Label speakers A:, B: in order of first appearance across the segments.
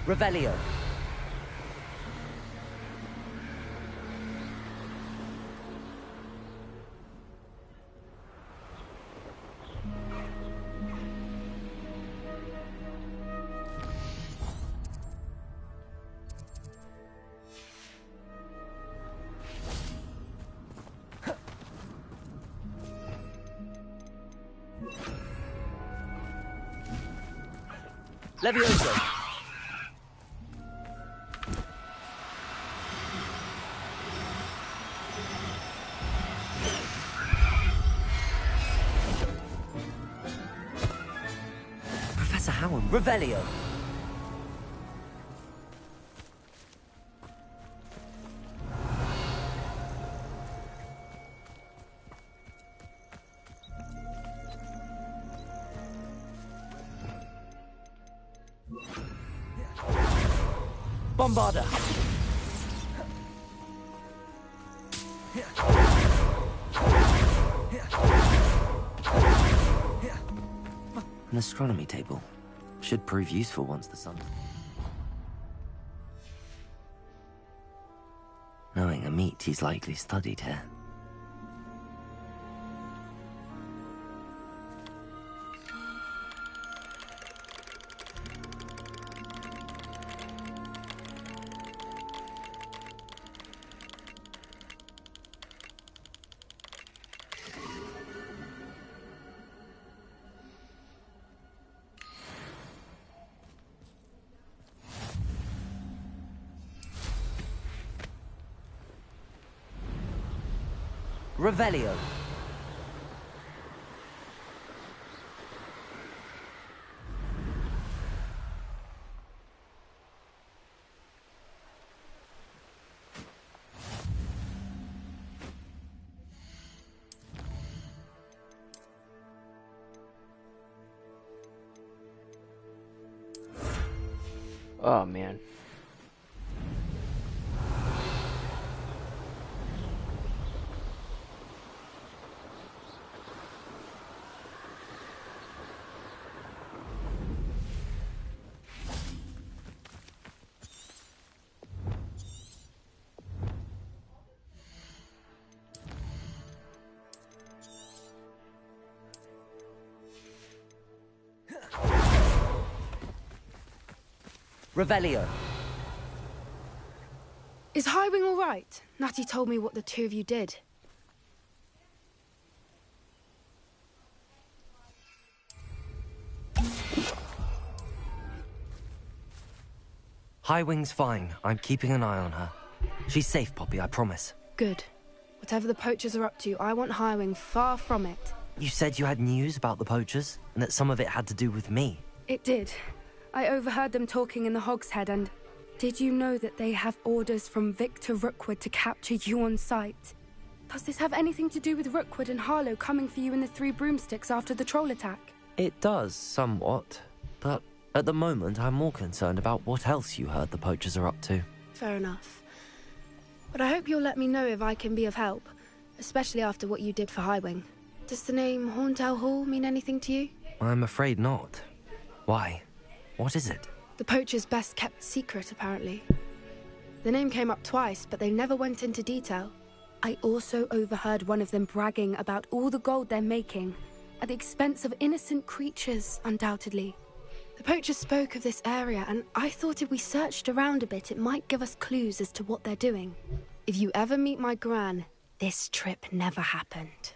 A: Revelio. Levioso. Professor Howard. Revelio. Bombarda. An astronomy table. Should prove useful once the sun... Knowing a meat he's likely studied here. Revelio.
B: Oh, man.
A: Revelio.
C: Is Highwing all right? Natty told me what the two of you did.
A: Highwing's fine. I'm keeping an eye on her. She's safe, Poppy, I promise.
C: Good. Whatever the poachers are up to, I want Highwing far from it.
A: You said you had news about the poachers, and that some of it had to do with me.
C: It did. I overheard them talking in the Hogshead, and did you know that they have orders from Victor Rookwood to capture you on sight? Does this have anything to do with Rookwood and Harlow coming for you in the Three Broomsticks after the troll attack?
A: It does, somewhat. But at the moment, I'm more concerned about what else you heard the poachers are up to.
C: Fair enough. But I hope you'll let me know if I can be of help, especially after what you did for Highwing. Does the name Horntail Hall mean anything to you?
A: I'm afraid not. Why? What is it?
C: The poacher's best-kept secret, apparently. The name came up twice, but they never went into detail. I also overheard one of them bragging about all the gold they're making, at the expense of innocent creatures, undoubtedly. The poacher spoke of this area, and I thought if we searched around a bit, it might give us clues as to what they're doing. If you ever meet my gran, this trip never happened.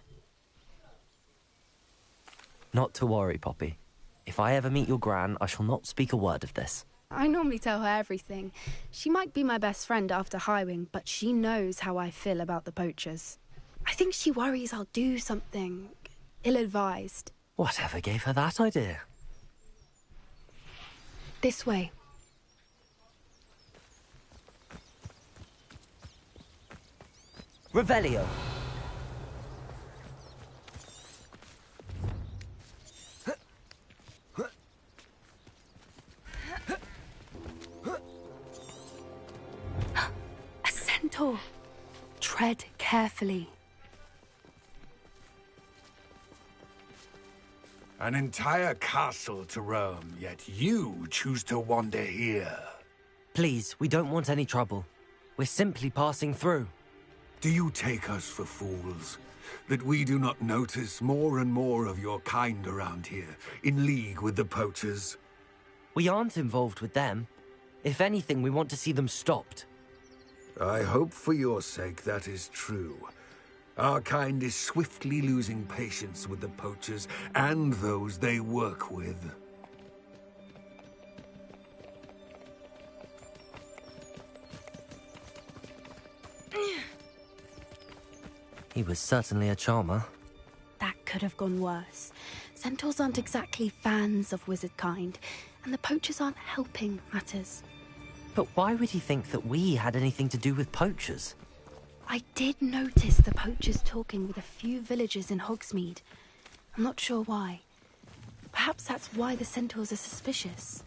A: Not to worry, Poppy. If I ever meet your gran, I shall not speak a word of this.
C: I normally tell her everything. She might be my best friend after Highwing, but she knows how I feel about the poachers. I think she worries I'll do something ill-advised.
A: Whatever gave her that idea?
C: This way.
A: Revelio.
C: Tread carefully.
D: An entire castle to roam, yet you choose to wander here.
A: Please, we don't want any trouble. We're simply passing through.
D: Do you take us for fools? That we do not notice more and more of your kind around here, in league with the poachers?
A: We aren't involved with them. If anything, we want to see them stopped.
D: I hope for your sake that is true. Our kind is swiftly losing patience with the poachers and those they work with.
A: He was certainly a charmer.
C: That could have gone worse. Centaurs aren't exactly fans of wizard kind, and the poachers aren't helping matters.
A: But why would he think that we had anything to do with poachers?
C: I did notice the poachers talking with a few villagers in Hogsmeade. I'm not sure why. Perhaps that's why the centaurs are suspicious.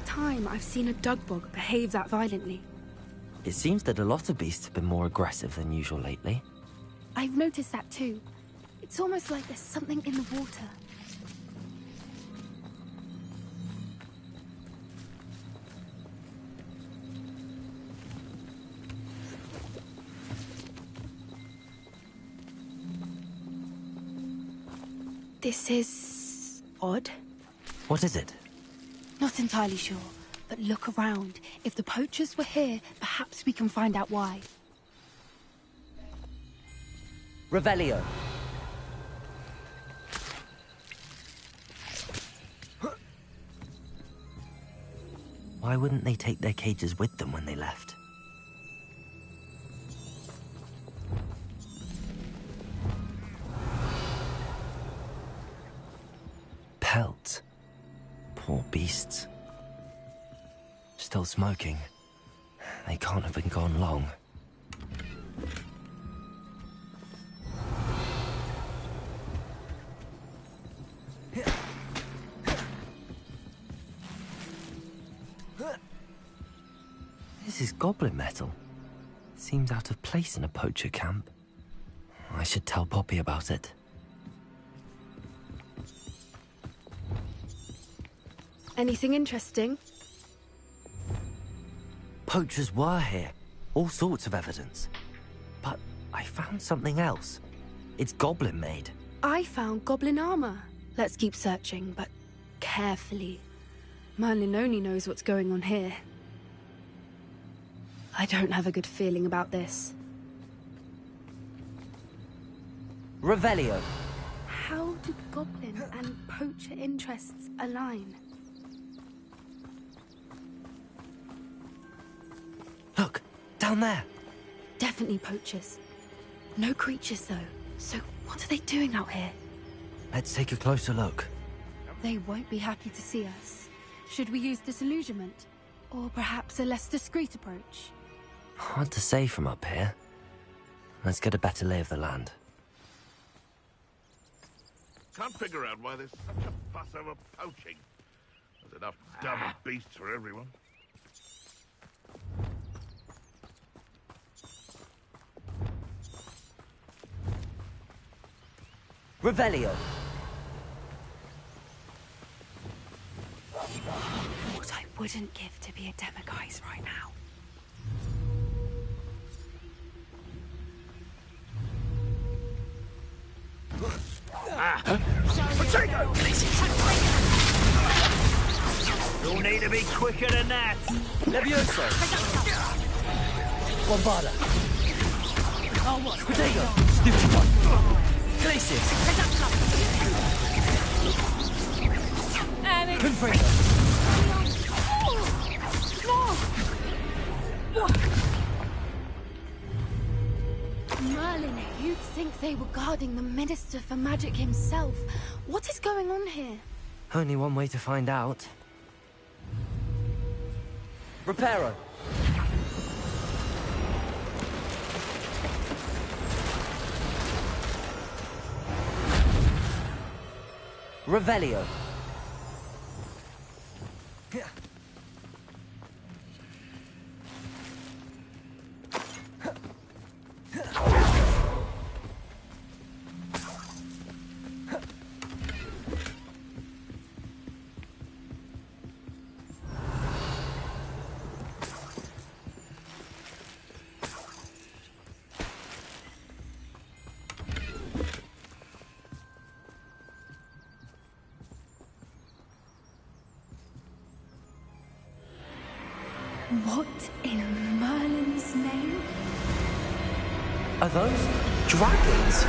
C: Time I've seen a dugbog behave that violently.
A: It seems that a lot of beasts have been more aggressive than usual lately.
C: I've noticed that too. It's almost like there's something in the water. This is odd.
A: What is it?
C: Not entirely sure, but look around. If the poachers were here, perhaps we can find out why.
A: Revelio. Why wouldn't they take their cages with them when they left? Pelts. Poor beasts. Still smoking. They can't have been gone long. This is goblin metal. Seems out of place in a poacher camp. I should tell Poppy about it.
C: Anything interesting?
A: Poachers were here. All sorts of evidence. But I found something else. It's goblin made.
C: I found goblin armor. Let's keep searching, but carefully. Merlin only knows what's going on here. I don't have a good feeling about this.
A: Revelio.
C: How do goblin and poacher interests align?
A: Look, down there.
C: Definitely poachers. No creatures, though. So what are they doing out here?
A: Let's take a closer look.
C: They won't be happy to see us. Should we use disillusionment? Or perhaps a less discreet approach?
A: Hard to say from up here. Let's get a better lay of the land.
E: Can't figure out why there's such a fuss over poaching. There's enough dumb beasts for everyone.
A: Revelio.
C: What I wouldn't give to be a demiguise right now.
E: Potato! You'll need to be quicker than that.
A: Levioso. Bombada.
C: Oh, what?
A: Potato. Stupid one. Glacius. Confredo.
C: Merlin, you'd think they were guarding the Minister for Magic himself. What is going on here?
A: Only one way to find out. Reparo. Revelio.
C: What in Merlin's name?
A: Are those dragons?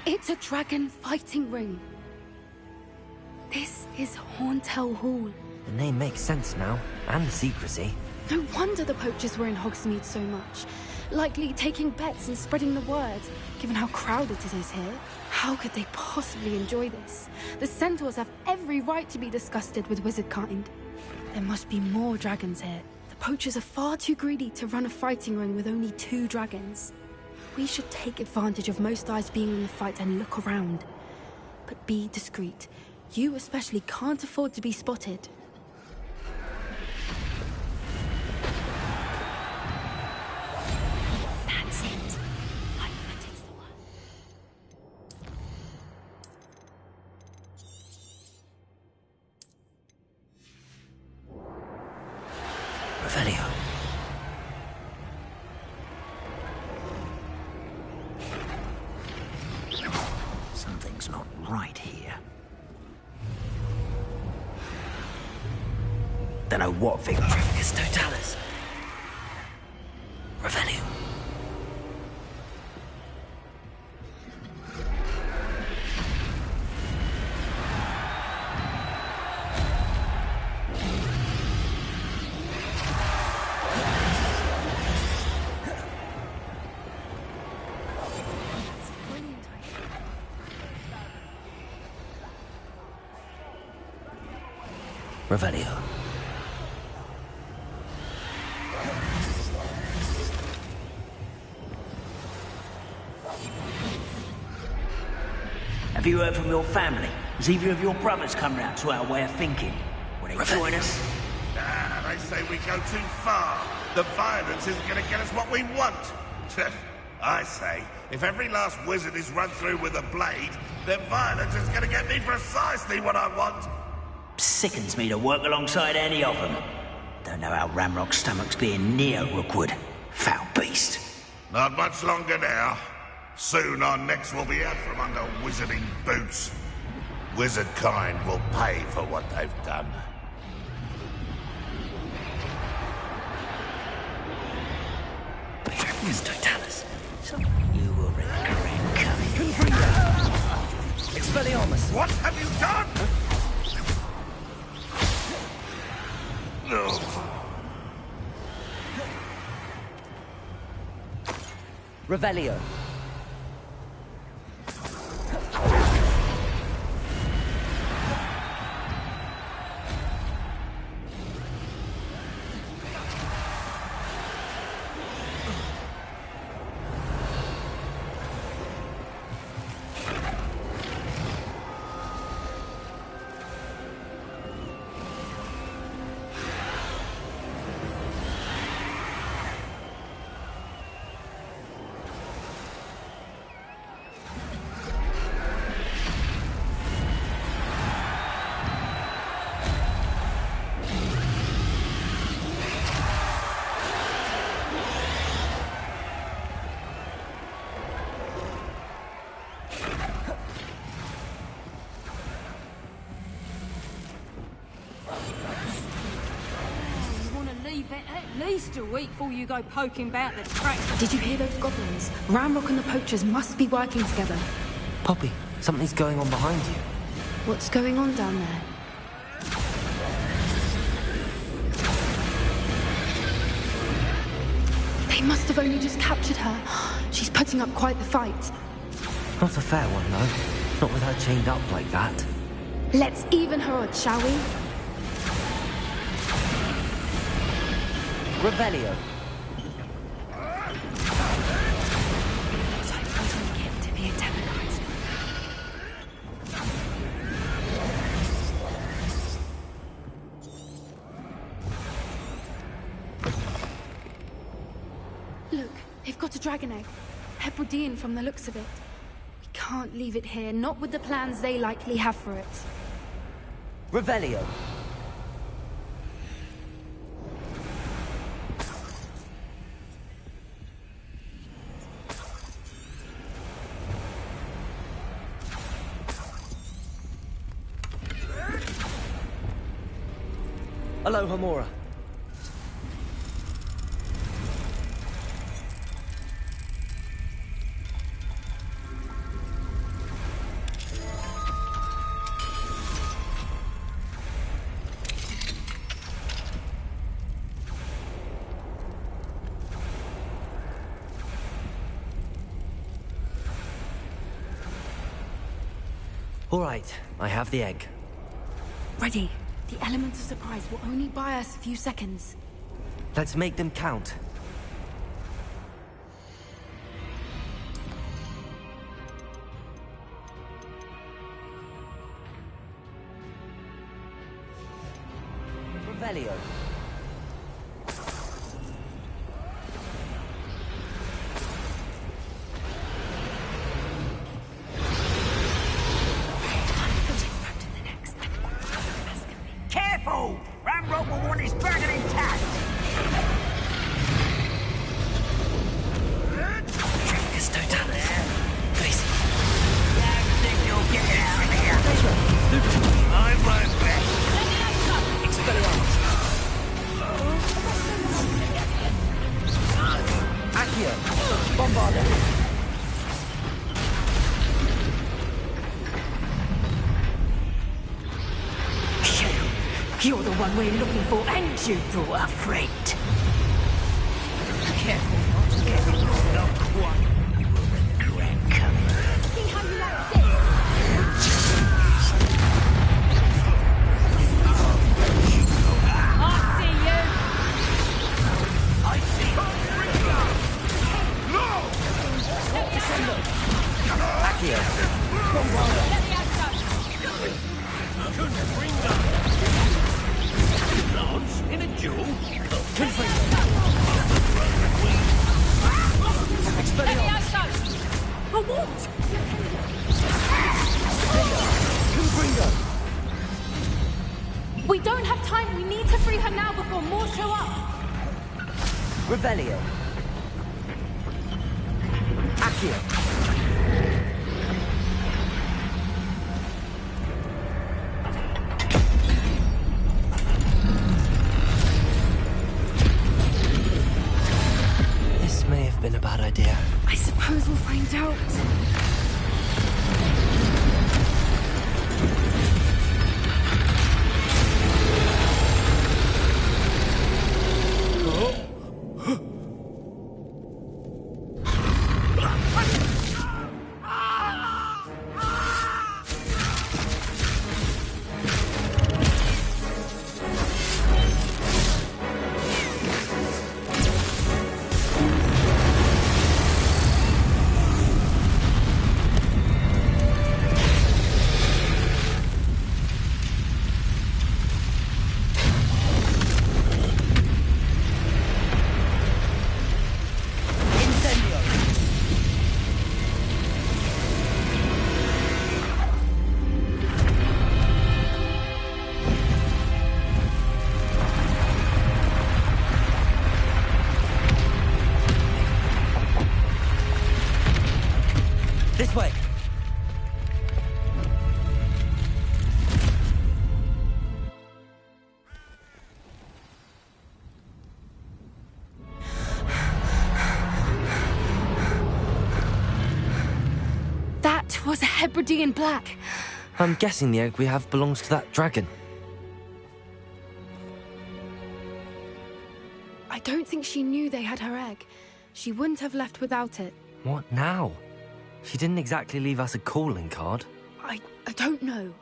C: It's a dragon fighting ring. This is Horntail Hall.
A: The name makes sense now, and the secrecy.
C: No wonder the poachers were in Hogsmeade so much. Likely taking bets and spreading the word, given how crowded it is here. How could they possibly enjoy this? The centaurs have every right to be disgusted with wizard kind. There must be more dragons here. The poachers are far too greedy to run a fighting ring with only 2 dragons. We should take advantage of most eyes being in the fight and look around. But be discreet. You especially can't afford to be spotted. That's it. I bet it's the one.
A: Revelio.
F: Something's not right here. Don't know what thing.
A: It's Totalis. Revelio. Revelio.
F: Have you heard from your family? Has either of your brothers come round to our way of thinking? Will they join us?
E: Ah, they say we go too far. The violence isn't going to get us what we want. I say, if every last wizard is run through with a blade, then violence is going to get me precisely what I want.
F: Sickens me to work alongside any of them. Don't know how Ramrock's stomach's being near Rookwood. Foul beast.
E: Not much longer now. Soon our necks will be out from under wizarding boots. Wizard kind will pay for what they've done.
A: It's Totalis.
F: You will regret coming.
A: Couldn't bring that. Expelliarmus.
E: What have you done? No.
A: Revelio.
G: At least a week before you go poking about the tracks.
C: Did you hear those goblins? Ramrock and the poachers must be working together.
A: Poppy, something's going on behind you.
C: What's going on down there? They They must have only just captured her. She's putting up quite the fight.
A: Not a fair one, though. Not with her chained up like that.
C: Let's even her odds, shall we?
A: Revelio.
C: So I wasn't gift to be a demigod. Look, they've got a dragon egg. Hebridean from the looks of it. We can't leave it here, not with the plans they likely have for it.
A: Revelio. Aloha Mora. All right, I have the egg.
C: Ready. The element of surprise will only buy us a few seconds.
A: Let's make them count. Revelio.
F: Careful! Ramrock will want his dragon intact!
A: There's no doubt there. Please.
F: Don't think you'll get out of here! I'm right back!
A: Expelliarmus. Accio. Bombarda.
G: You're the one we're looking for, and you brought our friend. Careful not to get me not quite. You will regret coming. See how you like this? I see you.
F: I see!
A: Descendo. Accio. Bombarda.
G: Let me out.
F: Couldn't bring that! Lance in a duel?
A: Expelliarmus.
G: For what?
C: We don't have time. We need to free her now before more show up.
A: Revelio. Accio. This may have been a bad idea.
C: I suppose we'll find out. This way. That was a Hebridean black.
A: I'm guessing the egg we have belongs to that dragon.
C: I don't think she knew they had her egg. She wouldn't have left without it.
A: What now? She didn't exactly leave us a calling card.
C: I don't know.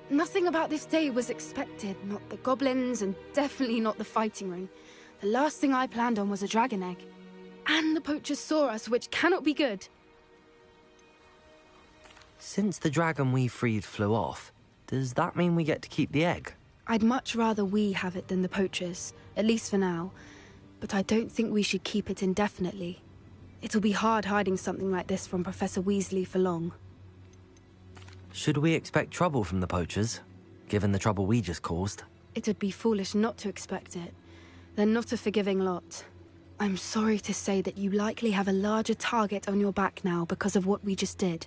C: Nothing about this day was expected. Not the goblins, and definitely not the fighting ring. The last thing I planned on was a dragon egg. And the poachers saw us, which cannot be good.
A: Since the dragon we freed flew off, does that mean we get to keep the egg?
C: I'd much rather we have it than the poachers, at least for now. But I don't think we should keep it indefinitely. It'll be hard hiding something like this from Professor Weasley for long.
A: Should we expect trouble from the poachers, given the trouble we just caused?
C: It would be foolish not to expect it. They're not a forgiving lot. I'm sorry to say that you likely have a larger target on your back now because of what we just did.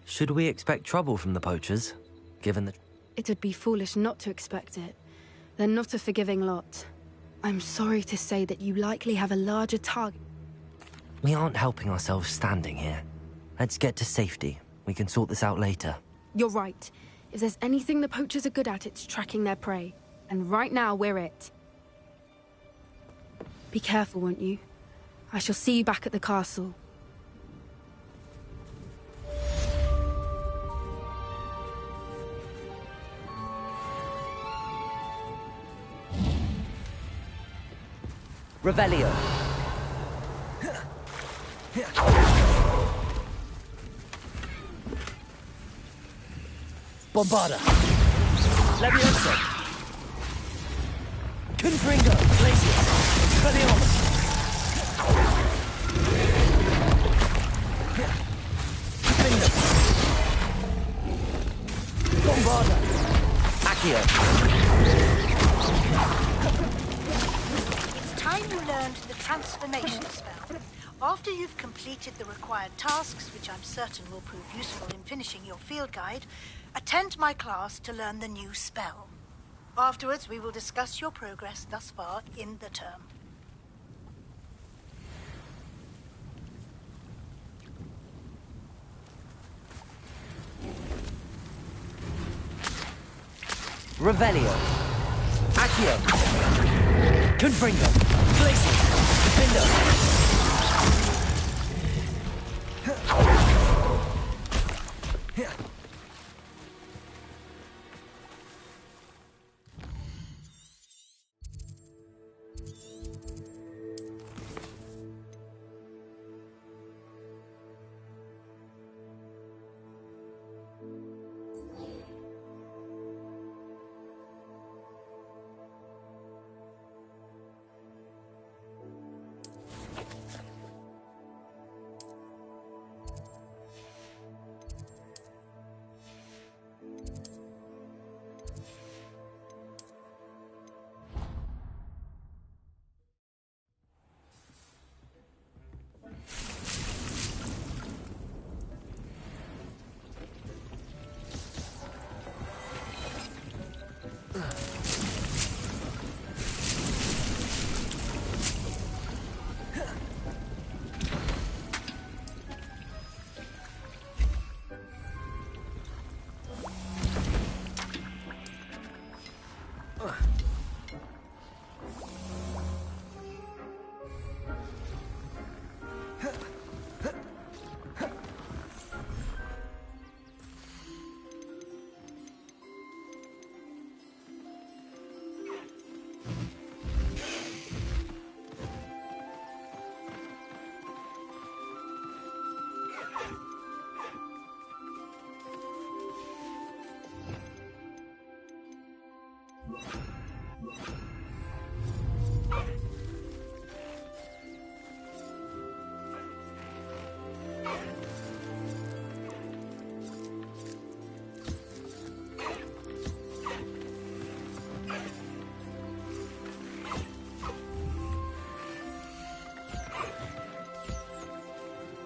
A: Should we expect trouble from the poachers, given the...
C: It would be foolish not to expect it. They're not a forgiving lot. I'm sorry to say that you likely have a larger target.
A: We aren't helping ourselves standing here. Let's get to safety. We can sort this out later.
C: You're right. If there's anything the poachers are good at, it's tracking their prey. And right now, we're it. Be careful, won't you? I shall see you back at the castle.
A: Revelio. Bombarda. Leviosa. Confringo. Glacius. Expelliarmus. Defender. Bombarda. Accio.
H: It's time you learned the transformation spell. After you've completed the required tasks, which I'm certain will prove useful in finishing your field guide, attend my class to learn the new spell. Afterwards, we will discuss your progress thus far in the term.
A: Revelio. Accio. Confringo. Glacius. Defender.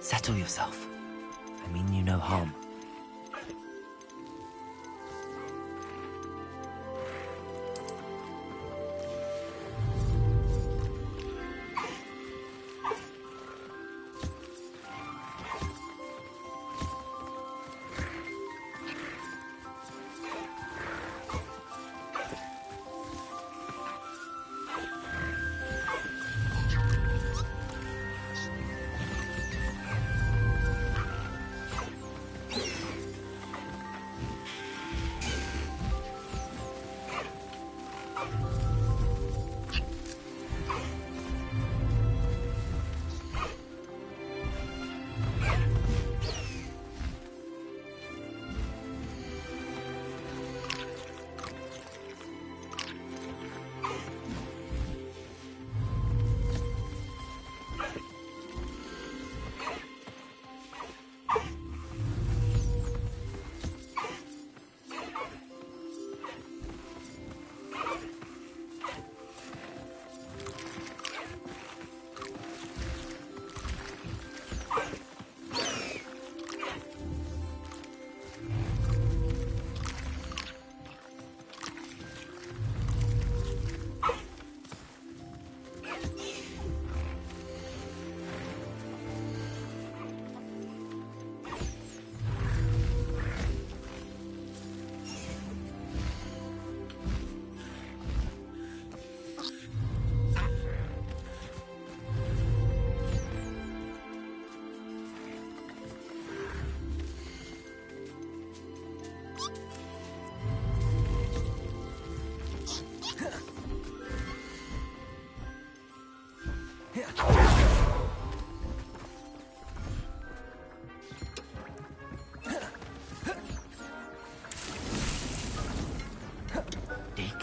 A: Settle yourself. I mean you no harm.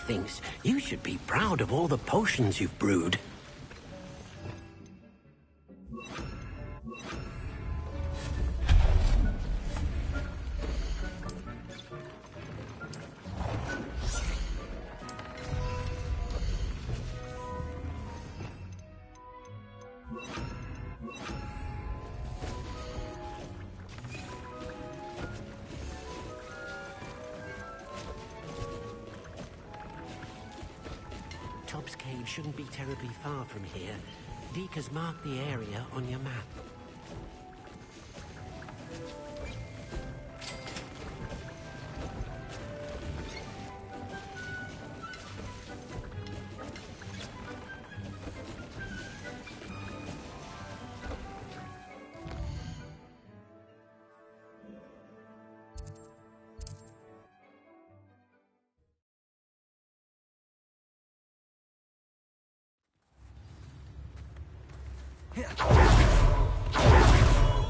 I: thinks you should be proud of all the potions you've brewed. Tob's Cave shouldn't be terribly far from here. Deke has marked the area on your map.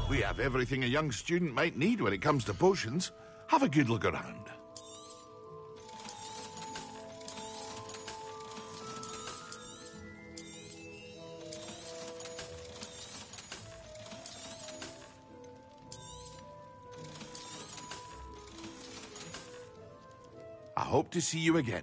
E: We have everything a young student might need when it comes to potions. Have a good look around. I hope to see you again.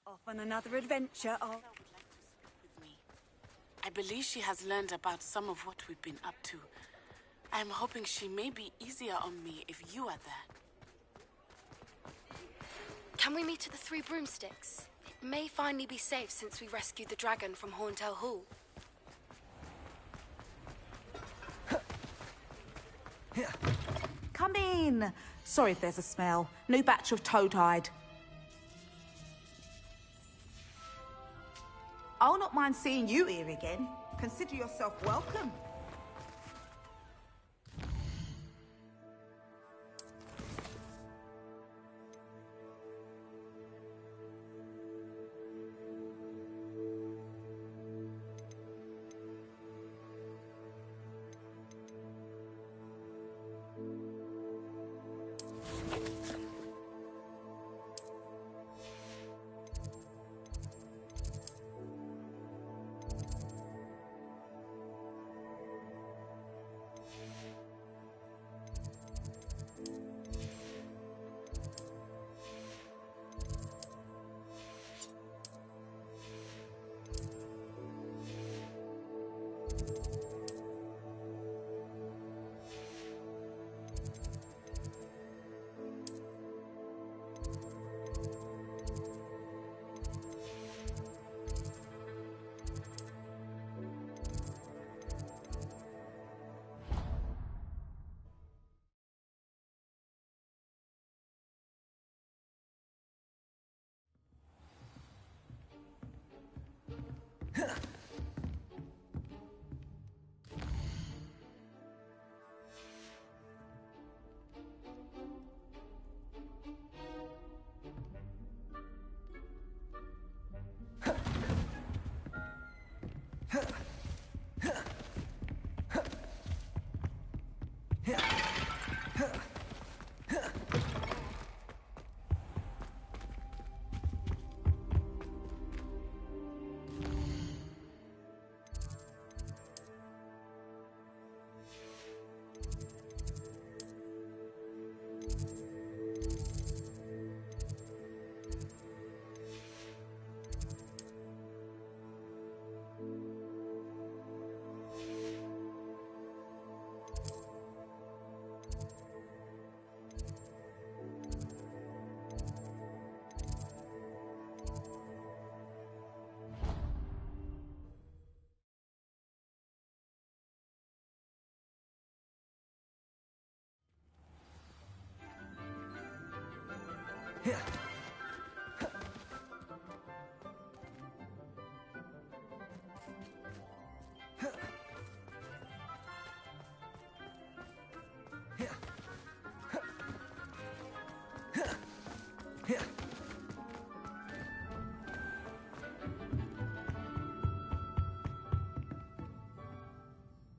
J: Off on another adventure,
K: with me. I believe she has learned about some of what we've been up to. I am hoping she may be easier on me if you are there.
C: Can we meet at the Three Broomsticks? It may finally be safe since we rescued the dragon from Horntail Hall.
J: come in. Sorry if there's a smell. New batch of toad-hide. I'll not mind seeing you here again. Consider yourself welcome.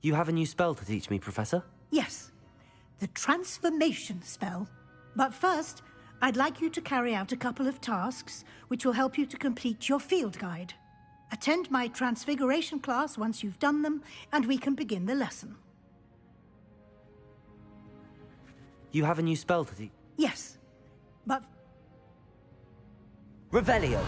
A: You have a new spell to teach me, Professor?
H: Yes, the transformation spell. But first, I'd like you to carry out a couple of tasks which will help you to complete your field guide. Attend my transfiguration class once you've done them, and we can begin the lesson.
A: You have a new spell to teach?
H: Yes, but...
A: Revelio!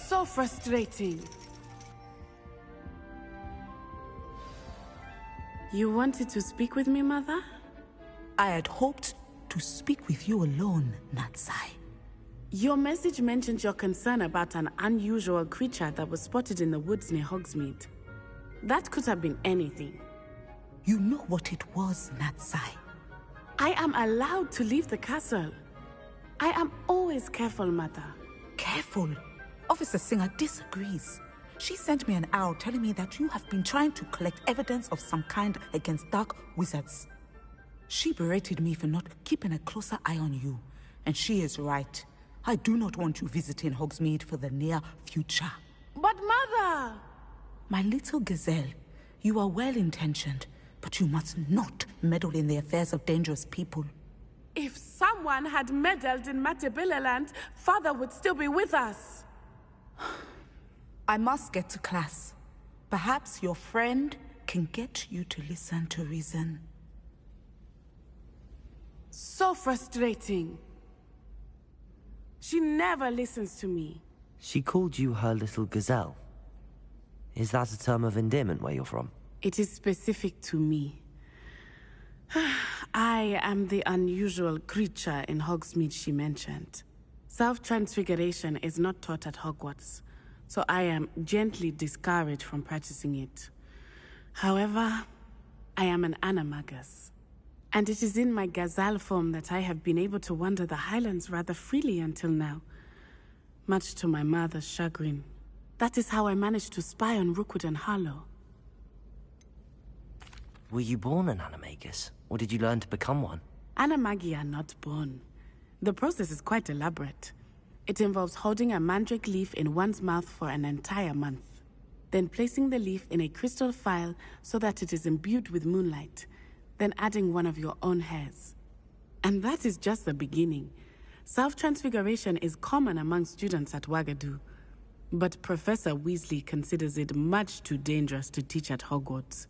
K: So frustrating. You wanted to speak with me, Mother?
L: I had hoped to speak with you alone, Natsai.
K: Your message mentioned your concern about an unusual creature that was spotted in the woods near Hogsmeade. That could have been anything.
L: You know what it was, Natsai.
K: I am allowed to leave the castle. I am always careful, Mother.
L: Careful? Officer Singer disagrees. She sent me an owl telling me that you have been trying to collect evidence of some kind against dark wizards. She berated me for not keeping a closer eye on you, and she is right. I do not want you visiting Hogsmeade for the near future.
K: But Mother!
L: My little gazelle, you are well-intentioned, but you must not meddle in the affairs of dangerous people.
K: If someone had meddled in Matabeleland, Father would still be with us.
L: I must get to class. Perhaps your friend can get you to listen to reason.
K: So frustrating. She never listens to me.
A: She called you her little gazelle. Is that a term of endearment where you're from?
K: It is specific to me. I am the unusual creature in Hogsmeade she mentioned. Self-transfiguration is not taught at Hogwarts, so I am gently discouraged from practicing it. However, I am an animagus, and it is in my gazelle form that I have been able to wander the Highlands rather freely until now, much to my mother's chagrin. That is how I managed to spy on Rookwood and Harlow.
A: Were you born an animagus, or did you learn to become one?
K: Animagi are not born. The process is quite elaborate. It involves holding a mandrake leaf in one's mouth for an entire month, then placing the leaf in a crystal phial so that it is imbued with moonlight, then adding one of your own hairs. And that is just the beginning. Self-transfiguration is common among students at Wagadu, but Professor Weasley considers it much too dangerous to teach at Hogwarts.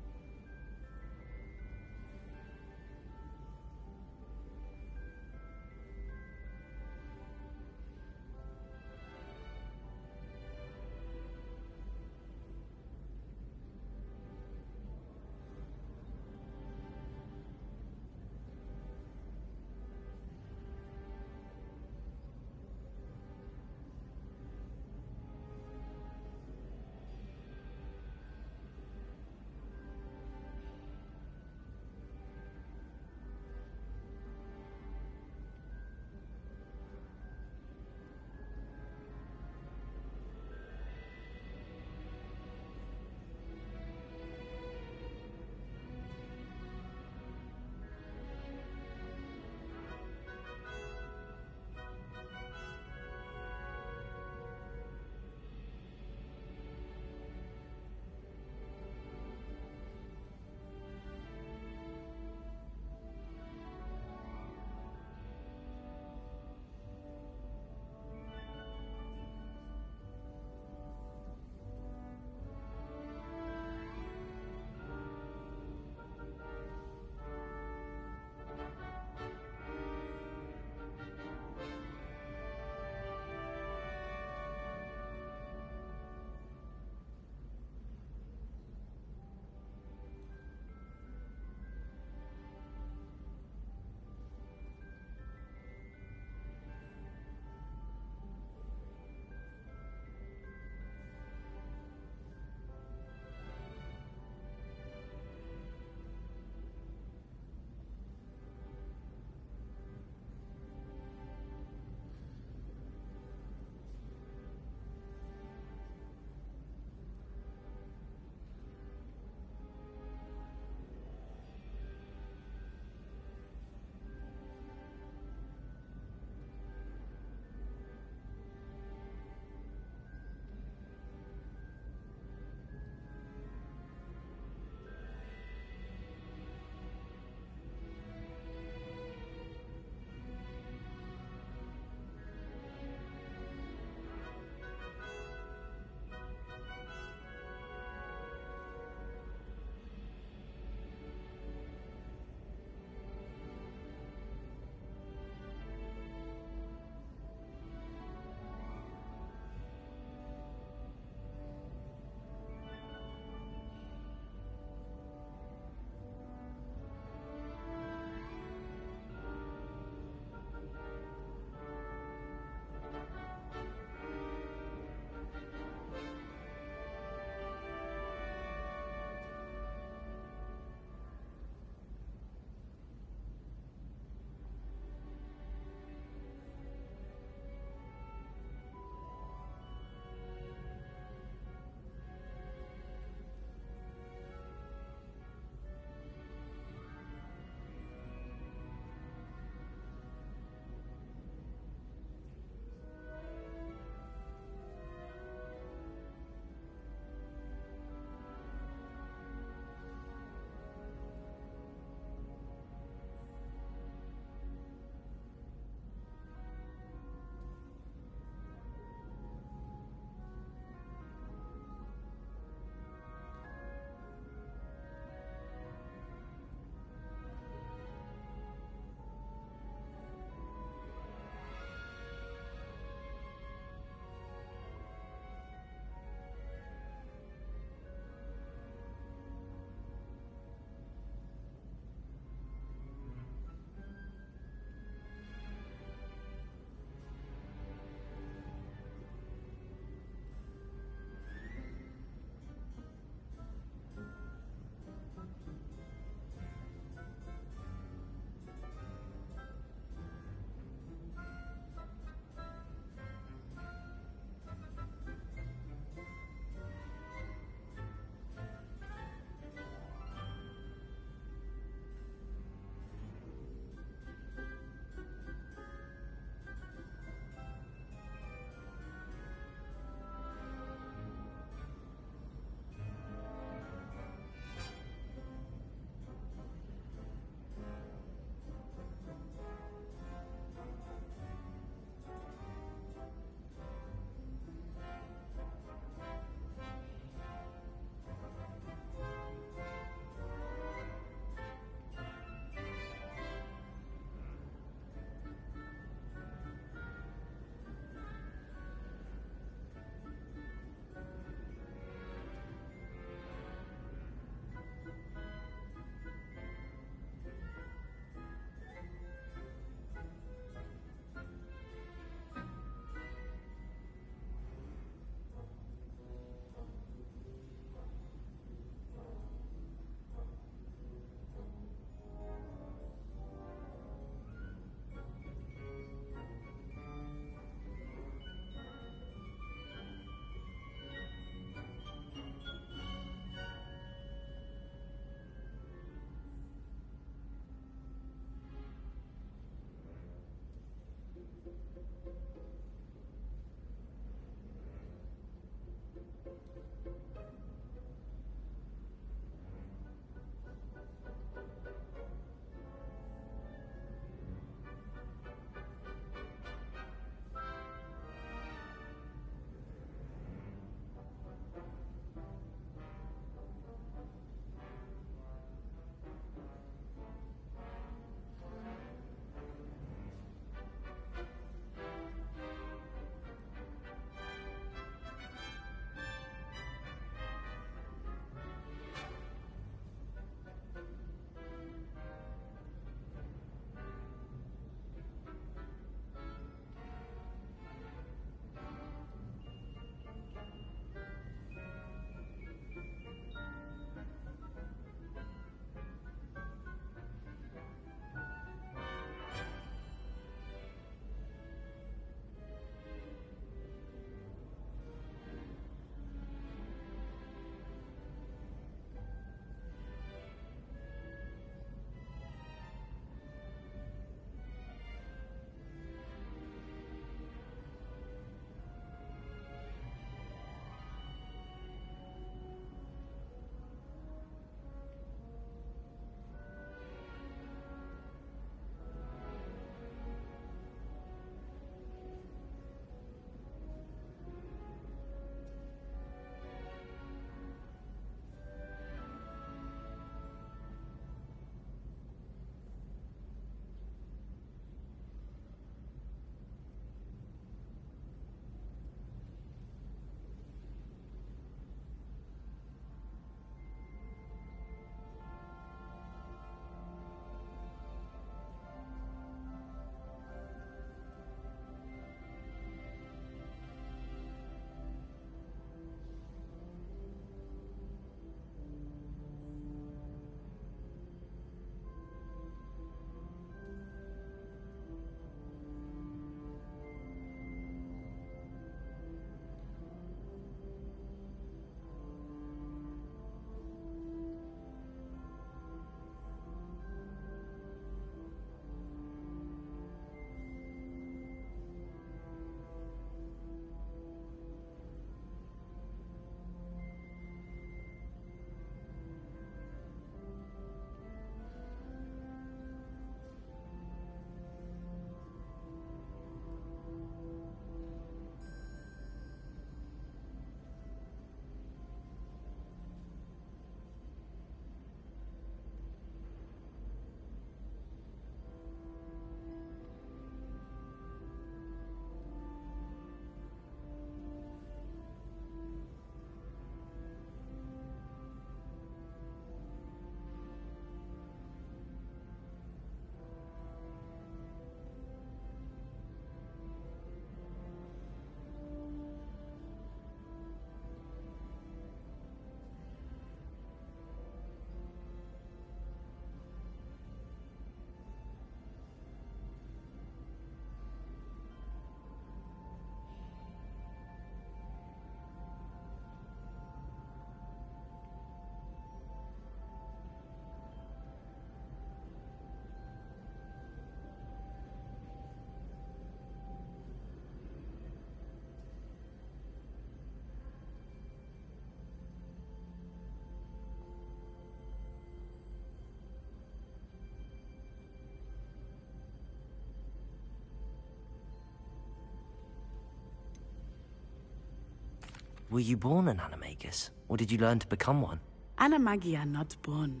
A: Were you born an animagus, or did you learn to become one?
K: Animagi are not born.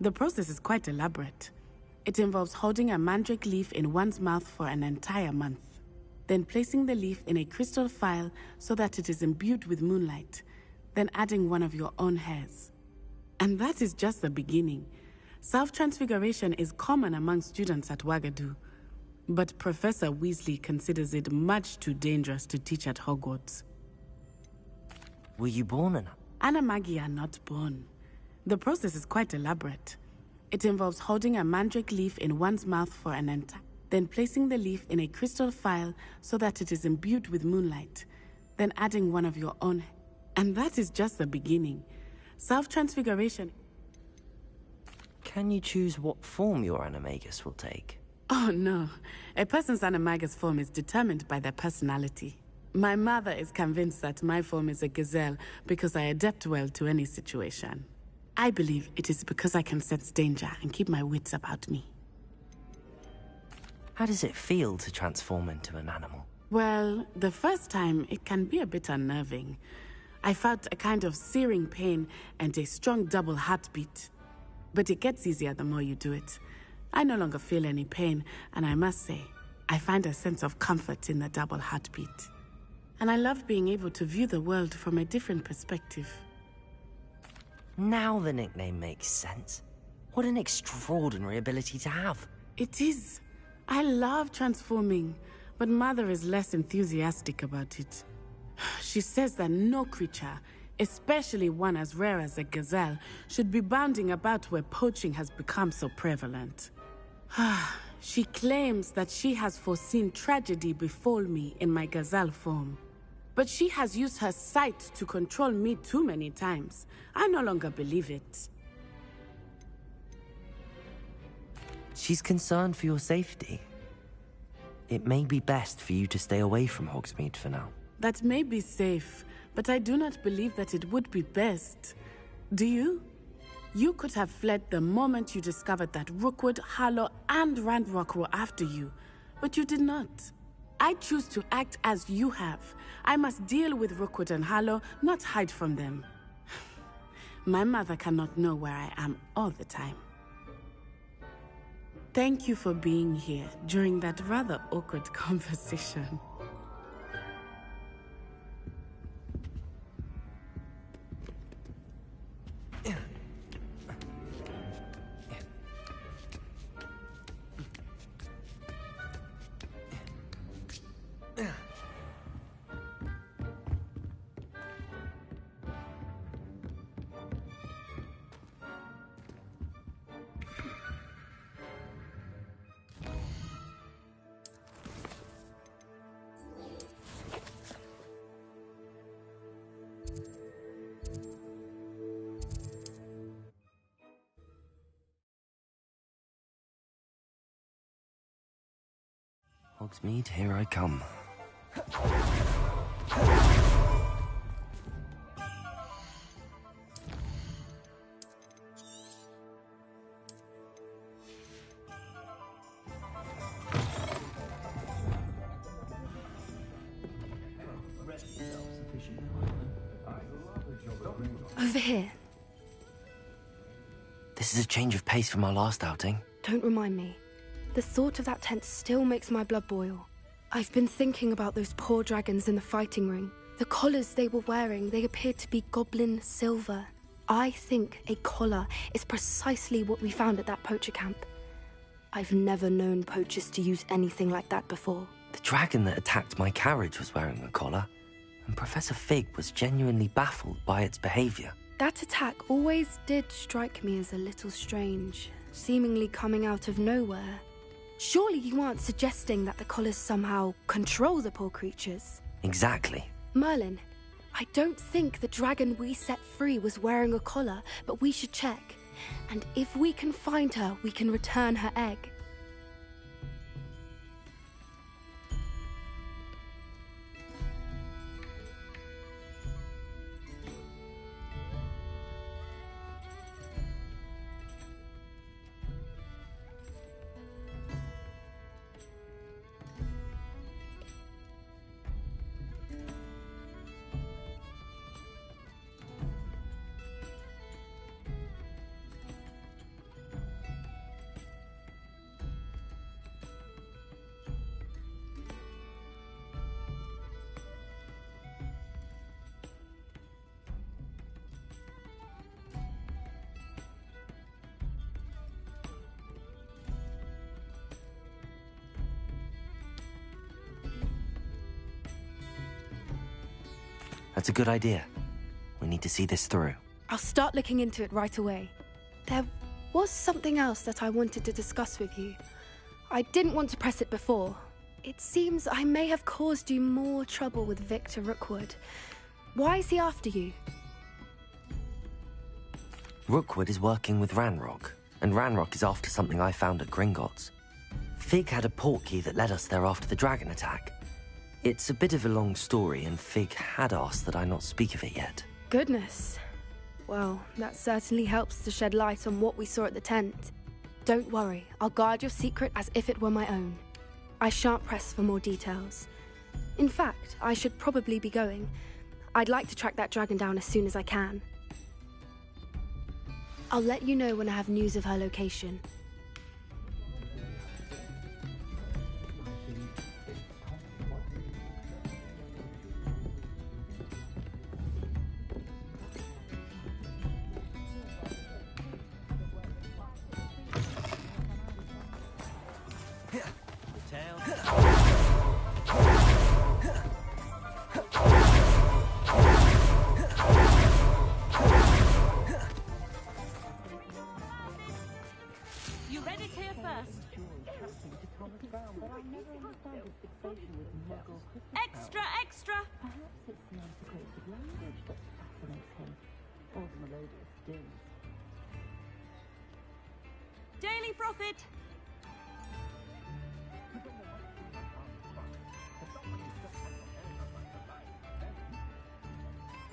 K: The process is quite elaborate. It involves holding a mandrake leaf in one's mouth for an entire month, then placing the leaf in a crystal phial so that it is imbued with moonlight, then adding one of your own hairs. And that is just the beginning. Self-transfiguration is common among students at Wagadu, but Professor Weasley considers it much too dangerous to teach at Hogwarts.
A: Were you born an...
K: Animagi are not born. The process is quite elaborate. It involves holding a mandrake leaf in one's mouth for an entire... then placing the leaf in a crystal phial so that it is imbued with moonlight, then adding one of your own... And that is just the beginning. Self-transfiguration...
A: Can you choose what form your animagus will take?
K: Oh no. A person's animagus form is determined by their personality. My mother is convinced that my form is a gazelle because I adapt well to any situation. I believe it is because I can sense danger and keep my wits about me.
A: How does it feel to transform into an animal?
K: Well, the first time it can be a bit unnerving. I felt a kind of searing pain and a strong double heartbeat. But it gets easier the more you do it. I no longer feel any pain, and I must say, I find a sense of comfort in the double heartbeat. And I love being able to view the world from a different perspective.
A: Now the nickname makes sense. What an extraordinary ability to have.
K: It is. I love transforming, but Mother is less enthusiastic about it. She says that no creature, especially one as rare as a gazelle, should be bounding about where poaching has become so prevalent. She claims that she has foreseen tragedy befall me in my gazelle form. But she has used her sight to control me too many times. I no longer believe it.
A: She's concerned for your safety. It may be best for you to stay away from Hogsmeade for now.
K: That may be safe, but I do not believe that it would be best. Do you? You could have fled the moment you discovered that Rookwood, Harlow, and Ranrock were after you, but you did not. I choose to act as you have. I must deal with Rookwood and Harlow, not hide from them. My mother cannot know where I am all the time. Thank you for being here during that rather awkward conversation.
A: Hogsmeade, here I come.
C: Over here.
A: This is a change of pace from our last outing.
C: Don't remind me. The thought of that tent still makes my blood boil. I've been thinking about those poor dragons in the fighting ring. The collars they were wearing, they appeared to be goblin silver. I think a collar is precisely what we found at that poacher camp. I've never known poachers to use anything like that before.
A: The dragon that attacked my carriage was wearing a collar, and Professor Fig was genuinely baffled by its behavior.
C: That attack always did strike me as a little strange, seemingly coming out of nowhere. Surely you aren't suggesting that the collars somehow control the poor creatures?
A: Exactly.
C: Merlin, I don't think the dragon we set free was wearing a collar, but we should check. And if we can find her, we can return her egg.
A: That's a good idea. We need to see this through.
C: I'll start looking into it right away. There was something else that I wanted to discuss with you. I didn't want to press it before. It seems I may have caused you more trouble with Victor Rookwood. Why is he after you?
A: Rookwood is working with Ranrock, and Ranrock is after something I found at Gringotts. Fig had a portkey that led us there after the dragon attack. It's a bit of a long story, and Fig had asked that I not speak of it yet.
C: Goodness. Well, that certainly helps to shed light on what we saw at the tent. Don't worry, I'll guard your secret as if it were my own. I shan't press for more details. In fact, I should probably be going. I'd like to track that dragon down as soon as I can. I'll let you know when I have news of her location.
G: You read it here first. Extra, extra! Daily Prophet!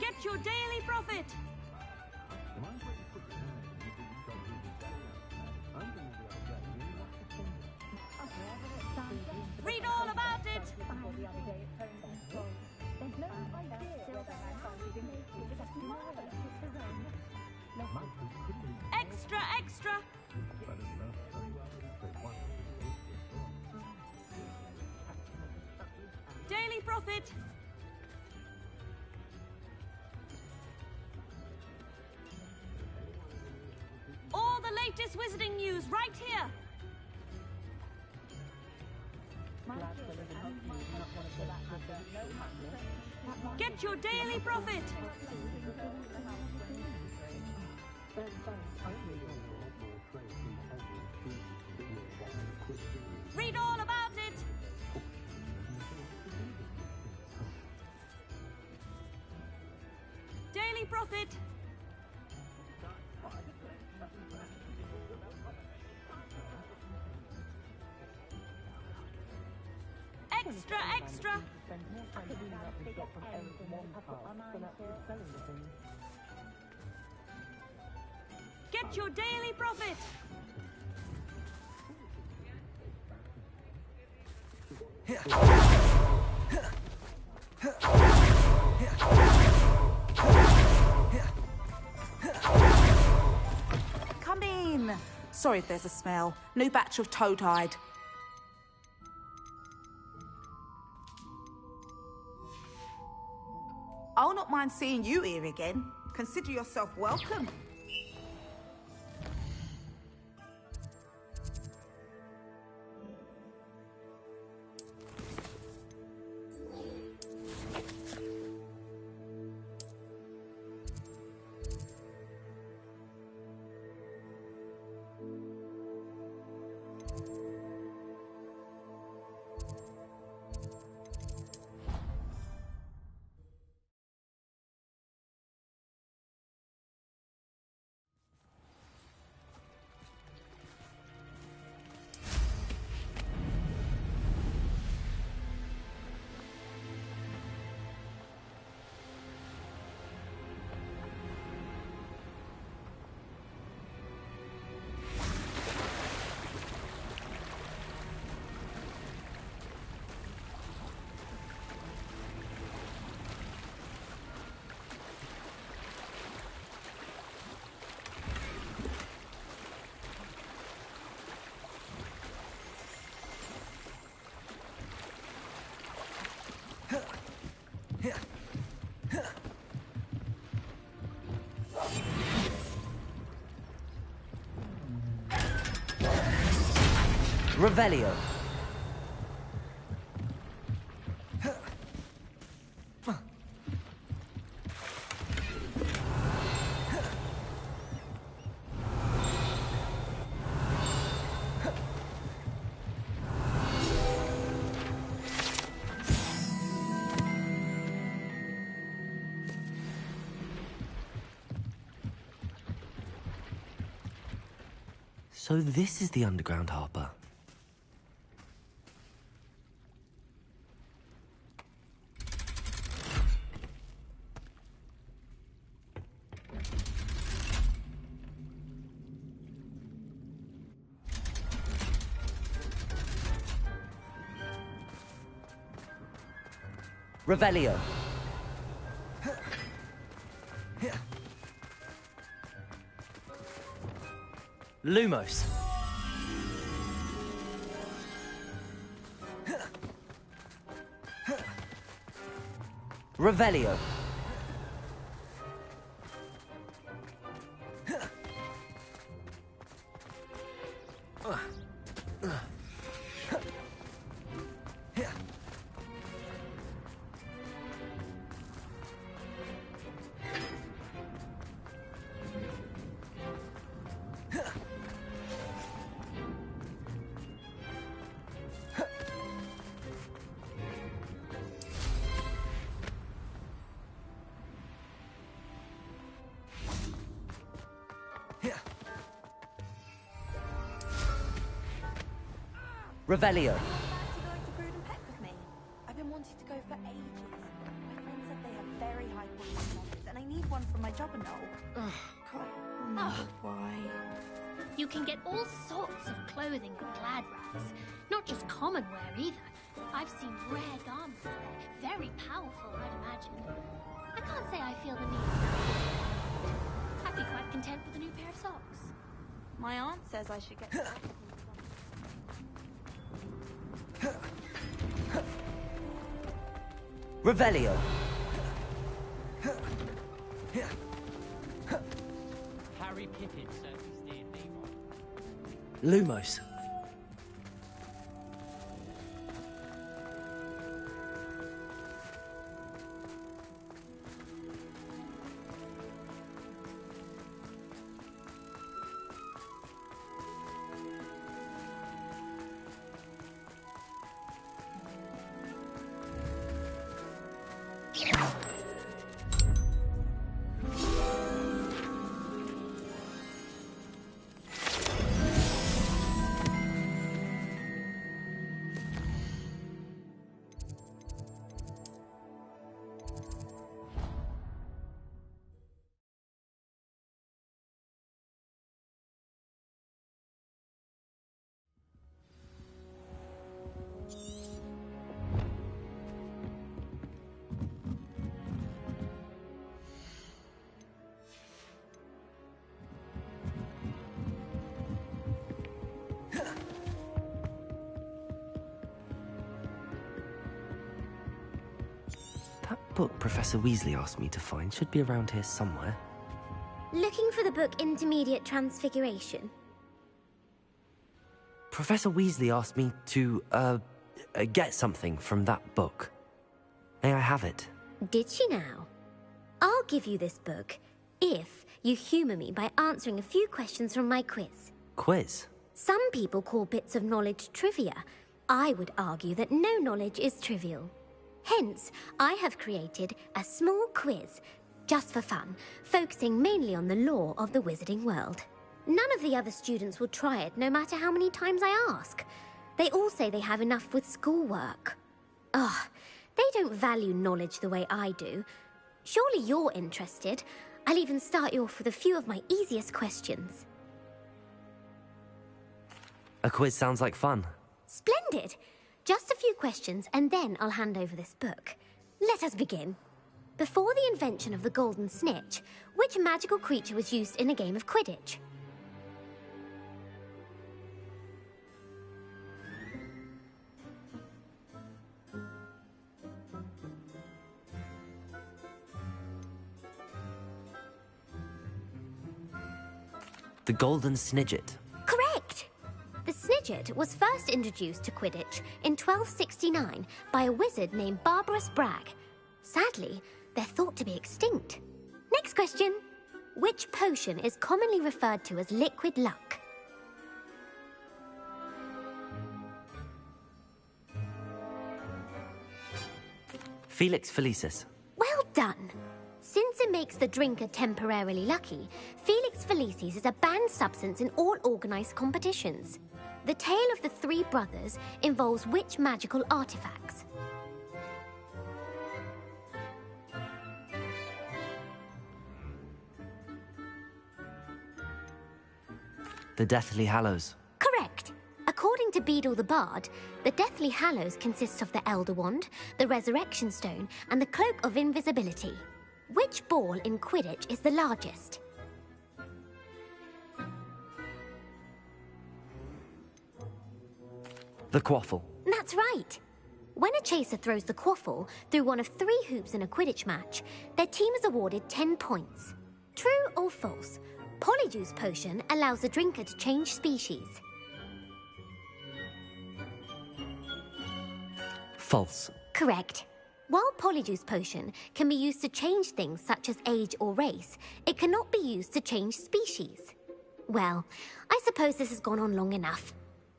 G: Get your Daily Prophet! Read all about it! Extra, extra! Daily Prophet! All the latest wizarding news right here! Get your Daily Prophet! Read all about it! Daily Prophet! Extra, extra! Get your Daily Prophet!
L: Come in. Sorry if there's a smell. New batch of toad-hide. I'll not mind seeing you here again. Consider yourself welcome.
A: Revelio. So this is the underground harbour. Revelio. Lumos. Revelio. Revelio.
M: I've been wanting to go for ages. My friend said they have very high quality clothes, and I need one for my job and all. Can't remember why.
N: You can get all sorts of clothing at Glad Rags. Not just common wear either. I've seen rare garments there. Very powerful, I'd imagine. I can't say I feel the need. I'd be quite content with a new pair of socks.
M: My aunt says I should get.
A: Revelio.
O: Harry Pippin searches near Nemo.
A: Lumos. That book Professor Weasley asked me to find should be around here somewhere.
P: Looking for the book Intermediate Transfiguration?
A: Professor Weasley asked me to, get something from that book. May I have it?
P: Did she now? I'll give you this book if you humour me by answering a few questions from my quiz.
A: Quiz?
P: Some people call bits of knowledge trivia. I would argue that no knowledge is trivial. Hence, I have created a small quiz, just for fun, focusing mainly on the lore of the wizarding world. None of the other students will try it, no matter how many times I ask. They all say they have enough with schoolwork. Ugh, they don't value knowledge the way I do. Surely you're interested. I'll even start you off with a few of my easiest questions.
A: A quiz sounds like fun.
P: Splendid! Just a few questions, and then I'll hand over this book. Let us begin. Before the invention of the golden snitch, which magical creature was used in a game of Quidditch?
A: The Golden Snidget.
P: Correct! The Snidget was first introduced to Quidditch in 1269 by a wizard named Barbarous Bragg. Sadly, they're thought to be extinct. Next question. Which potion is commonly referred to as liquid luck?
A: Felix Felicis.
P: Well done. Since Since it makes the drinker temporarily lucky, Felix Felicis is a banned substance in all organized competitions. The tale of the three brothers involves which magical artifacts?
A: The Deathly Hallows.
P: Correct. According to Beadle the Bard, the Deathly Hallows consists of the Elder Wand, the Resurrection Stone, and the Cloak of Invisibility. Which ball in Quidditch is the largest?
A: The Quaffle.
P: That's right. When a chaser throws the quaffle through one of 3 hoops in a Quidditch match, their team is awarded 10 points. True or false? Polyjuice Potion allows the drinker to change species.
A: False.
P: Correct. While Polyjuice Potion can be used to change things such as age or race, it cannot be used to change species. Well, I suppose this has gone on long enough.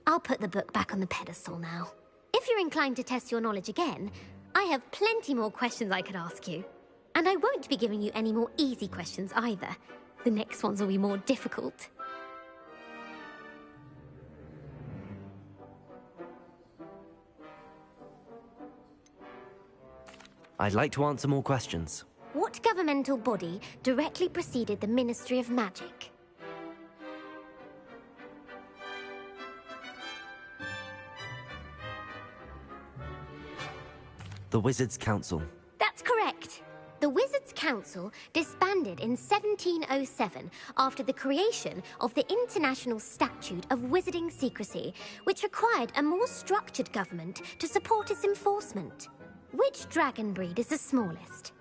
P: I'll put the book back on the pedestal now. If you're inclined to test your knowledge again, I have plenty more questions I could ask you. And I won't be giving you any more easy questions either. The next ones will be more difficult.
A: I'd like to answer more questions.
P: What governmental body directly preceded the Ministry of Magic?
A: The Wizards' Council.
P: That's correct. The Wizards' Council disbanded in 1707 after the creation of the International Statute of Wizarding Secrecy, which required a more structured government to support its enforcement. Which dragon breed is the smallest?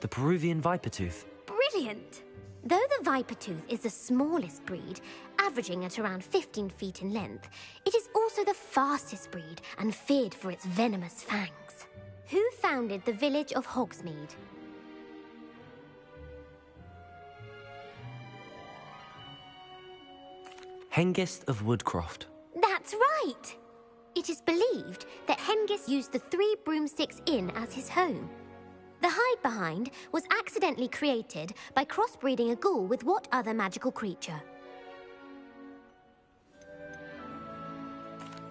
A: The Peruvian Vipertooth.
P: Brilliant! Though the Vipertooth is the smallest breed, averaging at around 15 feet in length, it is also the fastest breed and feared for its venomous fangs. Who founded the village of Hogsmeade?
A: Hengist of Woodcroft.
P: That's right! It is believed that Hengist used the 3 Broomsticks Inn as his home. The hide-behind was accidentally created by crossbreeding a ghoul with what other magical creature?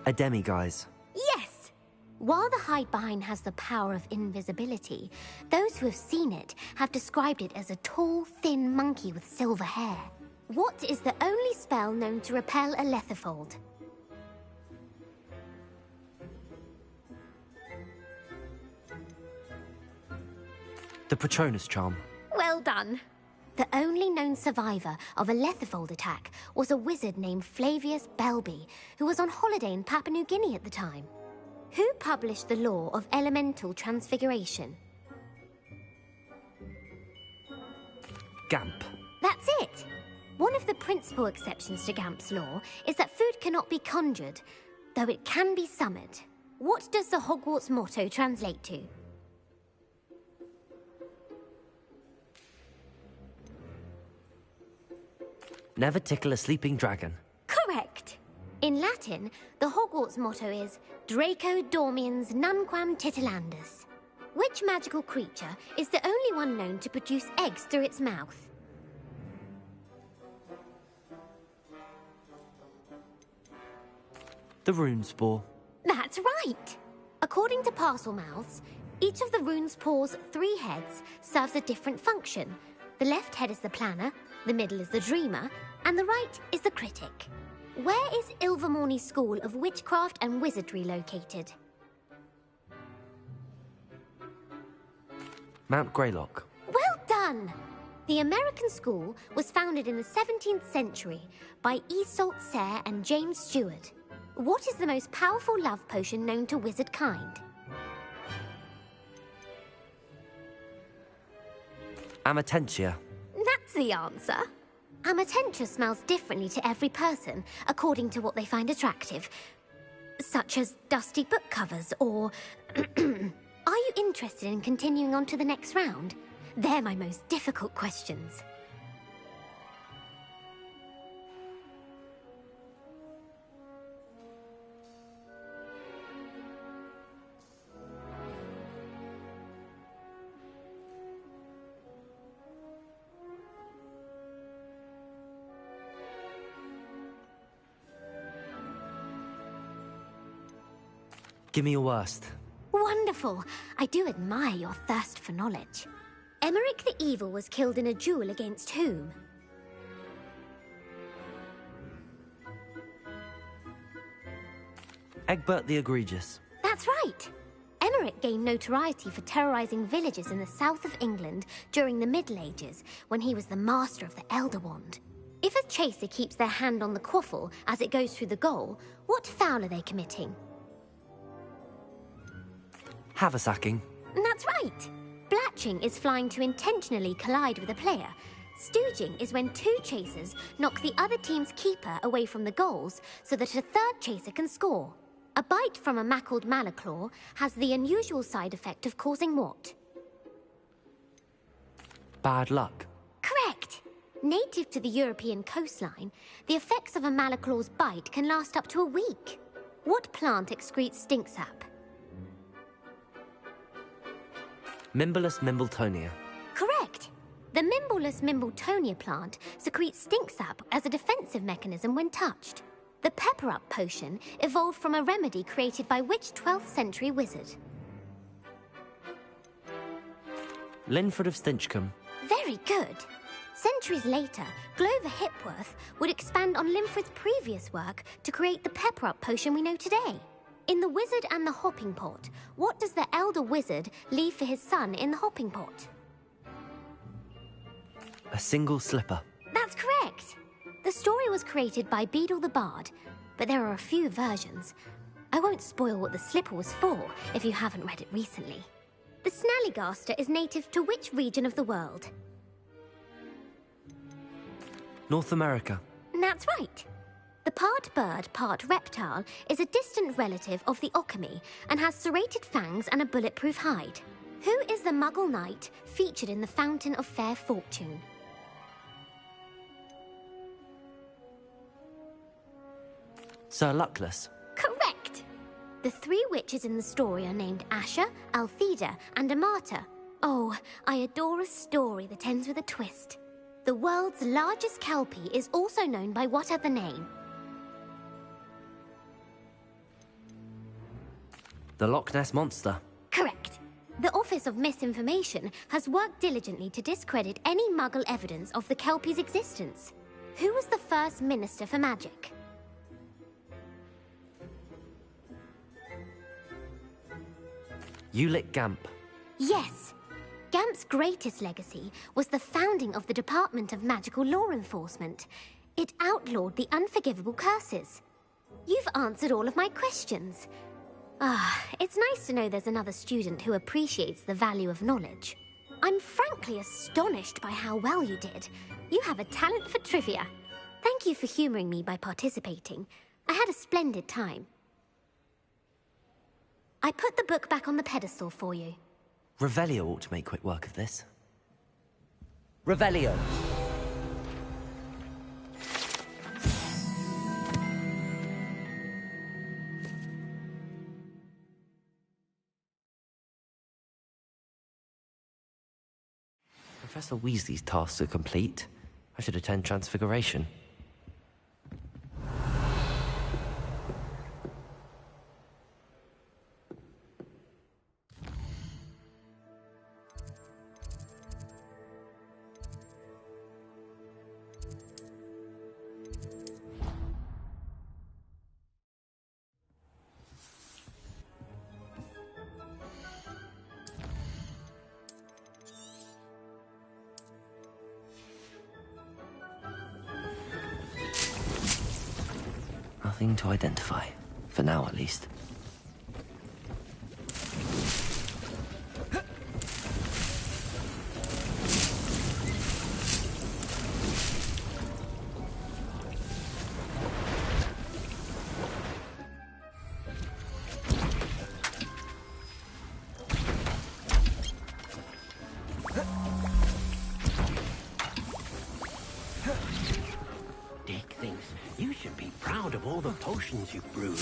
A: A Demiguise.
P: Yes! While the hide-behind has the power of invisibility, those who have seen it have described it as a tall, thin monkey with silver hair. What is the only spell known to repel a Lethifold?
A: The Patronus Charm.
P: Well done. The only known survivor of a Lethifold attack was a wizard named Flavius Belby, who was on holiday in Papua New Guinea at the time. Who published the law of elemental transfiguration?
A: Gamp.
P: That's it! One of the principal exceptions to Gamp's law is that food cannot be conjured, though it can be summoned. What does the Hogwarts motto translate to?
A: Never tickle a sleeping dragon.
P: Correct! In Latin, the Hogwarts motto is Draco Dormiens Nunquam Titilandus. Which magical creature is the only one known to produce eggs through its mouth?
A: The Runespore.
P: That's right! According to Parselmouths, each of the Runespore's 3 heads serves a different function. The left head is the planner, the middle is the dreamer, and the right is the critic. Where is Ilvermorny School of Witchcraft and Wizardry located?
A: Mount Greylock.
P: Well done! The American school was founded in the 17th century by Iseult Sayre and James Stewart. What is the most powerful love potion known to wizard kind?
A: Amatentia.
P: That's the answer. Amatentia smells differently to every person, according to what they find attractive. Such as dusty book covers, or... Are you interested in continuing on to the next round? They're my most difficult questions.
A: Give me your worst.
P: Wonderful. I do admire your thirst for knowledge. Emmerich the Evil was killed in a duel against whom?
A: Egbert the Egregious.
P: That's right. Emmerich gained notoriety for terrorizing villages in the south of England during the Middle Ages, when he was the master of the Elder Wand. If a chaser keeps their hand on the quaffle as it goes through the goal, what foul are they committing?
A: Haversacking.
P: That's right. Blatching is flying to intentionally collide with a player. Stooging is when two chasers knock the other team's keeper away from the goals so that a third chaser can score. A bite from a mackled malaclaw has the unusual side effect of causing what?
A: Bad luck.
P: Correct. Native to the European coastline, the effects of a malaclaw's bite can last up to a week. What plant excretes stink sap?
A: Mimbolus mimbletonia.
P: Correct. The Mimbolus mimbletonia plant secretes stink sap as a defensive mechanism when touched. The pepper-up potion evolved from a remedy created by which 12th century wizard?
A: Linford of Stinchcombe.
P: Very good. Centuries later, Glover Hipworth would expand on Linford's previous work to create the pepper-up potion we know today. In The Wizard and the Hopping Pot, what does the elder wizard leave for his son in the hopping pot?
A: A single slipper.
P: That's correct. The story was created by Beadle the Bard, but there are a few versions. I won't spoil what the slipper was for if you haven't read it recently. The Snallygaster is native to which region of the world?
A: North America.
P: That's right. The part bird, part reptile is a distant relative of the Occamy and has serrated fangs and a bulletproof hide. Who is the Muggle knight featured in the Fountain of Fair Fortune?
A: Sir Luckless.
P: Correct! The three witches in the story are named Asher, Altheda, and Amata. Oh, I adore a story that ends with a twist. The world's largest kelpie is also known by what other name?
A: The Loch Ness Monster.
P: Correct. The Office of Misinformation has worked diligently to discredit any Muggle evidence of the kelpie's existence. Who was the first Minister for Magic?
A: Ulick Gamp.
P: Yes. Gamp's greatest legacy was the founding of the Department of Magical Law Enforcement. It outlawed the unforgivable curses. You've answered all of my questions. It's nice to know there's another student who appreciates the value of knowledge. I'm frankly astonished by how well you did. You have a talent for trivia. Thank you for humoring me by participating. I had a splendid time. I put the book back on the pedestal for you.
A: Revelio ought to make quick work of this. Revelio! Professor Weasley's tasks are complete. I should attend Transfiguration. Nothing to identify. For now, at least.
I: Dick thinks you should be proud of all the potions you've brewed.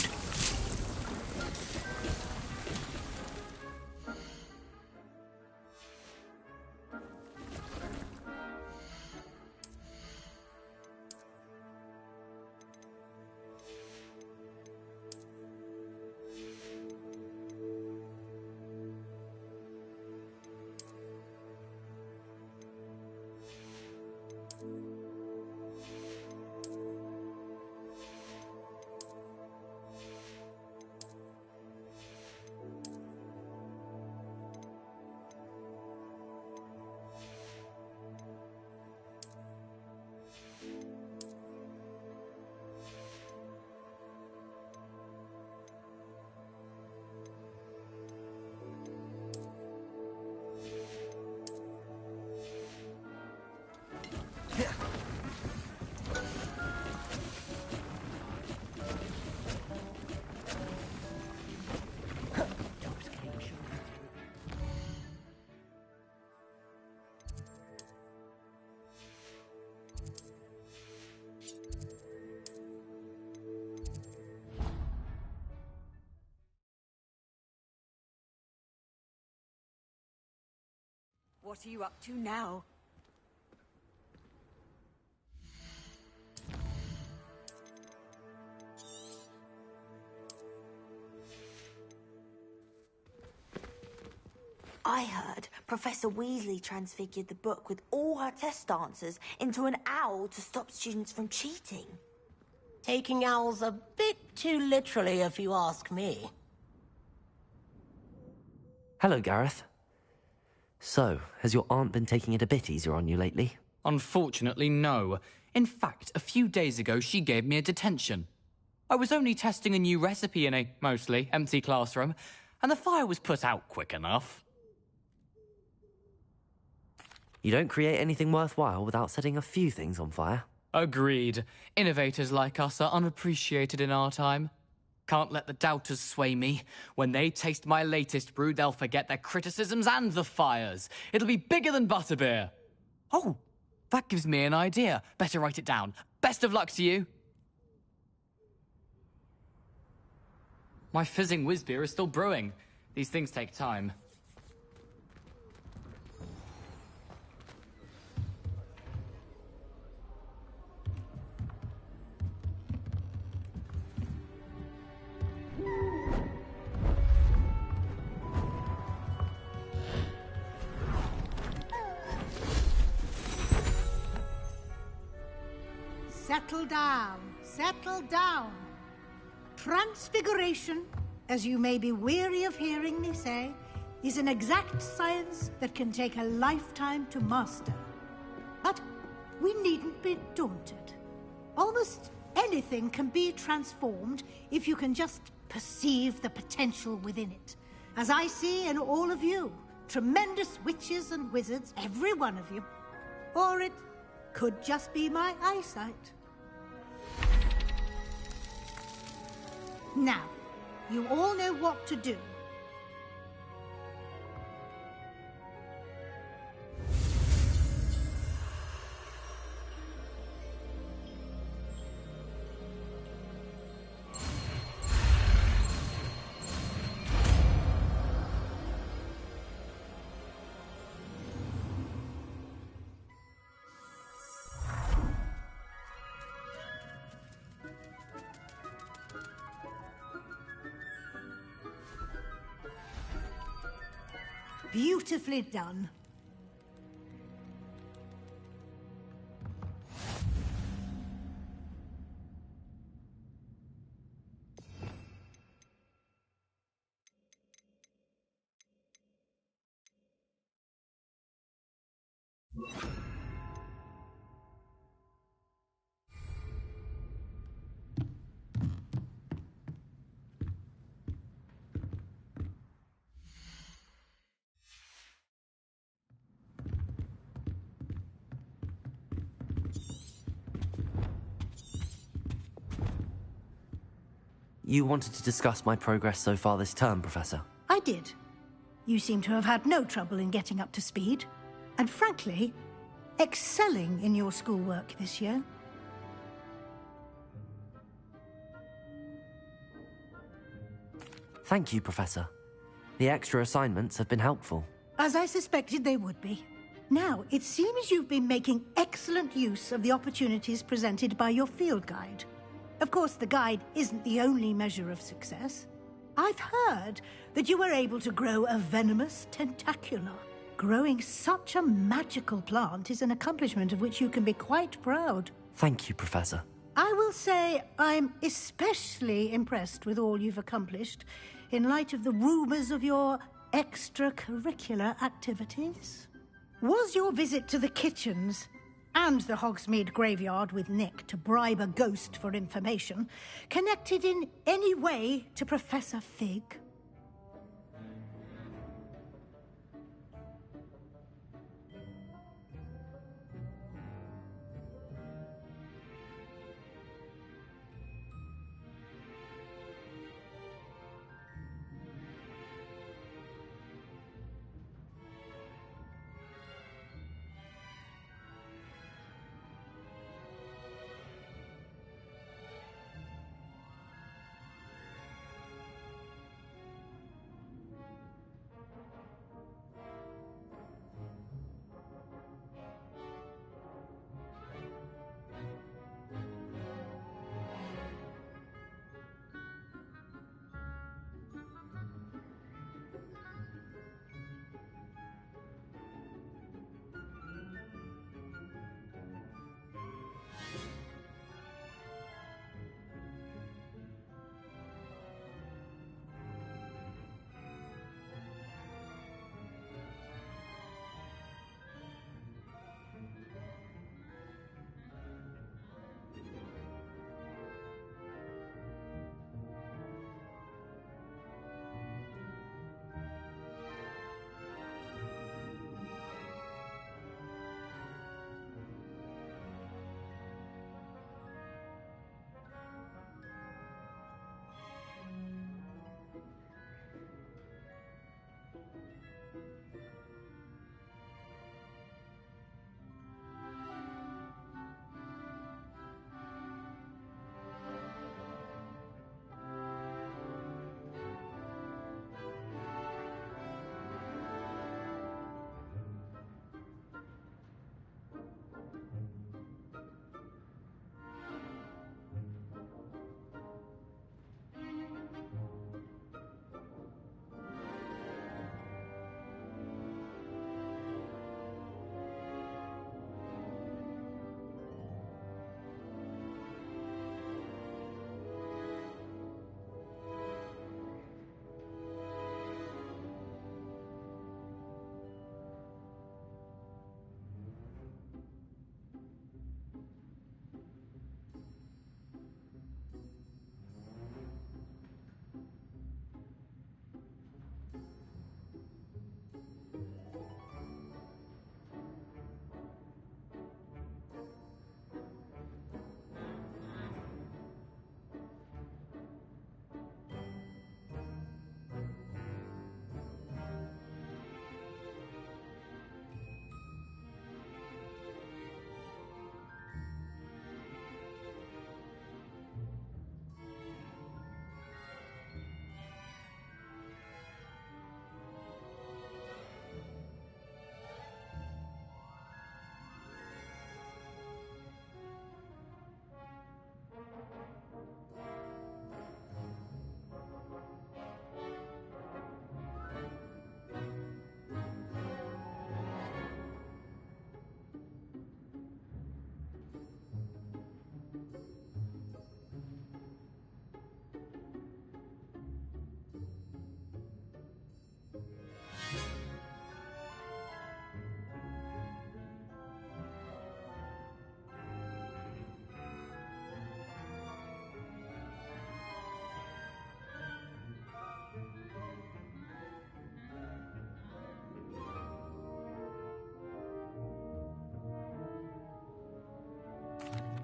Q: What are you up to now?
R: I heard Professor Weasley transfigured the book with all her test answers into an owl to stop students from cheating.
S: Taking owls a bit too literally, if you ask me.
A: Hello, Gareth. So, has your aunt been taking it a bit easier on you lately?
T: Unfortunately, no. In fact, a few days ago, she gave me a detention. I was only testing a new recipe in a mostly empty classroom, and the fire was put out quick enough.
A: You don't create anything worthwhile without setting a few things on fire.
T: Agreed. Innovators like us are unappreciated in our time. Can't let the doubters sway me. When they taste my latest brew, they'll forget their criticisms and the fires. It'll be bigger than butterbeer. Oh, that gives me an idea. Better write it down. Best of luck to you. My fizzing whiz beer is still brewing. These things take time.
H: Settle down, settle down. Transfiguration, as you may be weary of hearing me say, is an exact science that can take a lifetime to master. But we needn't be daunted. Almost anything can be transformed if you can just perceive the potential within it. As I see in all of you, tremendous witches and wizards, every one of you. Or it could just be my eyesight. Now, you all know what to do. Beautifully done.
A: You wanted to discuss my progress so far this term, Professor?
H: I did. You seem to have had no trouble in getting up to speed. And frankly, excelling in your schoolwork this year.
A: Thank you, Professor. The extra assignments have been helpful.
H: As I suspected they would be. Now, it seems you've been making excellent use of the opportunities presented by your field guide. Of course, the guide isn't the only measure of success. I've heard that you were able to grow a venomous tentacula. Growing such a magical plant is an accomplishment of which you can be quite proud.
A: Thank you, Professor.
H: I will say I'm especially impressed with all you've accomplished in light of the rumors of your extracurricular activities. Was your visit to the kitchens and the Hogsmeade graveyard with Nick to bribe a ghost for information connected in any way to Professor Fig?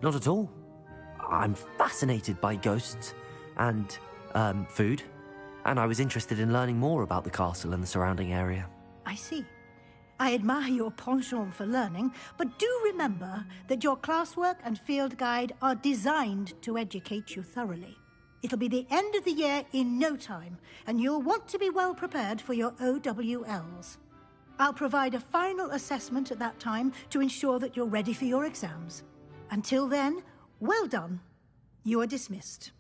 A: Not at all. I'm fascinated by ghosts and, food, and I was interested in learning more about the castle and the surrounding area.
H: I see. I admire your penchant for learning, but do remember that your classwork and field guide are designed to educate you thoroughly. It'll be the end of the year in no time, and you'll want to be well prepared for your OWLs. I'll provide a final assessment at that time to ensure that you're ready for your exams. Until then, well done. You are dismissed.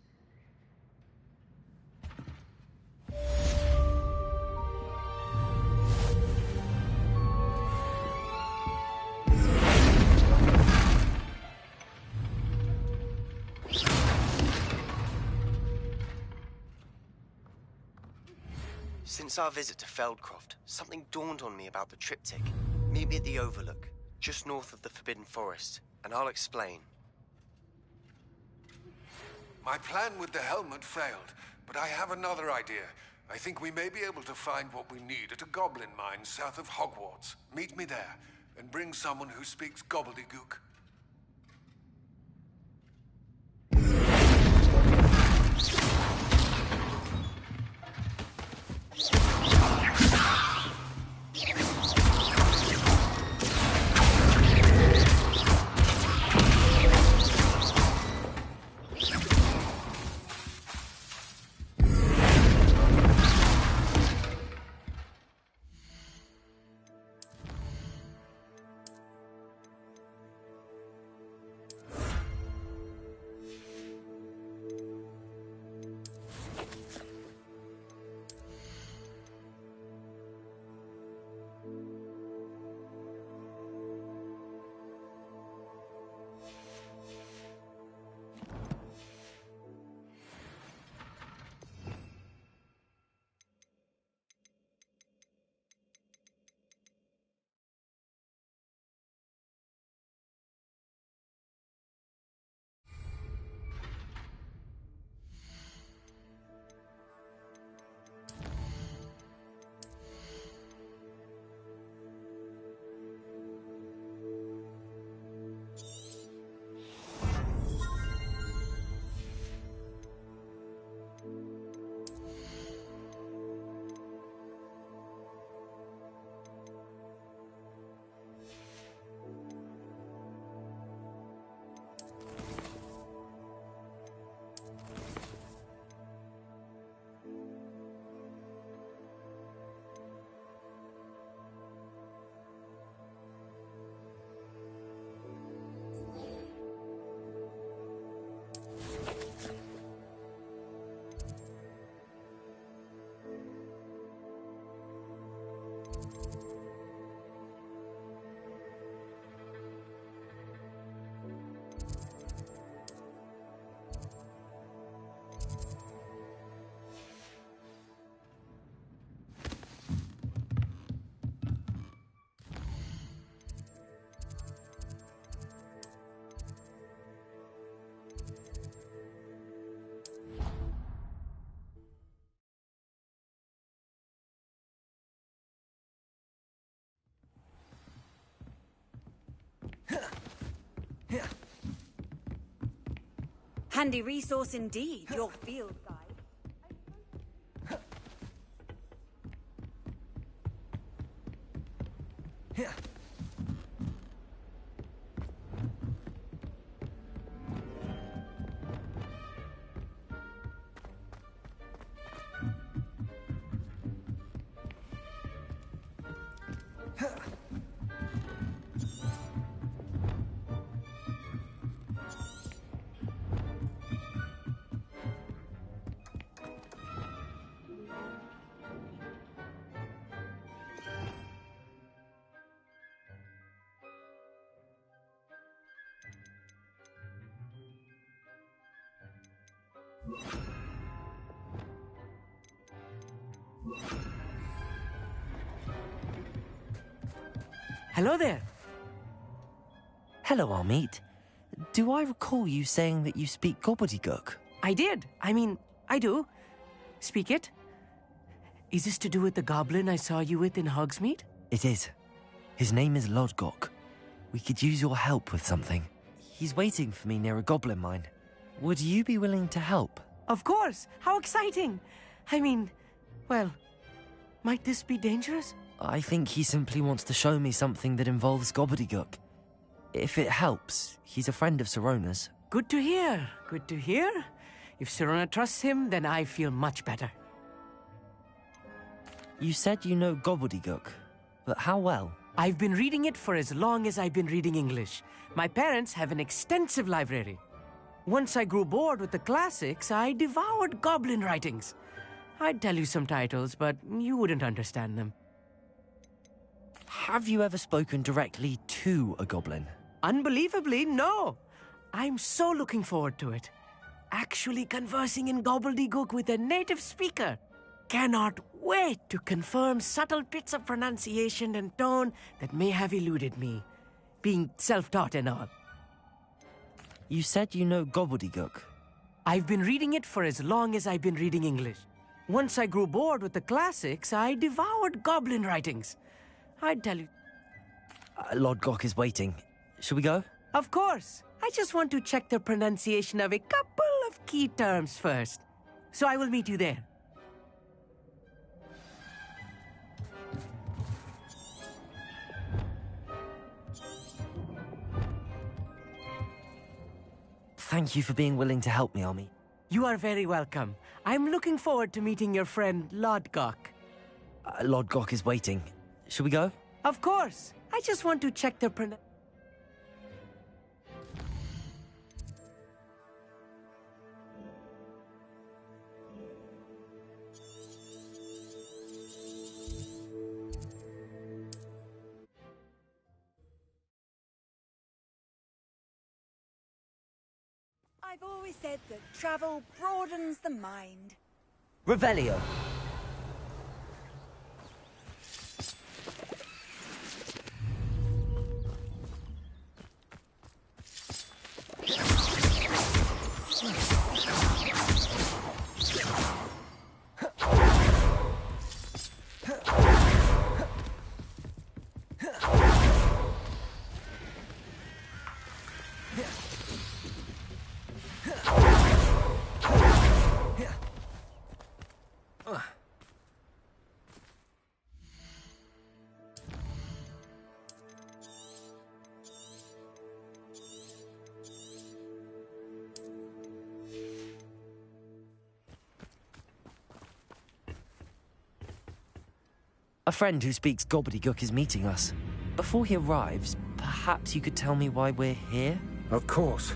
Q: Since our visit to Feldcroft, something dawned on me about the triptych. Meet me at the Overlook, just north of the Forbidden Forest, and I'll explain.
D: My plan with the helmet failed, but I have another idea. I think we may be able to find what we need at a goblin mine south of Hogwarts. Meet me there, and bring someone who speaks gobbledygook.
J: Handy resource indeed, your field guide.
A: Hello there. Hello, Armeet. Do I recall you saying that you speak gobbledygook?
I: I did. I do. Speak it. Is this to do with the goblin I saw you with in Hogsmeade?
A: It is. His name is Lodgok. We could use your help with something. He's waiting for me near a goblin mine. Would you be willing to help?
I: Of course! How exciting! I mean, well, might this be dangerous?
A: I think he simply wants to show me something that involves gobbledygook. If it helps, he's a friend of Sirona's.
I: Good to hear. Good to hear. If Sirona trusts him, then I feel much better.
A: You said you know gobbledygook, but how well?
I: I've been reading it for as long as I've been reading English. My parents have an extensive library. Once I grew bored with the classics, I devoured goblin writings. I'd tell you some titles, but you wouldn't understand them.
A: Have you ever spoken directly to a goblin?
I: Unbelievably, no. I'm so looking forward to it. Actually conversing in gobbledygook with a native speaker. Cannot wait to confirm subtle bits of pronunciation and tone that may have eluded me, being self-taught and all.
A: You said you know gobbledygook.
I: I've been reading it for as long as I've been reading English. Once I grew bored with the classics, I devoured goblin writings. I'd tell you...
A: Lodgok is waiting. Shall we go?
I: Of course. I just want to check the pronunciation of a couple of key terms first. So I will meet you there.
A: Thank you for being willing to help me, Army.
I: You are very welcome. I'm looking forward to meeting your friend, Lodgok.
A: Lodgok is waiting. Shall we go?
I: Of course. I just want to check the pronunciation.
M: I've always said that travel broadens the mind.
A: Revelio. A friend who speaks gobbledygook is meeting us. Before he arrives, perhaps you could tell me why we're here?
D: Of course.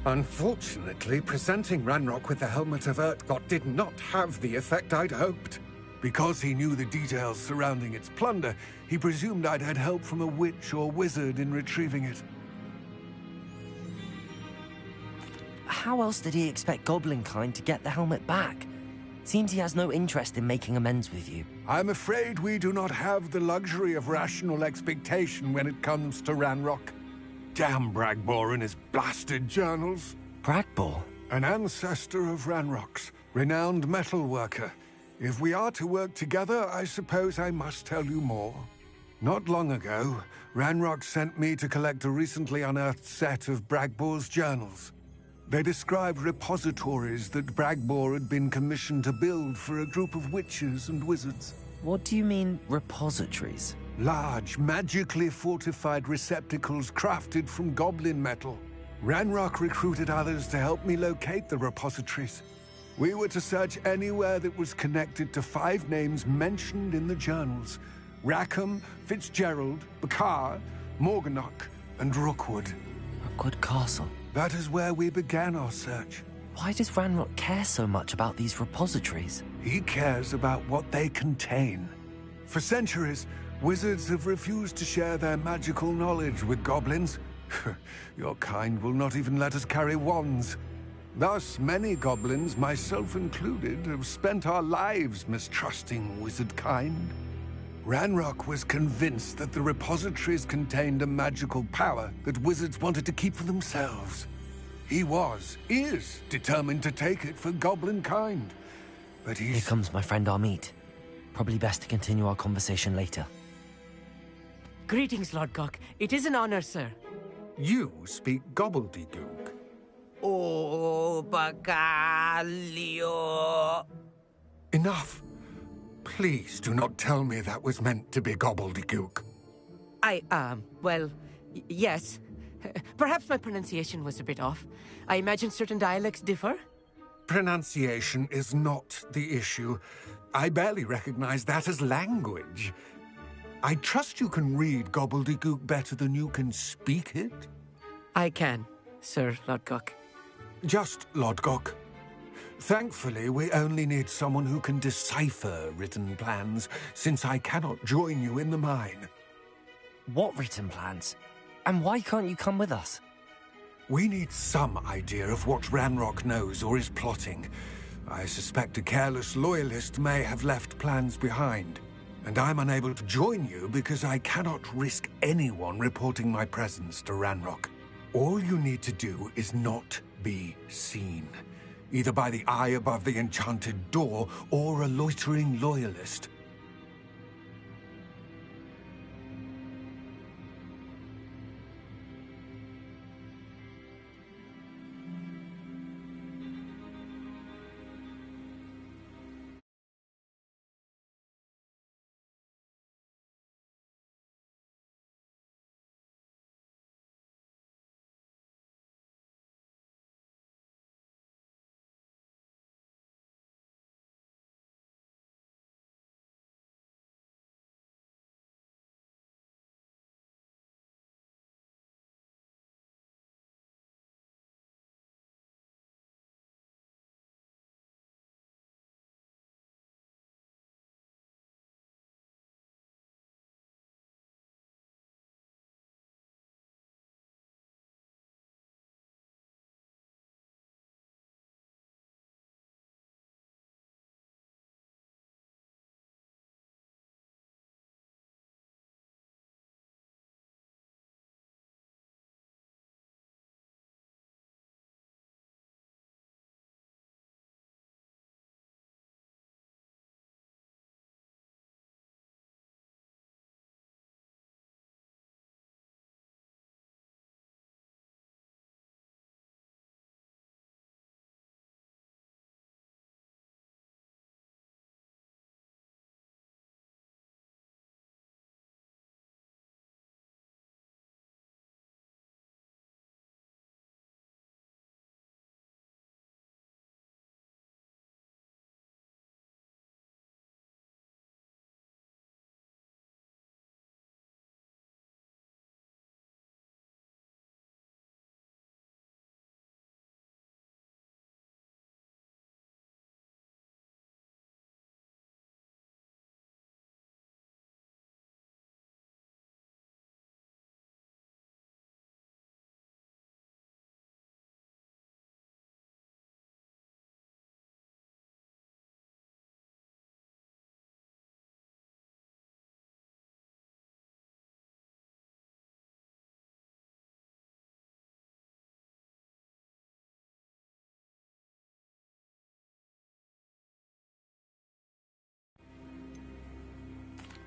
D: Unfortunately, presenting Ranrock with the Helmet of Urtkot did not have the effect I'd hoped. Because he knew the details surrounding its plunder, he presumed I'd had help from a witch or wizard in retrieving it.
A: How else did he expect Goblinkind to get the helmet back? Seems he has no interest in making amends with you.
D: I'm afraid we do not have the luxury of rational expectation when it comes to Ranrock. Damn Bragbor and his blasted journals.
A: Bragbor?
D: An ancestor of Ranrock's, renowned metal worker. If we are to work together, I suppose I must tell you more. Not long ago, Ranrock sent me to collect a recently unearthed set of Bragbor's journals. They described repositories that Bragbor had been commissioned to build for a group of witches and wizards.
A: What do you mean, repositories?
D: Large, magically fortified receptacles crafted from goblin metal. Ranrock recruited others to help me locate the repositories. We were to search anywhere that was connected to 5 names mentioned in the journals. Rackham, Fitzgerald, Bakar, Morganach, and Rookwood.
A: Rookwood Castle.
D: That is where we began our search.
A: Why does Ranrock care so much about these repositories?
D: He cares about what they contain. For centuries, wizards have refused to share their magical knowledge with goblins. Your kind will not even let us carry wands. Thus, many goblins, myself included, have spent our lives mistrusting wizard kind. Ranrock was convinced that the repositories contained a magical power that wizards wanted to keep for themselves. He is determined to take it for goblin kind. But
A: Here comes my friend Amit. Probably best to continue our conversation later.
I: Greetings, Lodgok. It is an honor, sir.
D: You speak gobbledygook.
I: Oh, Bacalio.
D: Enough. Please do not tell me that was meant to be gobbledygook.
I: Well, yes. Perhaps my pronunciation was a bit off. I imagine certain dialects differ.
D: Pronunciation is not the issue. I barely recognize that as language. I trust you can read gobbledygook better than you can speak it?
I: I can, Sir Lodgok.
D: Just Lodgok. Thankfully, we only need someone who can decipher written plans, since I cannot join you in the mine.
A: What written plans? And why can't you come with us?
D: We need some idea of what Ranrock knows or is plotting. I suspect a careless loyalist may have left plans behind. And I'm unable to join you because I cannot risk anyone reporting my presence to Ranrock. All you need to do is not be seen. Either by the eye above the enchanted door, or a loitering loyalist.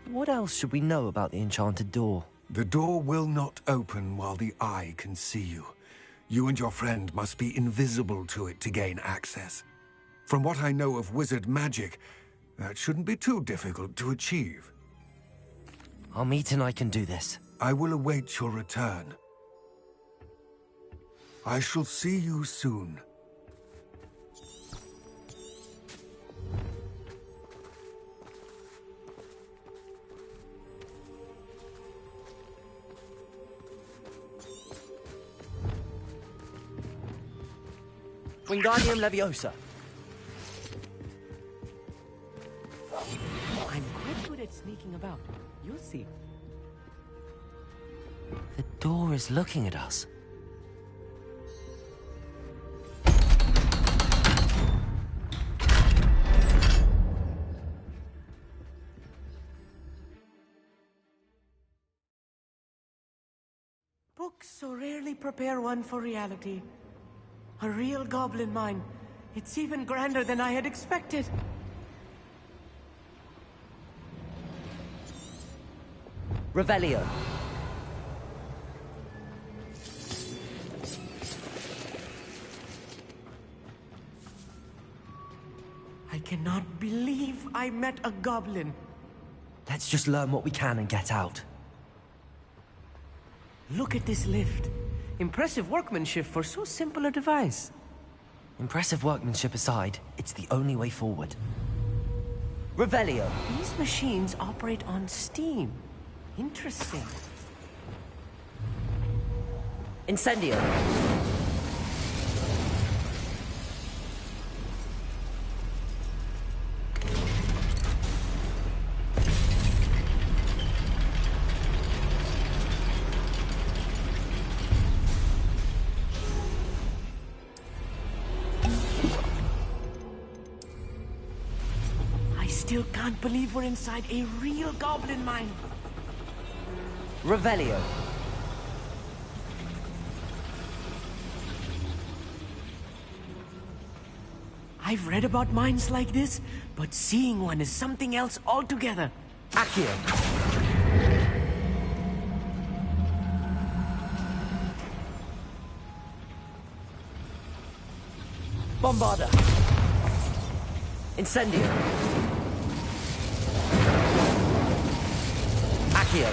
A: What else should we know about the enchanted door?
D: The door will not open while the eye can see you. You and your friend must be invisible to it to gain access. From what I know of wizard magic, that shouldn't be too difficult to achieve.
A: Our meet and I can do this.
D: I will await your return. I shall see you soon.
A: Wingardium Leviosa.
I: I'm quite good at sneaking about. You'll see.
A: The door is looking at us.
I: Books so rarely prepare one for reality. A real goblin mine. It's even grander than I had expected.
A: Revelio.
I: I met a goblin.
A: Let's just learn what we can and get out.
I: Look at this lift. Impressive workmanship for so simple a device.
A: Impressive workmanship aside, it's the only way forward. Revelio!
I: These machines operate on steam. Interesting.
A: Incendio!
I: Still can't believe we're inside a real goblin mine.
A: Revelio.
I: I've read about mines like this, but seeing one is something else altogether.
A: Accio. Bombarda. Incendio. Accio.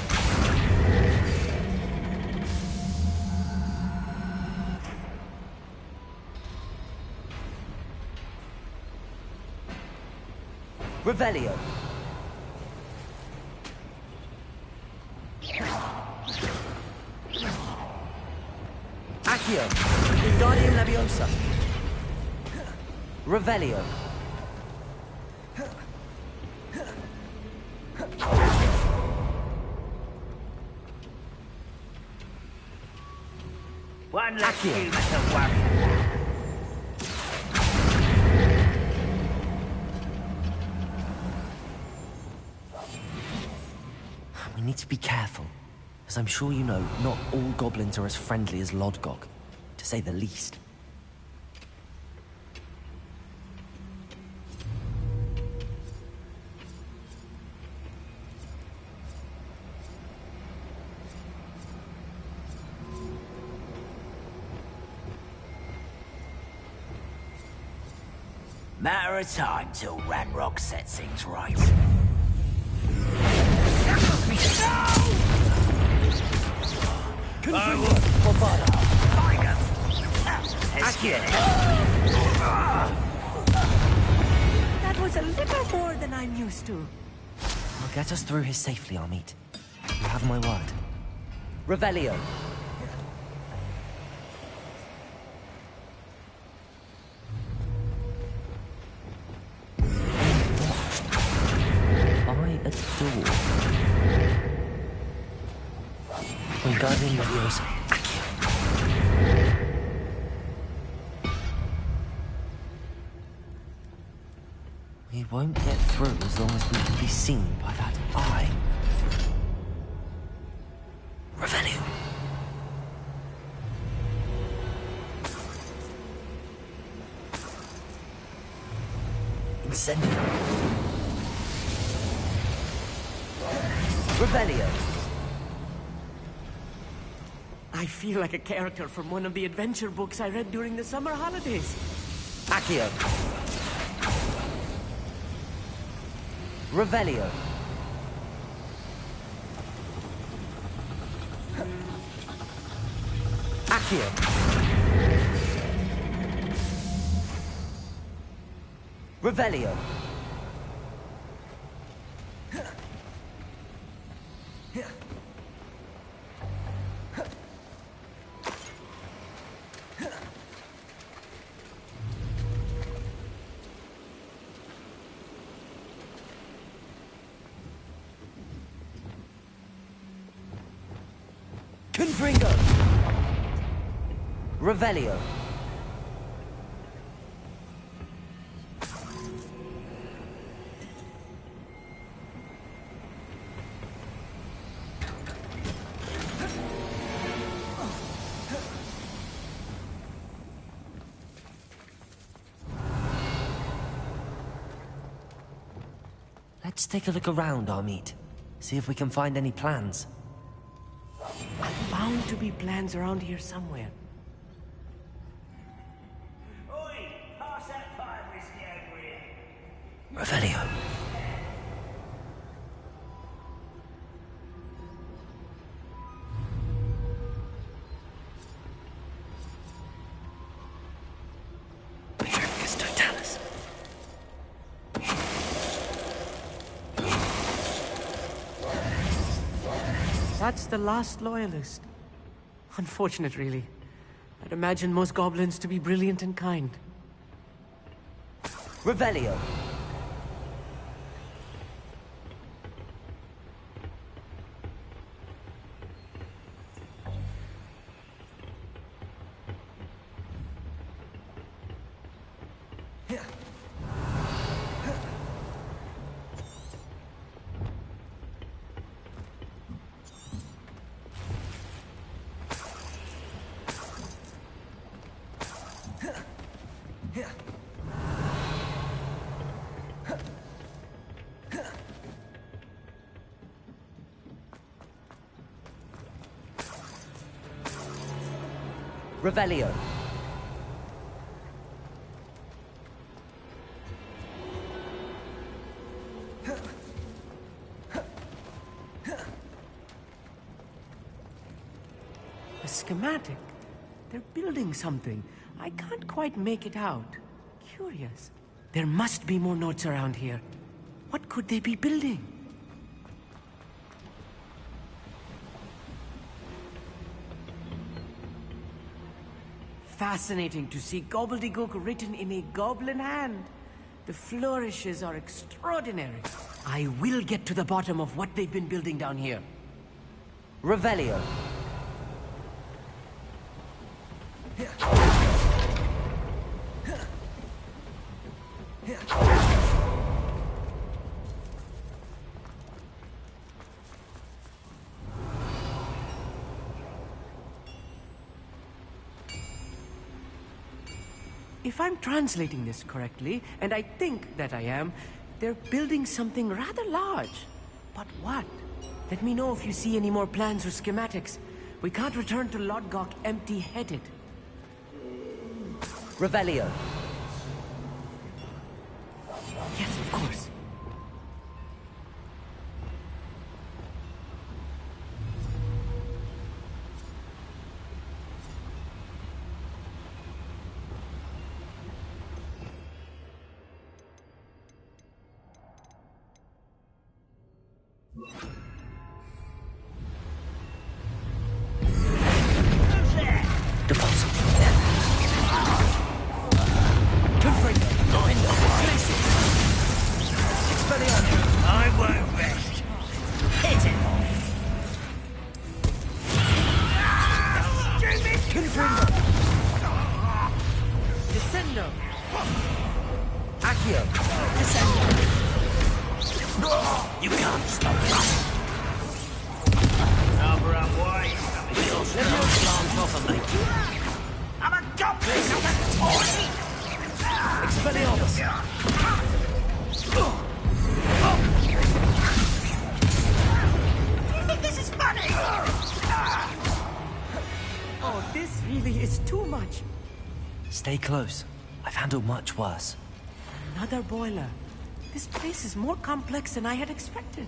A: Revelio. Accio. Wingardium Leviosa. Revelio.
F: One less human to worry about.
A: We need to be careful. As I'm sure you know, not all goblins are as friendly as Lodgok, to say the least.
F: Matter of time till Ranrock sets things right.
I: That was a little more than I'm used to.
A: I'll get us through here safely, Amit. You have my word. Revelio. By a door. Wingardium Leviosa. We won't get through as long as we can be seen by that eye. Revelio. Incendio. Revelio.
I: I feel like a character from one of the adventure books I read during the summer holidays.
A: Accio. Revelio. Accio. Revelio. Confringo. Revelio. Let's take a look around, Amit. See if we can find any plans.
I: Bound to be plans around here somewhere.
F: Oi, pass that fire whiskey over here.
A: Revelio.
I: That's the last loyalist. Unfortunate, really. I'd imagine most goblins to be brilliant and kind.
A: Revelio. Revelio.
I: A schematic. They're building something. I can't quite make it out. Curious. There must be more notes around here. What could they be building? Fascinating to see gobbledygook written in a goblin hand. The flourishes are extraordinary. I will get to the bottom of what they've been building down here.
A: Revelio.
I: If I'm translating this correctly, and I think that I am, they're building something rather large. But what? Let me know if you see any more plans or schematics. We can't return to Lodgok empty-headed.
A: Revelio.
I: Yes, of course.
F: I won't rest. Hit it!
I: Descendo!
A: Accio!
I: Descendo!
F: You can't stop us. Number up wide. Let me glance off of me. I'm a goblin, not a toy!
A: Expelliarmus!
F: You think this is funny?
I: Oh, this really is too much.
A: Stay close. I've handled much worse.
I: Another boiler. This place is more complex than I had expected.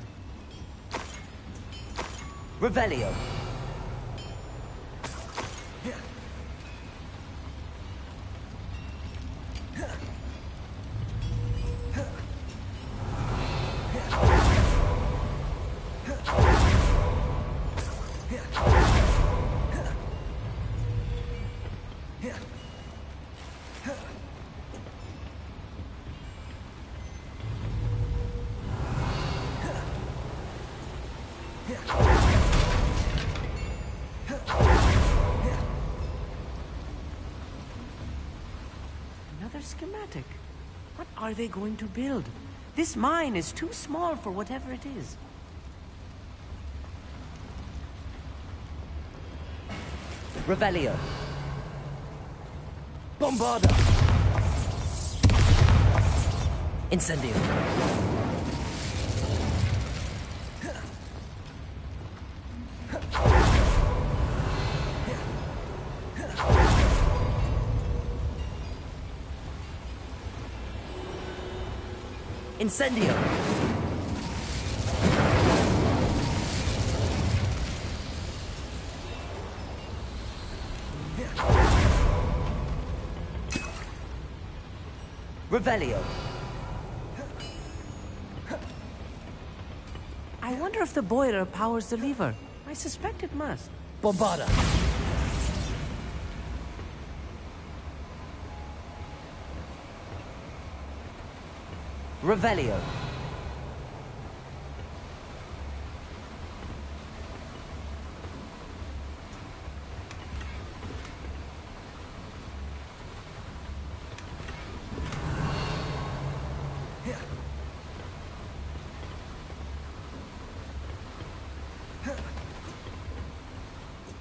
A: Revelio.
I: Another schematic. What are they going to build? This mine is too small for whatever it is.
A: Revelio. Bombarda. Incendio. Incendio. Revelio.
I: I wonder if the boiler powers the lever. I suspect it must.
A: Bombarda! Revelio.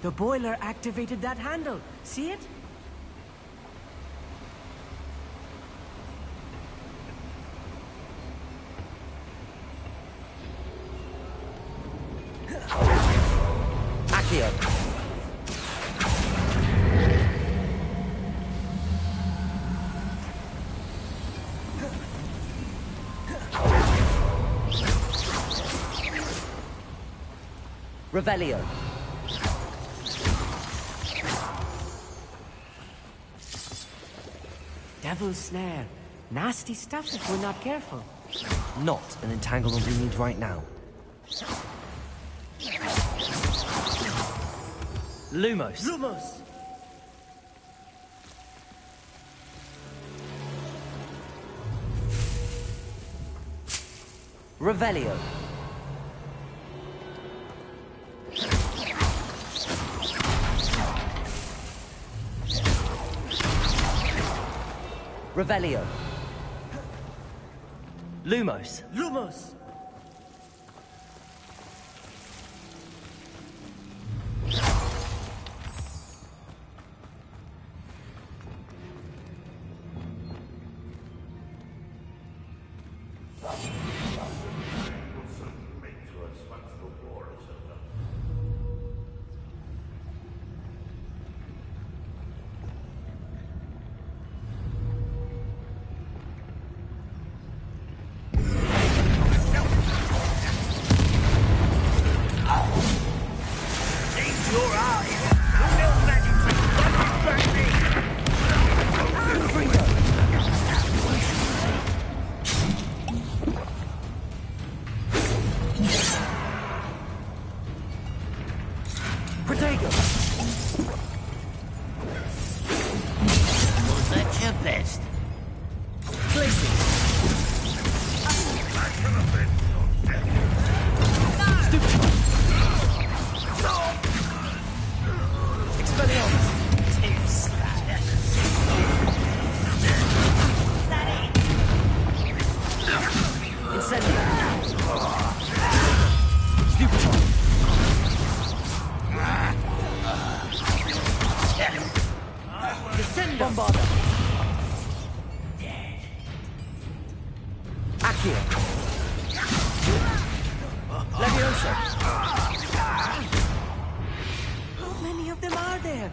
I: The boiler activated that handle. See it?
A: Accio. Revelio.
I: Devil's snare. Nasty stuff if we're not careful.
A: Not an entanglement we need right now. Lumos.
I: Lumos!
A: Revelio. Revelio. Lumos.
I: Lumos!
F: Was that your best?
A: Bombarda. Accio. Leviosa.
I: How many of them are there?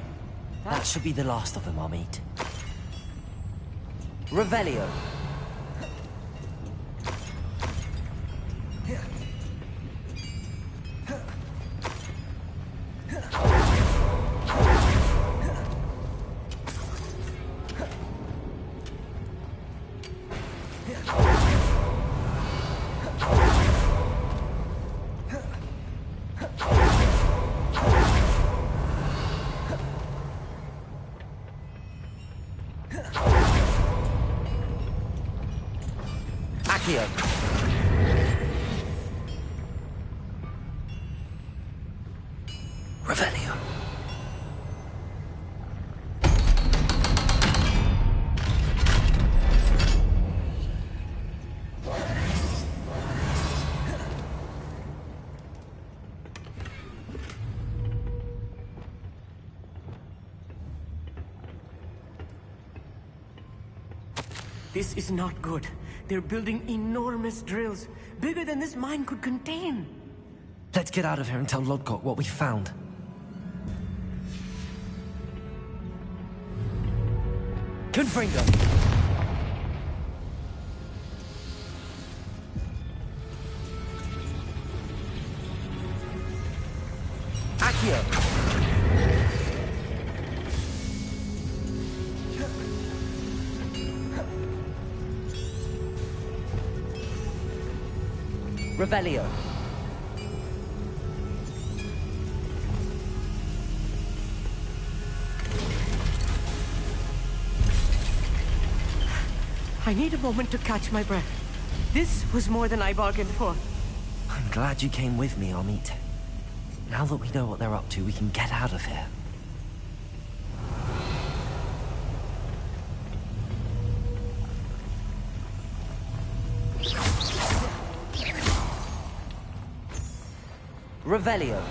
A: That should be the last of them, I'll meet. Revelio. Accio. Revelio.
I: This is not good. They're building enormous drills, bigger than this mine could contain.
A: Let's get out of here and tell Lodgok what we found. Confringo. Accio. Revelio.
I: I need a moment to catch my breath. This was more than I bargained for.
A: I'm glad you came with me, Amit. Now that we know what they're up to, we can get out of here. Revelio.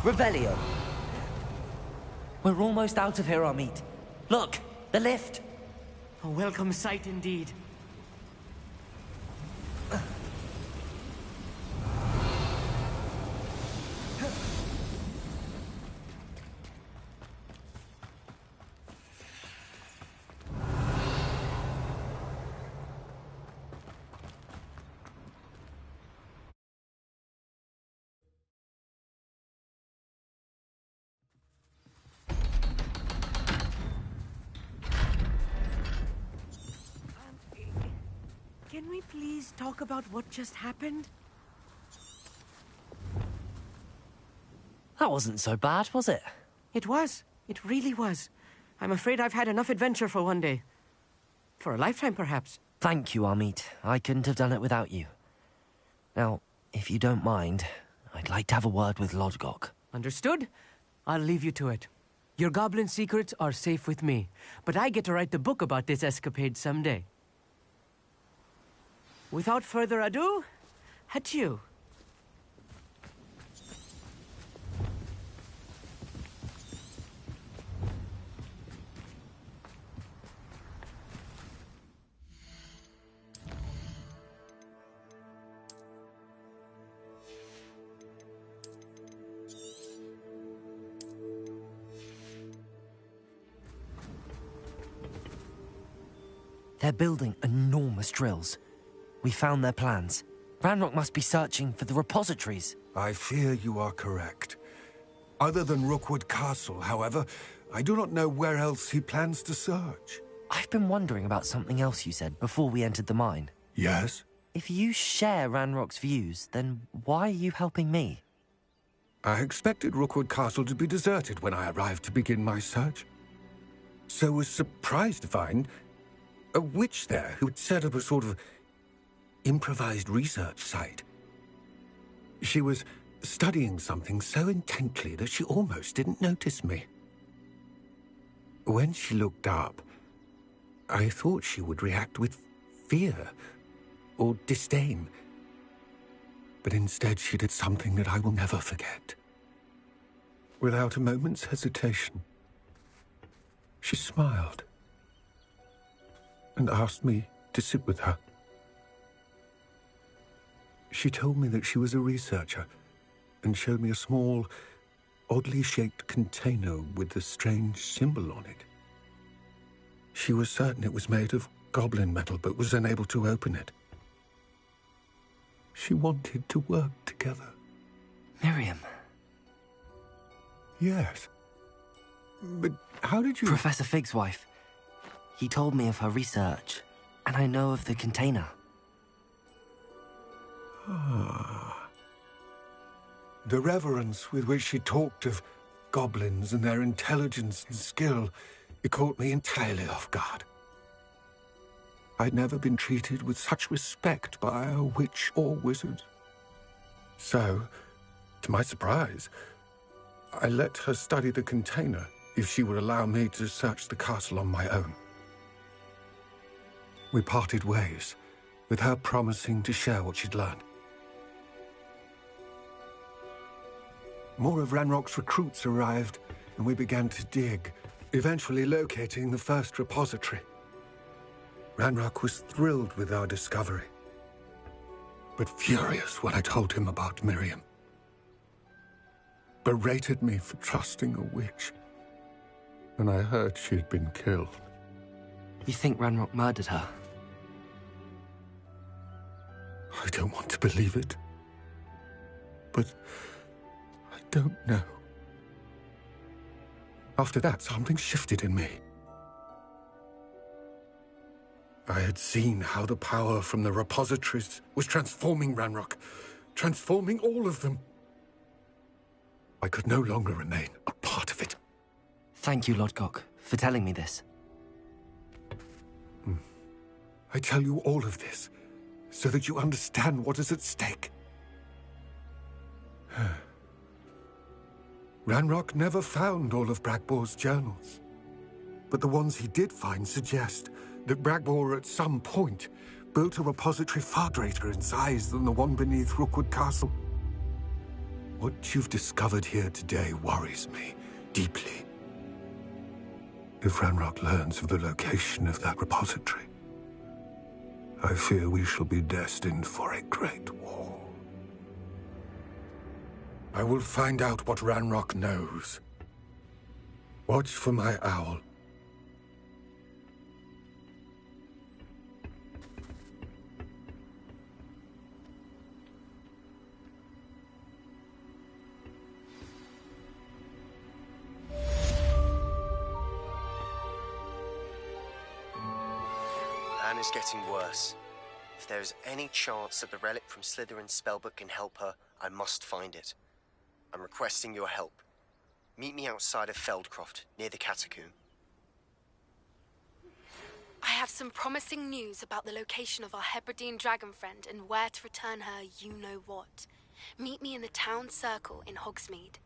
A: Revelio. We're almost out of here, Amit. Look, the lift.
I: A welcome sight indeed. Can we please talk about what just happened?
A: That wasn't so bad, was it?
I: It was. It really was. I'm afraid I've had enough adventure for one day. For a lifetime, perhaps.
A: Thank you, Amit. I couldn't have done it without you. Now, if you don't mind, I'd like to have a word with Lodgok.
I: Understood? I'll leave you to it. Your goblin secrets are safe with me, but I get to write the book about this escapade someday. Without further ado, adieu.
A: They're building enormous drills. We found their plans. Ranrock must be searching for the repositories.
D: I fear you are correct. Other than Rookwood Castle, however, I do not know where else he plans to search.
A: I've been wondering about something else you said before we entered the mine.
D: Yes?
A: If you share Ranrock's views, then why are you helping me?
D: I expected Rookwood Castle to be deserted when I arrived to begin my search. So was surprised to find a witch there who had set up a sort of improvised research site. She was studying something so intently that she almost didn't notice me. When she looked up, I thought she would react with fear or disdain. But instead she did something that I will never forget. Without a moment's hesitation, she smiled and asked me to sit with her. She told me that she was a researcher and showed me a small, oddly shaped container with a strange symbol on it. She was certain it was made of goblin metal, but was unable to open it. She wanted to work together.
A: Miriam.
D: Yes. But how did you...
A: Professor Fig's wife. He told me of her research, and I know of the container.
D: Ah. The reverence with which she talked of goblins and their intelligence and skill, it caught me entirely off guard. I'd never been treated with such respect by a witch or wizard. So, to my surprise, I let her study the container if she would allow me to search the castle on my own. We parted ways, with her promising to share what she'd learned. More of Ranrock's recruits arrived, and we began to dig, eventually locating the first repository. Ranrock was thrilled with our discovery, but furious when I told him about Miriam. Berated me for trusting a witch, and I heard she had been killed.
A: You think Ranrock murdered her?
D: I don't want to believe it, but I don't know. After that, something shifted in me. I had seen how the power from the repositories was transforming Ranrock, transforming all of them. I could no longer remain a part of it.
A: Thank you, Lodgok, for telling me this.
D: I tell you all of this so that you understand what is at stake. Ranrock never found all of Bragbor's journals, but the ones he did find suggest that Bragbor at some point built a repository far greater in size than the one beneath Rookwood Castle. What you've discovered here today worries me deeply. If Ranrock learns of the location of that repository, I fear we shall be destined for a great war. I will find out what Ranrock knows. Watch for my owl.
Q: Anne is getting worse. If there is any chance that the relic from Slytherin's spellbook can help her, I must find it. I'm requesting your help. Meet me outside of Feldcroft, near the Catacomb.
C: I have some promising news about the location of our Hebridean dragon friend and where to return her you-know-what. Meet me in the town circle in Hogsmeade.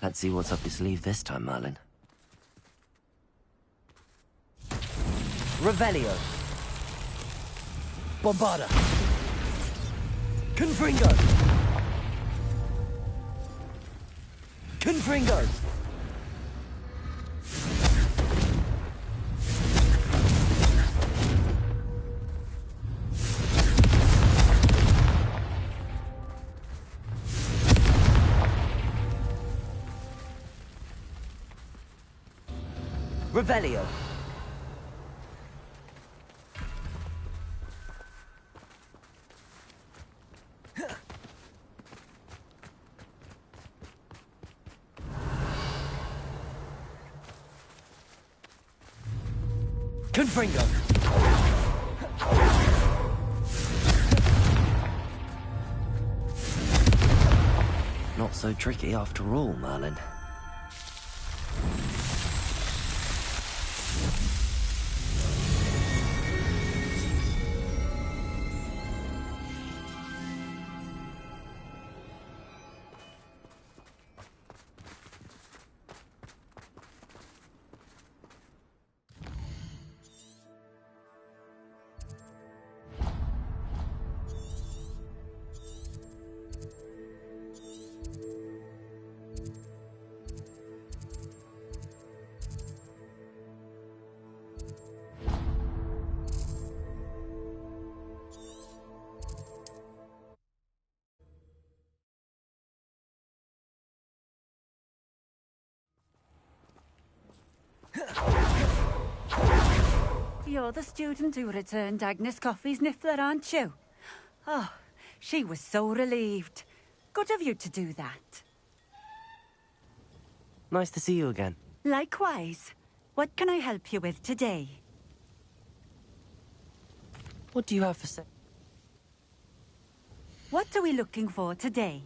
A: Let's see what's up your sleeve this time, Merlin. Revelio. Bombarda. Confringo. Confringo. Revelio. Confringo. Not so tricky after all, Merlin.
U: You're the student who returned Agnes Coffey's niffler, aren't you? Oh, she was so relieved. Good of you to do that.
A: Nice to see you again.
U: Likewise. What can I help you with today?
A: What do you have for sale?
U: What are we looking for today?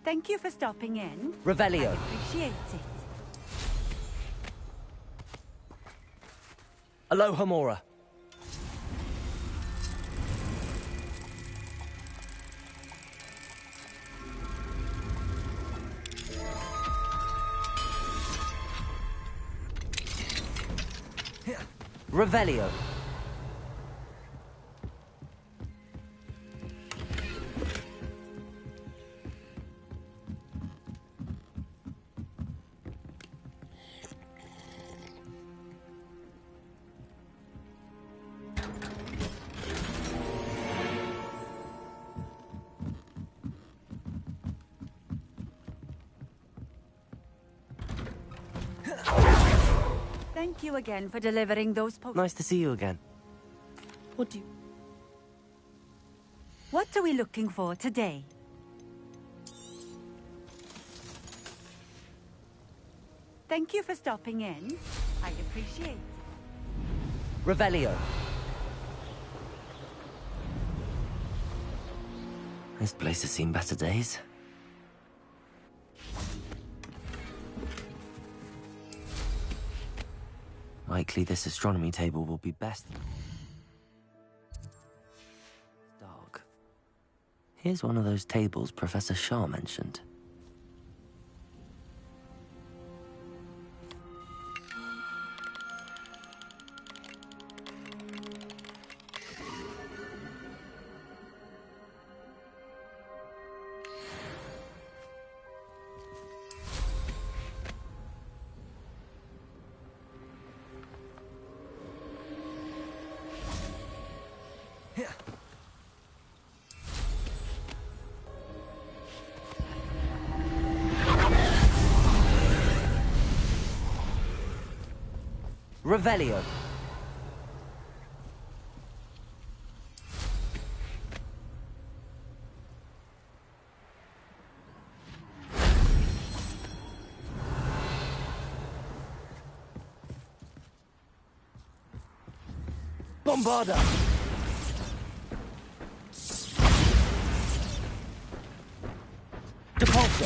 U: Thank you for stopping in.
A: Revelio.
U: I appreciate it.
A: Aloha Mora. Revelio.
U: Thank you again for delivering those posts.
A: Nice to see you again.
U: What are we looking for today? Thank you for stopping in. I appreciate it.
A: Revelio. This place has seen better days. Likely this astronomy table will be best. Dark. Here's one of those tables Professor Shah mentioned. Revelio. Bombarda. Depulso!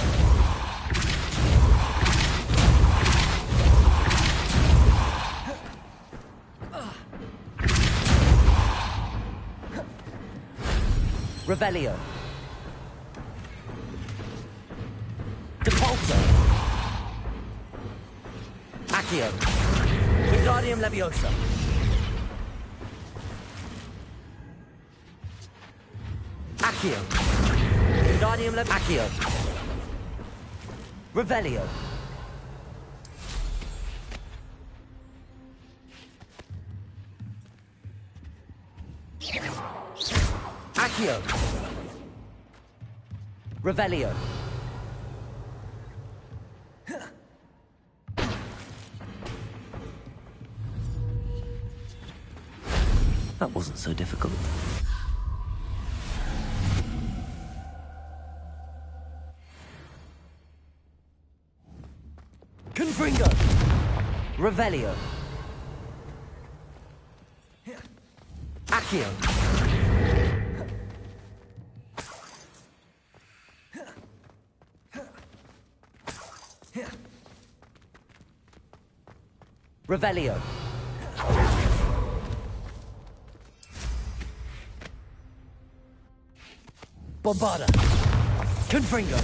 A: Revelio. Depulso. Accio. Wingardium Leviosa. Accio. Wingardium Accio. Revelio. Accio. Revelio. That wasn't so difficult. Confringo! Revelio. Accio. Revelio. Bombarda. Confringo.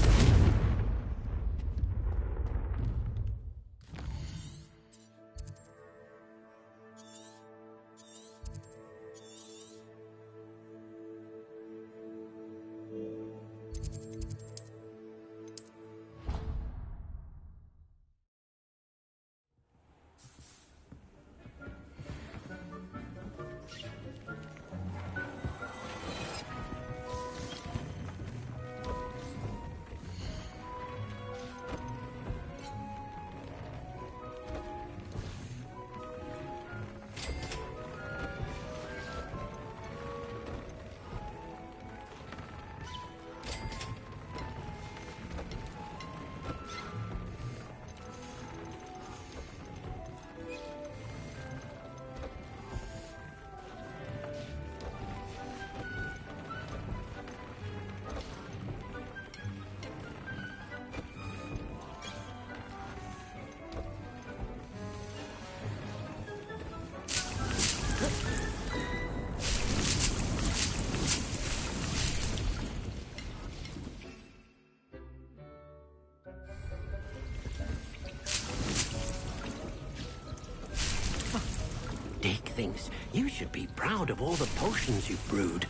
B: Dick thinks you should be proud of all the potions you've brewed.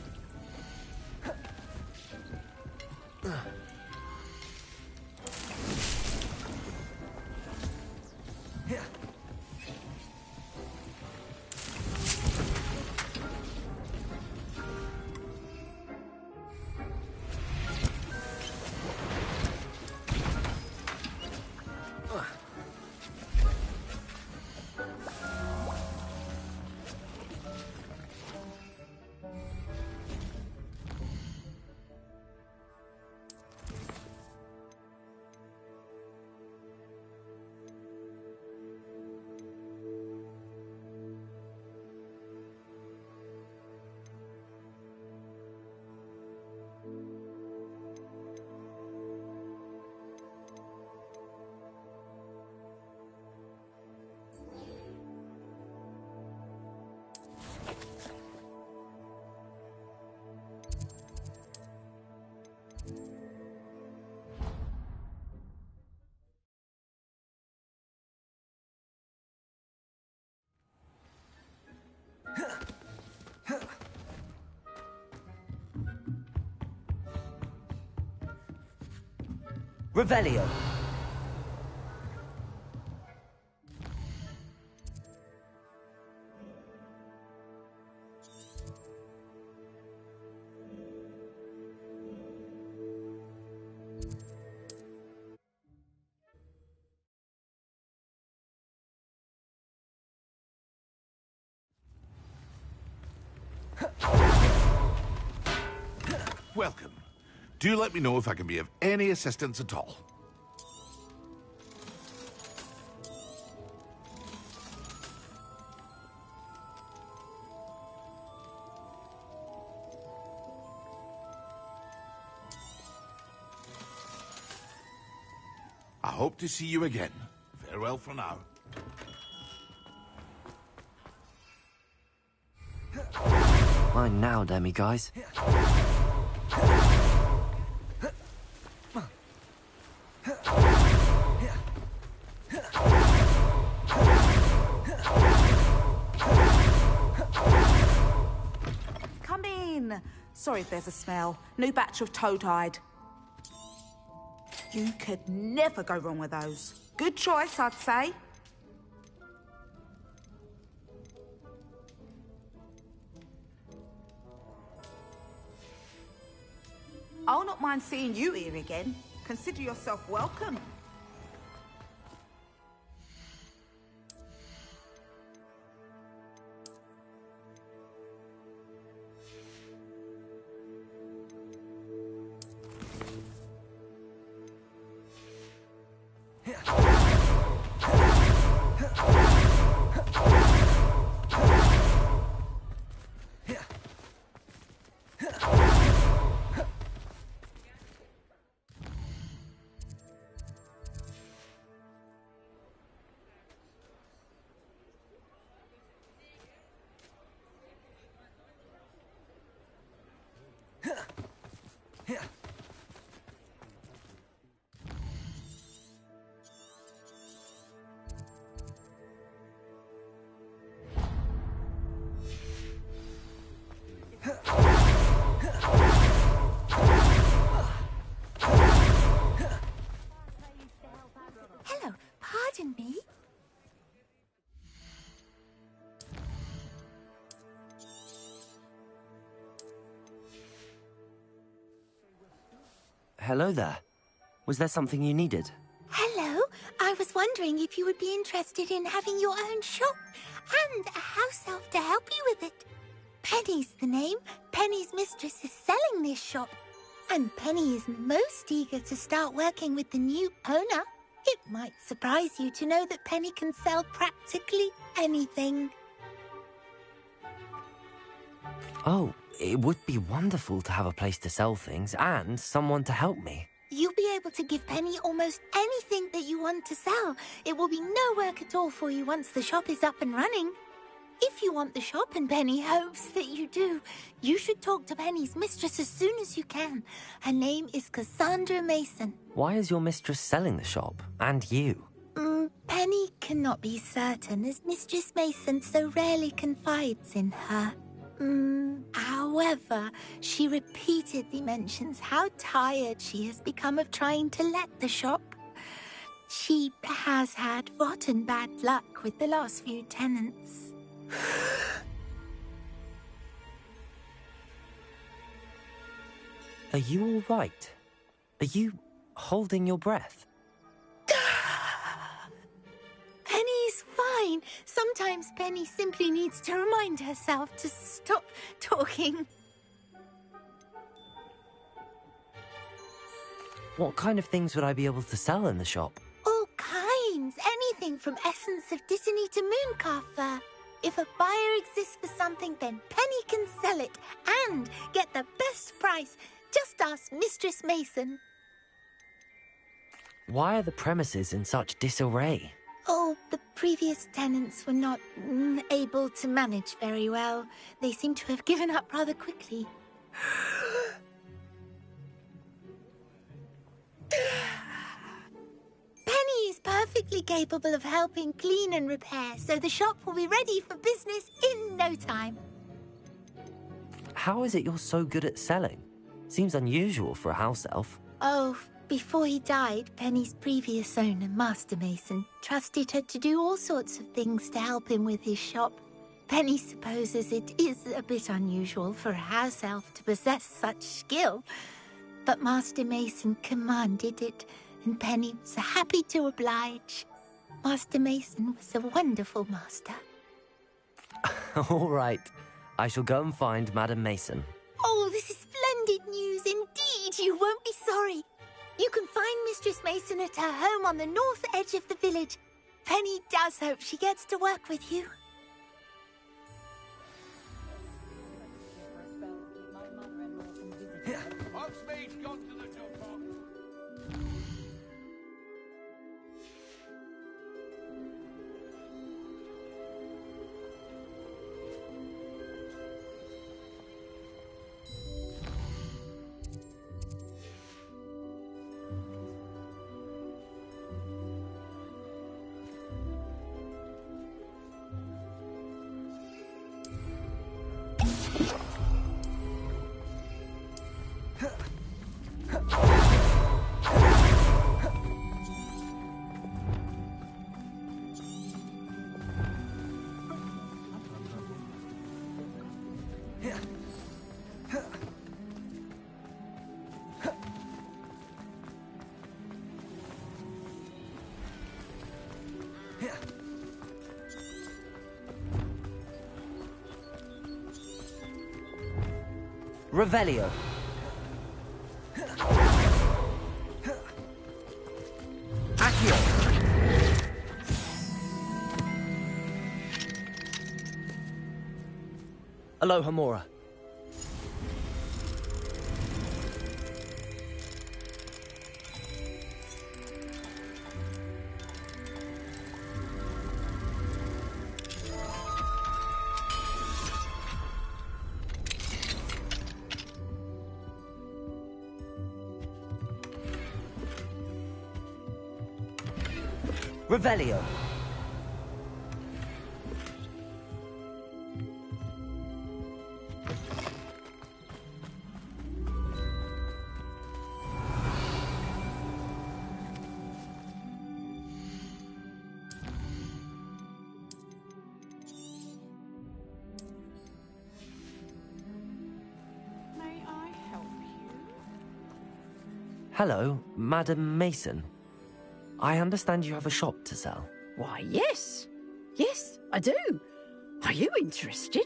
A: Revelio.
V: Welcome. Do let me know if I can be of any assistance at all. hope to see you again. Farewell for now.
A: Mine now, demi-guys.
L: Come in. Sorry if there's a smell. New batch of toad-hide. You could never go wrong with those. Good choice, I'd say. I'll not mind seeing you here again. Consider yourself welcome.
R: Hello, pardon me.
A: Hello there. Was there something you needed?
R: Hello, I was wondering if you would be interested in having your own shop and a house elf to help you with it. Penny's the name. Penny's mistress is selling this shop. And Penny is most eager to start working with the new owner. It might surprise you to know that Penny can sell practically anything.
A: Oh, it would be wonderful to have a place to sell things and someone to help me.
R: You'll be able to give Penny almost anything that you want to sell. It will be no work at all for you once the shop is up and running. If you want the shop and Penny hopes that you do, you should talk to Penny's mistress as soon as you can. Her name is Cassandra Mason.
A: Why is your mistress selling the shop? And you?
R: Penny cannot be certain, as Mistress Mason so rarely confides in her. However, she repeatedly mentions how tired she has become of trying to let the shop. She has had rotten bad luck with the last few tenants.
A: Are you all right? Are you holding your breath?
R: Penny's fine. Sometimes Penny simply needs to remind herself to stop talking.
A: What kind of things would I be able to sell in the shop?
R: All kinds. Anything from essence of Dittany to Mooncar fur. If a buyer exists for something, then Penny can sell it and get the best price. Just ask Mistress Mason.
A: Why are the premises in such disarray?
R: Oh, the previous tenants were not able to manage very well. They seem to have given up rather quickly. Penny is perfectly capable of helping clean and repair, so the shop will be ready for business in no time.
A: How is it you're so good at selling? Seems unusual for a house elf.
R: Oh, before he died, Penny's previous owner, Master Mason, trusted her to do all sorts of things to help him with his shop. Penny supposes it is a bit unusual for a house elf to possess such skill, but Master Mason commanded it, and Penny was happy to oblige. Master Mason was a wonderful master.
A: All right. I shall go and find Madam Mason.
R: Oh, this is splendid news indeed. You won't be sorry. You can find Mistress Mason at her home on the north edge of the village. Penny does hope she gets to work with you.
D: Hogsmeade's gone to the duck pond.
A: Revelio. Accio. Aloha Mora. Revelio.
J: May I help you?
A: Hello, Madam Mason. I understand you have a shop to sell.
E: Why, yes. Yes, I do. Are you interested?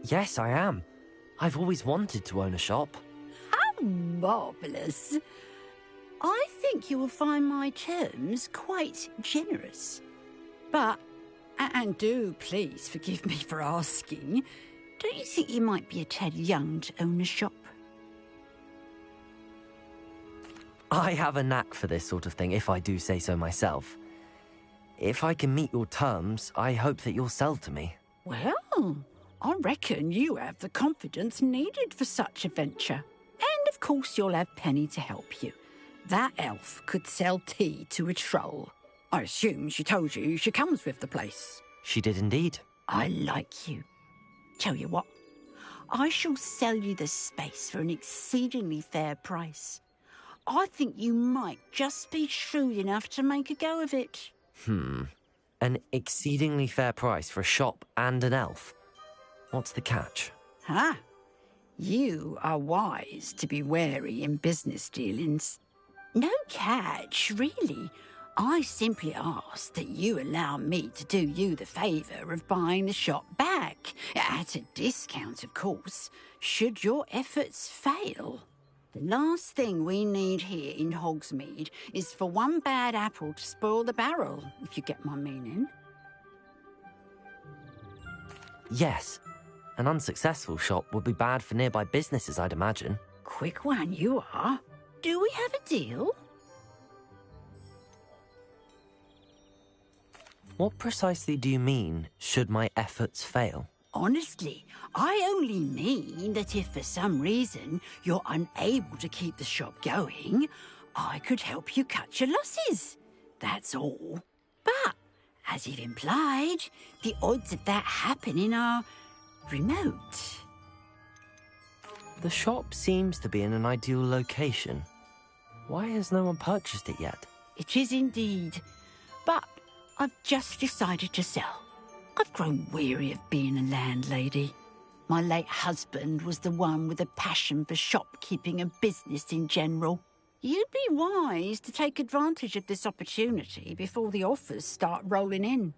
A: Yes, I am. I've always wanted to own a shop.
E: How marvellous. I think you will find my terms quite generous. But, and do please forgive me for asking, don't you think you might be a tad young to own a shop?
A: I have a knack for this sort of thing, if I do say so myself. If I can meet your terms, I hope that you'll sell to me.
E: Well, I reckon you have the confidence needed for such a venture. And of course you'll have Penny to help you. That elf could sell tea to a troll. I assume she told you she comes with the place.
A: She did indeed.
E: I like you. Tell you what, I shall sell you the space for an exceedingly fair price. I think you might just be shrewd enough to make a go of it.
A: An exceedingly fair price for a shop and an elf. What's the catch?
E: Ah, you are wise to be wary in business dealings. No catch, really. I simply ask that you allow me to do you the favour of buying the shop back, at a discount, of course, should your efforts fail. The last thing we need here in Hogsmeade is for one bad apple to spoil the barrel, if you get my meaning.
A: Yes. An unsuccessful shop would be bad for nearby businesses, I'd imagine.
E: Quick one you are. Do we have a deal?
A: What precisely do you mean, should my efforts fail?
E: Honestly, I only mean that if for some reason you're unable to keep the shop going, I could help you cut your losses. That's all. But, as you've implied, the odds of that happening are remote.
A: The shop seems to be in an ideal location. Why has no one purchased it yet?
E: It is indeed. But I've just decided to sell. I've grown weary of being a landlady. My late husband was the one with a passion for shopkeeping and business in general. You'd be wise to take advantage of this opportunity before the offers start rolling in.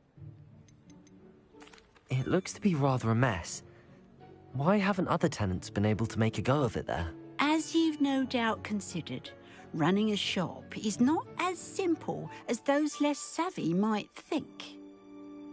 A: It looks to be rather a mess. Why haven't other tenants been able to make a go of it there?
E: As you've no doubt considered, running a shop is not as simple as those less savvy might think.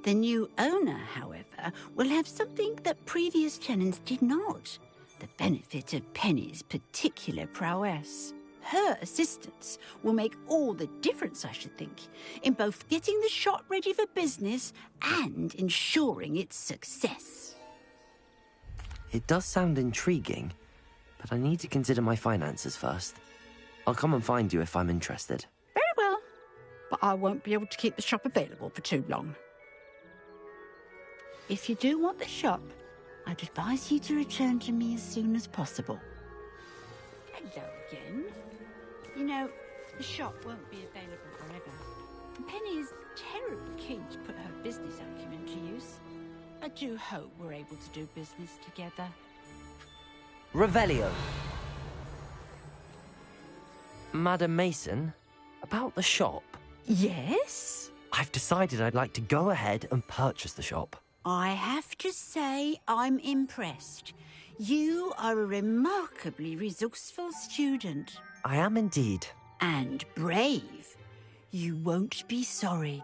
E: The new owner, however, will have something that previous tenants did not. The benefit of Penny's particular prowess. Her assistance will make all the difference, I should think, in both getting the shop ready for business and ensuring its success.
A: It does sound intriguing, but I need to consider my finances first. I'll come and find you if I'm interested.
E: Very well, but I won't be able to keep the shop available for too long. If you do want the shop, I'd advise you to return to me as soon as possible. Hello again. You know, the shop won't be available forever. Penny is terribly keen to put her business acumen to use. I do hope we're able to do business together.
A: Revelio. Madam Mason, about the shop.
E: Yes?
A: I've decided I'd like to go ahead and purchase the shop.
E: I have to say I'm impressed. You are a remarkably resourceful student.
A: I am indeed.
E: And brave. You won't be sorry.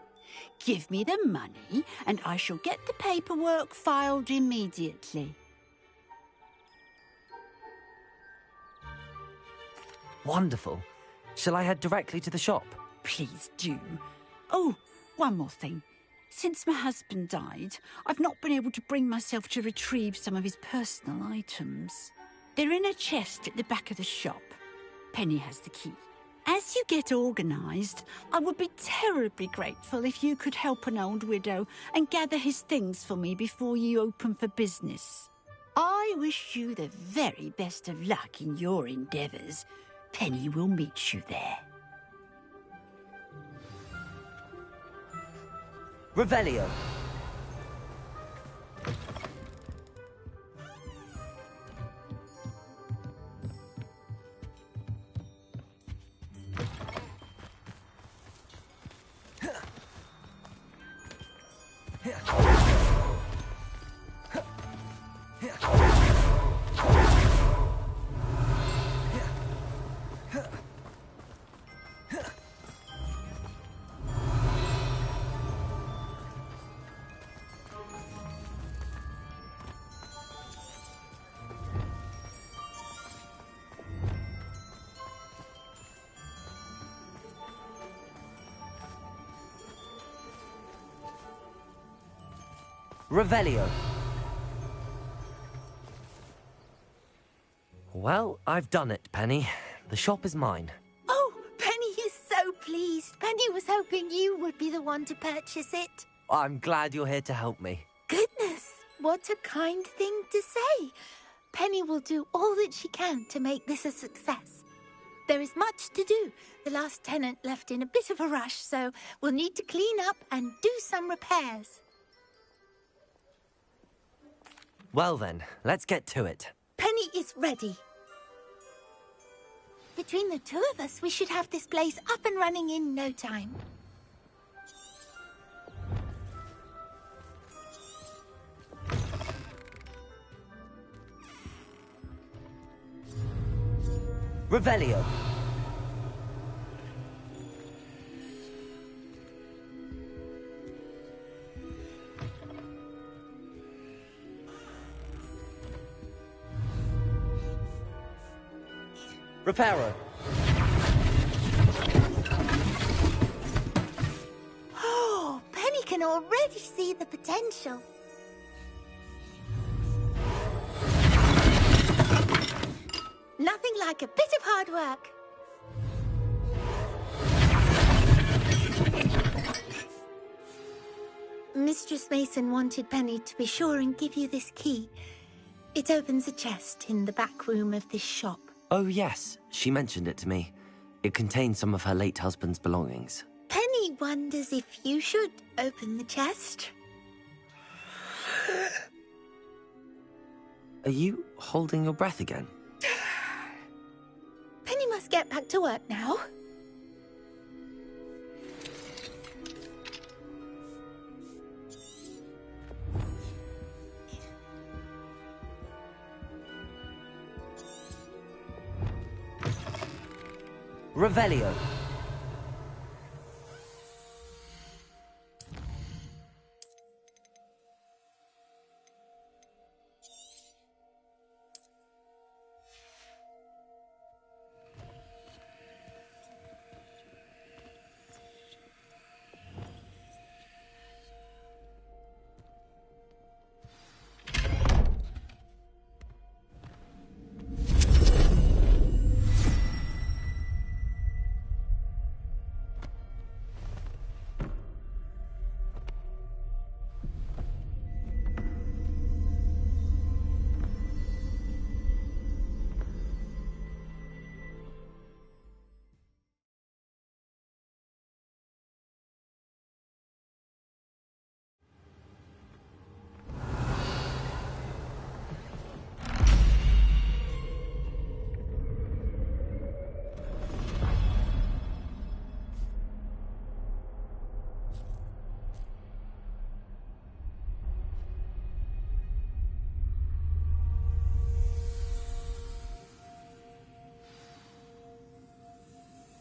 E: Give me the money and I shall get the paperwork filed immediately.
A: Wonderful. Shall I head directly to the shop?
E: Please do. Oh, one more thing. Since my husband died, I've not been able to bring myself to retrieve some of his personal items. They're in a chest at the back of the shop. Penny has the key. As you get organised, I would be terribly grateful if you could help an old widow and gather his things for me before you open for business. I wish you the very best of luck in your endeavours. Penny will meet you there.
A: Revelio. Revelio. Well, I've done it, Penny. The shop is mine.
R: Oh, Penny is so pleased. Penny was hoping you would be the one to purchase it.
A: I'm glad you're here to help me.
R: Goodness, what a kind thing to say. Penny will do all that she can to make this a success. There is much to do. The last tenant left in a bit of a rush, so we'll need to clean up and do some repairs.
A: Well then, let's get to it.
R: Penny is ready. Between the two of us, we should have this place up and running in no time.
A: Revelio. Reparo.
R: Oh, Penny can already see the potential. Nothing like a bit of hard work. Mistress Mason wanted Penny to be sure and give you this key. It opens a chest in the back room of this shop.
A: Oh yes, she mentioned it to me. It contains some of her late husband's belongings.
R: Penny wonders if you should open the chest.
A: Are you holding your breath again?
R: Penny must get back to work now.
A: Revelio.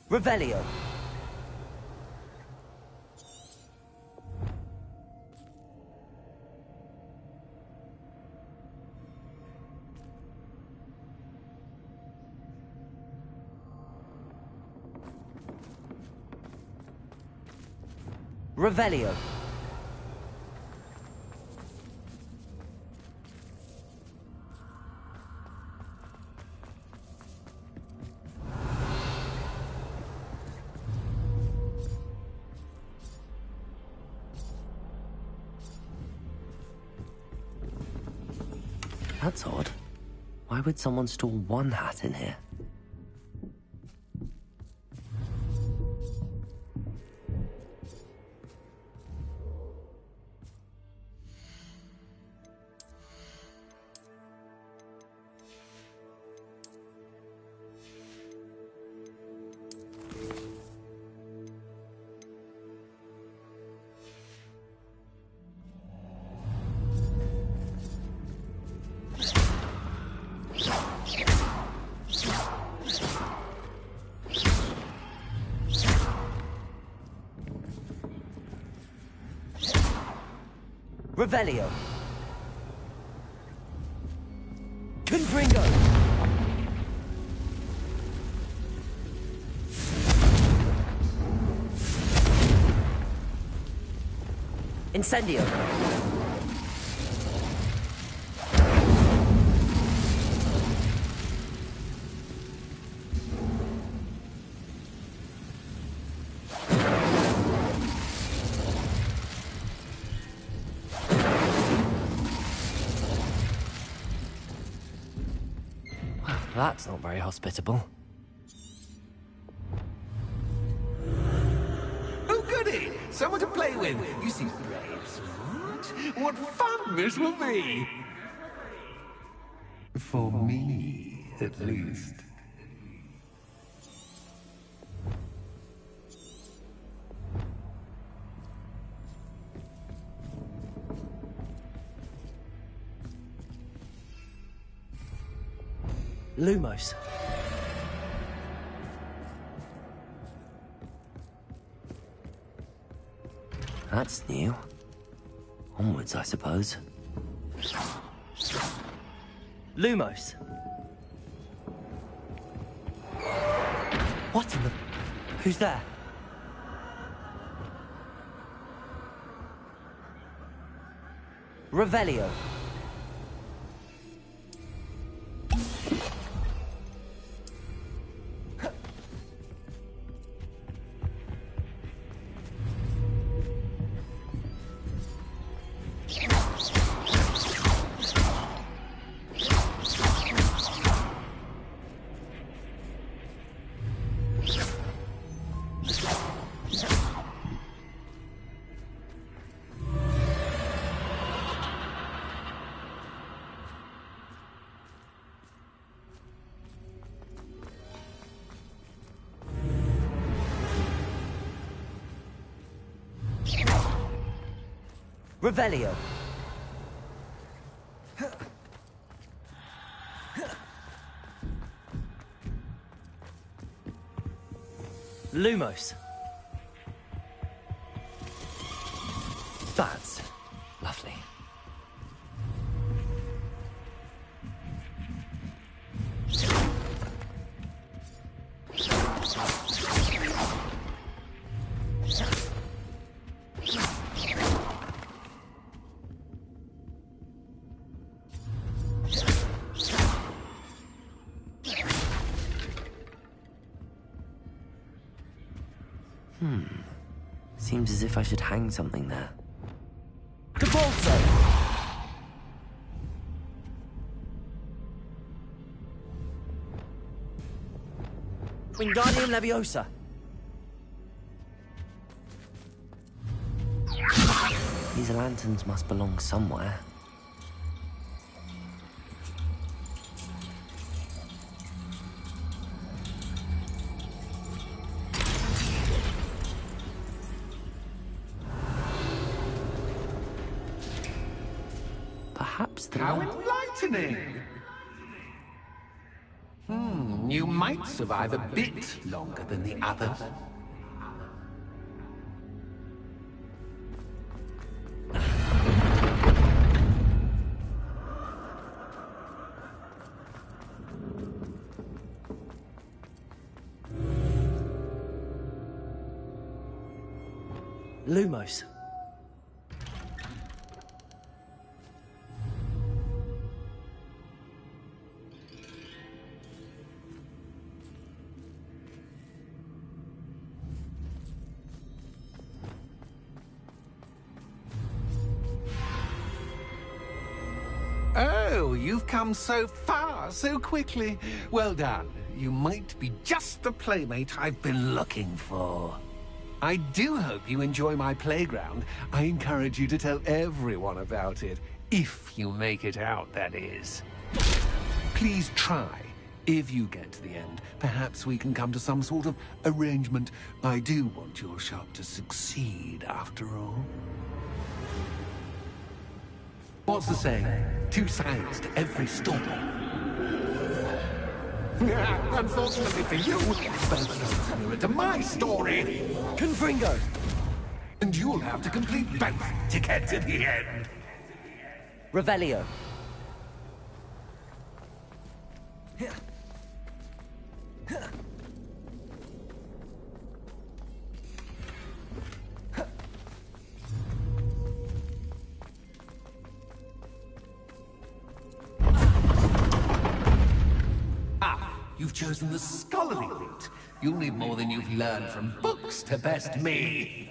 A: Revelio. Revelio. That's odd. Why would someone store one hat in here? Revelio. Confringo. Incendio. That's not very hospitable.
G: Oh, goody! Someone to play with. You seem brave, smart. What fun this will be! For me, at least.
A: Lumos. That's new. Onwards, I suppose. Lumos. What in the... Who's there? Revelio. Revelio. Lumos. That's lovely. Seems as if I should hang something there. Capulso! Wingardium Leviosa! These lanterns must belong somewhere. Perhaps the...
G: How enlightening! You might survive a bit longer than the others.
A: Lumos.
G: Oh, you've come so far, so quickly. Well done. You might be just the playmate I've been looking for. I do hope you enjoy my playground. I encourage you to tell everyone about it. If you make it out, that is. Please try. If you get to the end, perhaps we can come to some sort of arrangement. I do want your shop to succeed, after all. What's the saying? Two sides to every story. Unfortunately for you, both are nearer to my story.
A: Confringo!
G: And you'll have to complete both to get to the end.
A: Revelio.
G: You've chosen the scholarly route. You'll need more than you've learned from books to best me.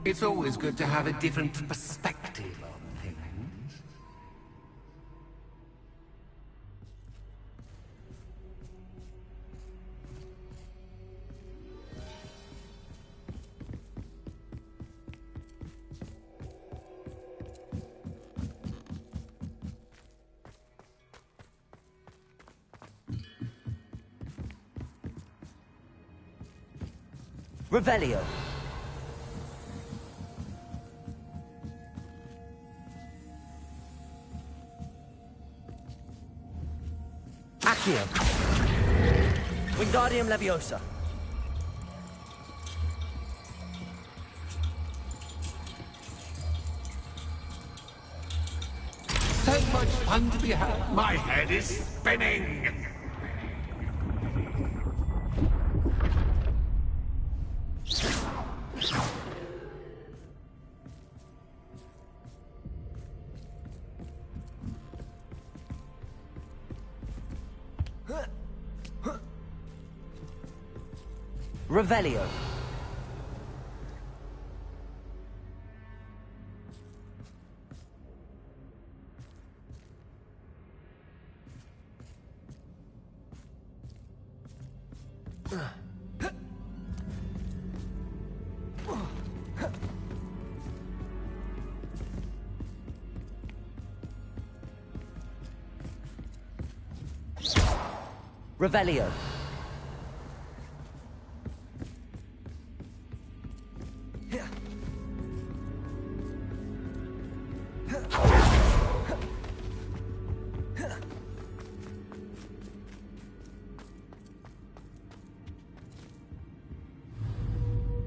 G: It's always good to have a different perspective on things.
A: Revelio. Accio. Wingardium Leviosa.
G: So much fun to be had. My head is spinning.
A: Revelio. Revelio.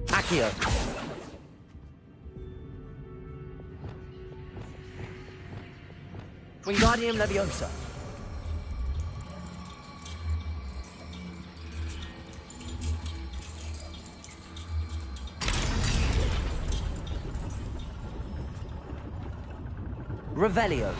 A: Accio. Wingardium Leviosa. Revelio.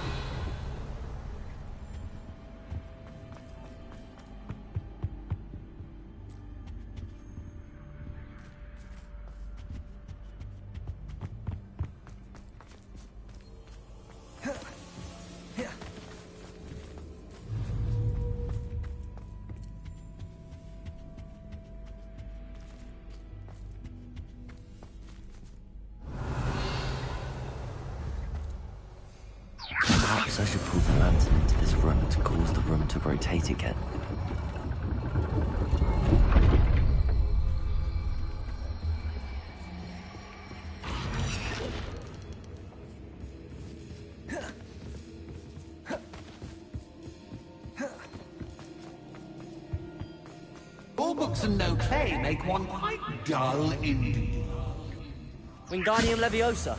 A: Perhaps I should pull the lantern into this room to cause the room to rotate again.
G: All books and no play make one quite dull indeed.
K: Wingardium Leviosa.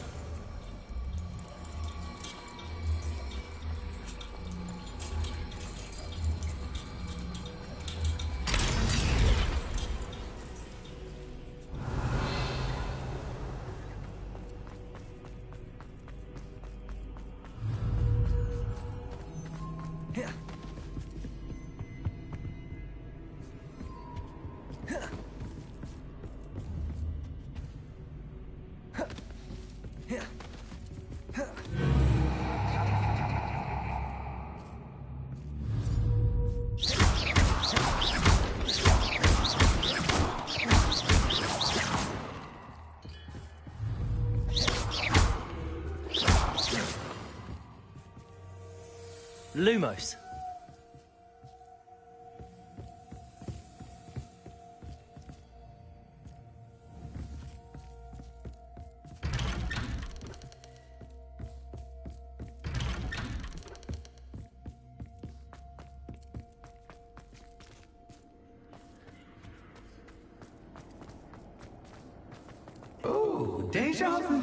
K: Lumos.
G: Oh, déjà vu.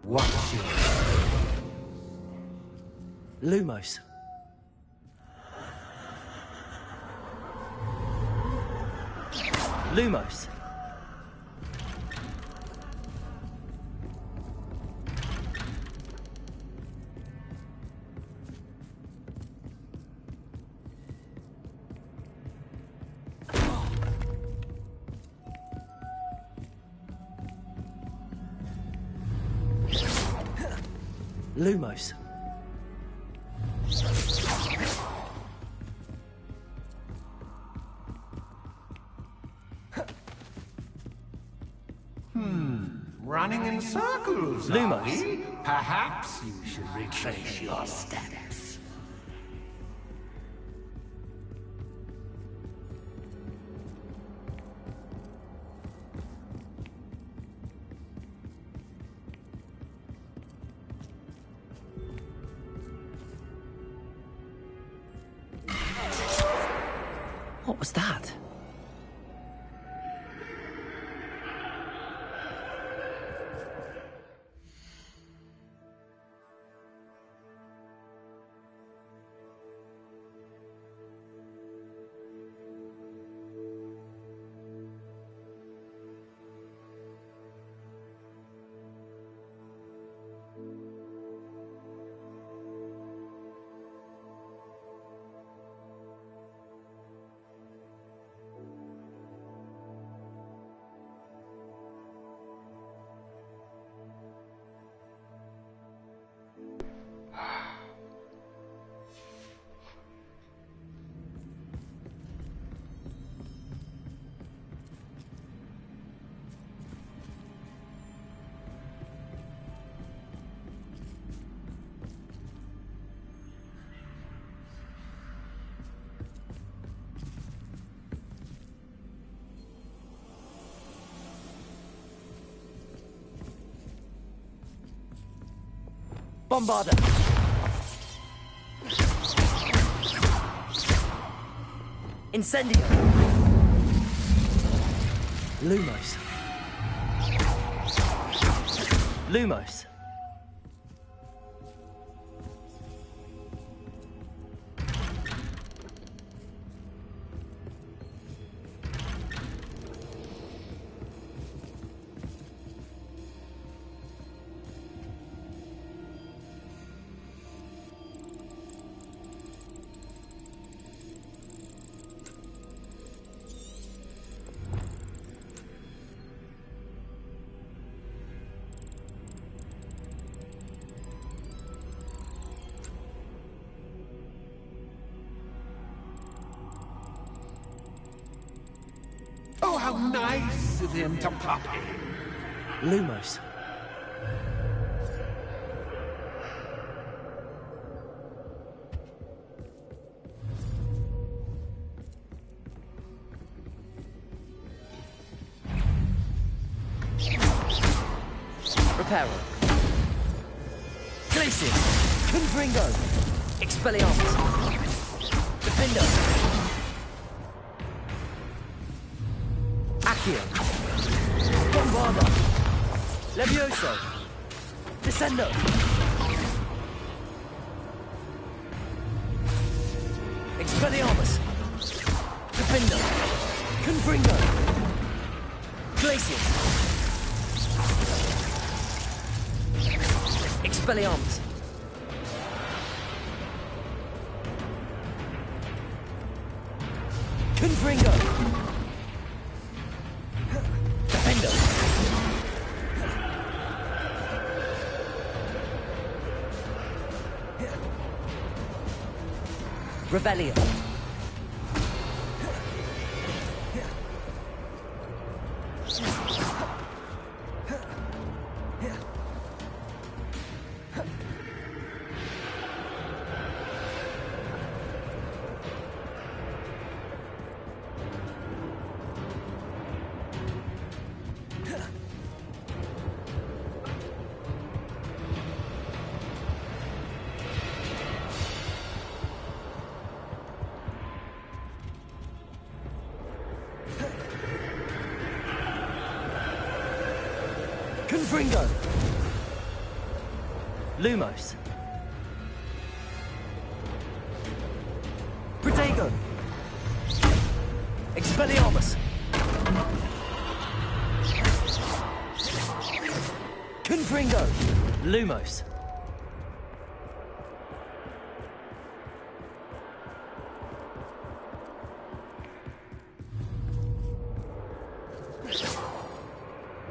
G: What's your...
K: Lumos. Lumos. Lumos.
G: Running in circles,
K: Lumos.
G: are we? Perhaps you should retrace your steps.
K: What was that? Bombarder. Incendio. Lumos. Lumos.
G: Oh, how nice of him to pop in.
K: Lumos. Reparo. Glacius. Confringo. Expelliarmus. Defendo. Accio. Bombarda. Levioso. Descendo. Expelliarmus. Defendo. Confringo. Glacius. Expelliarmus. Confringo. Defendo. Revelio. Confringo. Lumos. Protego. Expelliarmus. Confringo. Lumos.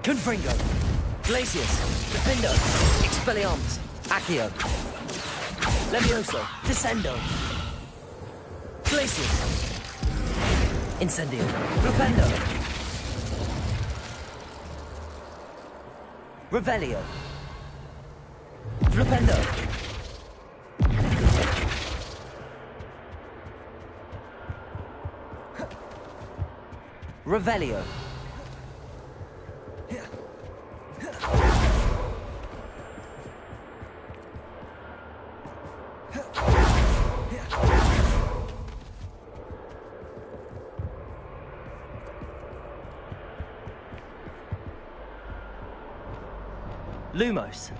K: Confringo. Glacius. Defendo. Expelliarmus. Accio. Levioso. Descendo. Glacius. Incendio. Rependo. Revelio. Rependo. Revelio. Lumos.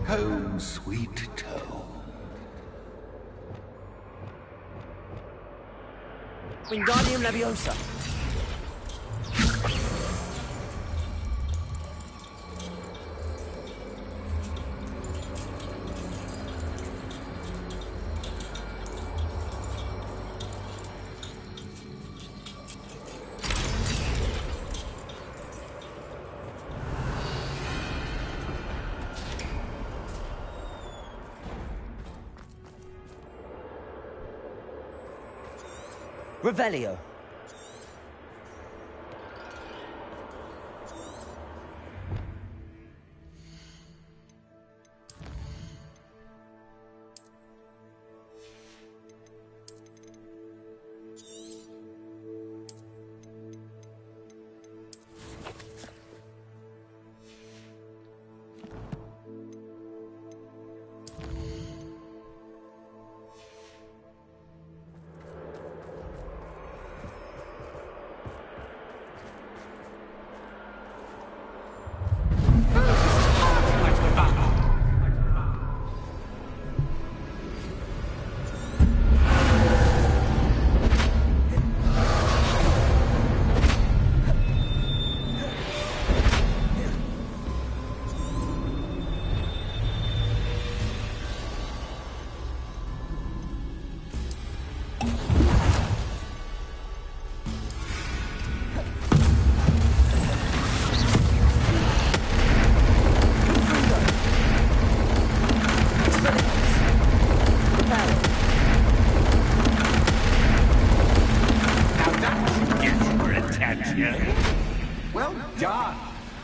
G: Home, sweet home.
K: Wingardium Leviosa. Revelio.
G: done.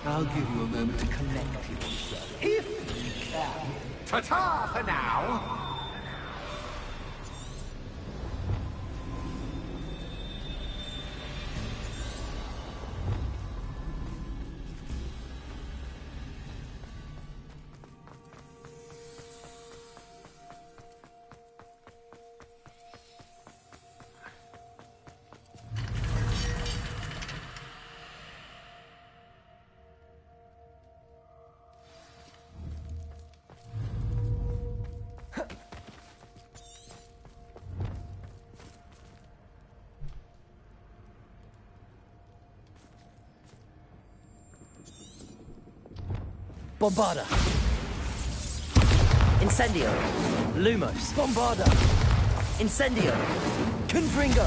G: I'll give you a moment to collect yourself, if you can. Ta-ta for now!
K: Bombarda. Incendio. Lumos. Bombarda. Incendio. Confringo.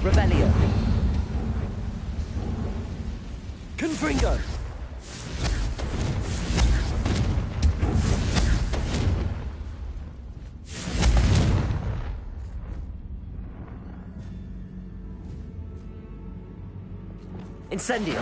K: Revelio. Confringo. Incendio.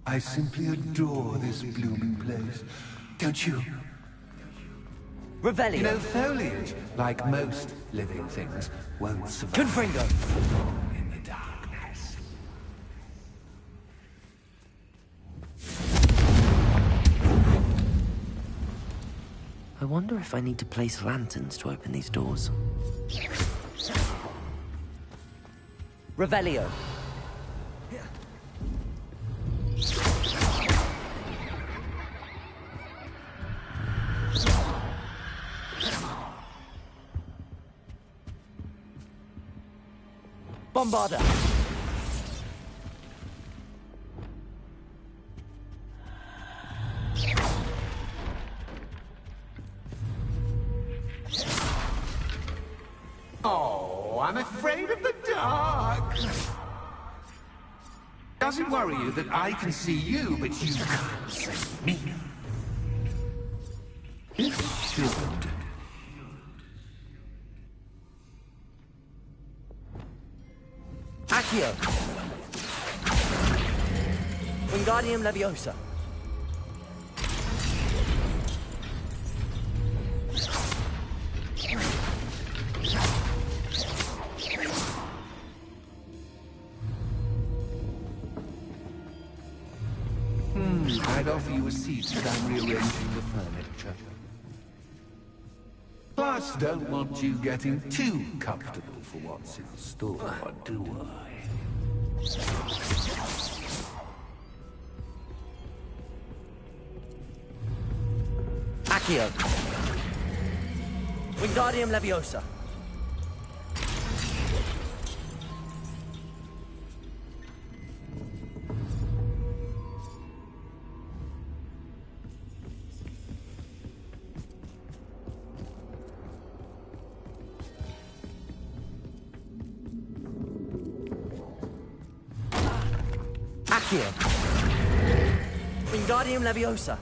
G: I simply adore this blooming place. Don't you?
K: Revelio.
G: You know, foliage, like most living things, won't survive.
K: Confringo.
G: In the darkness.
A: I wonder if I need to place lanterns to open these doors.
K: Revelio. Bombarda.
G: Oh, I'm afraid of the dark. Does it worry you that I can see you, but you can't see me? It should.
K: Accio. Wingardium Leviosa.
G: I'd offer you a seat, but I'm rearranging the furniture. Plus, don't want you getting too comfortable for what's in store, do I?
K: Accio. Wingardium Leviosa. Accio. Wingardium Leviosa.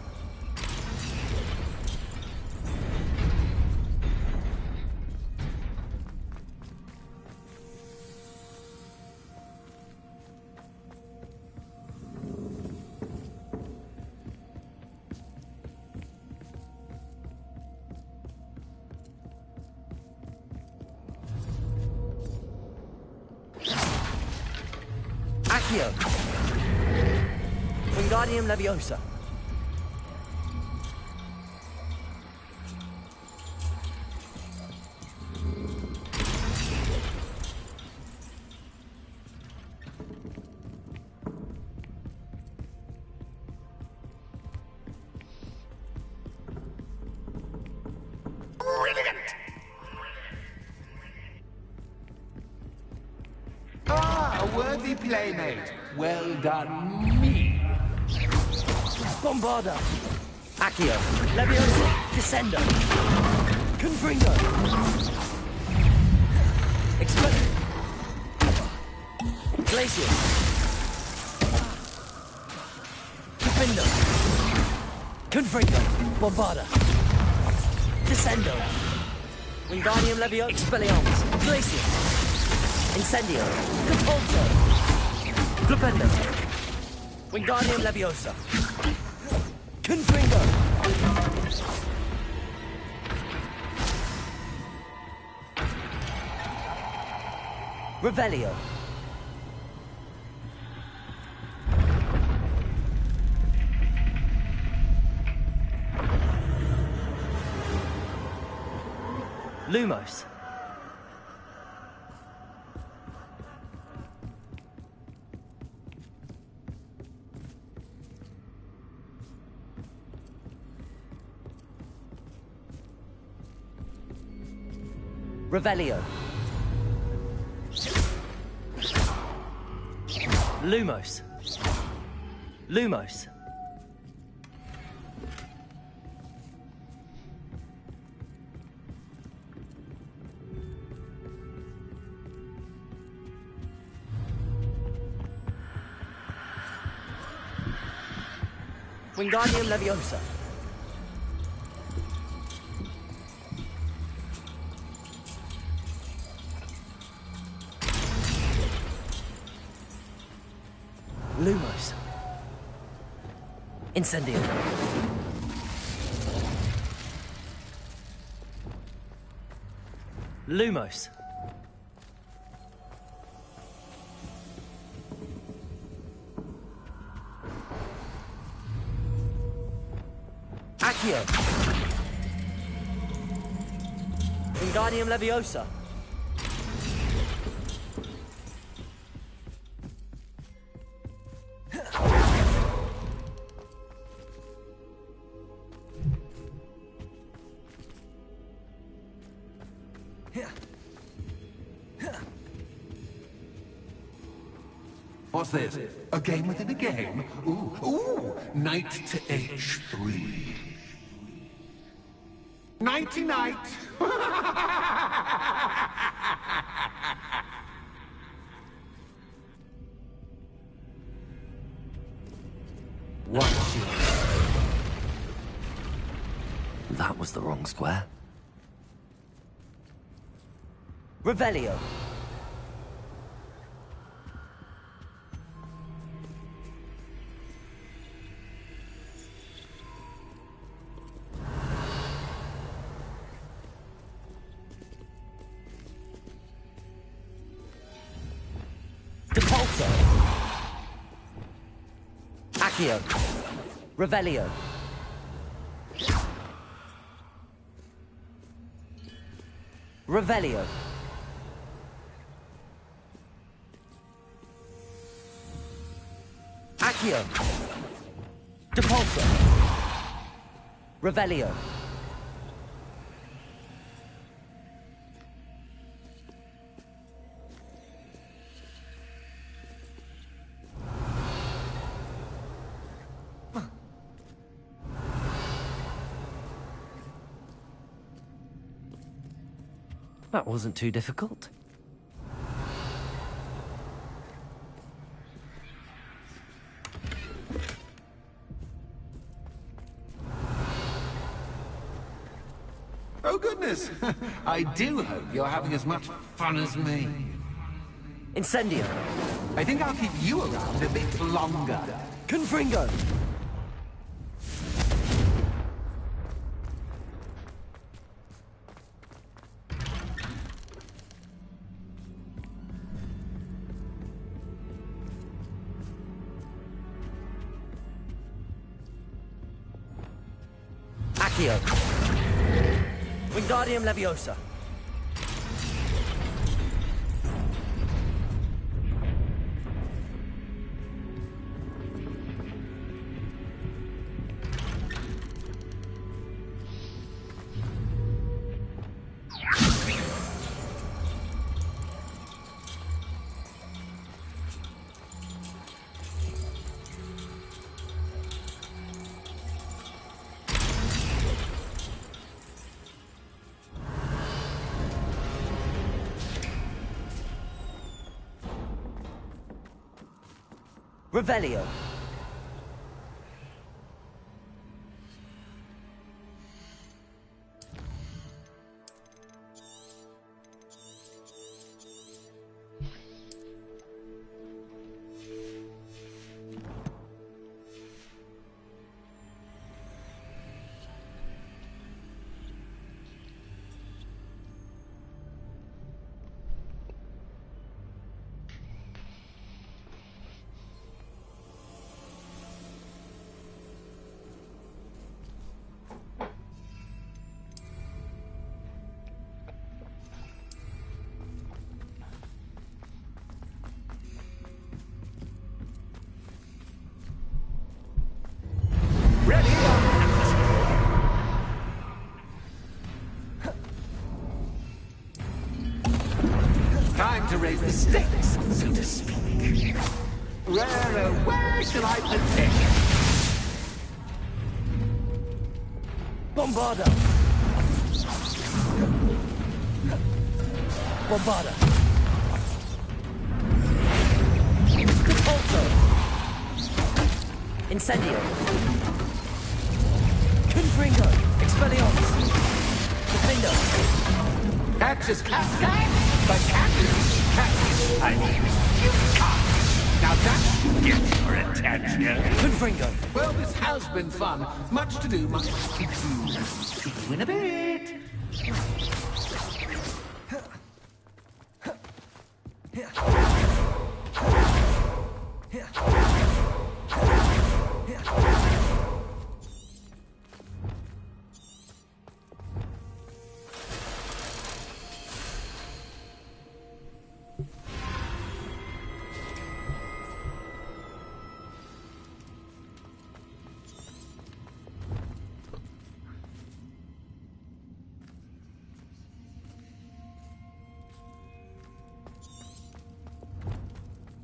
K: Accio. Wingardium Leviosa.
G: Ah, a worthy playmate. Well done, me.
K: Bombarda. Accio. Leviosa. Descendo. Confringo. Explode. Glacius. Defendo. Confringo. Bombarda. Descendo. Wingardium Leviosa. Expelliarmus. Glacius. Incendio. Compulso. Flipendo. Wingardium Leviosa. Confringo. Revelio. Lumos. Revelio. Lumos. Lumos. Wingardium Leviosa. Lumos. Incendio. Lumos. Accio. Wingardium Leviosa.
G: What's this? A game within a game? Ooh, knight to h3. Nighty-night!
A: What? That was the wrong square.
K: Revelio. Depulso. Accio. Revelio. Revelio. Accio. Depulso. Revelio.
A: That wasn't too difficult.
G: Oh, goodness! I do hope you're having as much fun as me.
K: Incendio.
G: I think I'll keep you around a bit longer.
K: Confringo. Accio. Wingardium Leviosa. Revelio.
G: Time to raise the stakes, so to speak. Where shall I begin?
K: Bombarda. Bombarda. Depulso. Incendio. Confringo. Expelliarmus. Defendo.
G: Catch is cascade, but catch is catch. I mean, you can't. Now that should get your attention.
K: Confringo.
G: Well, this has been fun. Much to do, much to do. See you in a bit.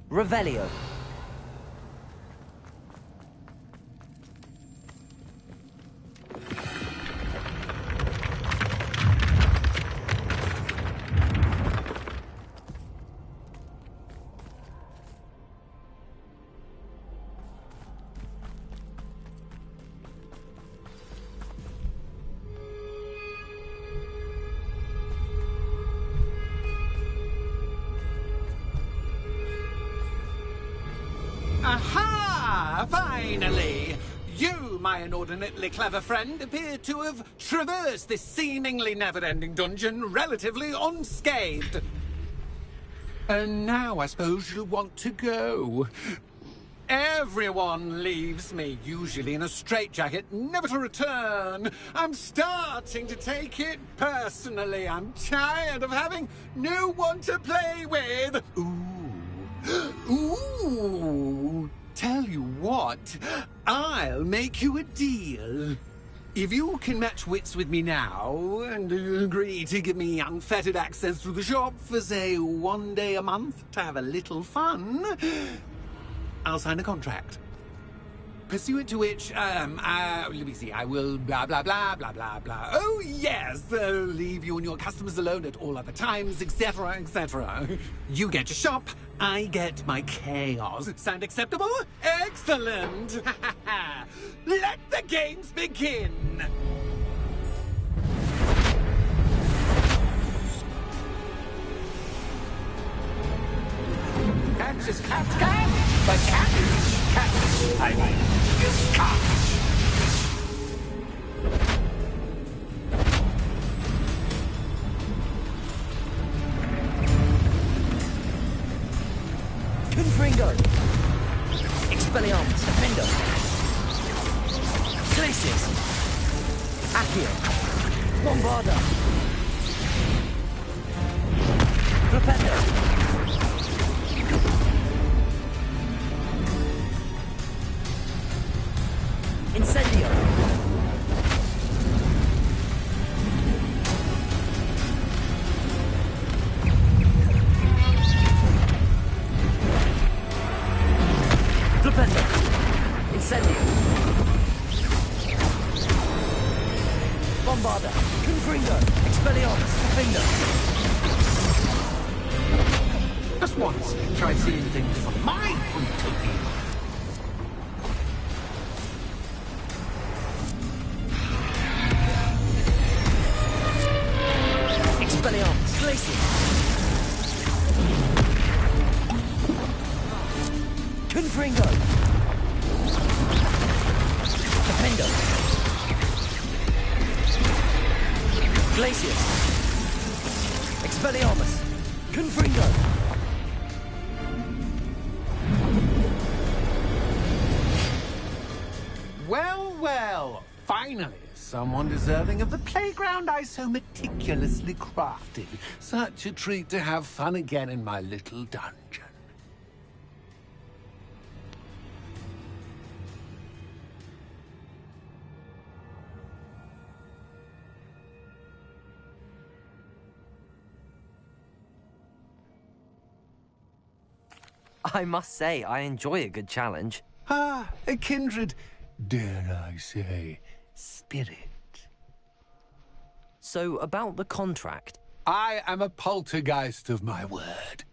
K: Revelio.
G: Aha! Finally! You, my inordinately clever friend, appear to have traversed this seemingly never-ending dungeon relatively unscathed. And now I suppose you'll want to go. Everyone leaves me, usually in a straitjacket, never to return. I'm starting to take it personally. I'm tired of having no one to play with. Ooh, tell you what, I'll make you a deal. If you can match wits with me now and agree to give me unfettered access to the shop for, say, 1 day a month to have a little fun, I'll sign a contract. Pursuant to which, let me see, I will blah, blah, blah, blah, blah, blah. Oh, yes, leave you and your customers alone at all other times, etc., etc. You get your shop, I get my chaos. Sound acceptable? Excellent! Let the games begin! Catch is cat, but cat is cat. I mean, is cat.
K: Confringo. Expelliarmus. Defender. Glacius. Accio. Bombarda. Flipendo. Incendio. Flipendo. Incendio. Bombarda. Confringo. Expelliarmus. Defender.
G: Just once, try seeing things from my point of view.
K: Expelliarmus. Glacius. Confringo. Defendo. Glacius. Expelliarmus. Confringo.
G: Well, well, finally, someone deserving of the playground I so meticulously crafted. Such a treat to have fun again in my little dungeon.
A: I must say, I enjoy a good challenge.
G: Ah, a kindred, dare I say, spirit.
A: So, about the contract.
G: I am a poltergeist of my word.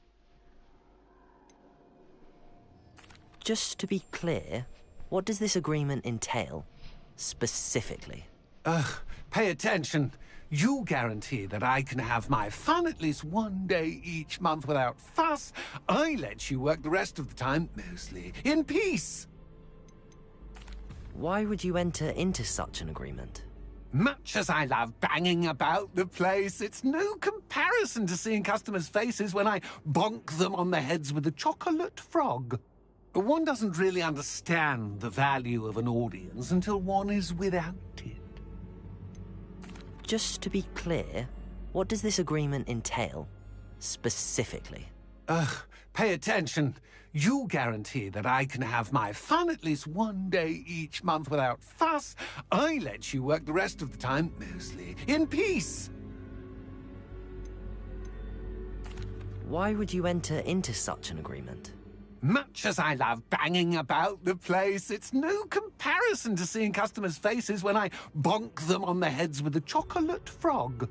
A: Just to be clear, what does this agreement entail, specifically?
G: Pay attention. You guarantee that I can have my fun at least one day each month without fuss. I let you work the rest of the time, mostly in peace.
A: Why would you enter into such an agreement?
G: Much as I love banging about the place, it's no comparison to seeing customers' faces when I bonk them on the heads with a chocolate frog. One doesn't really understand the value of an audience until one is without it.
A: Just to be clear, what does this agreement entail, specifically?
G: Pay attention. You guarantee that I can have my fun at least one day each month without fuss. I let you work the rest of the time, mostly in peace.
A: Why would you enter into such an agreement?
G: Much as I love banging about the place, it's no comparison to seeing customers' faces when I bonk them on the heads with a chocolate frog.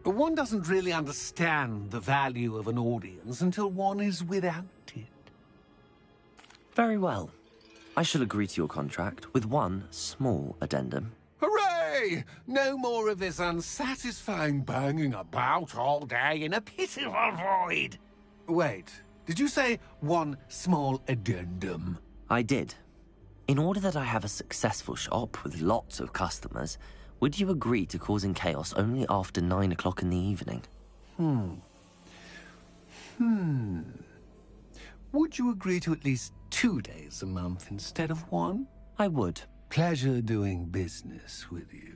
G: One doesn't really understand the value of an audience until one is without it.
A: Very well. I shall agree to your contract with one small addendum.
G: Hooray! No more of this unsatisfying banging about all day in a pitiful void. Wait, did you say one small addendum?
A: I did. In order that I have a successful shop with lots of customers, would you agree to causing chaos only after 9 o'clock in the evening?
G: Would you agree to at least 2 days a month instead of one?
A: I would.
G: Pleasure doing business with you.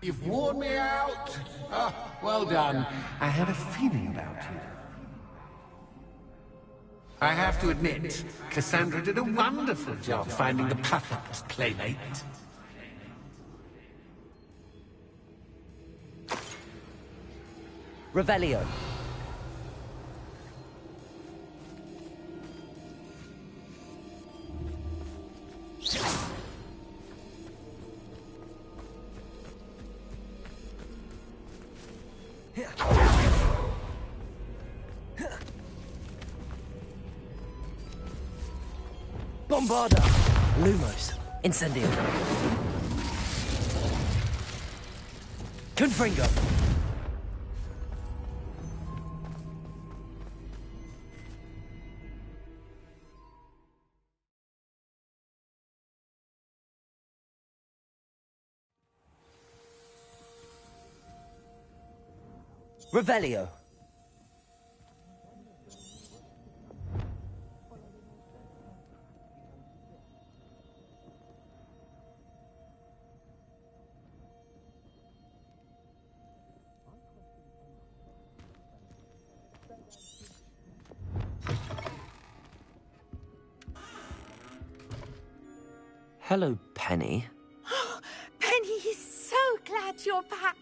G: You've worn me out. Well done. I had a feeling about you. I have to admit, Cassandra did a wonderful job finding the perfect playmate.
A: Revelio. Bombarda! Lumos. Incendio. Confringo. Revelio. Hello, Penny.
R: Penny is so glad you're back.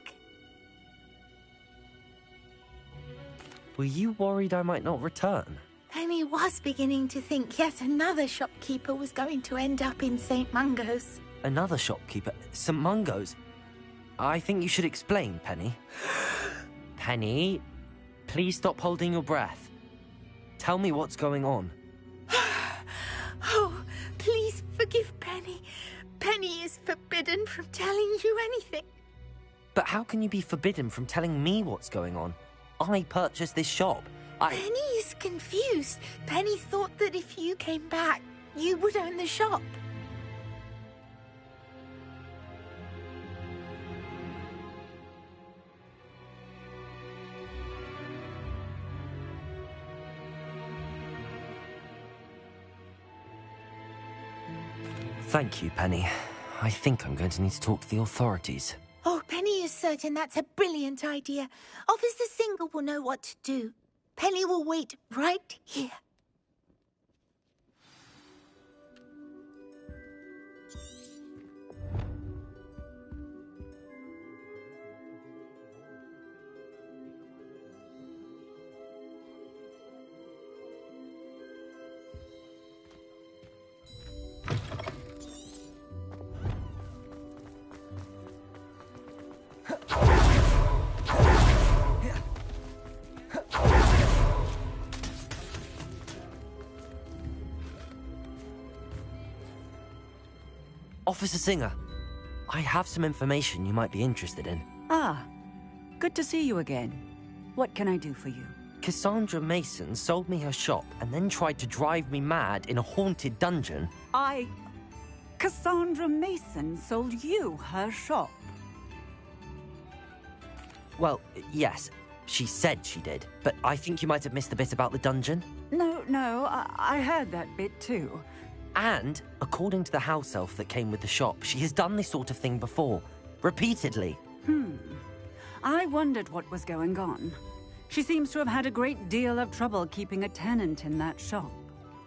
A: Were you worried I might not return?
R: Penny was beginning to think yet another shopkeeper was going to end up in St. Mungo's.
A: Another shopkeeper? St. Mungo's? I think you should explain, Penny. Penny, please stop holding your breath. Tell me what's going on.
R: Oh, please forgive Penny. Penny is forbidden from telling you anything.
A: But how can you be forbidden from telling me what's going on? I purchased this shop.
R: Penny is confused. Penny thought that if you came back, you would own the shop.
A: Thank you, Penny. I think I'm going to need to talk to the authorities.
R: Oh, Penny is certain that's a brilliant idea. Officer Singer will know what to do. Penny will wait right here.
A: Officer Singer, I have some information you might be interested in.
U: Ah, good to see you again. What can I do for you?
A: Cassandra Mason sold me her shop and then tried to drive me mad in a haunted dungeon.
U: Cassandra Mason sold you her shop?
A: Well, yes, she said she did, but I think you might have missed the bit about the dungeon.
U: No, I heard that bit too.
A: And, according to the house elf that came with the shop, she has done this sort of thing before. Repeatedly.
U: I wondered what was going on. She seems to have had a great deal of trouble keeping a tenant in that shop.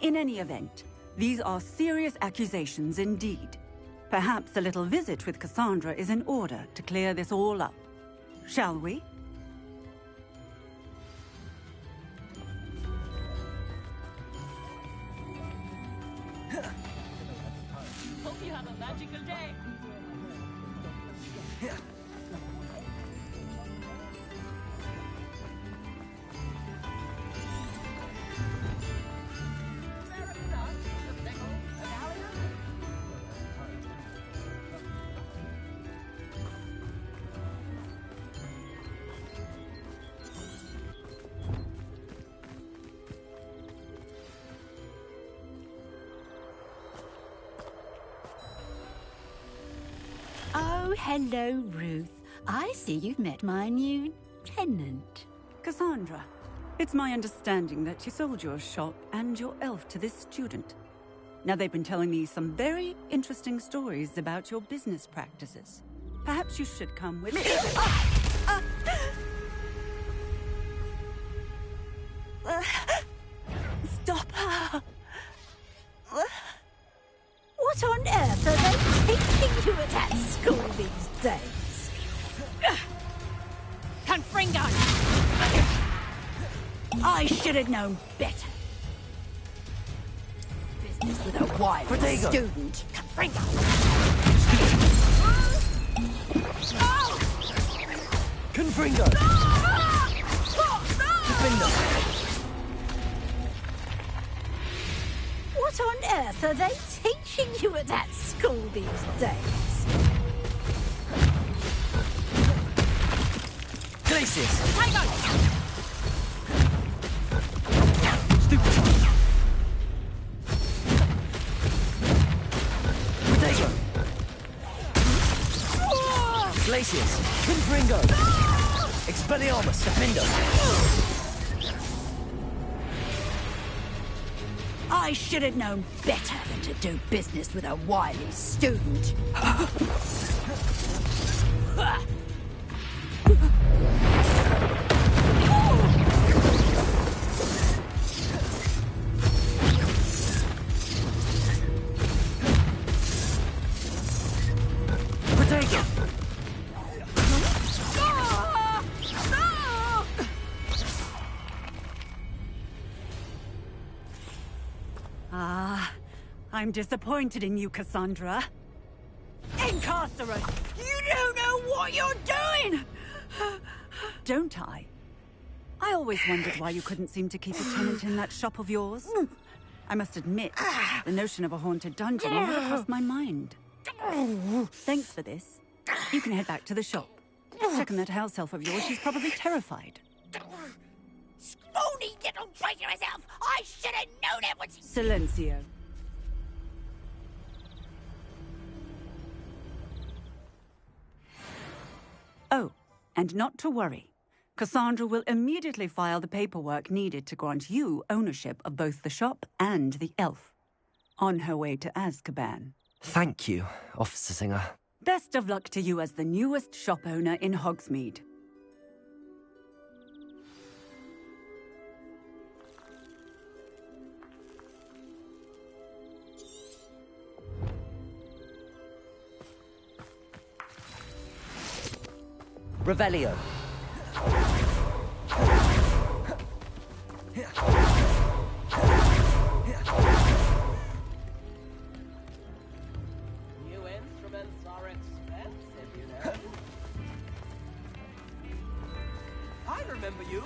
U: In any event, these are serious accusations indeed. Perhaps a little visit with Cassandra is in order to clear this all up. Shall we?
N: Hope you have a magical day.
E: Oh, hello, Ruth. I see you've met my new tenant.
U: Cassandra, it's my understanding that you sold your shop and your elf to this student. Now, they've been telling me some very interesting stories about your business practices. Perhaps you should come with me.
E: Stop her! What on earth are they teaching you at that school these days? Confringo! I should have known better. Business with a wild student. Confringo!
K: Confringo! Defender!
E: What on earth are they teaching you at that school these days?
K: Glacius!
N: Tiger!
K: Stupid! Potato! Glacius! Confringo! Expelliarmus! Defender!
E: I should have known better than to do business with a wily student.
K: Potato!
U: I'm disappointed in you, Cassandra.
E: Incarcerate! You don't know what you're doing!
U: Don't I? I always wondered why you couldn't seem to keep a tenant in that shop of yours. I must admit, the notion of a haunted dungeon never crossed my mind. Thanks for this. You can head back to the shop. Check on that house elf of yours. She's probably terrified.
E: Scrawny little traitor herself! I should have known it was...
U: Silencio. Oh, and not to worry. Cassandra will immediately file the paperwork needed to grant you ownership of both the shop and the elf. On her way to Azkaban.
A: Thank you, Officer Singer.
U: Best of luck to you as the newest shop owner in Hogsmeade.
A: Revelio.
N: New instruments are expensive, you know. I remember you.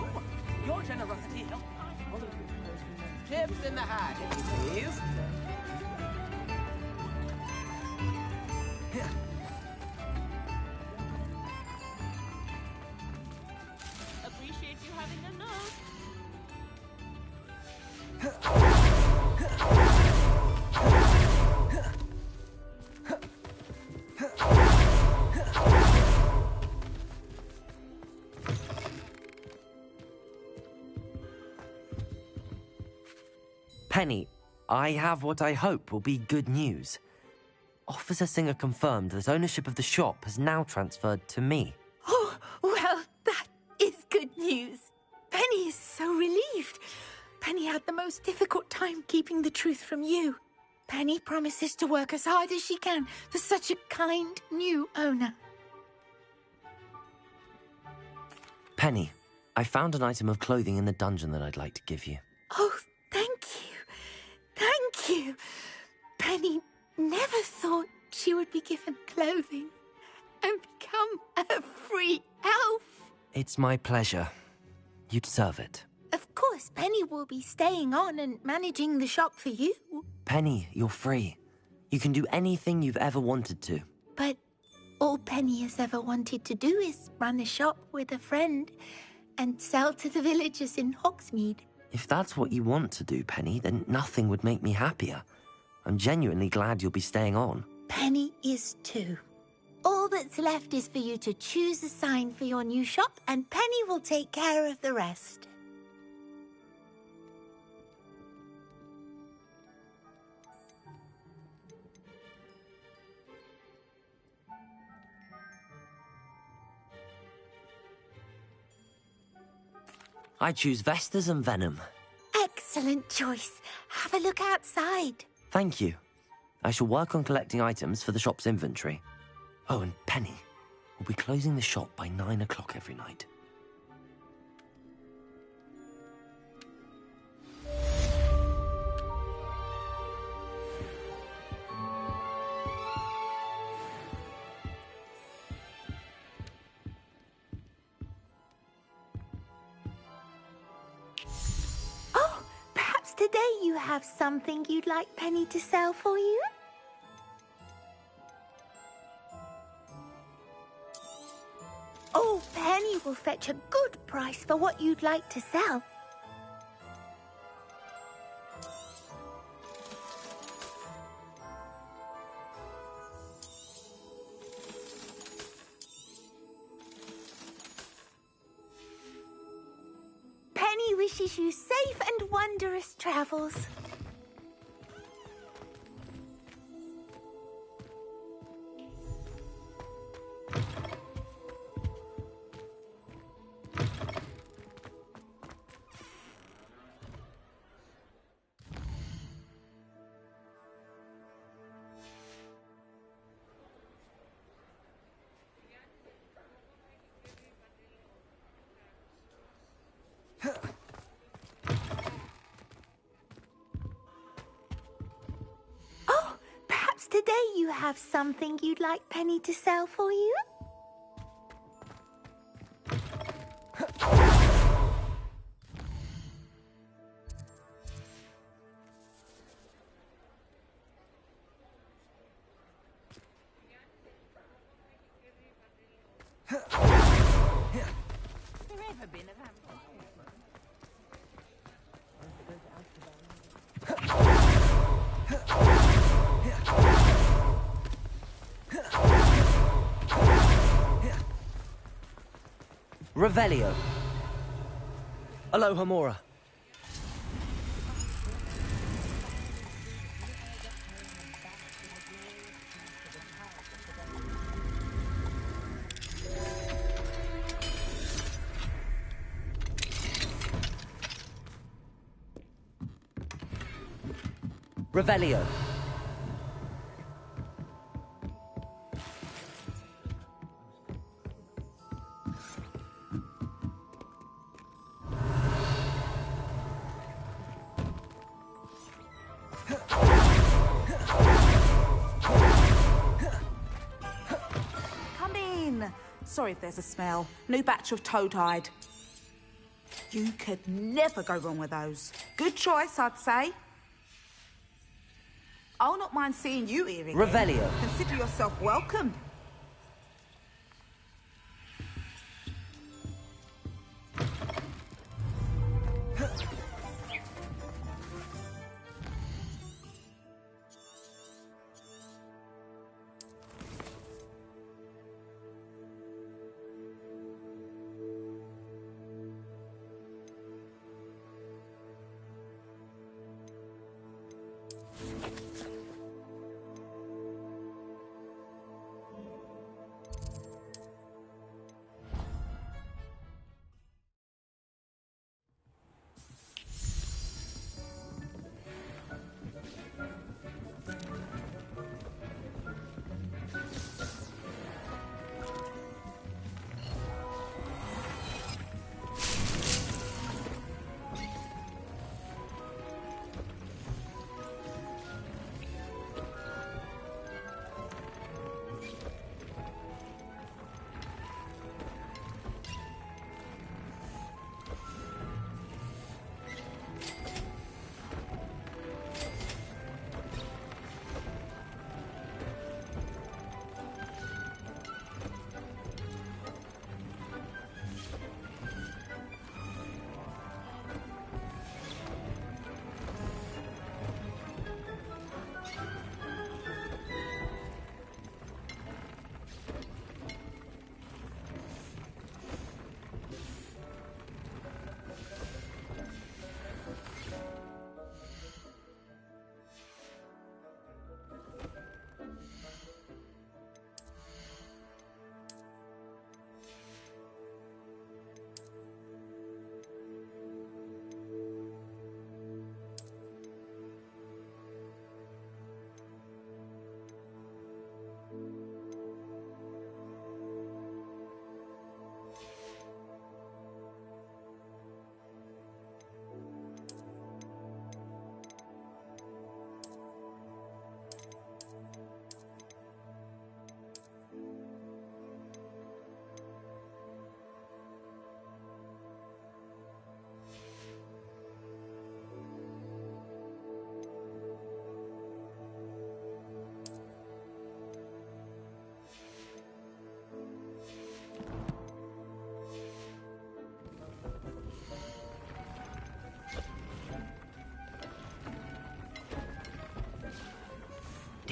N: Your generosity helped my mother. Chips in the hat, if you please.
A: Penny, I have what I hope will be good news. Officer Singer confirmed that ownership of the shop has now transferred to me.
R: Oh, well, that is good news. Penny is so relieved. Penny had the most difficult time keeping the truth from you. Penny promises to work as hard as she can for such a kind new owner.
A: Penny, I found an item of clothing in the dungeon that I'd like to give you.
R: Oh, thank you. Thank you. Penny never thought she would be given clothing and become a free elf.
A: It's my pleasure. You deserve it.
R: Of course, Penny will be staying on and managing the shop for you.
A: Penny, you're free. You can do anything you've ever wanted to.
R: But all Penny has ever wanted to do is run a shop with a friend and sell to the villagers in Hogsmeade.
A: If that's what you want to do, Penny, then nothing would make me happier. I'm genuinely glad you'll be staying on.
R: Penny is too. All that's left is for you to choose a sign for your new shop, and Penny will take care of the rest.
A: I choose Vestas and Venom.
R: Excellent choice. Have a look outside.
A: Thank you. I shall work on collecting items for the shop's inventory. Oh, and Penny, we'll be closing the shop by 9 o'clock every night.
R: Oh, perhaps today you have something you'd like Penny to sell for you? Oh, Penny will fetch a good price for what you'd like to sell. Penny wishes you safe and wondrous travels. Oh, perhaps today you have something you'd like Penny to sell for you?
A: Revelio. Aloha Mora. Revelio.
L: Come in. Sorry if there's a smell. New batch of toad-hide. You could never go wrong with those. Good choice, I'd say. I'll not mind seeing you here again.
A: Revelio.
L: Consider yourself welcome.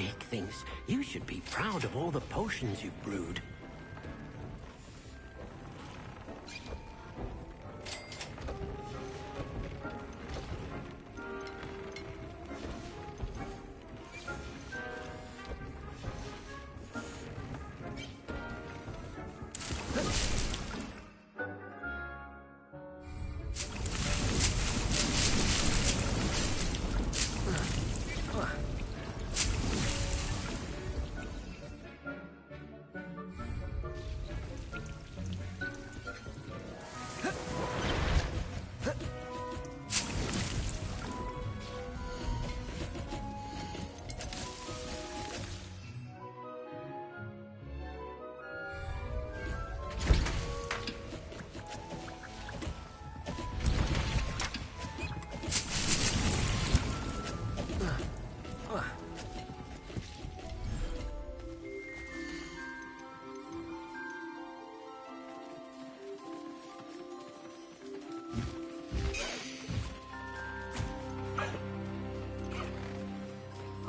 B: Dick thinks you should be proud of all the potions you've brewed.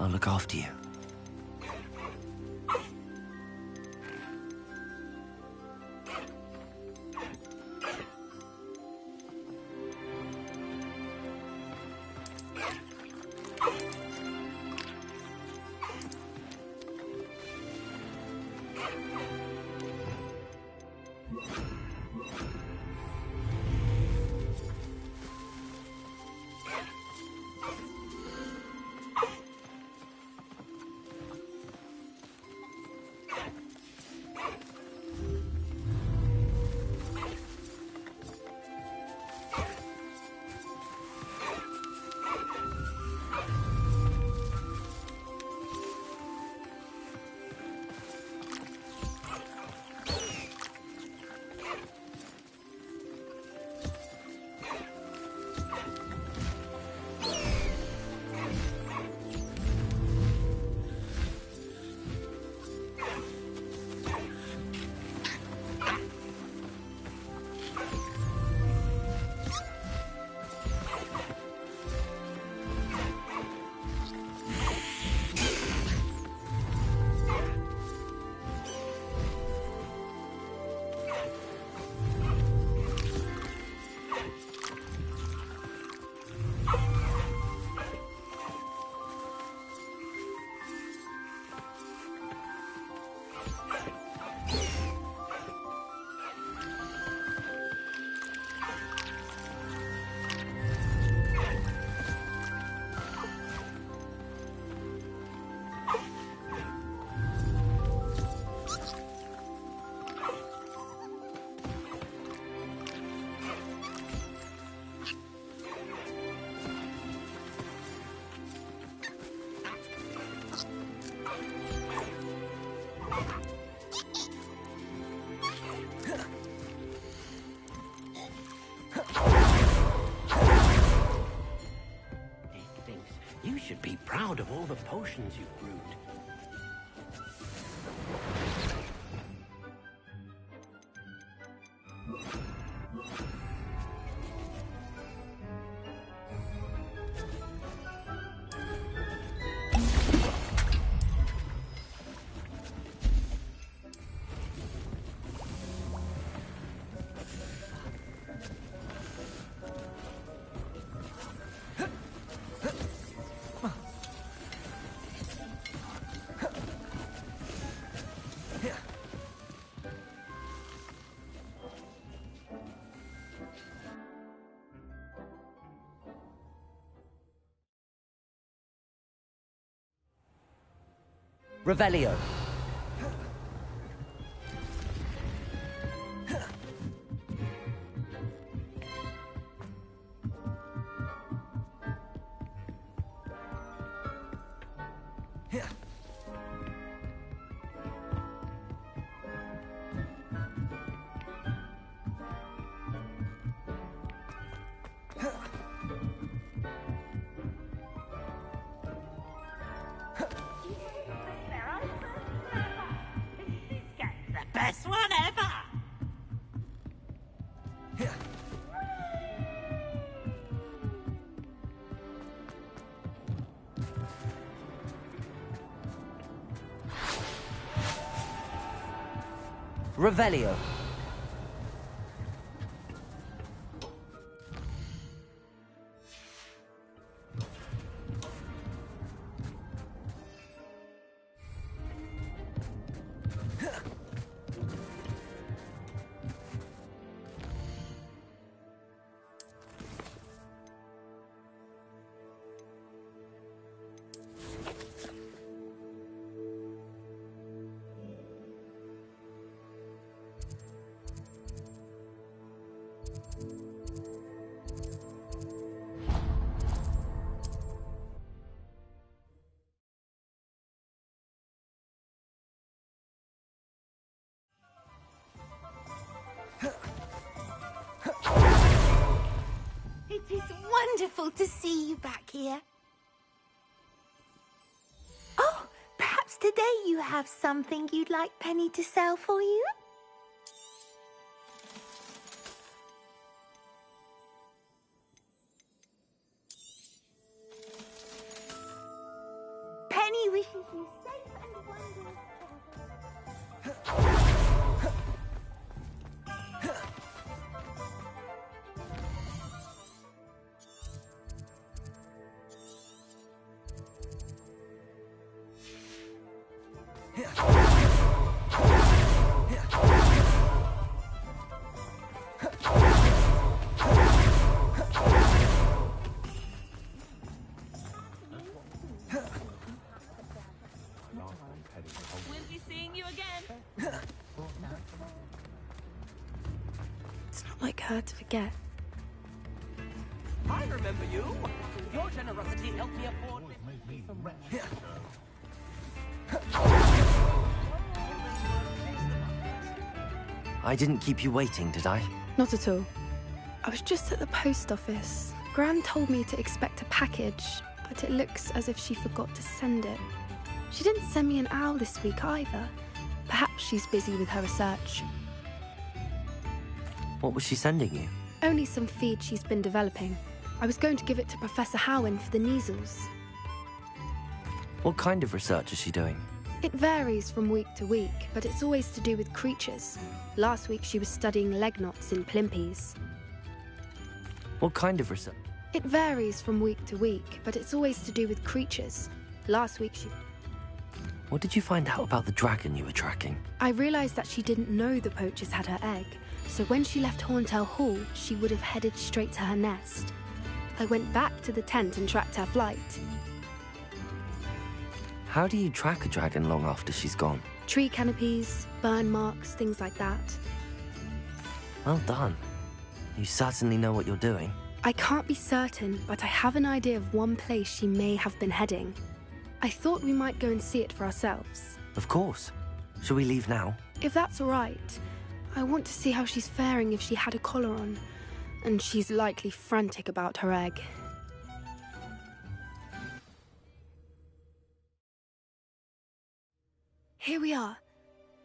A: I'll look after you.
B: be proud of all the potions you've brewed.
K: Revelio.
S: Best one ever!
K: Revelio.
R: It is wonderful to see you back here. Oh, perhaps today you have something you'd like Penny to sell for you? Penny wishes you safe and wondrous travels.
N: We'll be seeing you again.
C: It's not like her to forget.
N: I remember you. Your generosity helped me afford...
A: I didn't keep you waiting, did I?
C: Not at all. I was just at the post office. Gran told me to expect a package, but it looks as if she forgot to send it. She didn't send me an owl this week either. Perhaps she's busy with her research.
A: What was she sending you?
C: Only some feed she's been developing. I was going to give it to Professor Howen for the measles.
A: What kind of research is she doing?
C: It varies from week to week, but it's always to do with creatures. Last week she was studying leg knots in plimpies.
A: What kind of research?
C: It varies from week to week, but it's always to do with creatures. Last week she...
A: What did you find out about the dragon you were tracking?
C: I realized that she didn't know the poachers had her egg, so when she left Horntail Hall, she would have headed straight to her nest. I went back to the tent and tracked her flight.
A: How do you track a dragon long after she's gone?
C: Tree canopies, burn marks, things like that.
A: Well done. You certainly know what you're doing.
C: I can't be certain, but I have an idea of one place she may have been heading. I thought we might go and see it for ourselves.
A: Of course. Shall we leave now?
C: If that's all right. I want to see how she's faring if she had a collar on. And she's likely frantic about her egg. Here we are.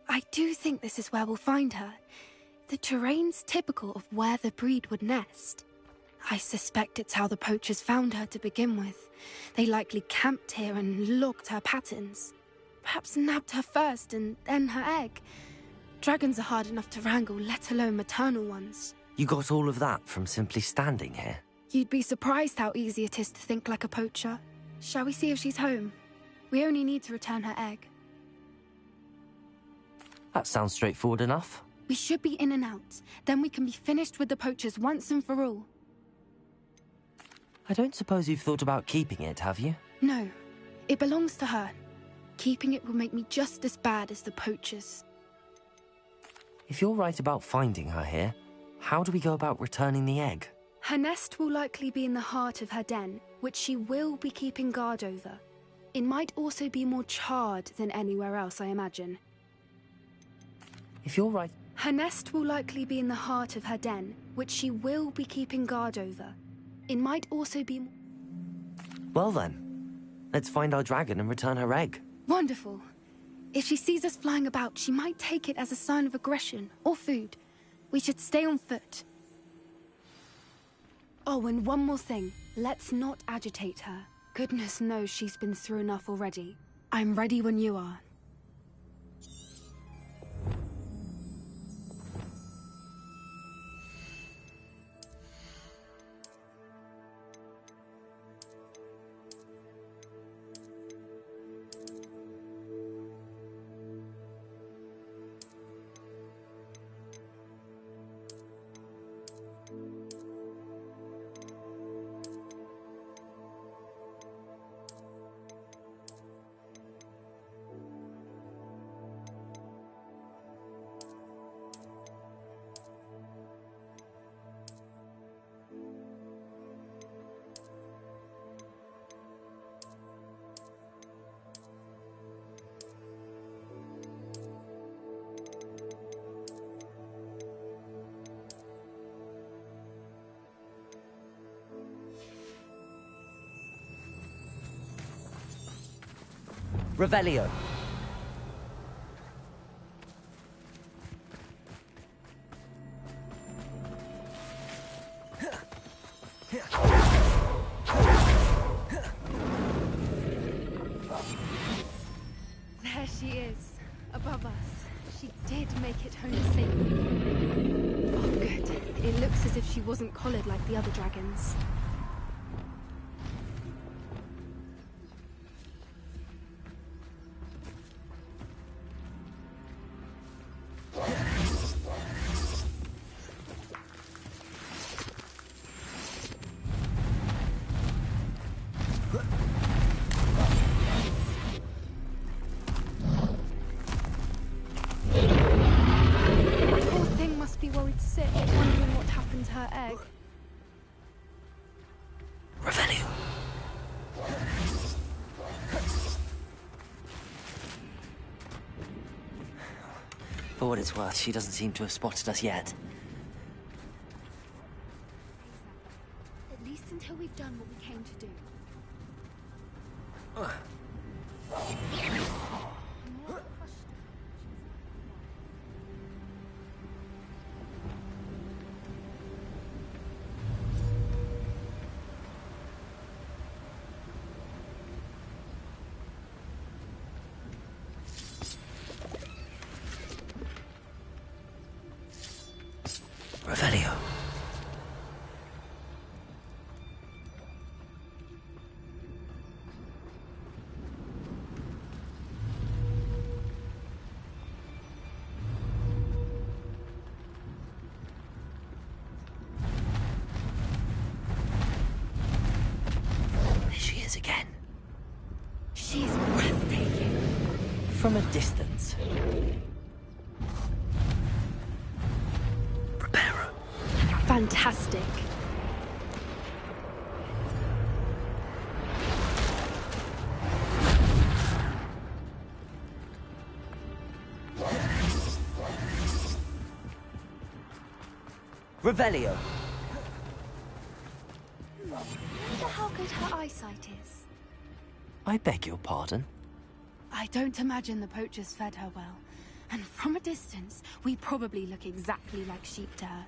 C: I do think this is where we'll find her. The terrain's typical of where the breed would nest. I suspect it's how the poachers found her to begin with. They likely camped here and logged her patterns. Perhaps nabbed her first and then her egg. Dragons are hard enough to wrangle, let alone maternal ones.
A: You got all of that from simply standing here?
C: You'd be surprised how easy it is to think like a poacher. Shall we see if she's home? We only need to return her egg.
A: That sounds straightforward enough.
C: We should be in and out. Then we can be finished with the poachers once and for all.
A: I don't suppose you've thought about keeping it, have you?
C: No. It belongs to her. Keeping it will make me just as bad as the poachers.
A: If you're right about finding her here, how do we go about returning the egg?
C: Her nest will likely be in the heart of her den, which she will be keeping guard over. It might also be more charred than anywhere else, I imagine.
A: If you're right...
C: Her nest will likely be in the heart of her den, which she will be keeping guard over. It might also be...
A: Well then, let's find our dragon and return her egg.
C: Wonderful. If she sees us flying about, she might take it as a sign of aggression or food. We should stay on foot. Oh, and one more thing. Let's not agitate her. Goodness knows she's been through enough already. I'm ready when you are.
A: Revelio.
C: There she is, above us. She did make it home safely. Oh, good. It looks as if she wasn't collared like the other dragons.
A: For what it's worth, she doesn't seem to have spotted us yet.
C: At least until we've done what we came to do.
A: Revelio. There she is again.
C: She's breathtaking.
A: From a distance.
C: Fantastic.
A: Revelio.
C: I wonder how good her eyesight is.
A: I beg your pardon?
C: I don't imagine the poachers fed her well. And from a distance, we probably look exactly like sheep to her.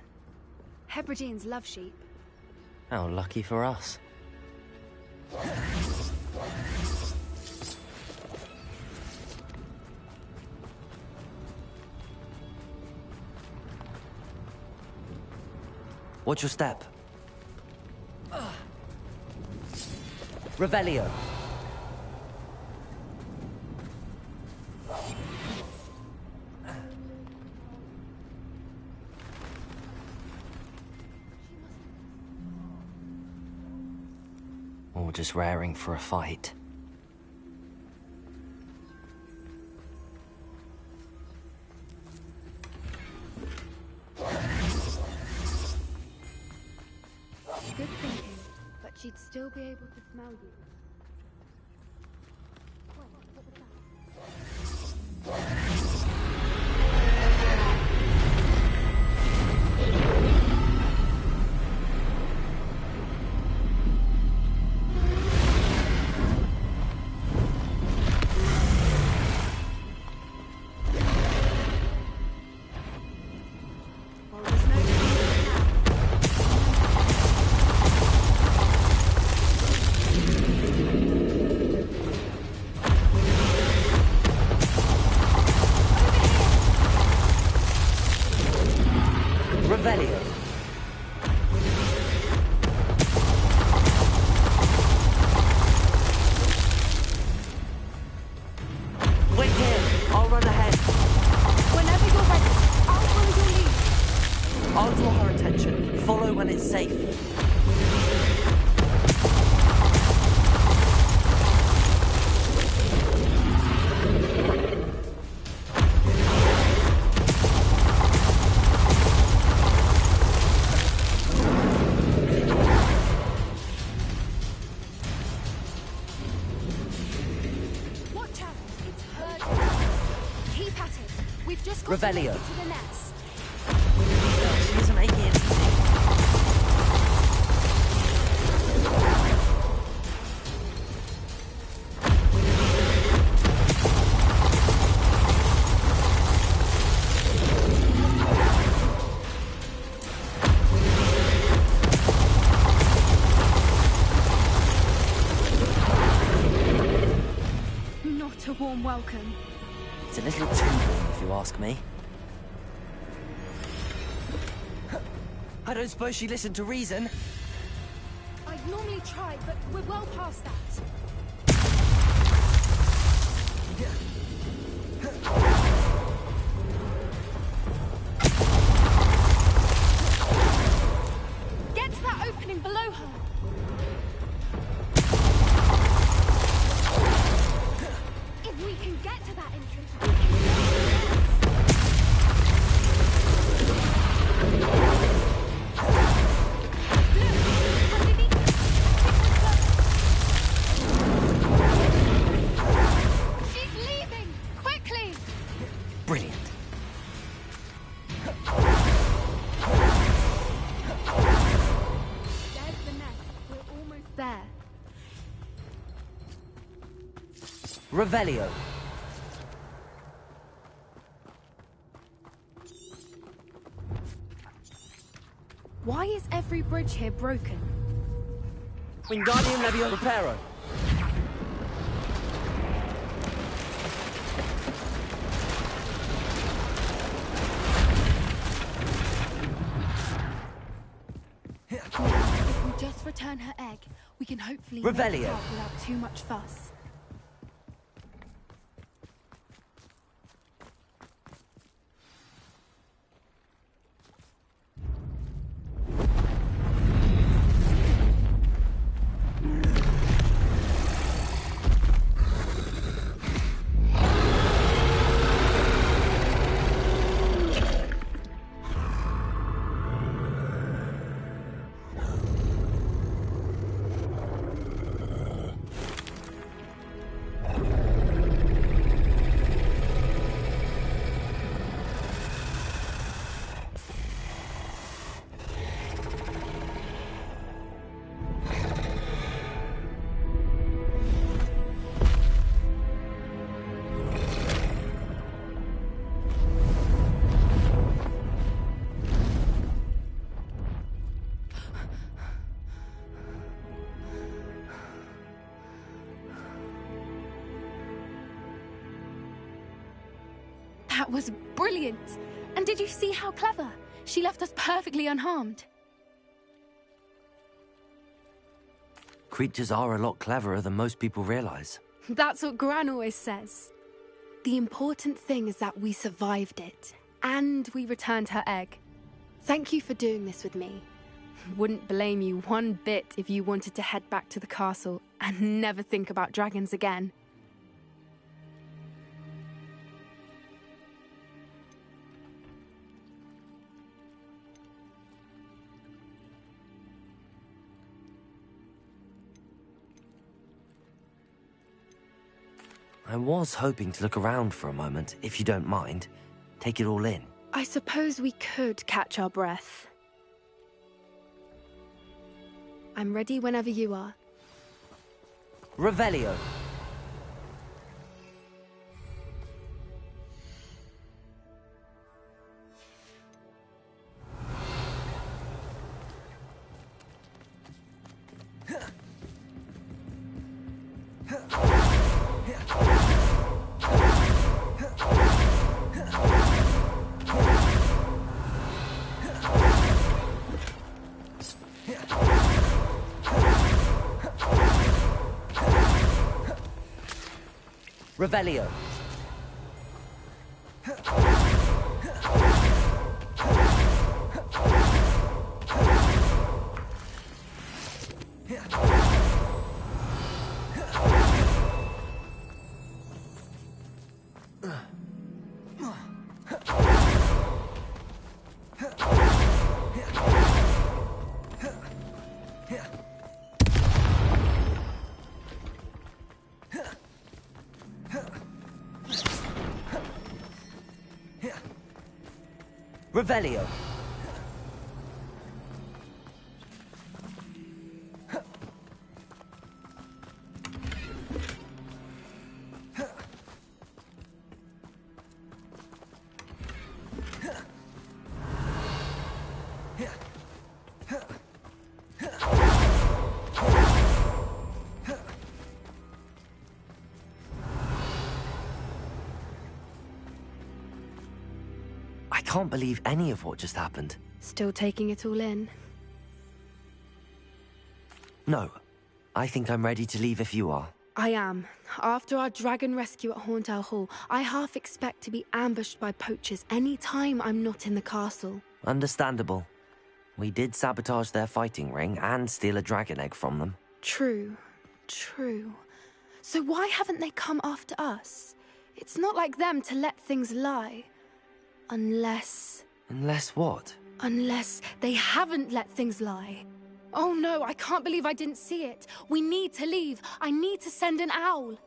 C: Hebrideans love sheep.
K: How lucky for us.
A: Watch your step.
K: Revelio.
A: Or just raring for a fight.
C: Good thinking, but she'd still be able to smell you.
K: Revelio.
C: To the nest.
K: She isn't making it easy.
C: Not a warm welcome.
K: It's a little too warm, if you ask me. I don't suppose she listened to reason.
C: I'd normally try, but we're well past that. Get to that opening below her. If we can get to that entrance, we can get
K: Revelio.
C: Why is every bridge here broken?
K: Wingardium Leviosa Reparo.
C: If we just return her egg, we can hopefully make it out without too much fuss. That was brilliant. And did you see how clever? She left us perfectly unharmed.
A: Creatures are a lot cleverer than most people realize.
C: That's what Gran always says. The important thing is that we survived it, and we returned her egg. Thank you for doing this with me. Wouldn't blame you one bit if you wanted to head back to the castle and never think about dragons again.
A: I was hoping to look around for a moment, if you don't mind. Take it all in.
C: I suppose we could catch our breath. I'm ready whenever you are.
A: Revelio. Revelio. Revelio. I can't believe any of what just happened.
C: Still taking it all in?
A: No. I think I'm ready to leave if you are.
C: I am. After our dragon rescue at Hauntel Hall, I half expect to be ambushed by poachers any time I'm not in the castle.
A: Understandable. We did sabotage their fighting ring and steal a dragon egg from them.
C: True. True. So why haven't they come after us? It's not like them to let things lie. Unless...
A: Unless what?
C: Unless they haven't let things lie. Oh no, I can't believe I didn't see it. We need to leave. I need to send an owl.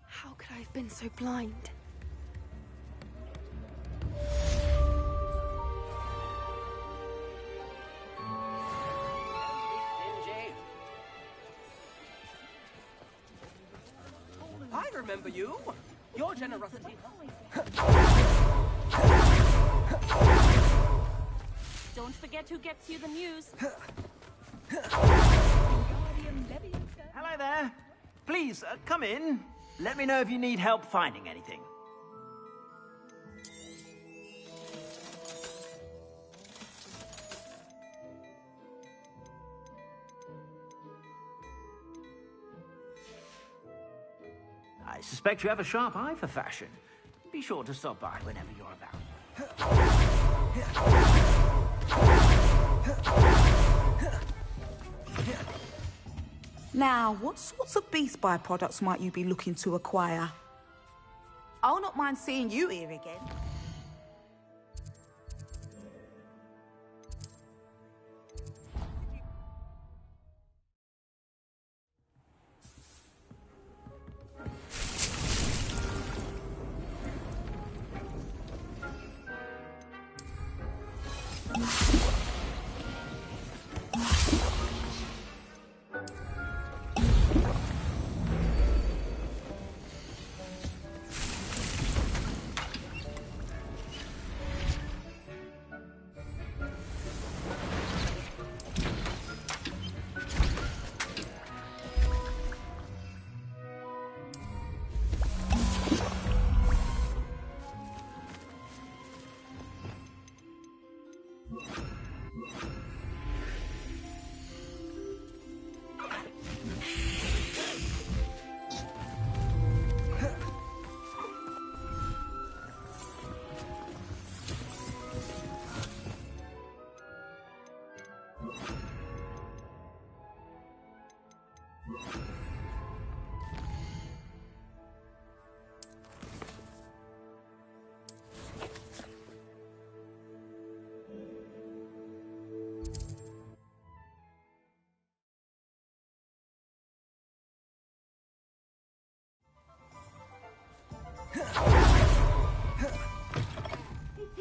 C: How could I have been so blind?
N: I remember you. Your generosity.
O: Don't forget who gets you the news.
F: Hello there. Please, come in. Let me know if you need help finding anything. I suspect you have a sharp eye for fashion. Be sure to stop by whenever you're about.
L: Now, what sorts of beast byproducts might you be looking to acquire?
J: I'll not mind seeing you here again.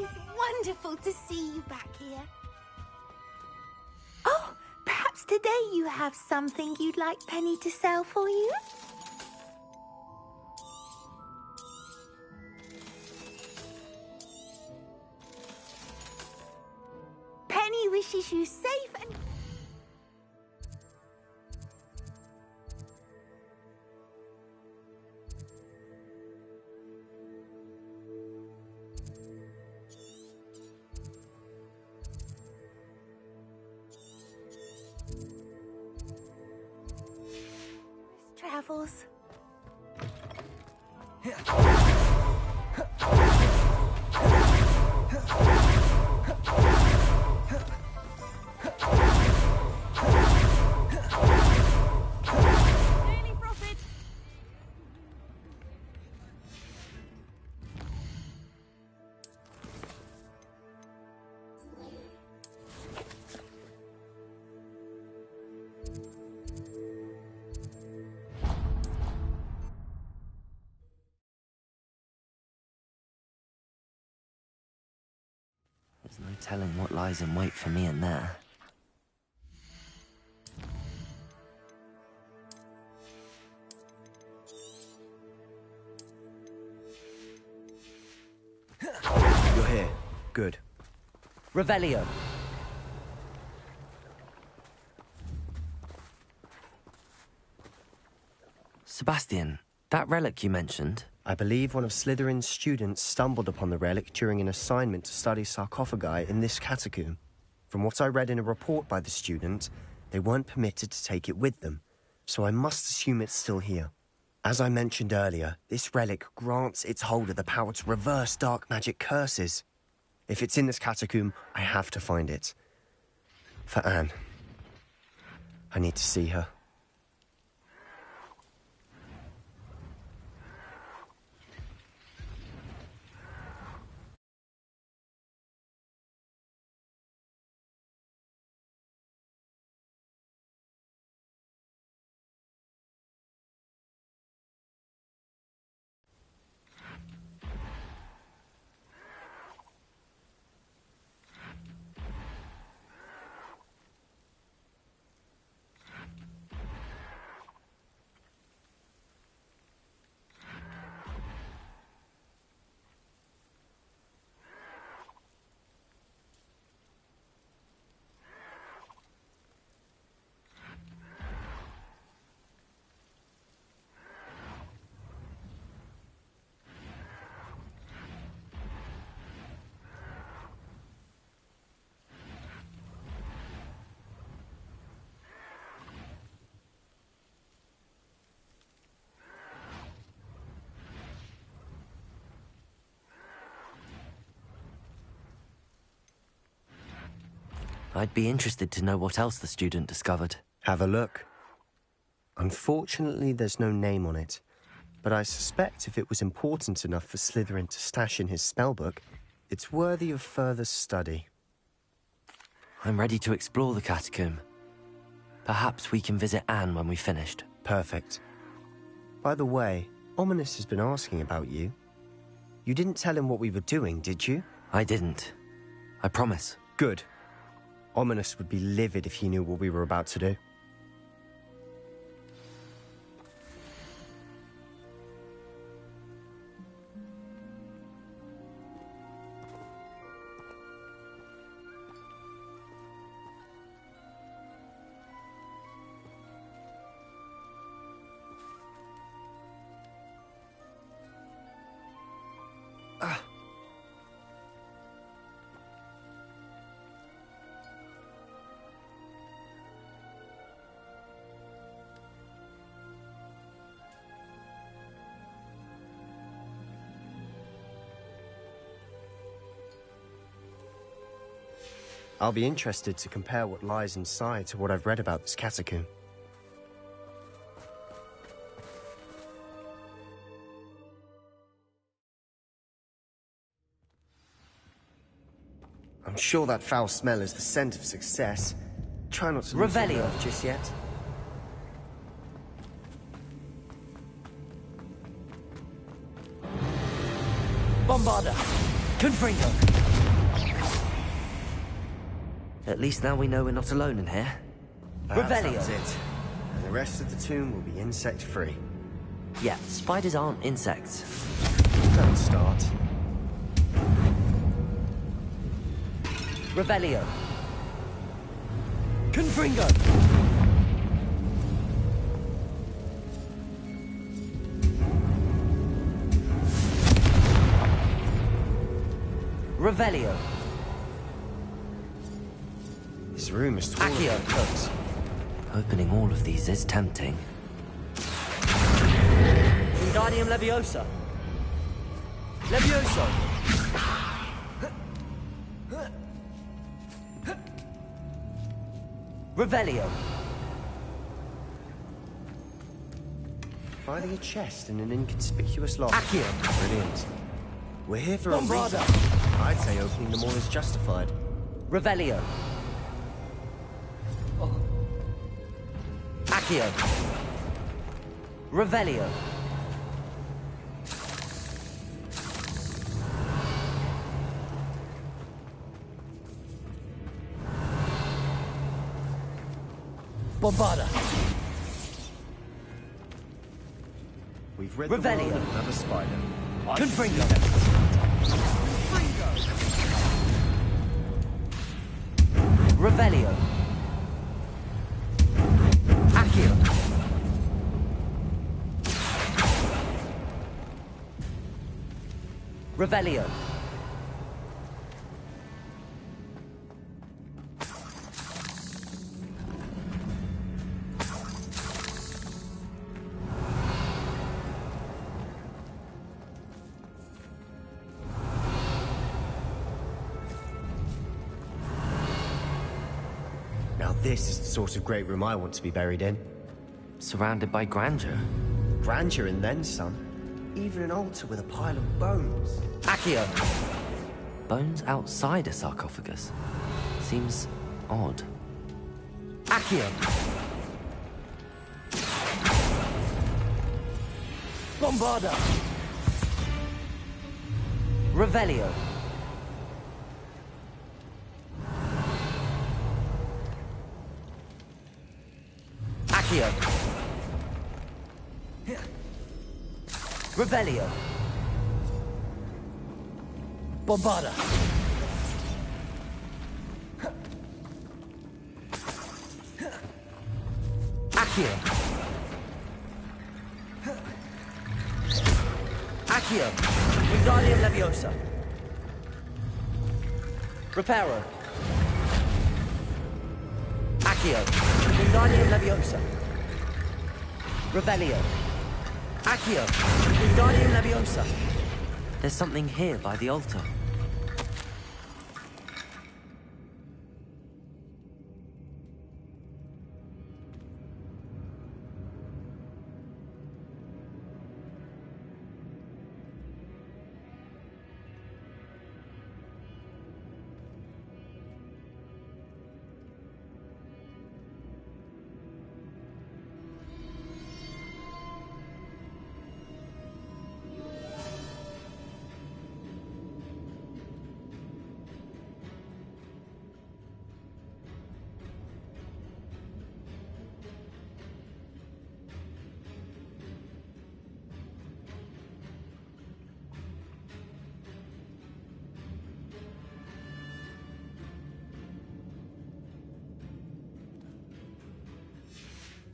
R: It's wonderful to see you back here. Oh, perhaps today you have something you'd like Penny to sell for you? Penny wishes you safe and... travels.
O: Daily profit.
A: There's no telling what lies in wait for me in there.
Q: You're here. Good.
K: Revelio.
A: Sebastian, that relic you mentioned...
Q: I believe one of Slytherin's students stumbled upon the relic during an assignment to study sarcophagi in this catacomb. From what I read in a report by the student, they weren't permitted to take it with them, so I must assume it's still here. As I mentioned earlier, this relic grants its holder the power to reverse dark magic curses. If it's in this catacomb, I have to find it. For Anne. I need to see her.
A: I'd be interested to know what else the student discovered.
Q: Have a look. Unfortunately, there's no name on it, but I suspect if it was important enough for Slytherin to stash in his spellbook, it's worthy of further study.
A: I'm ready to explore the catacomb. Perhaps we can visit Anne when we've finished.
Q: Perfect. By the way, Ominous has been asking about you. You didn't tell him what we were doing, did you?
A: I didn't. I promise.
Q: Good. Ominous would be livid if he knew what we were about to do. I'll be interested to compare what lies inside to what I've read about this catacomb. I'm sure that foul smell is the scent of success. Try not to lose your
A: Revelio.
Q: nerve just yet.
K: Bombarda! Confringo!
A: At least now we know we're not alone in here.
Q: Perhaps
A: Revelio.
Q: that's it. And the rest of the tomb will be insect-free.
A: Yeah, spiders aren't insects.
Q: Don't start.
A: Revelio.
K: Confringo!
A: Revelio.
Q: This room is taller
A: Accio.
Q: than it looks.
A: Opening all of these is tempting.
K: Wingardium Leviosa! Levioso!
A: Revelio.
Q: Finding a chest in an inconspicuous lock.
A: Accio.
Q: Brilliant. We're here for a
K: Bombarda.
Q: reason. I'd say opening them all is justified.
A: Revelio. Accio. Revelio.
K: Bombarda!
Q: We've read
A: Revelio.
Q: the world of another spider.
K: Confringo!
A: Revelio. Accio. Revelio.
Q: Now this is the sort of great room I want to be buried in.
A: Surrounded by grandeur.
Q: Grandeur and then some. Even an altar with a pile of bones.
A: Accio. Bones outside a sarcophagus. Seems odd. Accio.
K: Bombarda!
A: Revelio. Accio. Revelio.
K: Bombarda!
A: Accio. Accio.
K: Wingardium Leviosa! Reparo!
A: Accio.
K: Wingardium Leviosa!
A: Revelio. Accio.
K: Wingardium Leviosa!
A: There's something here by the altar.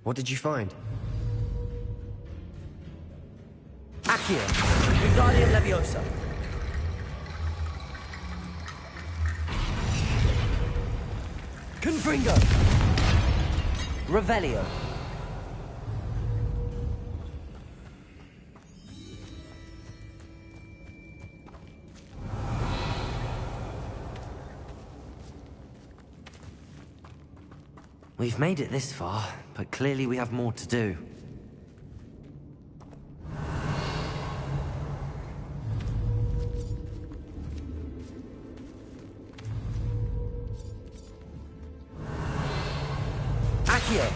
Q: What did you find?
A: Accio.
K: Wingardium Leviosa! Confringo!
A: Revelio. We've made it this far, but clearly we have more to do.
K: Accio!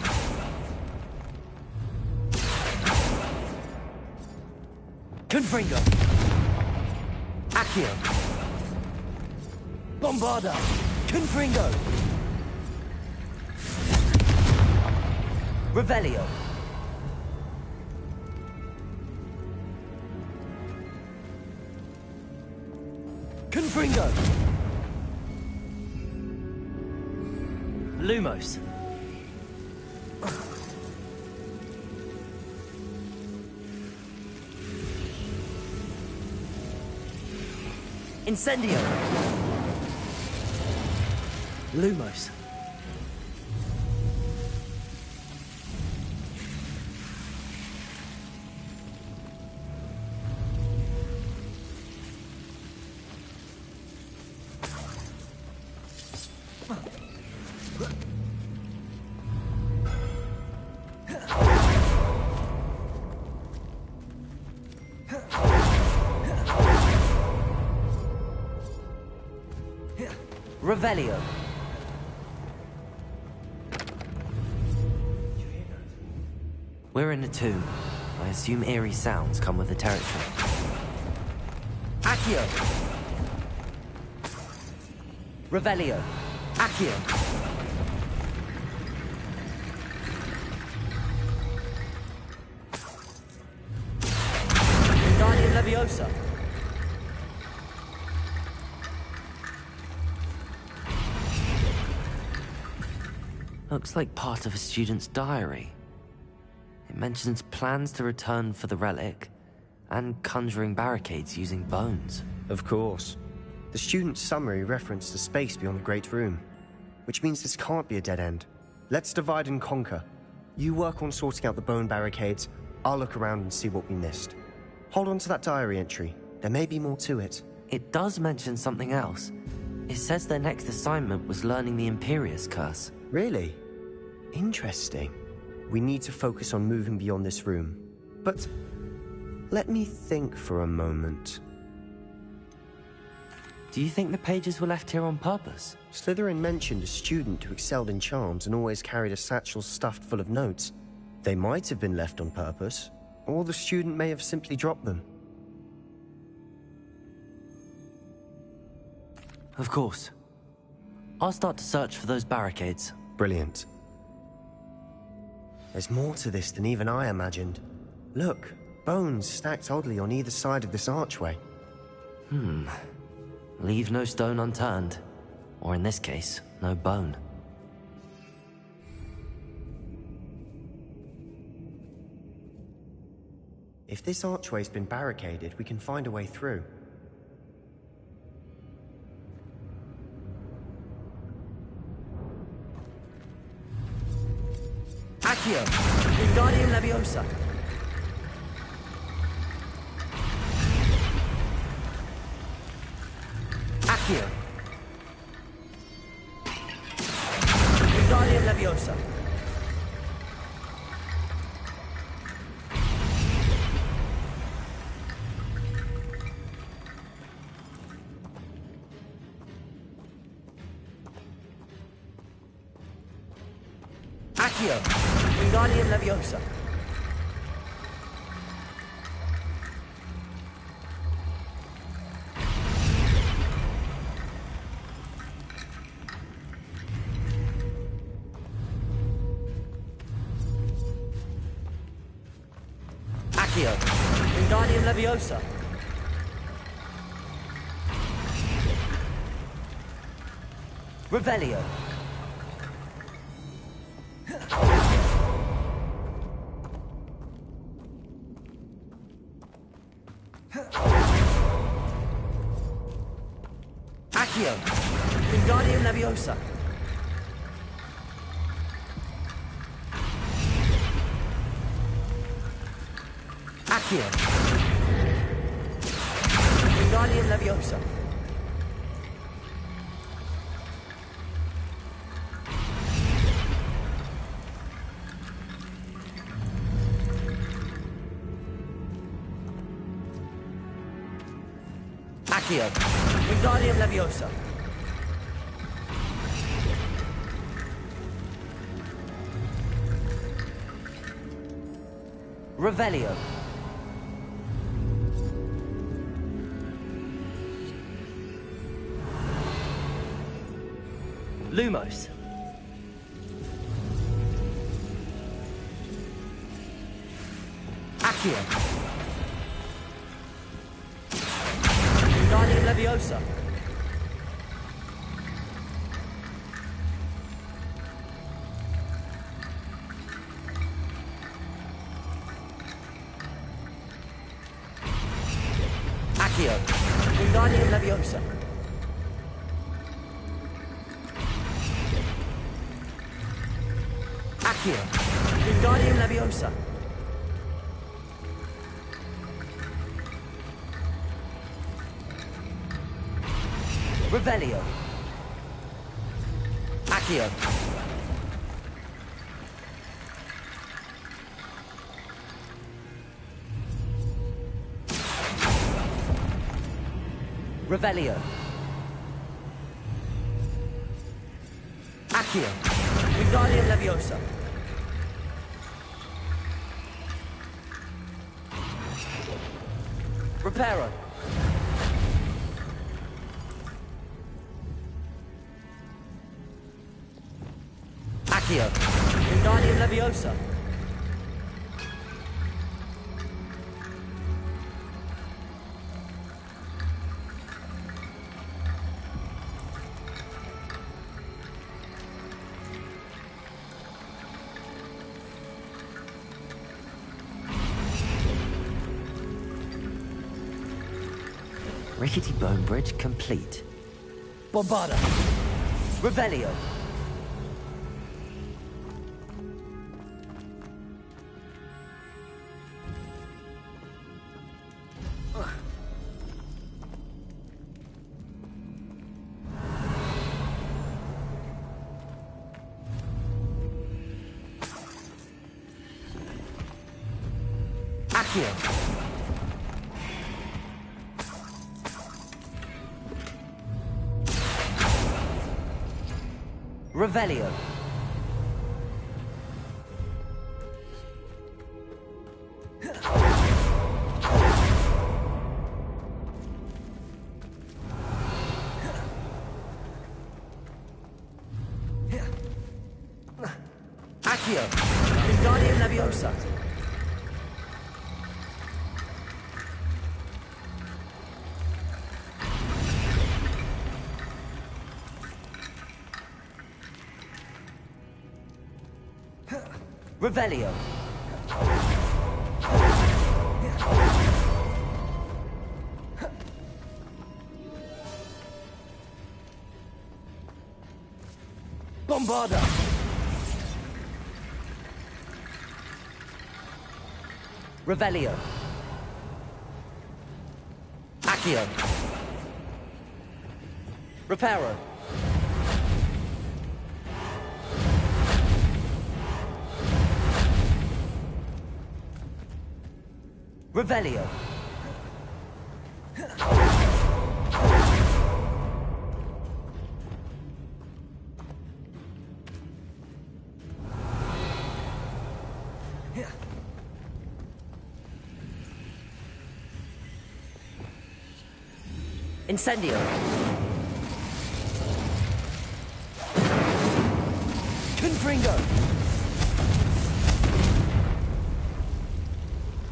K: Confringo! Accio! Bombarda! Confringo! Revelio! Confringo! Lumos! Incendio! Lumos! Revelio.
A: We're in a tomb. I assume eerie sounds come with the territory.
K: Accio! Revelio. Accio! Guardian Leviosa.
A: Looks like part of a student's diary. It mentions plans to return for the relic, and conjuring barricades using bones.
Q: Of course. The student's summary referenced a space beyond the Great Room, which means this can't be a dead end. Let's divide and conquer. You work on sorting out the bone barricades, I'll look around and see what we missed. Hold on to that diary entry. There may be more to it.
A: It does mention something else. It says their next assignment was learning the Imperius Curse.
Q: Really? Interesting. We need to focus on moving beyond this room. But let me think for a moment.
A: Do you think the pages were left here on purpose?
Q: Slytherin mentioned a student who excelled in charms and always carried a satchel stuffed full of notes. They might have been left on purpose, or the student may have simply dropped them.
A: Of course. I'll start to search for those barricades.
Q: Brilliant. There's more to this than even I imagined. Look, bones stacked oddly on either side of this archway.
A: Leave no stone unturned. Or in this case, no bone.
Q: If this archway's been barricaded, we can find a way through.
K: Accio! Wingardium Leviosa! Accio! Wingardium Leviosa! Accio! Wingardium Leviosa! Accio! Wingardium Leviosa! Revelio! Accio! Wingardium Leviosa! Accio! Wingardium Leviosa! Accio. Wingardium Leviosa. Revelio. Lumos. Accio. Wingardium Leviosa. Accio. Wingardium Leviosa. Accio. Wingardium Leviosa. Revelio. Accio. Revelio. Accio. Wingardium Leviosa. Reparo. Accio. Wingardium Leviosa.
A: Rickety Bone Bridge complete.
K: Bombarda. Revelio. Accio. Revelio. Accio. Wingardium Leviosa. Revelio. Bombarda. Revelio. Accio. Reparo. Revelio. Incendio. Confringo.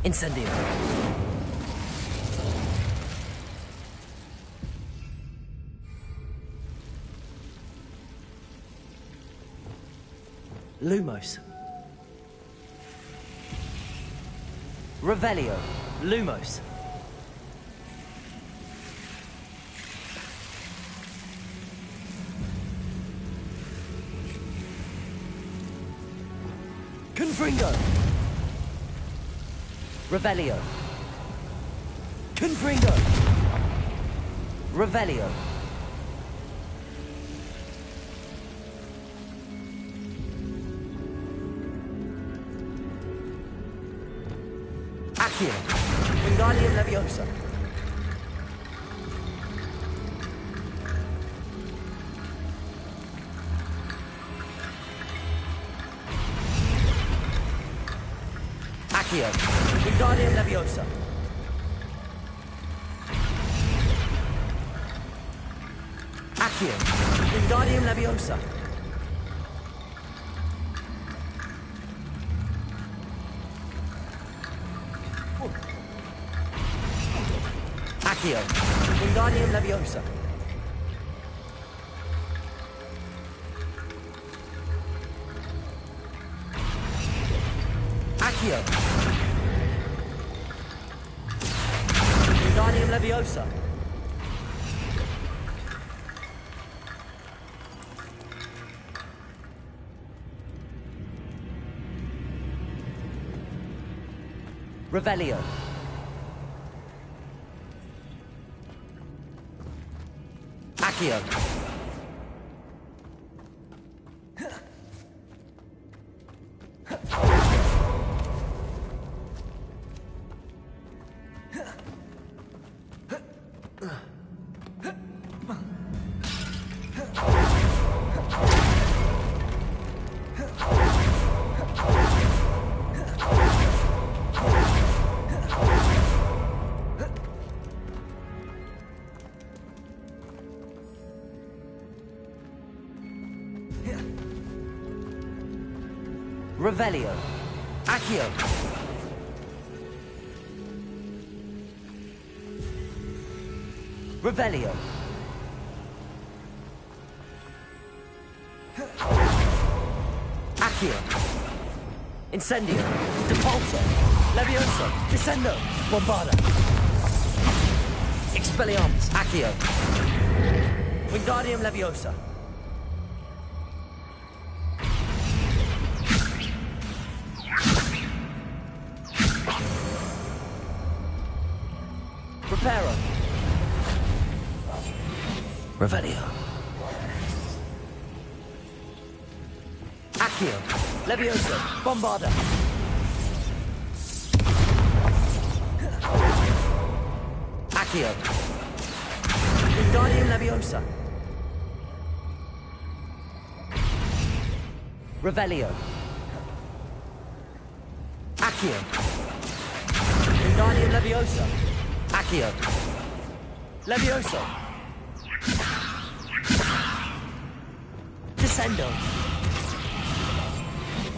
K: Incendio. Lumos. Revelio. Lumos. Confringo. Revelio. Confringo. Revelio. Accio. Wingardium Leviosa. Accio. Wingardium Leviosa. Accio. Wingardium Leviosa. Accio. Wingardium Leviosa. Accio. Wingardium Leviosa. Revelio. Accio. Revelio. Accio. Revelio. Accio. Incendio. Depulso. Levioso. Descendo. Bombarda. Expelliarmus. Accio. Wingardium Leviosa. Preparo. Revelio. Accio. Levioso. Bombarda. Accio. Wingardium Leviosa. Revelio. Accio. Wingardium Leviosa. Accio. Levioso. Descendo.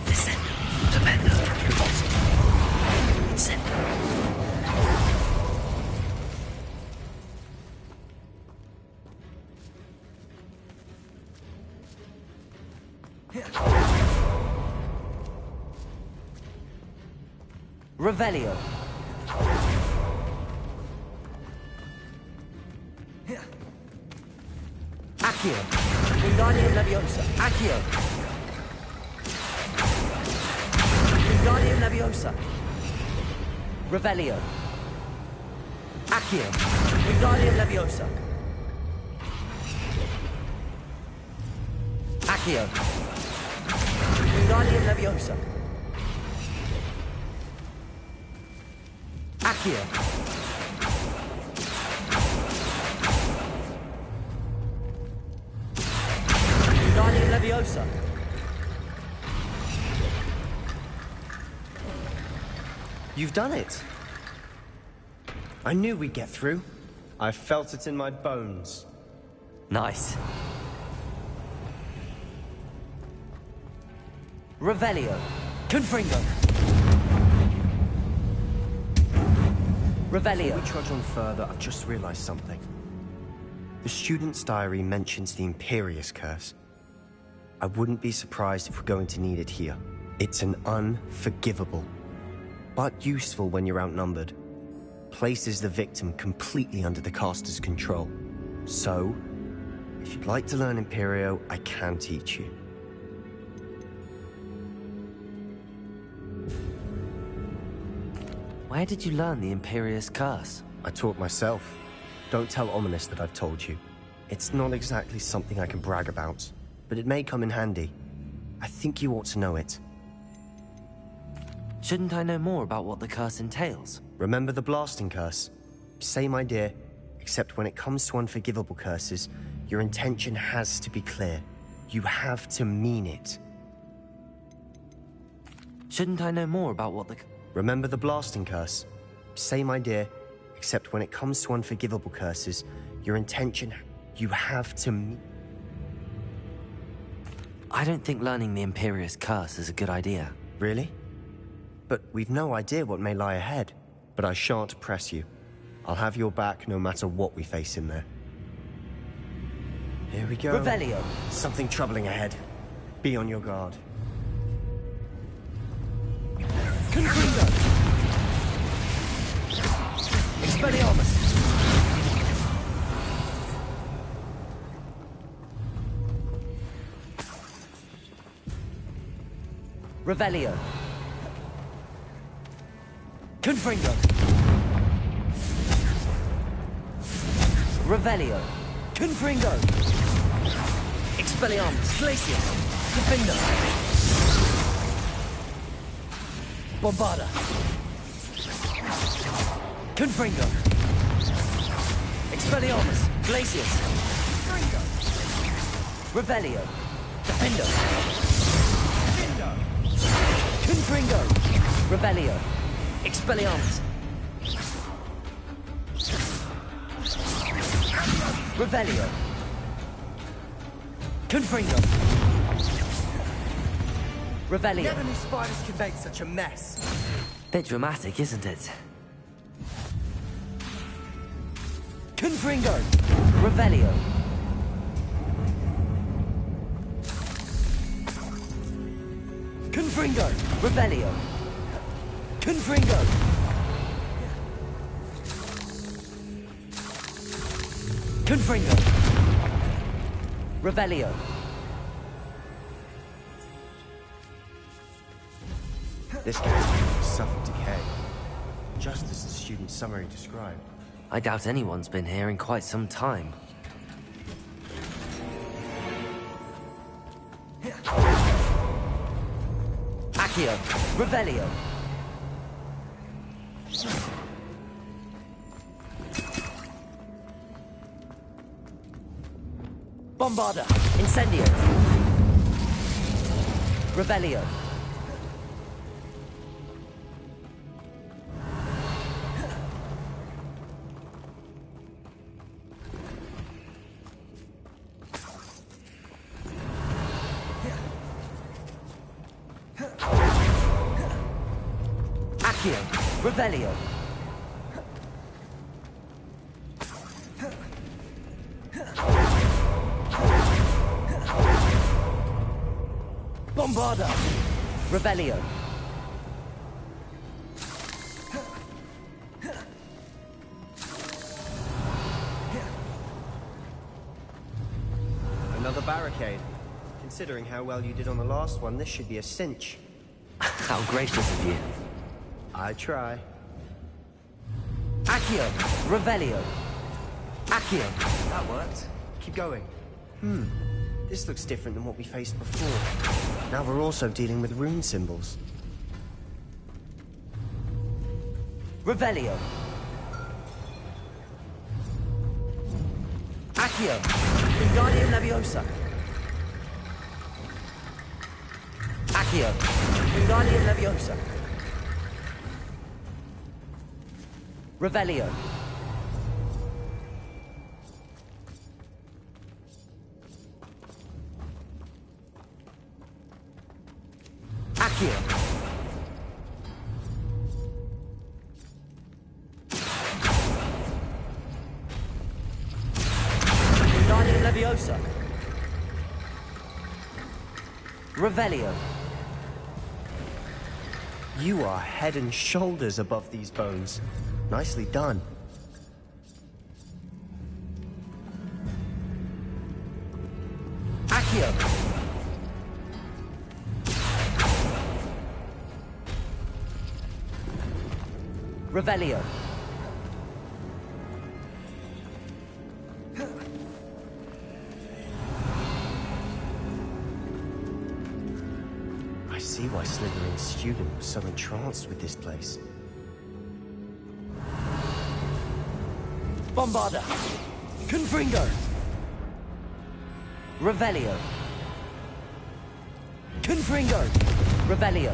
K: Descendo. Tremendo. Repulso. Incendio. Revelio. Accio. Wingardium Leviosa. Accio. Wingardium Leviosa. Revelio. Accio. Wingardium Leviosa. Accio. Wingardium Leviosa. Accio. Wingardium Leviosa.
Q: You've done it. I knew we'd get through. I felt it in my bones.
K: Nice. Revelio. Confringo. Revelio.
Q: Before we trudge on further, I've just realized something. The student's diary mentions the Imperious Curse. I wouldn't be surprised if we're going to need it here. It's an unforgivable, but useful when you're outnumbered. Places the victim completely under the caster's control. So, if you'd like to learn Imperio, I can teach you.
A: Where did you learn the Imperious Curse?
Q: I taught myself. Don't tell Ominous that I've told you. It's not exactly something I can brag about, but it may come in handy. I think you ought to know it.
A: Shouldn't I know more about what the curse entails?
Q: Remember the blasting curse? Same idea, except when it comes to unforgivable curses, your intention has to be clear. You have to mean it.
A: Shouldn't I know more about what the...
Q: Remember the blasting curse? Same idea, except when it comes to unforgivable curses, your intention, you have to...
A: I don't think learning the Imperious Curse is a good idea.
Q: Really? But we've no idea what may lie ahead. But I shan't press you. I'll have your back no matter what we face in there. Here we go.
F: Revelio.
Q: Something troubling ahead. Be on your guard.
F: Confringo. Expelliarmus. Revelio. Confringo. Revelio. Confringo. Expelliarmus. Glacius. Defender. Bombarda. Confringo. Expelliarmus. Glacius. Confringo. Revelio. Defender. Confringo. Revelio. Expelliarmus. Revelio. Confringo. Revelio.
K: Never knew spiders could make such a mess.
A: Bit dramatic, isn't it?
F: Confringo. Revelio. Confringo. Revelio. Confringo. Confringo. Revelio.
Q: This game suffered decay, just as the student summary described.
A: I doubt anyone's been here in quite some time.
F: Accio. Revelio. Bombarda. Incendio. Revelio. Accio. Revelio. Bombarda. Revelio.
Q: Another barricade. Considering how well you did on the last one, this should be a cinch.
A: How gracious of you.
Q: I try.
F: Accio. Revelio. Accio.
K: That worked. Keep going.
Q: This looks different than what we faced before. Now we're also dealing with rune symbols.
F: Revelio. Accio. Wingardium Leviosa. Accio. Wingardium Leviosa. Revelio. Accio. Wingardium Leviosa. Revelio.
Q: You are head and shoulders above these bones. Nicely done.
F: Accio. Revelio.
Q: I see why Slytherin's student was so entranced with this place.
F: Bombarda. Confringo. Revelio. Confringo. Revelio.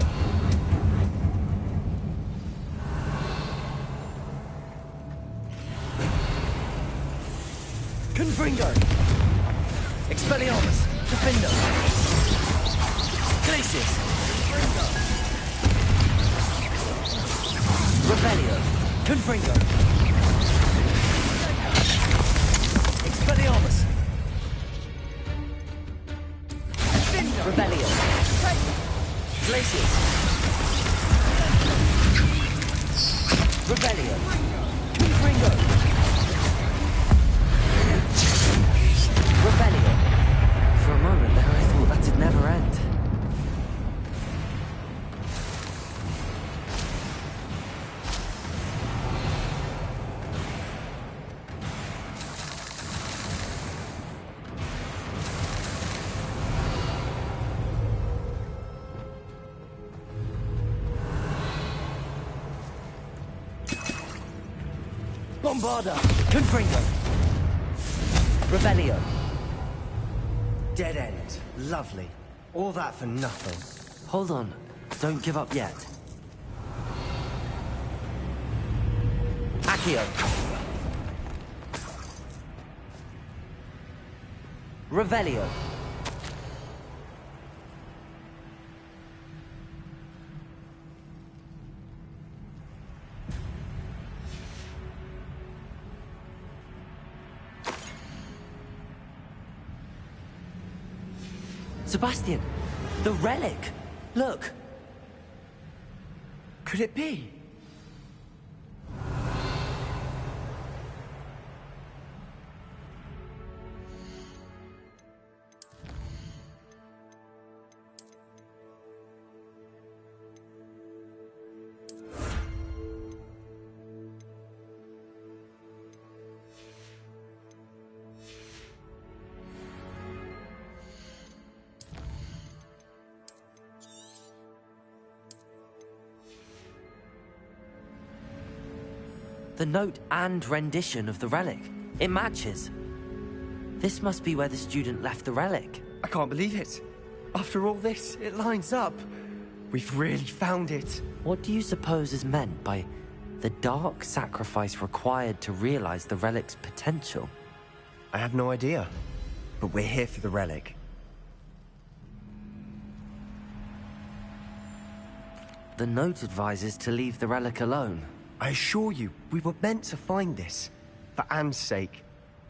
K: Confringo! Expelliarmus! Defender! Glacius! Revelio! Confringo! Expelliarmus! Revelio! Glacius! Revelio! Confringo! Revelio!
A: For a moment there, I thought that'd never end.
K: Bombarda! Confringo! Revelio!
A: Dead end. Lovely. All that for nothing. Hold on. Don't give up yet.
K: Accio! Revelio!
A: Sebastian! The relic! Look!
K: Could it be?
A: The note and rendition of the relic. It matches. This must be where the student left the relic.
K: I can't believe it. After all this, it lines up. We've really found it.
A: What do you suppose is meant by the dark sacrifice required to realize the relic's potential?
K: I have no idea. But we're here for the relic.
A: The note advises to leave the relic alone.
K: I assure you, we were meant to find this. For Anne's sake.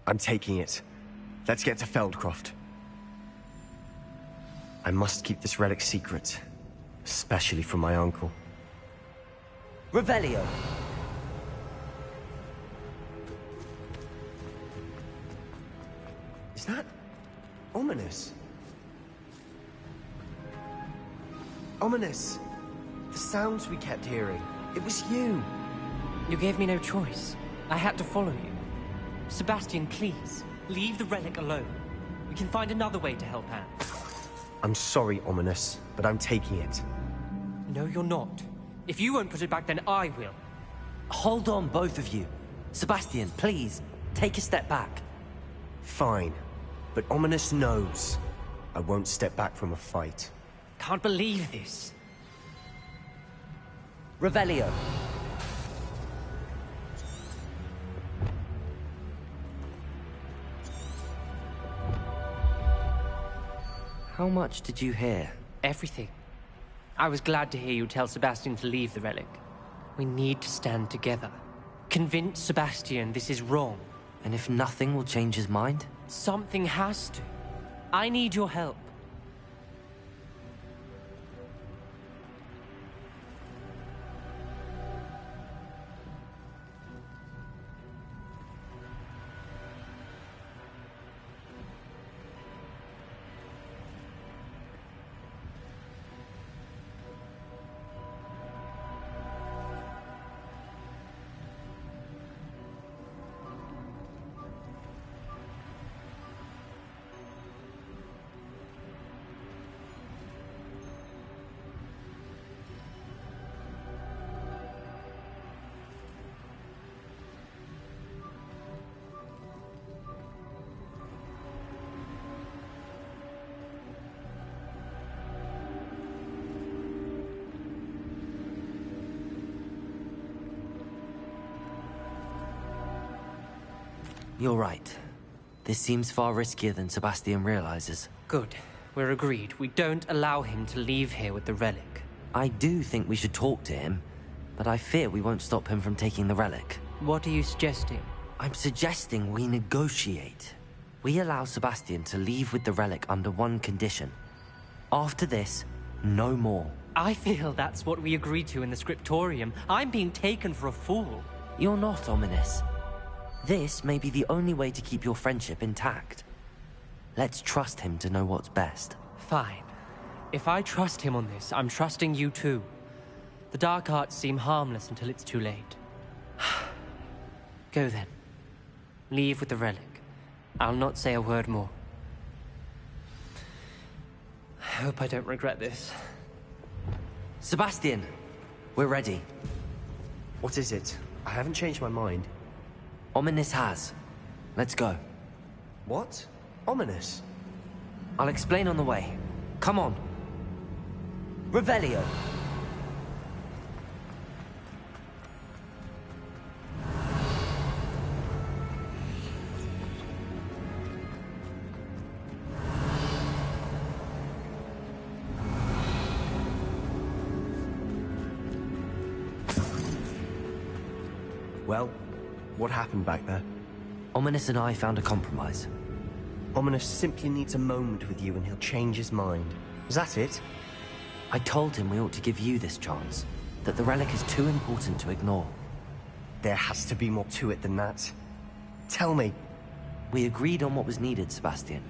K: I'm taking it. Let's get to Feldcroft. I must keep this relic secret. Especially from my uncle.
A: Revelio!
K: Is that ominous? Ominous! The sounds we kept hearing. It was you.
I: You gave me no choice. I had to follow you. Sebastian, please, leave the relic alone. We can find another way to help Anne.
K: I'm sorry, Ominous, but I'm taking it.
I: No, you're not. If you won't put it back, then I will.
A: Hold on, both of you. Sebastian, please, take a step back.
K: Fine. But Ominous knows I won't step back from a fight.
I: Can't believe this.
A: Revelio. How much did you hear?
I: Everything. I was glad to hear you tell Sebastian to leave the relic. We need to stand together. Convince Sebastian this is wrong.
A: And if nothing will change his mind?
I: Something has to. I need your help.
A: You're right. This seems far riskier than Sebastian realizes.
P: Good. We're agreed. We don't allow him to leave here with the relic.
A: I do think we should talk to him, but I fear we won't stop him from taking the relic.
P: What are you suggesting?
A: I'm suggesting we negotiate. We allow Sebastian to leave with the relic under one condition. After this, no more.
P: I feel that's what we agreed to in the scriptorium. I'm being taken for a fool.
A: You're not, Ominous. This may be the only way to keep your friendship intact. Let's trust him to know what's best.
P: Fine. If I trust him on this, I'm trusting you too. The dark arts seem harmless until it's too late. Go then. Leave with the relic. I'll not say a word more. I hope I don't regret this.
A: Sebastian, we're ready.
K: What is it? I haven't changed my mind.
A: Ominous has. Let's go.
K: What? Ominous?
A: I'll explain on the way. Come on. Revelio.
K: Well, what happened back there?
A: Ominous and I found a compromise.
K: Ominous simply needs a moment with you and he'll change his mind. Is that it?
A: I told him we ought to give you this chance, that the relic is too important to ignore.
K: There has to be more to it than that. Tell me.
A: We agreed on what was needed, Sebastian.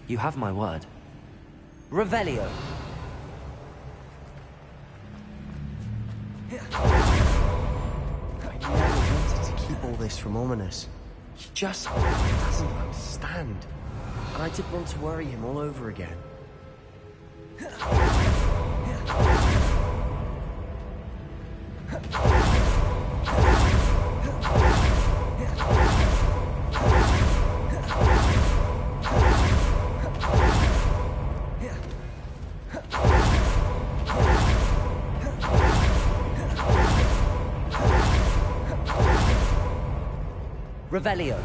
A: You have my word. Revelio!
K: I never wanted to keep all this from Ominous. He just doesn't understand. And I didn't want to worry him all over again.
A: Revelio.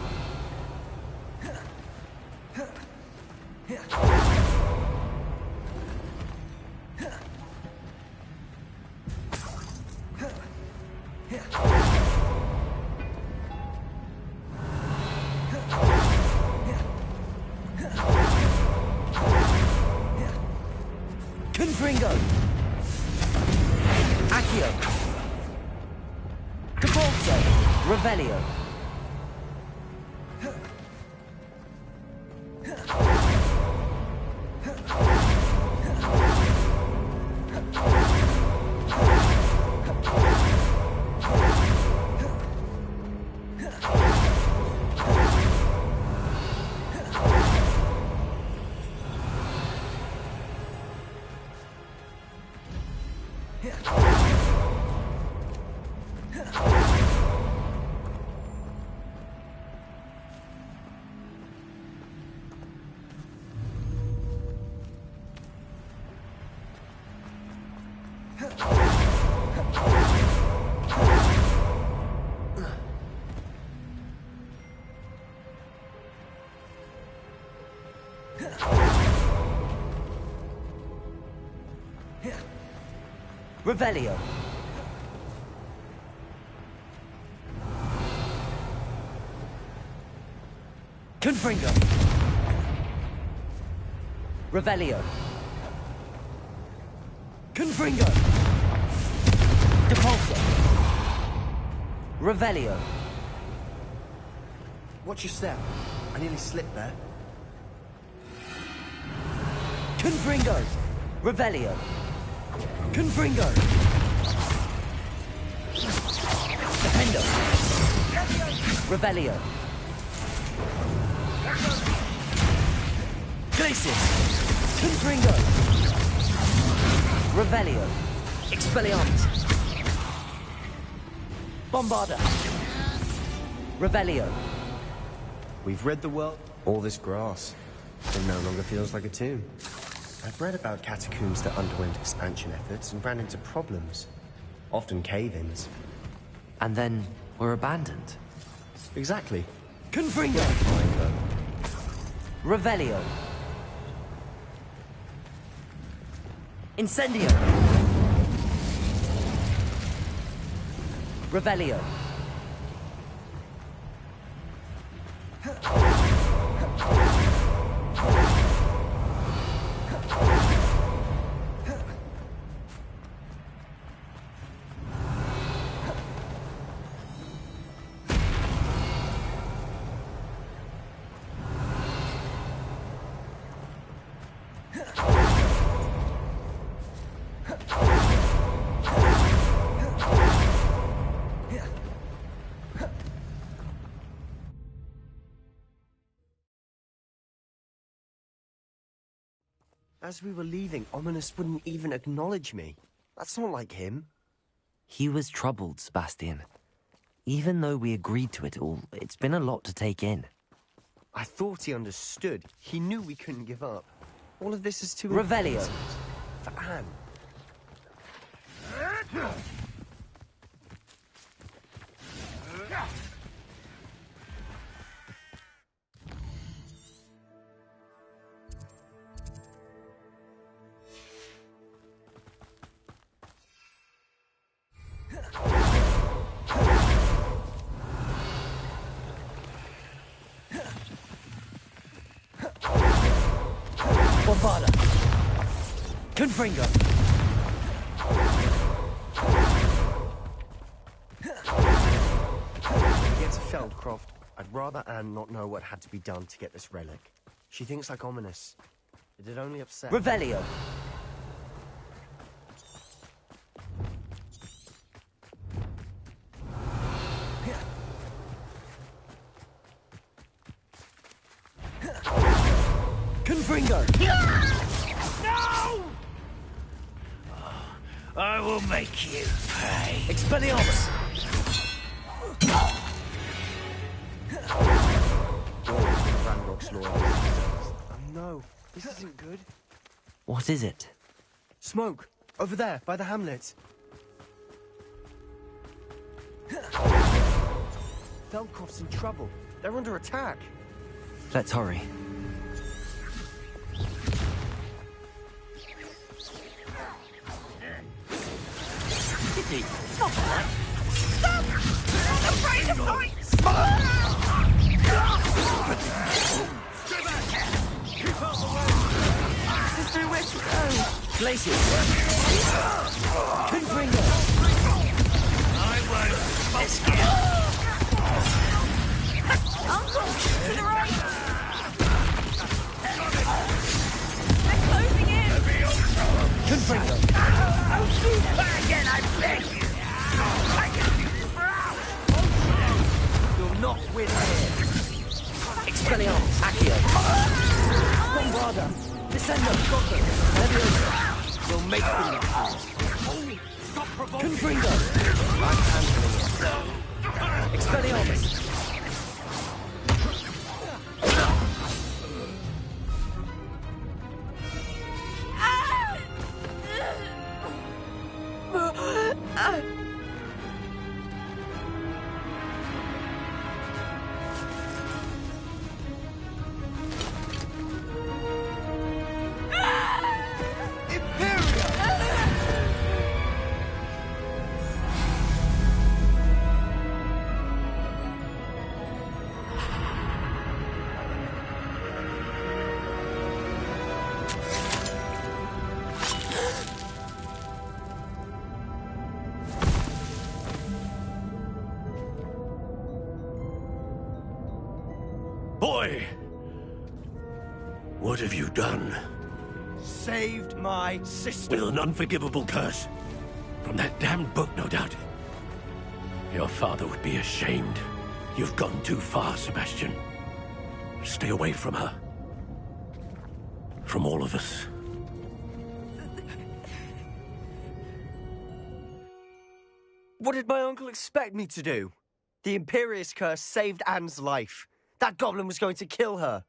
A: Confringo. Accio. Capolso. Revelio. Revelio. Confringo. Revelio. Confringo. Depulso. Revelio.
K: Watch your step. I nearly slipped there.
A: Confringo. Revelio. Confringo. Defendo. Revelio. Glacius. Confringo. Revelio. Expelliarmus. Bombarda. Revelio.
K: We've read the world. All this grass. It no longer feels like a tomb. I've read about catacombs that underwent expansion efforts and ran into problems. Often cave-ins.
A: And then were abandoned.
K: Exactly.
A: Confringo! Revelio. Incendio. Revelio.
Q: As we were leaving, Ominous wouldn't even acknowledge me. That's not like him.
A: He was troubled, Sebastian. Even though we agreed to it all, it's been a lot to take in.
Q: I thought he understood. He knew we couldn't give up. All of this is too
A: Revelio.
Q: important for Anne.
A: Bombarda. Confringo.
Q: When we get to Feldcroft, I'd rather Anne not know what had to be done to get this relic. She thinks like Ominous. It'd only upset her.
A: Revelio. Confringo.
F: No! I will make you pay.
A: Expelliarmus.
Q: Ranrock's lawyer. Oh no, this isn't good.
A: What is it?
Q: Smoke! Over there, by the hamlet. Feldcroft's in trouble. They're under attack.
A: Let's hurry.
F: Stop that! Stop! I'm afraid of heights!
N: Keep out the way! There's nowhere to go.
A: Glacier. Confringo.
F: I won't escape.
O: Uncle, to the right! They're closing in!
A: Confringo.
F: Don't do that again, I beg you! I can do this for hours!
A: You'll not win here. Expelliarmus. Accio. Bombarda. Descendo. Scotland. Leviosa. You'll make them.
N: Stop provoking!
A: Confringo. I'm handling it. Expelliarmus.
B: Boy! What have you done?
Q: Saved my sister.
B: With an unforgivable curse. From that damned book, no doubt. Your father would be ashamed. You've gone too far, Sebastian. Stay away from her. From all of us.
Q: What did my uncle expect me to do? The Imperious curse saved Anne's life. That goblin was going to kill her.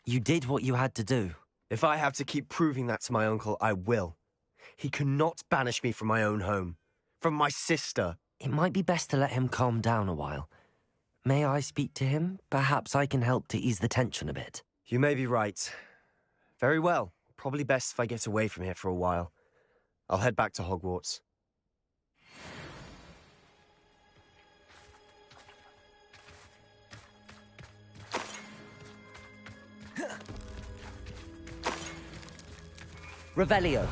A: You did what you had to do.
K: If I have to keep proving that to my uncle, I will. He cannot banish me from my own home. From my sister.
A: It might be best to let him calm down a while. May I speak to him? Perhaps I can help to ease the tension a bit.
K: You may be right. Very well. Probably best if I get away from here for a while. I'll head back to Hogwarts.
A: Revelio.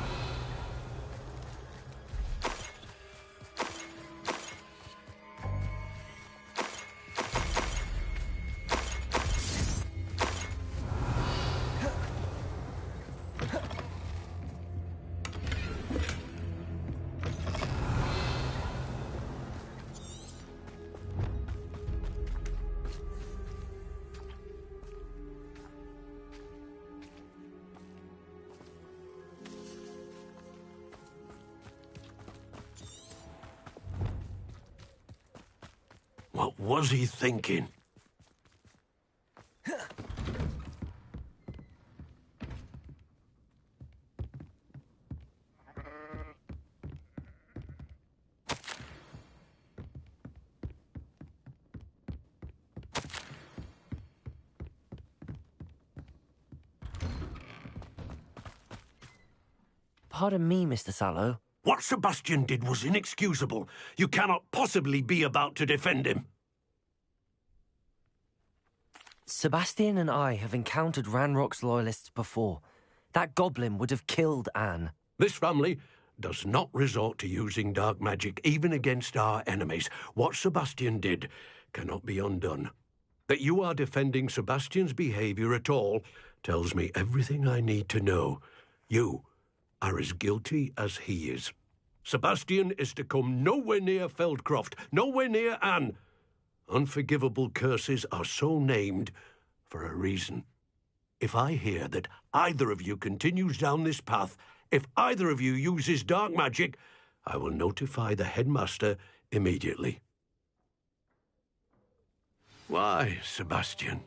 B: What was he thinking?
A: Pardon me, Mr. Sallow.
B: What Sebastian did was inexcusable. You cannot possibly be about to defend him.
A: Sebastian and I have encountered Ranrock's loyalists before. That goblin would have killed Anne.
B: This family does not resort to using dark magic, even against our enemies. What Sebastian did cannot be undone. That you are defending Sebastian's behavior at all tells me everything I need to know. You are as guilty as he is. Sebastian is to come nowhere near Feldcroft, nowhere near Anne. Unforgivable curses are so named for a reason. If I hear that either of you continues down this path, if either of you uses dark magic, I will notify the headmaster immediately. Why, Sebastian?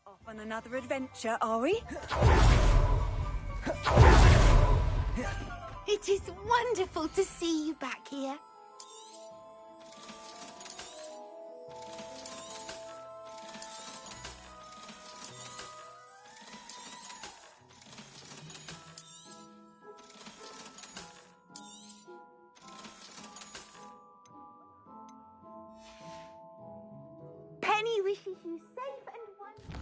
U: Off on another adventure, are we?
R: It is wonderful to see you back here. Penny wishes you safe and wonderful.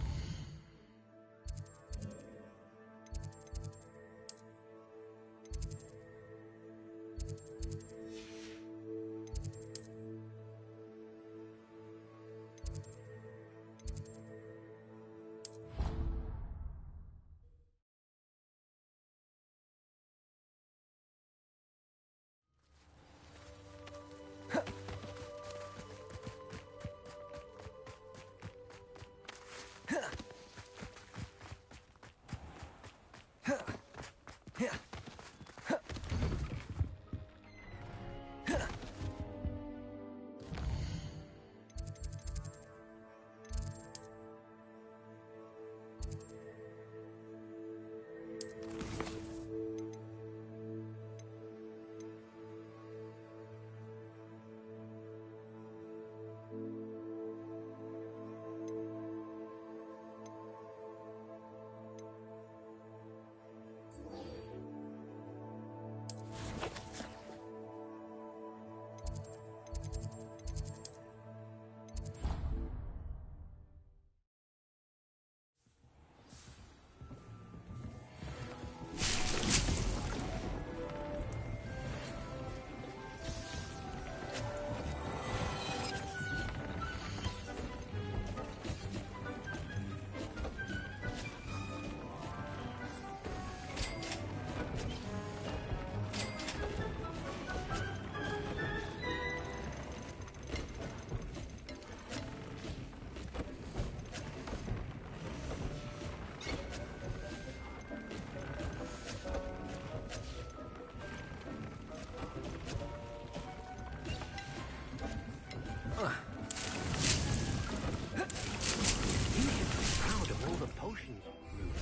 B: potions, Rude.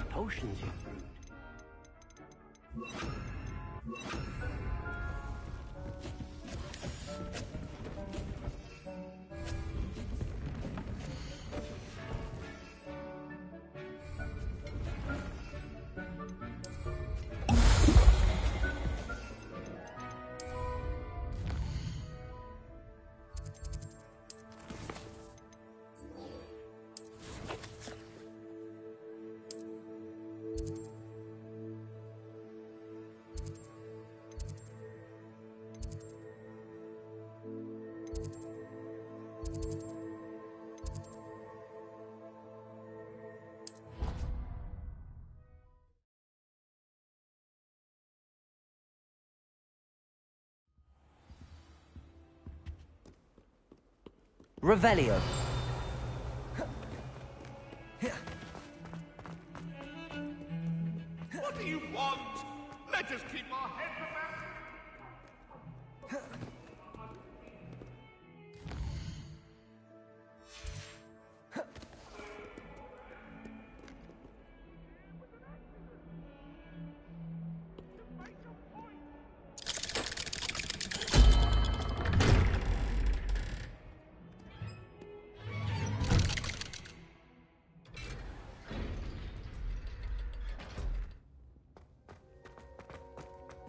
B: Potions, you brute.
A: Revelio.
H: What do you want? Let us keep our heads about.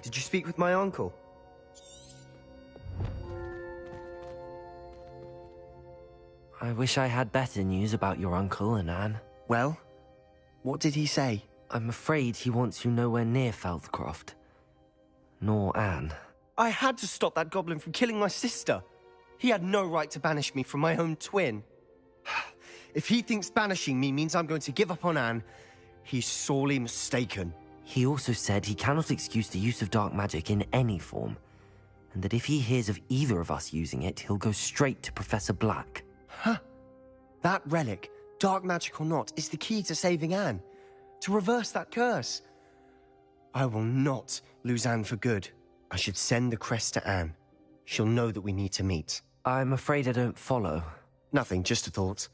K: Did you speak with my uncle?
A: I wish I had better news about your uncle and Anne.
K: Well, what did he say?
A: I'm afraid he wants you nowhere near Feldcroft. Nor Anne.
K: I had to stop that goblin from killing my sister. He had no right to banish me from my own twin. If he thinks banishing me means I'm going to give up on Anne, He's sorely mistaken.
A: He also said he cannot excuse the use of dark magic in any form, and that if he hears of either of us using it, he'll go straight to Professor Black.
K: Huh. That relic, dark magic or not, is the key to saving Anne. To reverse that curse. I will not lose Anne for good. I should send the crest to Anne. She'll know that we need to meet.
A: I'm afraid I don't follow.
K: Nothing, just a thought.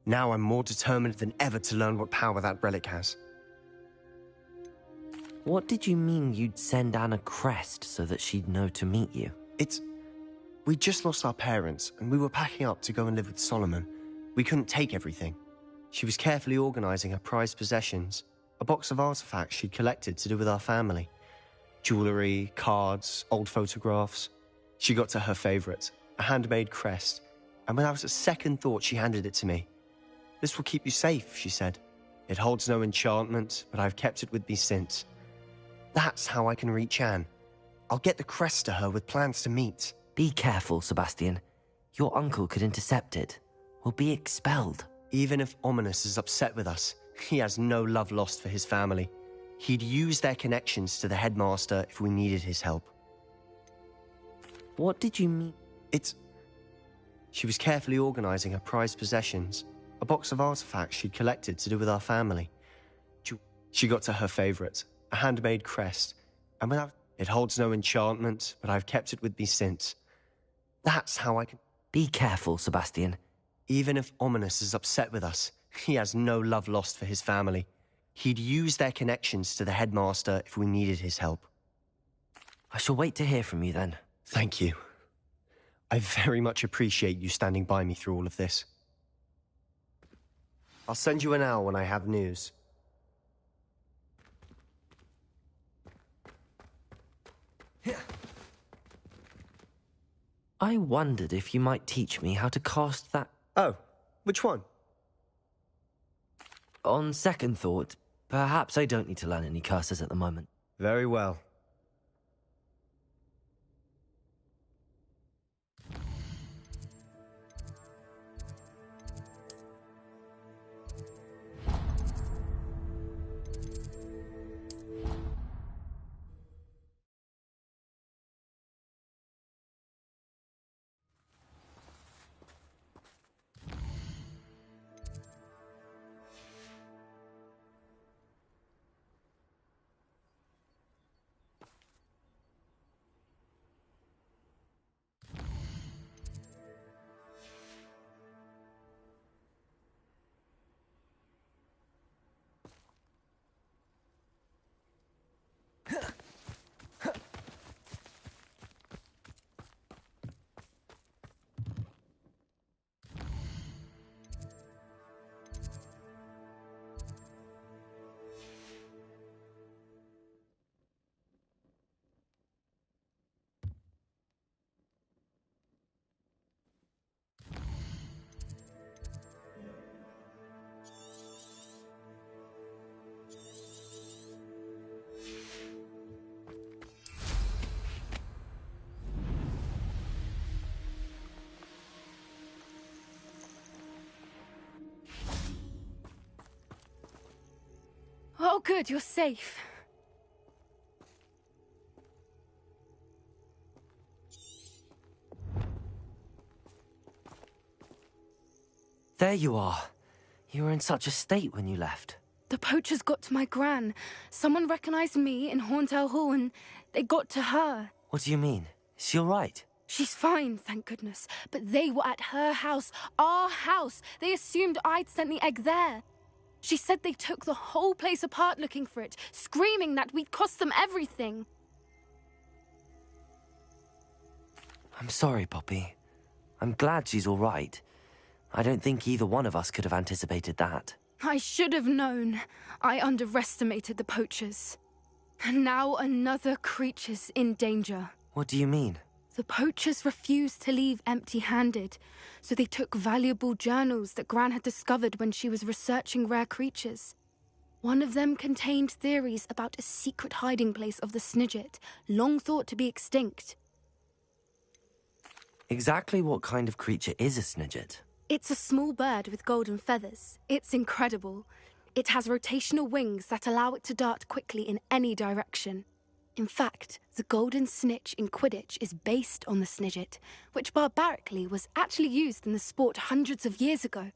K: Now I'm more determined than ever to learn what power that relic has.
A: What did you mean you'd send Anne a crest so that she'd know to meet you?
K: We just lost our parents, and we were packing up to go and live with Solomon. We couldn't take everything. She was carefully organizing her prized possessions, a box of artifacts she'd collected to do with our family. Jewelry, cards, old photographs. She got to her favorite, a handmade crest, and without a second thought she handed it to me. "This will keep you safe," she said. "It holds no enchantment, but I've kept it with me since. That's how I can reach Anne. I'll get the crest to her with plans to meet."
A: Be careful, Sebastian. Your uncle could intercept it. We'll be expelled.
K: Even if Ominous is upset with us, he has no love lost for his family. He'd use their connections to the headmaster if we needed his help.
A: What did you mean?
K: She was carefully organizing her prized possessions, a box of artifacts she'd collected to do with our family. She got to her favorite, a handmade crest, and without it holds no enchantment, but I've kept it with me since. That's how I can...
A: Be careful, Sebastian.
K: Even if Ominous is upset with us, he has no love lost for his family. He'd use their connections to the headmaster if we needed his help.
A: I shall wait to hear from you then.
K: Thank you. I very much appreciate you standing by me through all of this. I'll send you an owl when I have news.
A: I wondered if you might teach me how to cast that...
K: Oh, which one?
A: On second thought, perhaps I don't need to learn any curses at the moment.
K: Very well.
C: Oh, good, you're safe.
A: There you are. You were in such a state when you left.
C: The poachers got to my gran. Someone recognized me in Horntail Hall and they got to her.
A: What do you mean? Is she all right?
C: She's fine, thank goodness. But they were at her house, our house. They assumed I'd sent the egg there. She said they took the whole place apart looking for it, screaming that we'd cost them everything.
A: I'm sorry, Poppy. I'm glad she's all right. I don't think either one of us could have anticipated that.
C: I should have known. I underestimated the poachers. And now another creature's in danger.
A: What do you mean?
C: The poachers refused to leave empty-handed, so they took valuable journals that Gran had discovered when she was researching rare creatures. One of them contained theories about a secret hiding place of the Snidget, long thought to be extinct.
A: Exactly what kind of creature is a Snidget?
C: It's a small bird with golden feathers. It's incredible. It has rotational wings that allow it to dart quickly in any direction. In fact, the golden snitch in Quidditch is based on the Snidget, which barbarically was actually used in the sport hundreds of years ago.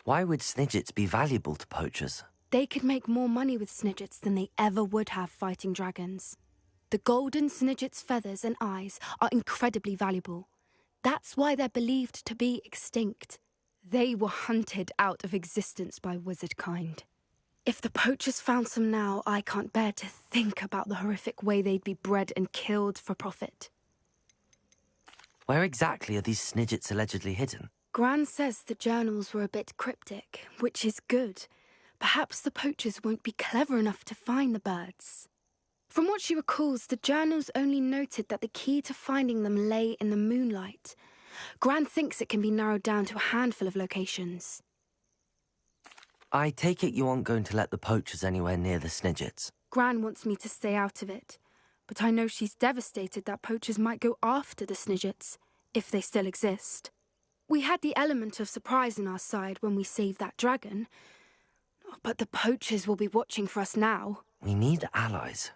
A: Why would Snidgets be valuable to poachers?
C: They could make more money with Snidgets than they ever would have fighting dragons. The golden Snidget's feathers and eyes are incredibly valuable. That's why they're believed to be extinct. They were hunted out of existence by wizard kind. If the poachers found some now, I can't bear to think about the horrific way they'd be bred and killed for profit.
A: Where exactly are these Snidgets allegedly hidden?
C: Gran says the journals were a bit cryptic, which is good. Perhaps the poachers won't be clever enough to find the birds. From what she recalls, the journals only noted that the key to finding them lay in the moonlight. Gran thinks it can be narrowed down to a handful of locations.
A: I take it you aren't going to let the poachers anywhere near the Snidgets.
C: Gran wants me to stay out of it, but I know she's devastated that poachers might go after the Snidgets, if they still exist. We had the element of surprise on our side when we saved that dragon, but the poachers will be watching for us now.
A: We need allies.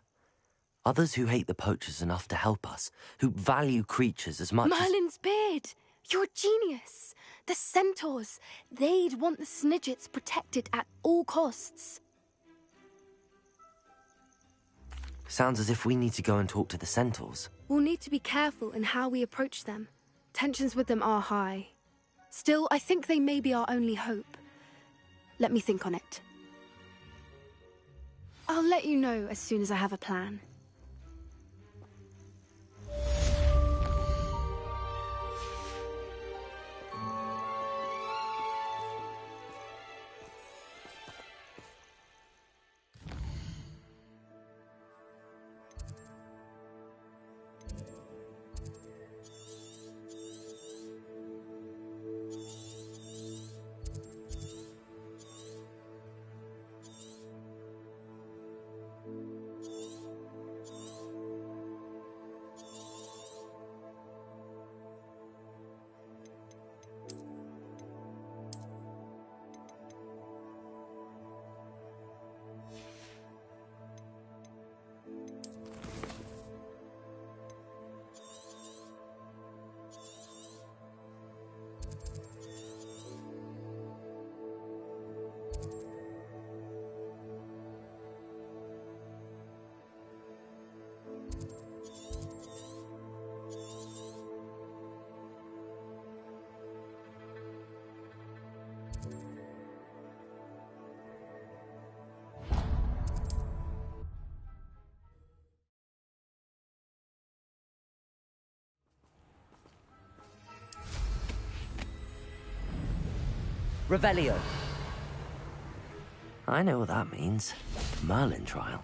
A: Others who hate the poachers enough to help us, who value creatures as much
C: Merlin's beard! You're a genius! The centaurs! They'd want the Snidgets protected at all costs.
A: Sounds as if we need to go and talk to the centaurs.
C: We'll need to be careful in how we approach them. Tensions with them are high. Still, I think they may be our only hope. Let me think on it. I'll let you know as soon as I have a plan.
A: Revelio. I know what that means. Merlin trial.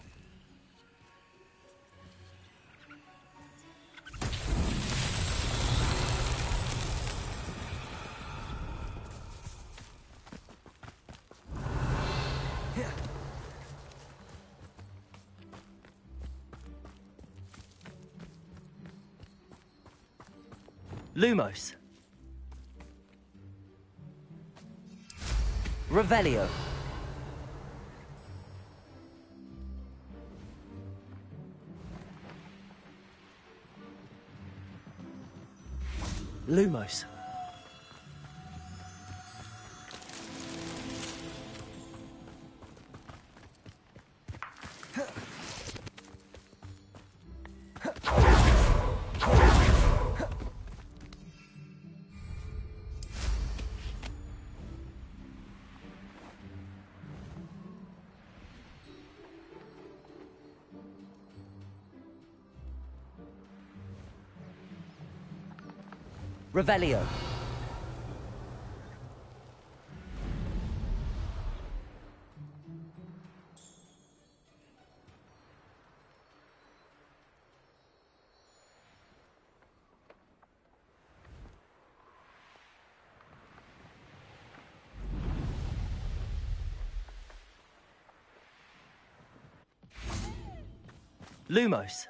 A: Lumos. Revelio. Lumos. Revelio. Lumos.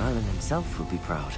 A: Merlin himself would be proud.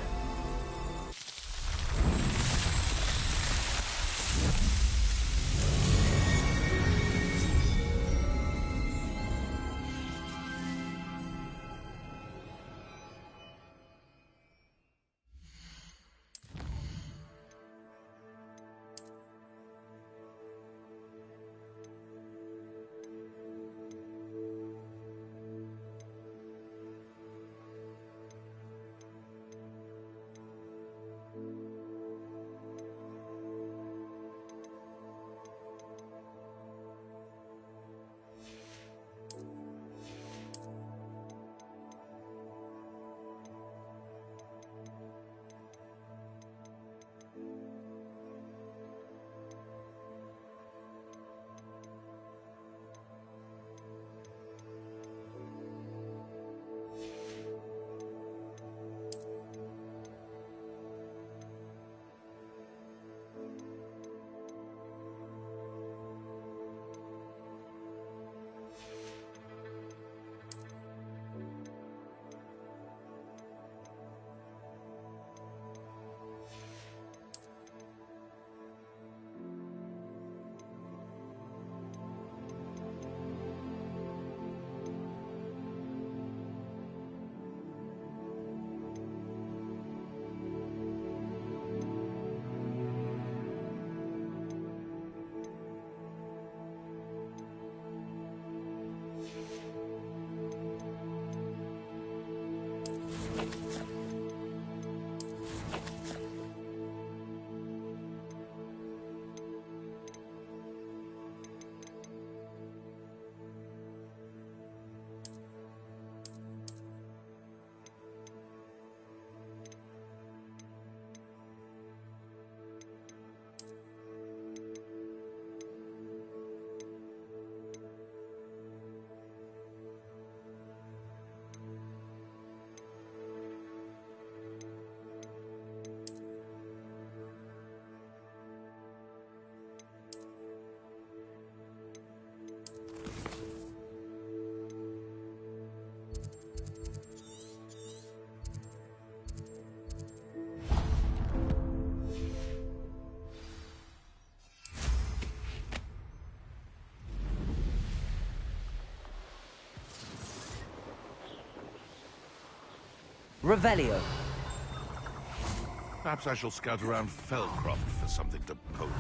A: Revelio.
V: Perhaps I shall scout around Feldcroft for something to poke.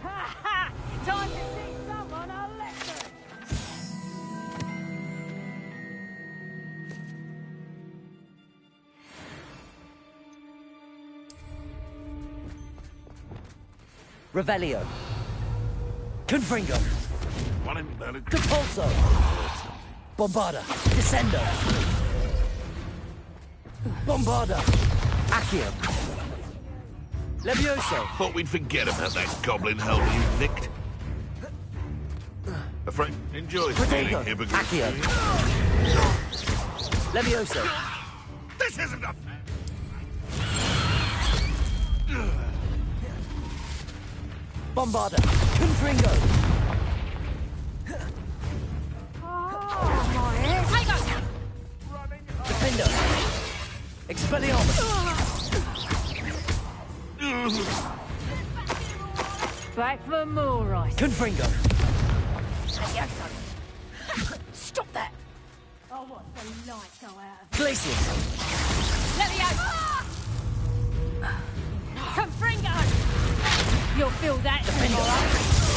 O: Ha ha! Time to teach someone a lesson!
A: Revelio. Confringo.
V: One in Merlin.
A: Compulso. Bombarda. Descendo. Bombarda. Accio. Levioso.
V: Thought we'd forget about that goblin helmet you nicked. Afraid. Enjoy stealing hippogriffs.
A: Accio. Levioso.
V: This isn't a...
A: Bombarda. Confringo. Defender. Expelliarmus.
O: Back for more ice.
A: Confringo.
O: Stop that! I want the light go out.
A: Glacius.
O: Let me out! Confringo! You'll feel that tomorrow.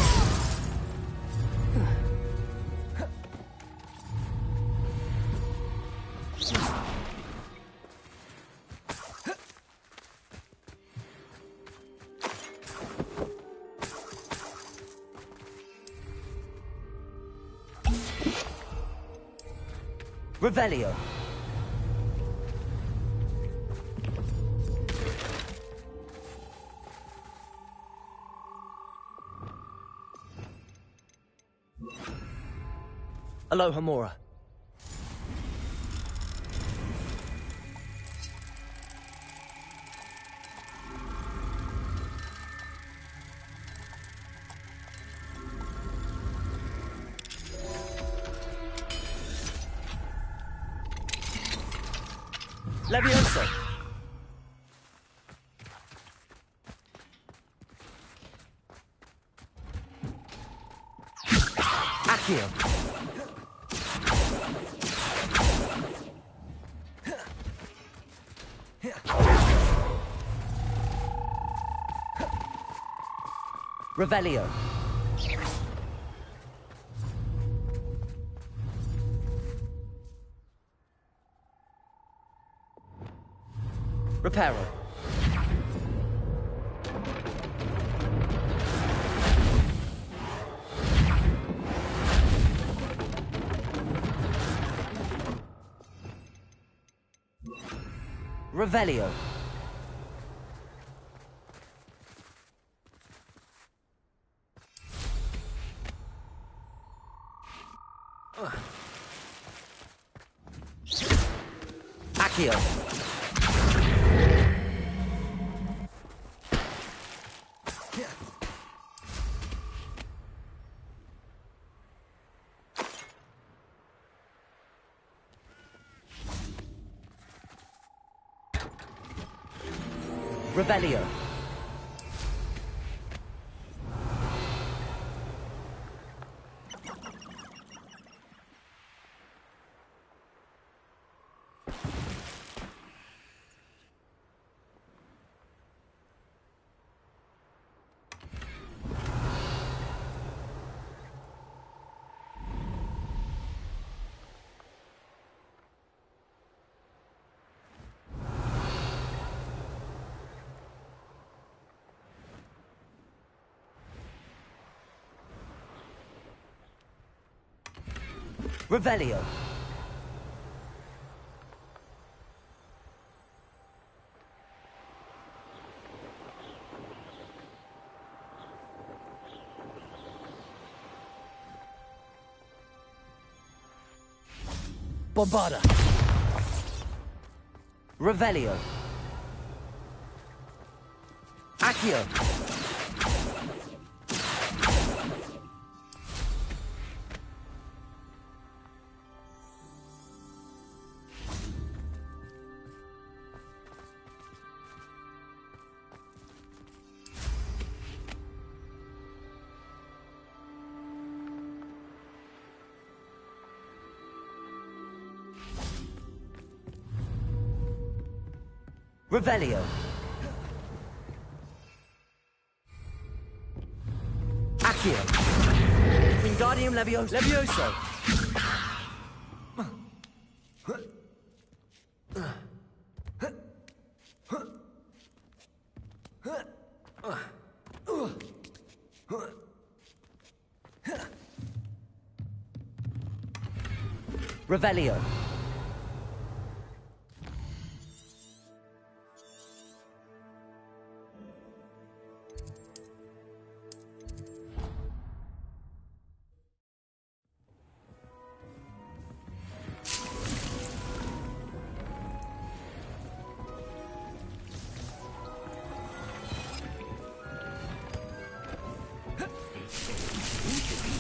A: Revelio. Alohomora. Levioso! Accio! Revelio! Reparo! Revelio! Accio! Revelio! Revelio! Bombarda! Revelio! Accio! Revelio! Accio! Wingardium Levioso! Levioso! Revelio!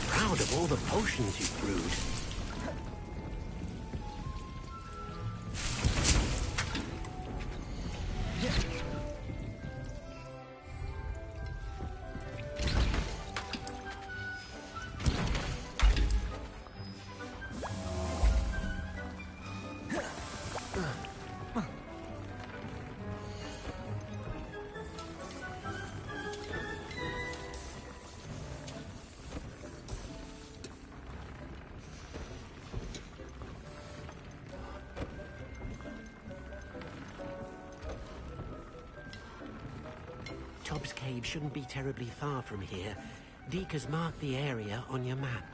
B: Proud of all the potions you've brewed. Tobbs Cave shouldn't be terribly far from here. Deke has marked the area on your map.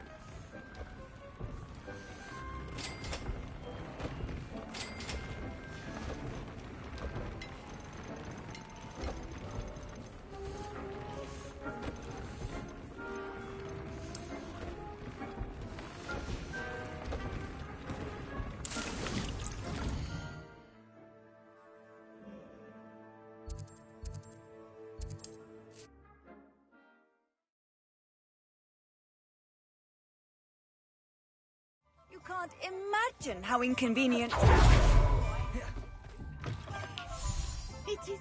U: You can't imagine how inconvenient...
R: It is...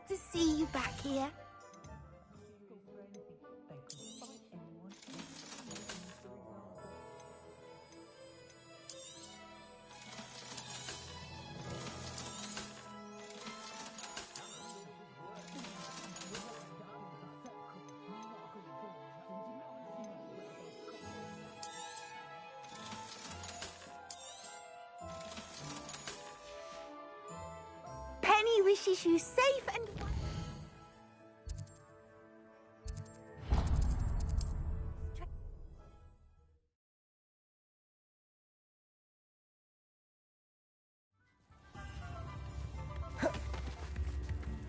R: to see you back here. Penny wishes you safe and...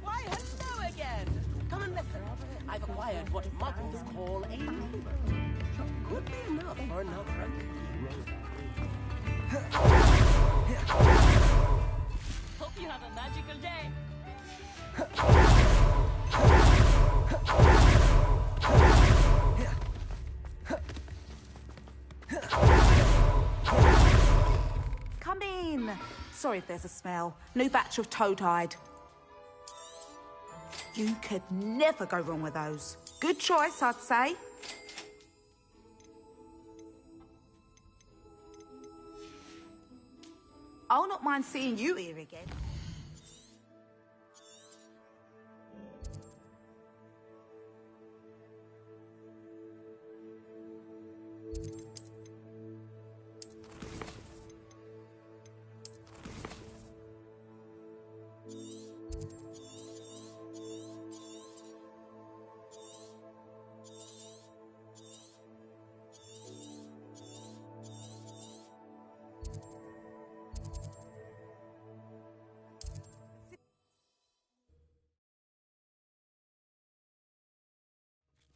N: Why, hello again! Come and listen. I've acquired what muggles call a neighbor. Could be enough for another
O: Hope you have a magical day.
L: Come in. Sorry if there's a smell. New batch of toad-hide. You could never go wrong with those. Good choice, I'd say. I'll not mind seeing you here again.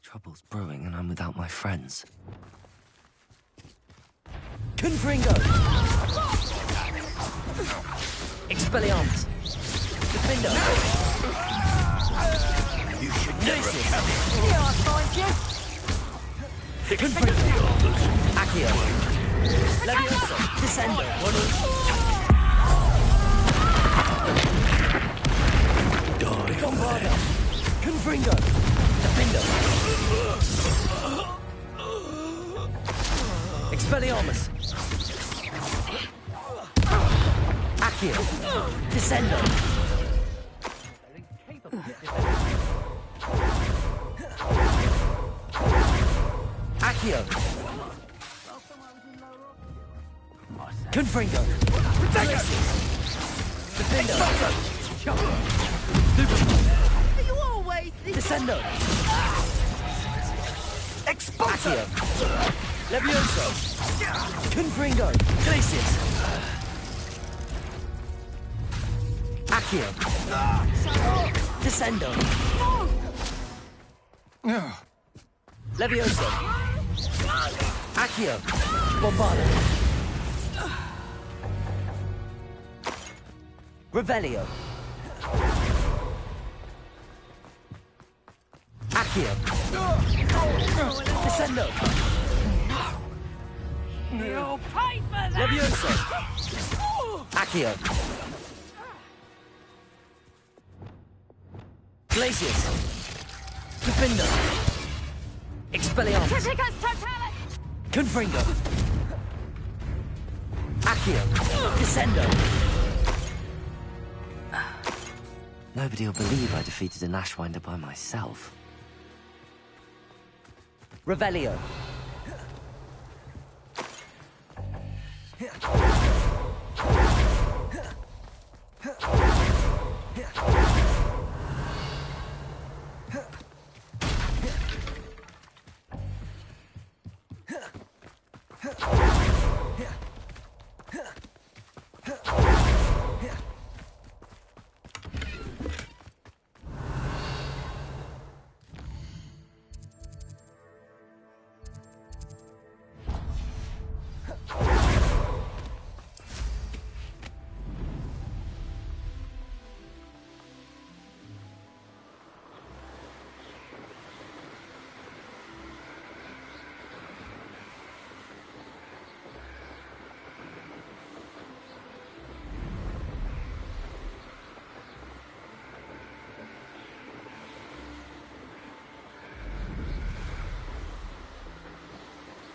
A: Trouble's brewing and I'm without my friends.
F: Confringo! Expelliarmus! Defender! You should never have come in.
O: Here I find you.
F: Confringo! Accio! Leviosa! Descendo! Die! Bombarda! Confringo! Defender! Expelliarmus! Accio! Descendo! Accio! Confringo! Defender!
O: Are you always this...
F: Descendo! Expulso! Levioso! Confringo! Glacius! Accio! Descendo! Levioso! Accio! Bombardo! Revelio! Accio! Descendo!
O: You'll pay for that!
F: Levioso! Accio! Glacius! Defender! Expelliarmus!
O: Criticus Totalis!
F: Confringo! Accio! Descendo!
A: Nobody will believe I defeated an Ashwinder by myself.
F: Revelio!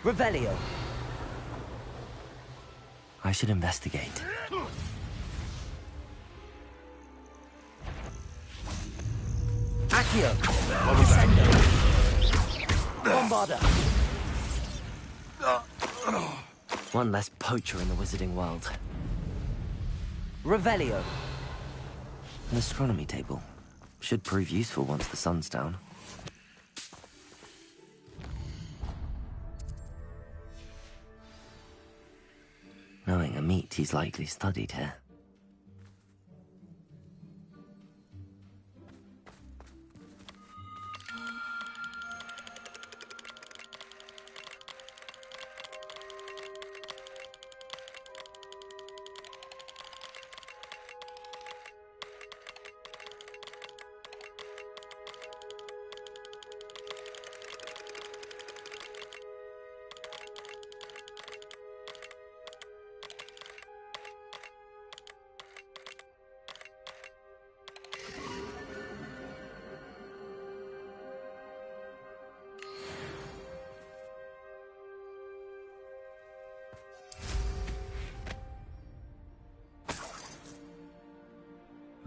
A: Revelio. I should investigate. Accio. Bombarda. One less poacher in the wizarding world. Revelio. An astronomy table. Should prove useful once the sun's down. Knowing a meat, he's likely studied here.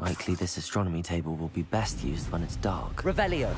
A: Likely this astronomy table will be best used when it's dark. Revelio.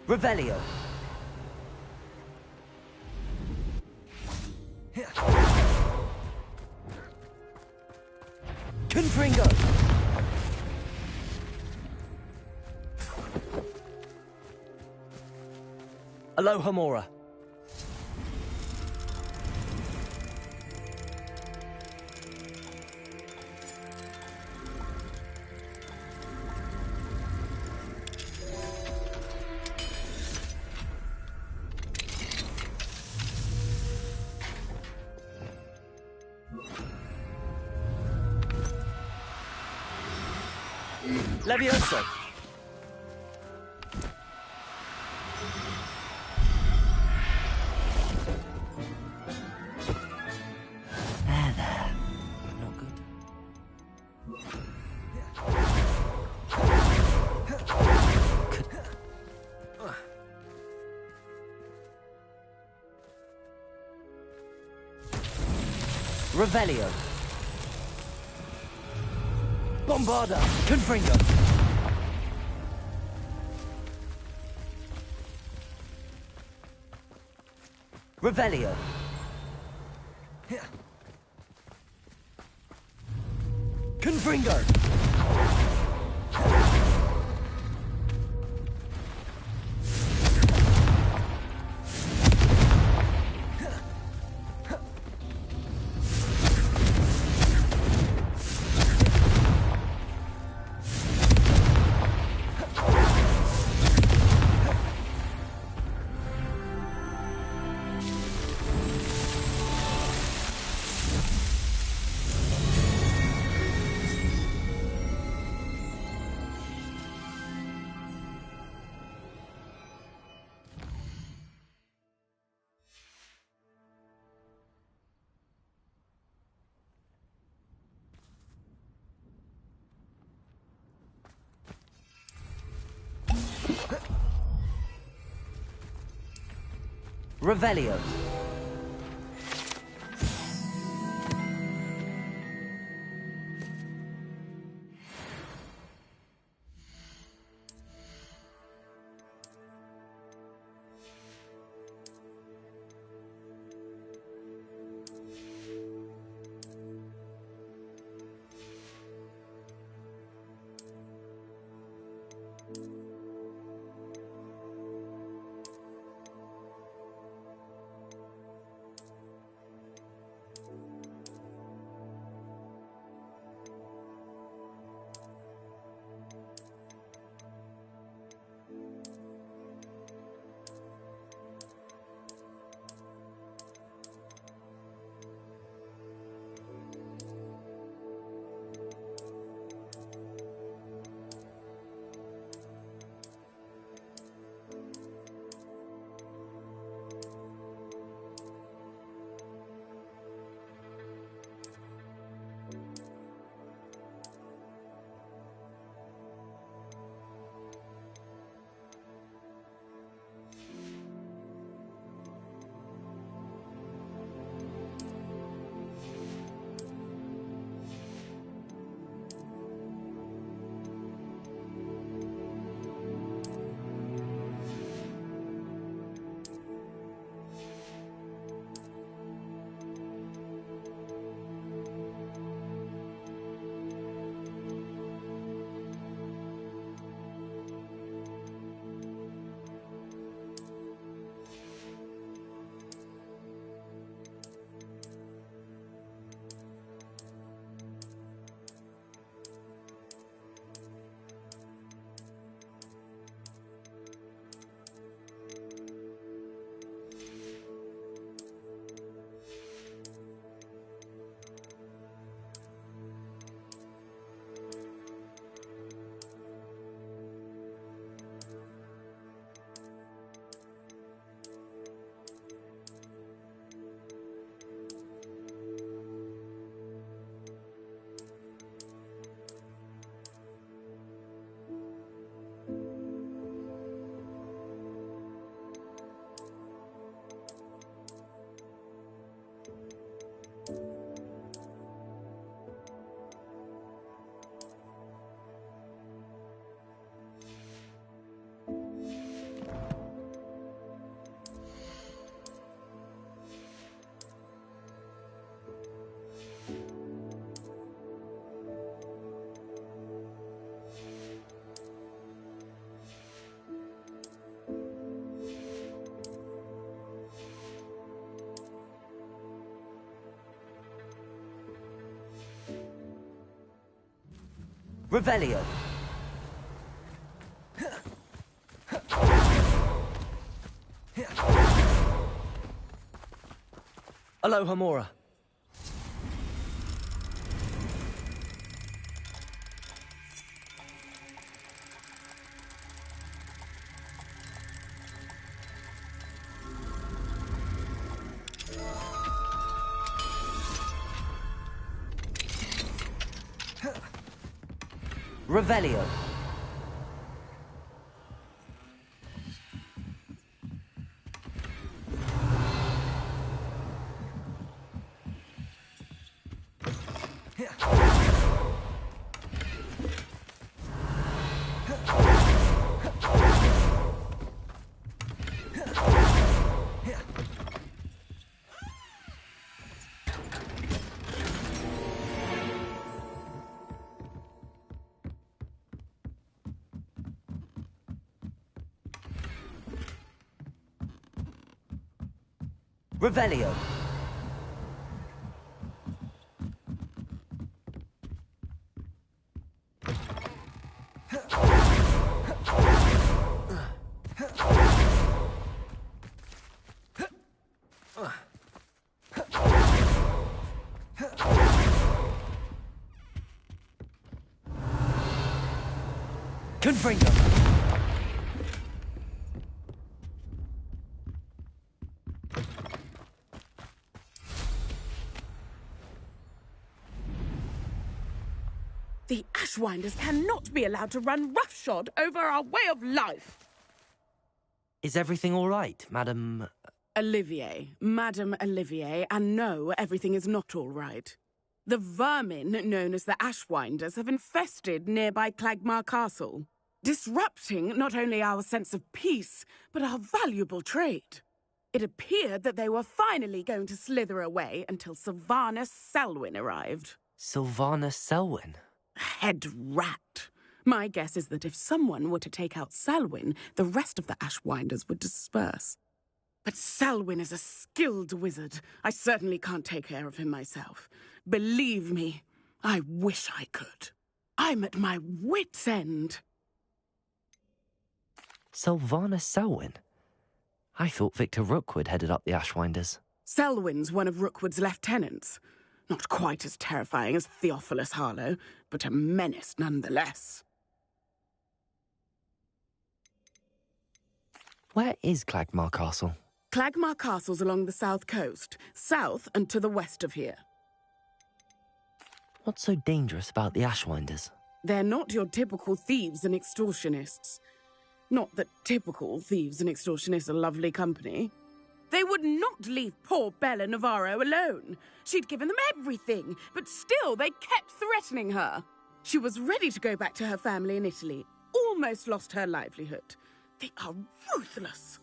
A: Revelio. Confringo. Aloha Mora. Levioso. There. Not good. Revelio. Bombarda. Confringo. Revelio. Confringo. Revelio. Revelio. Aloha Mora. Revelio. Revelio. Confringo.
M: The Ashwinders cannot be allowed to run roughshod over our way of life.
A: Is everything all right, Madam...
M: Olivier, Madame Olivier, and no, everything is not all right. The vermin known as the Ashwinders have infested nearby Clagmar Castle, disrupting not only our sense of peace, but our valuable trade. It appeared that they were finally going to slither away until Sylvanus Selwyn arrived.
A: Sylvanus Selwyn?
M: Head rat. My guess is that if someone were to take out Selwyn, the rest of the Ashwinders would disperse. But Selwyn is a skilled wizard. I certainly can't take care of him myself. Believe me, I wish I could. I'm at my wit's end.
A: Sylvanus Selwyn? I thought Victor Rookwood headed up the Ashwinders.
M: Selwyn's one of Rookwood's lieutenants. Not quite as terrifying as Theophilus Harlow, but a menace nonetheless.
A: Where is Clagmar Castle?
M: Clagmar Castle's along the south coast, south and to the west of here.
A: What's so dangerous about the Ashwinders?
M: They're not your typical thieves and extortionists. Not that typical thieves and extortionists are lovely company. They would not leave poor Bella Navarro alone. She'd given them everything, but still they kept threatening her. She was ready to go back to her family in Italy, almost lost her livelihood. They are ruthless.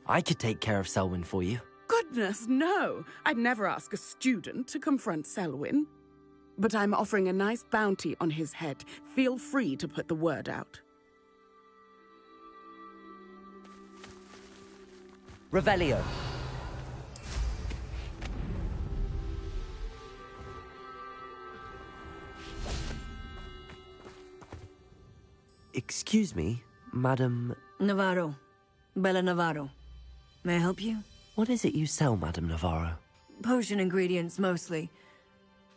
A: I could take care of Selwyn for you.
M: Goodness, no. I'd never ask a student to confront Selwyn. But I'm offering a nice bounty on his head. Feel free to put the word out.
A: Revelio. Excuse me, Madam...
T: Navarro. Bella Navarro. May I help you?
A: What is it you sell, Madam Navarro?
T: Potion ingredients, mostly.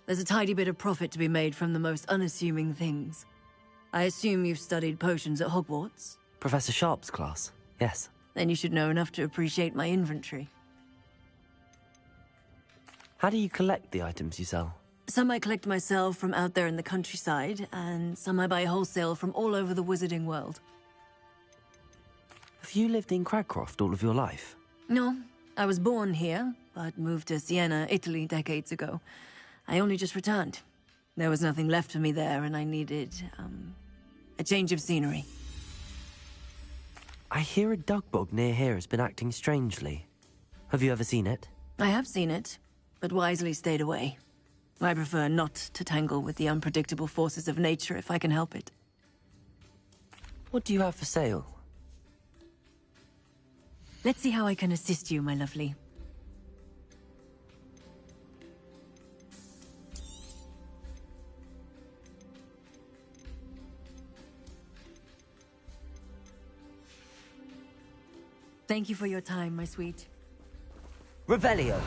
T: There's a tidy bit of profit to be made from the most unassuming things. I assume you've studied potions at Hogwarts?
A: Professor Sharp's class, yes.
T: Then you should know enough to appreciate my inventory.
A: How do you collect the items you sell?
T: Some I collect myself from out there in the countryside, and some I buy wholesale from all over the wizarding world.
A: Have you lived in Cragcroft all of your life?
T: No, I was born here, but moved to Siena, Italy decades ago. I only just returned. There was nothing left for me there, and I needed, a change of scenery.
A: I hear a dugbog near here has been acting strangely. Have you ever seen it?
T: I have seen it, but wisely stayed away. I prefer not to tangle with the unpredictable forces of nature if I can help it.
A: What do you have for sale?
T: Let's see how I can assist you, my lovely. Thank you for your time, my sweet.
A: Revelio.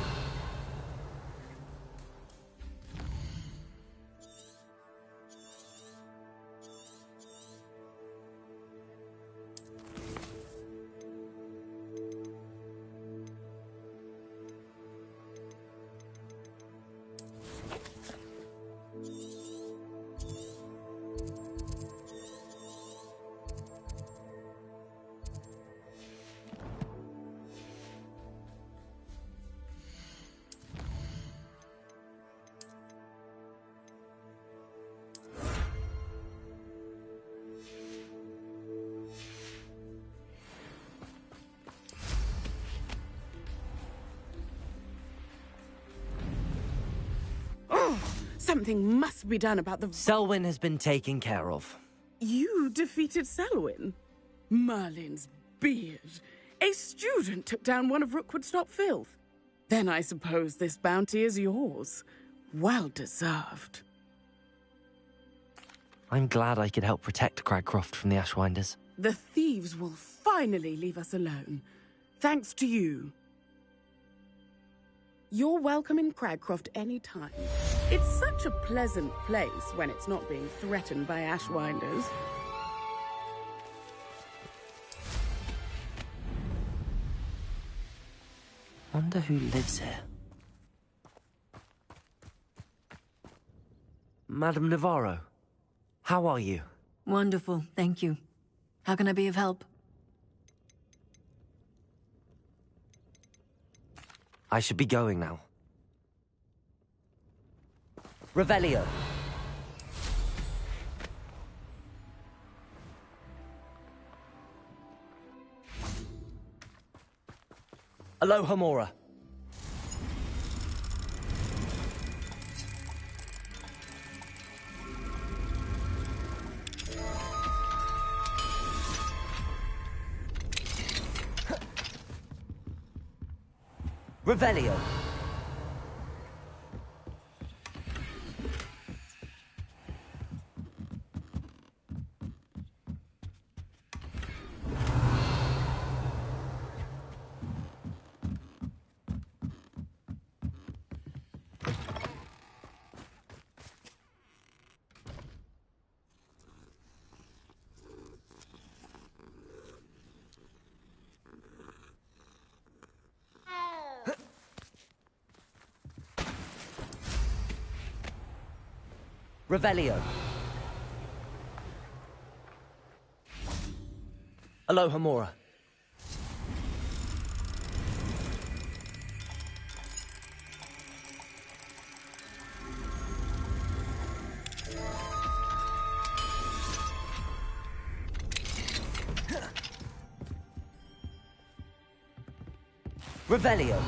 M: Something must be done about the...
A: Selwyn has been taken care of.
M: You defeated Selwyn? Merlin's beard. A student took down one of Rookwood's top filth. Then I suppose this bounty is yours. Well deserved.
A: I'm glad I could help protect Cragcroft from the Ashwinders.
M: The thieves will finally leave us alone. Thanks to you. You're welcome in Cragcroft any time. It's such a pleasant place when it's not being threatened by Ashwinders.
A: Wonder who lives here. Madame Navarro, how are you?
T: Wonderful, thank you. How can I be of help?
A: I should be going now. Revelio. Alohomora. Revelio. Revelio. Alohomora. Revelio.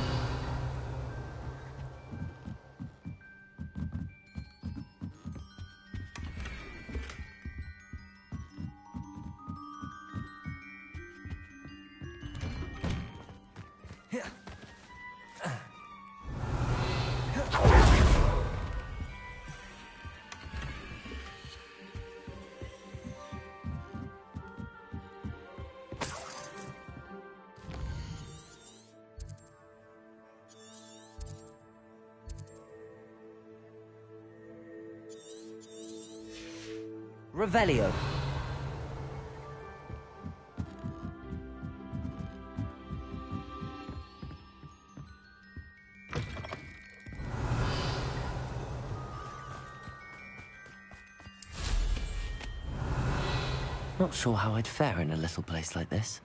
A: Revelio. Not sure how I'd fare in a little place like this.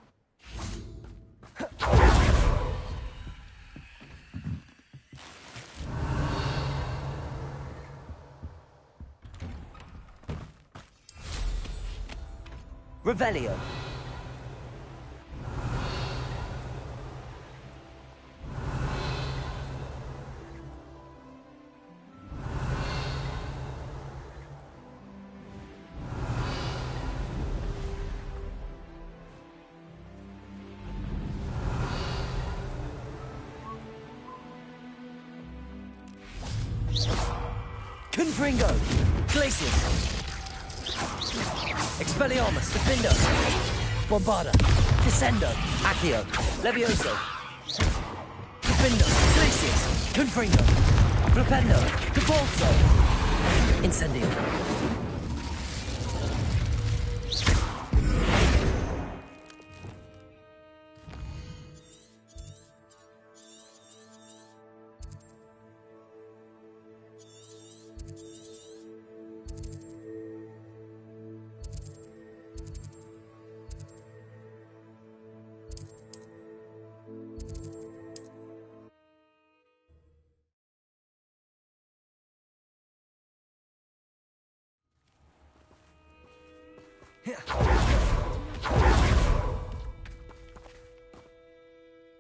A: Revelio. Confringo. Glacius. Expelliarmus, Defender, Bombarda. Descendo. Accio. Levioso. Profindo. Glacius. Confringo. Flipendo. Capulso. Incendio.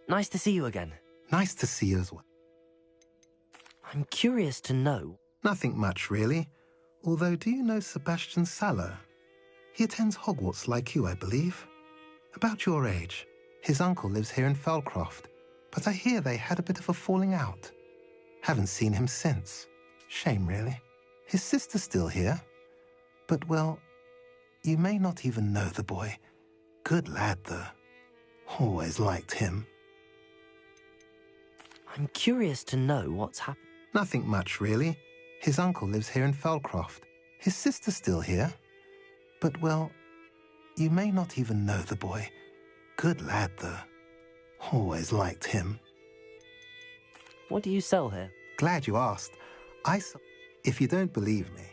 A: Nice to see you again.
D: Nice to see you as well.
A: I'm curious to know.
D: Nothing much, really. Although, do you know Sebastian Sallow? He attends Hogwarts like you, I believe. About your age. His uncle lives here in Felcroft, but I hear they had a bit of a falling out. Haven't seen him since. Shame, really. His sister's still here. But, well, you may not even know the boy. Good lad, though. Always liked him.
A: I'm curious to know what's happened.
D: Nothing much, really. His uncle lives here in Felcroft. His sister's still here. But, well, you may not even know the boy. Good lad, though. Always liked him.
A: What do you sell here?
D: Glad you asked. If you don't believe me.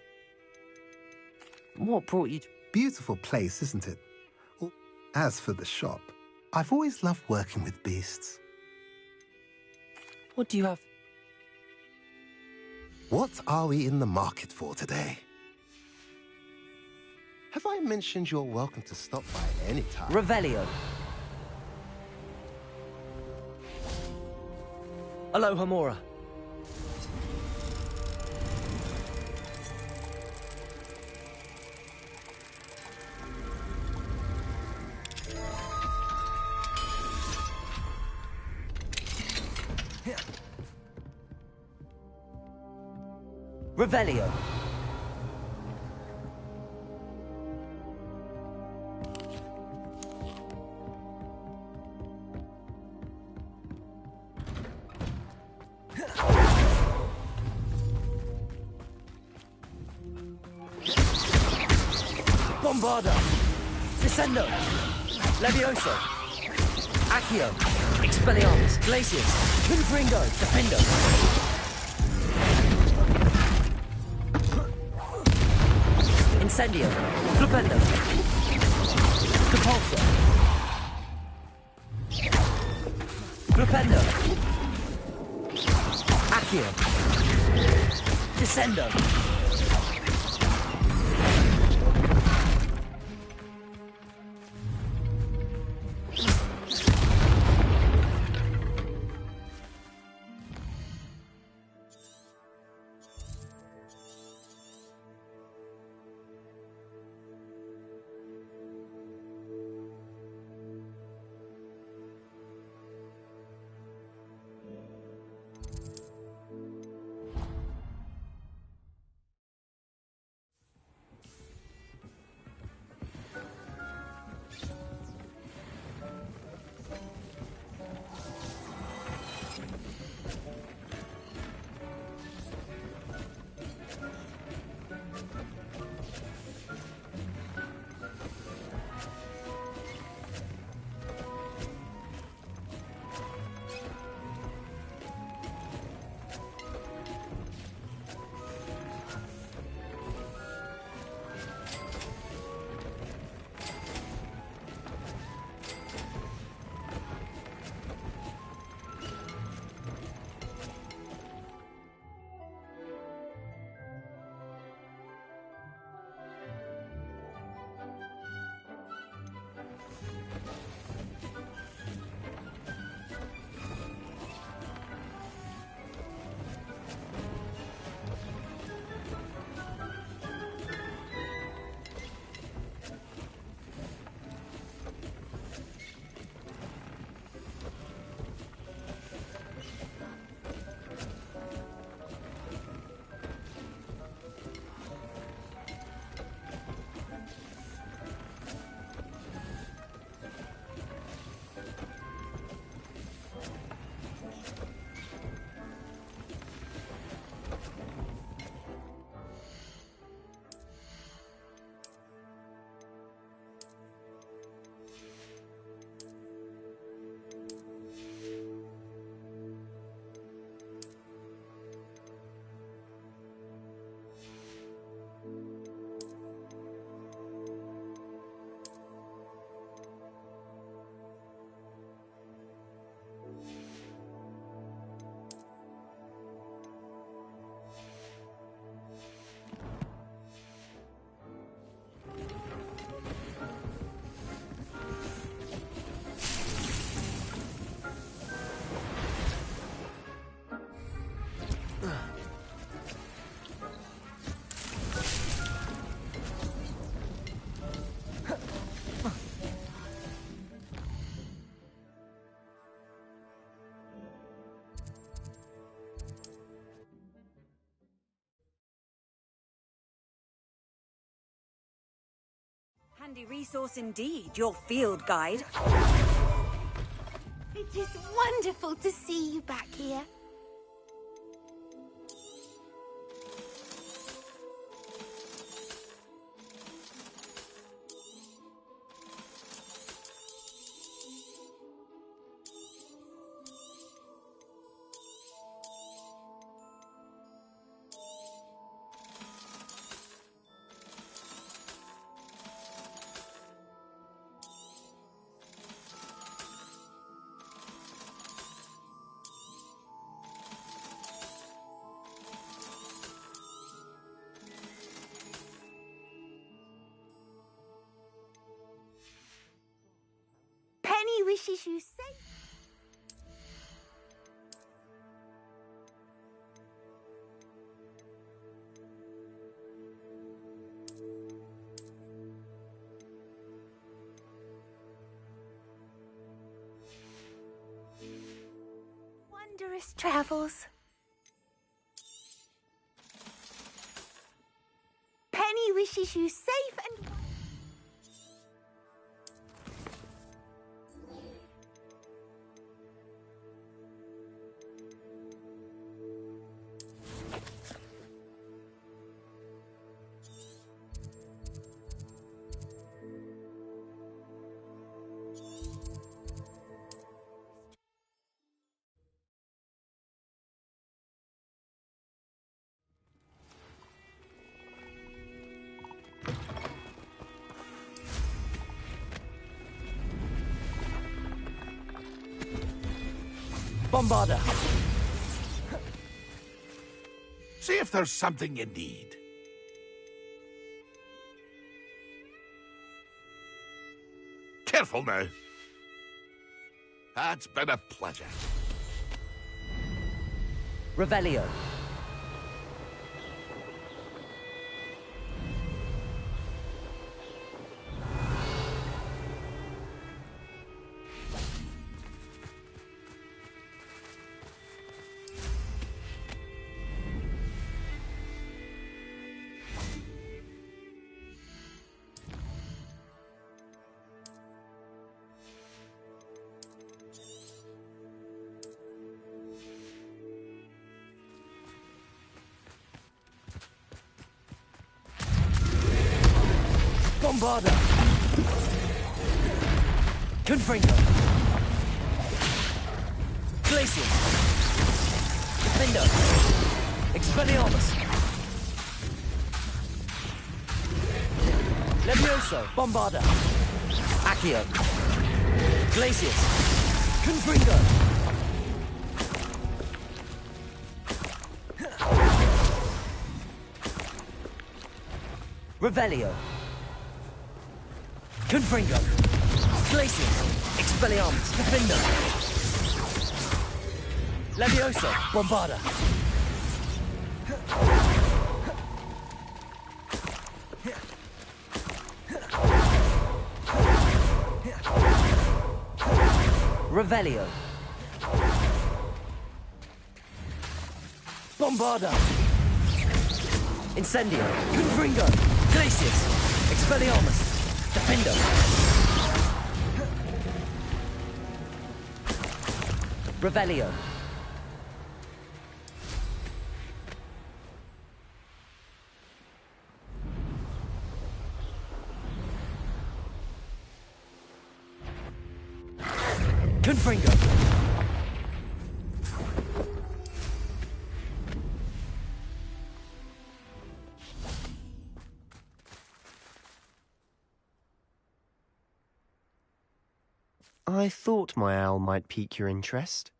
A: What brought you to...
D: Beautiful place, isn't it? As for the shop, I've always loved working with beasts.
A: What do you have?
D: What are we in the market for today? Have I mentioned you're welcome to stop by at any time?
A: Revelio. Aloha Mora. Revelio. Bombarda. Descendo. Levioso. Accio. Expelliarmus. Glacius. Confringo. Defendo. Incendio. Flipendo. Capulso. Flipendo. Accio. Descendo.
U: handy resource indeed, your field guide.
R: It is wonderful to see you back here. Penny wishes you safe. Wondrous travels. Penny wishes you safe and
E: Bombarder!
V: See if there's something you need. Careful now. That's been a pleasure.
E: Revelio. Bombarder! Confringo! Glacier! Defender! Expelliarmus! Levioso! Bombarder! Accio! Glacius! Confringo! Revelio! Confringo! Glacius! Expelliarmus! Defender! Levioso! Bombarder! Revelio! Bombarder! Incendio! Confringo! Glacius! Expelliarmus! Defender! Revelio! Confringo!
Q: I thought my owl might pique your interest.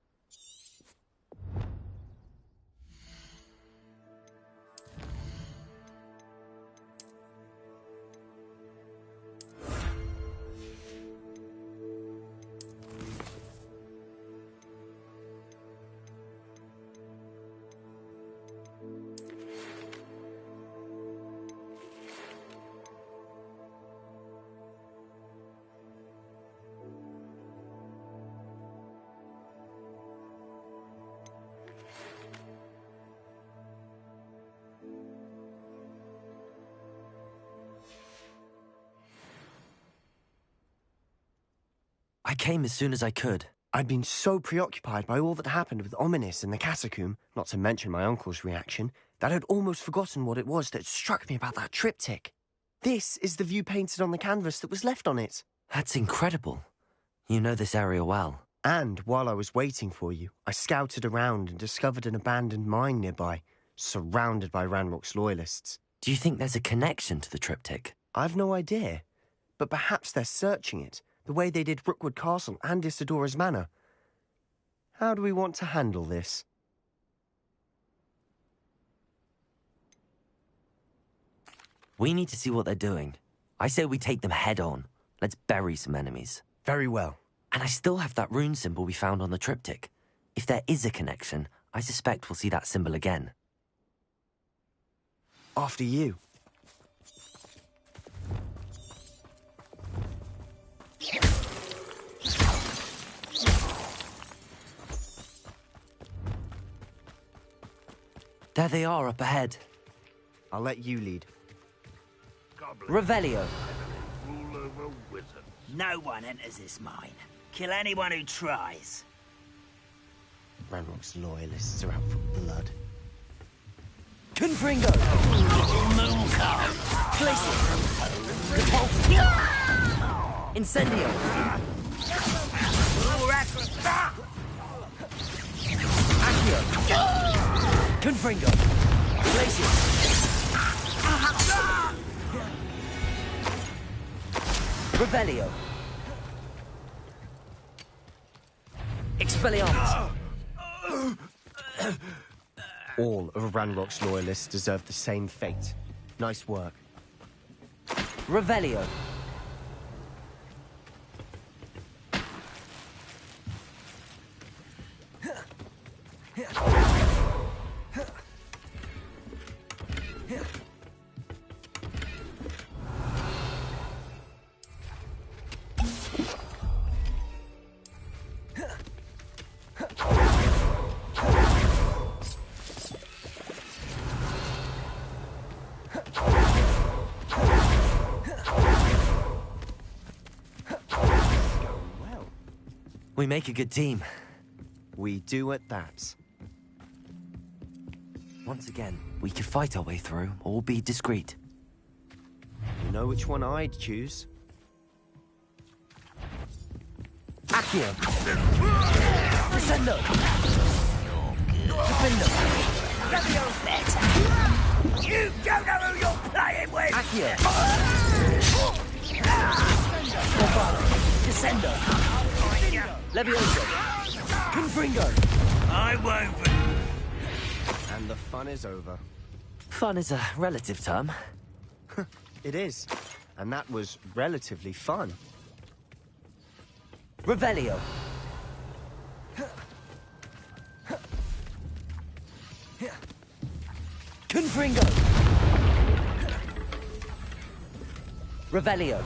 A: I came as soon as I could.
K: I'd been so preoccupied by all that happened with Ominis and the catacomb, not to mention my uncle's reaction, that I'd almost forgotten what it was that struck me about that triptych. This is the view painted on the canvas that was left on it.
A: That's incredible. You know this area well.
K: And while I was waiting for you, I scouted around and discovered an abandoned mine nearby, surrounded by Ranrock's loyalists.
A: Do you think there's a connection to the triptych?
K: I've no idea, but perhaps they're searching it, the way they did Rookwood Castle and Isidora's Manor. How do we want to handle this?
A: We need to see what they're doing. I say we take them head on. Let's bury some enemies.
K: Very well.
A: And I still have that rune symbol we found on the triptych. If there is a connection, I suspect we'll see that symbol again.
K: After you.
A: There they are up ahead.
K: I'll let you lead.
A: Revelio.
F: No one enters this mine. Kill anyone who tries.
K: Ranrock's loyalists are out for blood.
E: Confringo! Glacius! Repulse! Incendio! Accio! Confringo! Glacius! Revelio! Expelliarmus!
K: All of Ranrock's loyalists deserve the same fate. Nice work.
E: Revelio!
A: We make a good team.
K: We do at that.
A: Once again, we could fight our way through, or be discreet.
K: You know which one I'd choose?
E: Accio! Descendo! Defendo!
F: You don't know who you're playing with!
E: Accio! Descendo! Levioso! Confringo!
F: I won't.
K: And the fun is over.
A: Fun is a relative term.
K: It is. And that was relatively fun.
E: Revelio! Confringo! Revelio!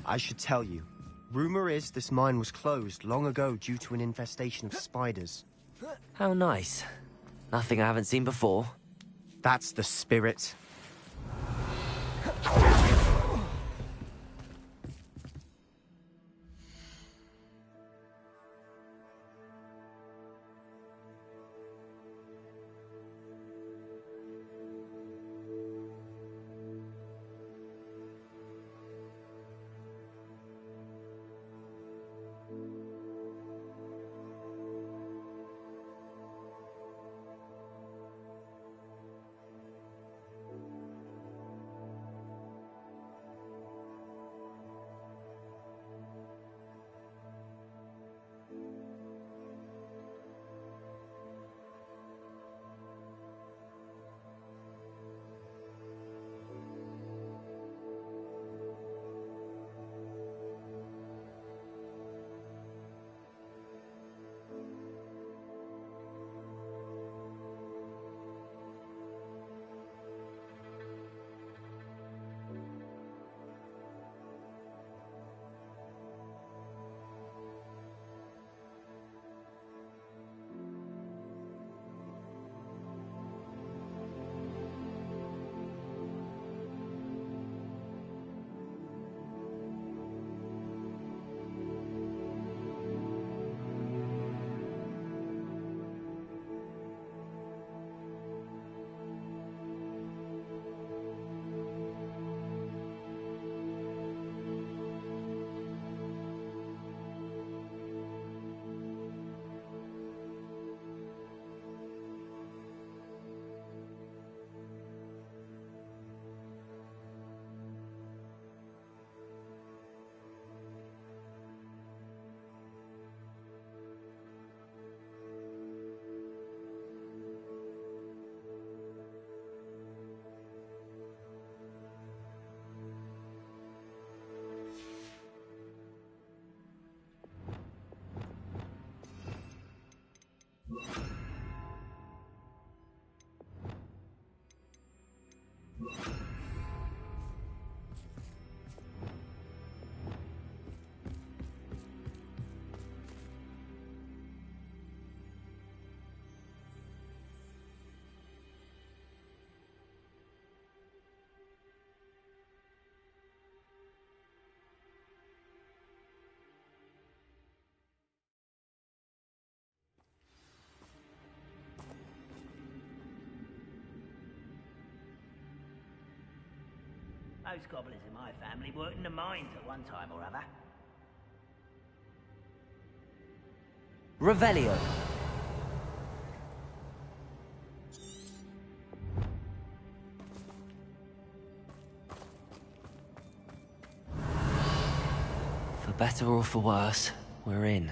K: I should tell you. Rumor is this mine was closed long ago due to an infestation of spiders.
A: How nice. Nothing I haven't seen before.
K: That's the spirit.
F: Most goblins in my family worked in the mines at one time or other.
E: Revelio.
A: For better or for worse, we're in.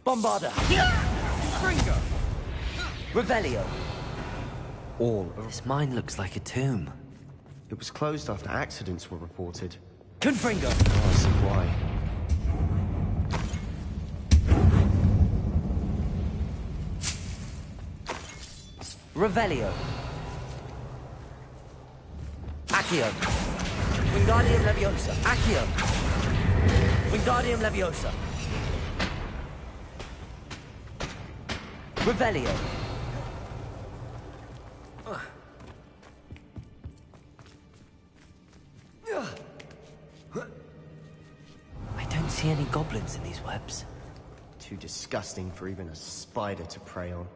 E: Bombarda.
V: Confringo.
E: Revelio.
K: All of
A: This mine looks like a tomb.
K: It was closed after accidents were reported.
E: Confringo.
K: Oh, I see why.
E: Revelio. Accio. Wingardium Leviosa. Accio. Wingardium Leviosa. Revelio.
A: I don't see any goblins in these webs.
K: Too disgusting for even a spider to prey on.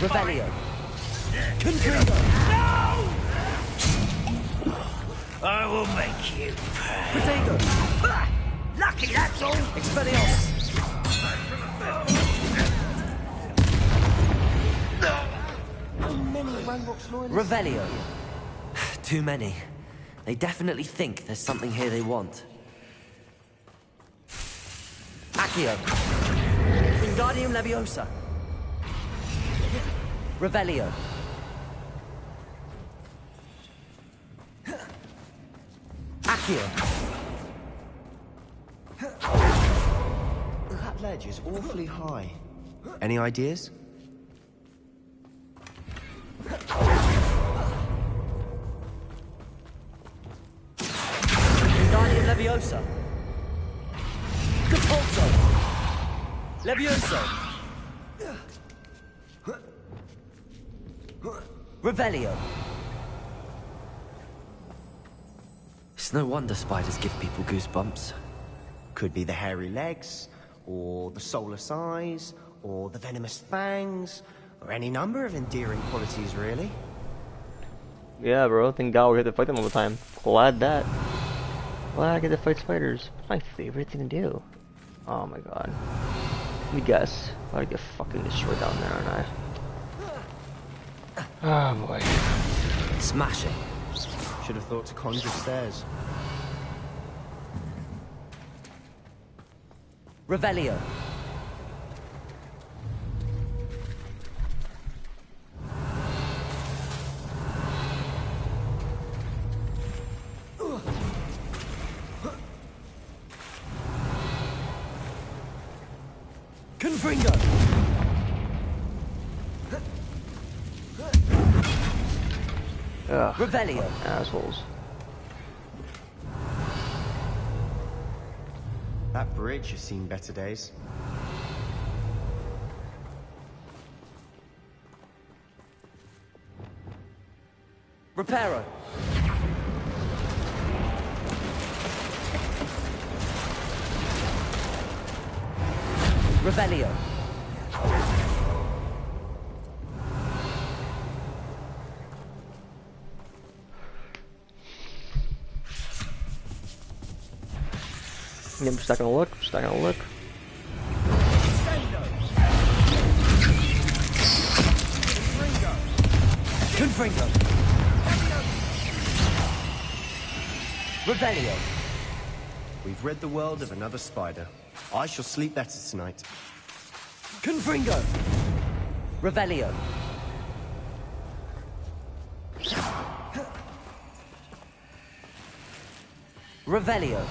E: Revelio. Confringo.
F: I will make you pay.
E: Protego.
F: Lucky, that's all.
E: Expelliarmus. Revelio.
A: Too many. They definitely think there's something here they want.
E: Accio. Wingardium Leviosa. Revelio. Accio.
K: That ledge is awfully high. Any ideas?
E: Wingardium Leviosa. Compulso. Levioso. Revelio.
A: It's no wonder spiders give people goosebumps.
K: Could be the hairy legs, or the soulless eyes, or the venomous fangs, or any number of endearing qualities, really.
G: Yeah, bro. Thank God we get to fight them all the time. Glad that. Glad I get to fight spiders. My favorite thing to do. Oh my god. Let me guess. I'm about to get fucking destroyed down there, aren't I? Oh boy.
A: Smash it.
K: Should have thought to conjure stairs.
E: Revelio. Confringo.
G: Ugh,
E: Revelio.
G: Assholes.
K: That bridge has seen better days.
E: Reparo. Revelio.
G: I'm just not gonna look. Just not gonna look.
E: Confringo. Revelio.
K: We've rid the world of another spider. I shall sleep better tonight.
E: Confringo. Revelio. Revelio.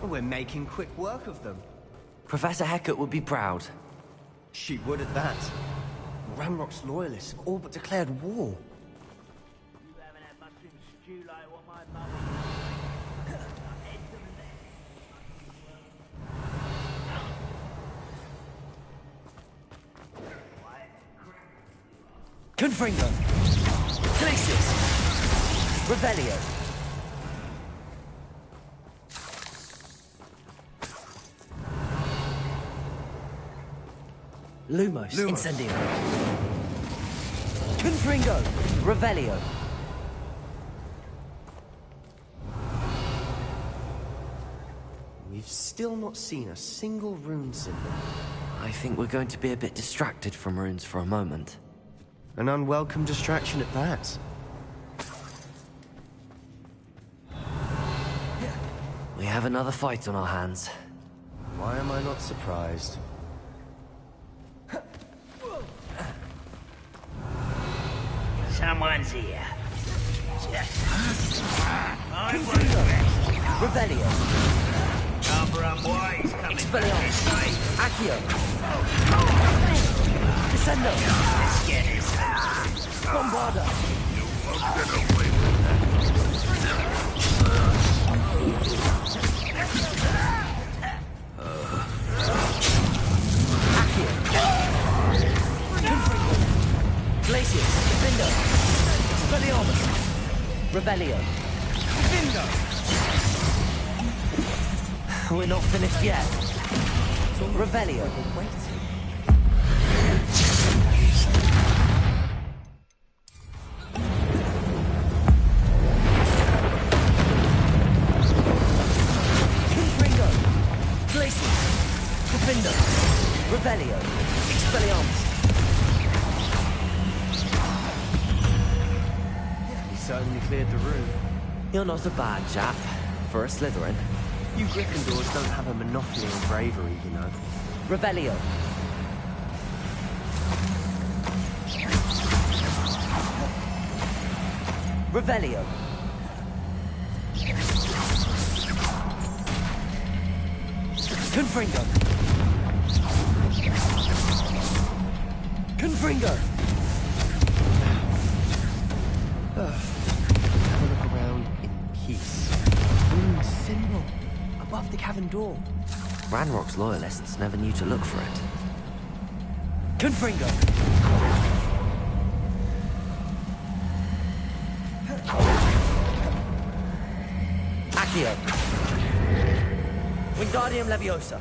K: We're making quick work of them.
A: Professor Hecat would be proud.
K: She would at that. Ranrock's loyalists have all but declared war.
F: You haven't had mushroom stew like what my mum
E: Confringo. Glacius. Revelio. Lumos. Incendio. Confringo. Revelio.
Q: We've still not seen a single rune symbol.
A: I think we're going to be a bit distracted from runes for a moment.
Q: An unwelcome distraction at that.
A: We have another fight on our hands.
Q: Why am I not surprised?
F: Someone's here.
E: Revelio.
F: Cobra boys coming.
E: Expelliarmus. Accio. Descendo.
F: Let's get his
E: Bombarda. Accio. Confringo. Glacius. Defendo. Expelliarmus. Revelio. Defendo. We're not finished yet. Revelio. Confringo. Glacius. Defendo. Revelio. Expelliarmus.
Q: He certainly cleared the room.
A: You're not a bad chap for a Slytherin.
Q: You Gryffindors don't have a monopoly on bravery, you know.
E: Revelio. Revelio. Confringo. Confringo.
Q: Have a look around in peace. Rune symbol above the cavern door.
A: Ranrock's loyalists never knew to look for it.
E: Confringo. Accio. Wingardium Leviosa.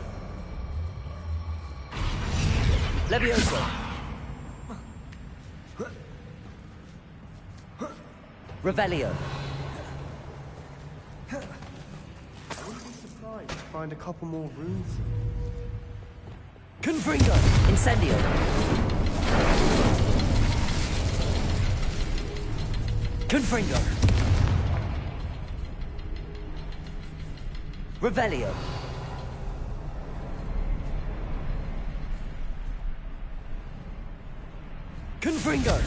E: Leviosa. Revelio.
Q: I wouldn't be surprised to find a couple more runes.
E: Confringo. Incendio. Confringo. Revelio. Confringo.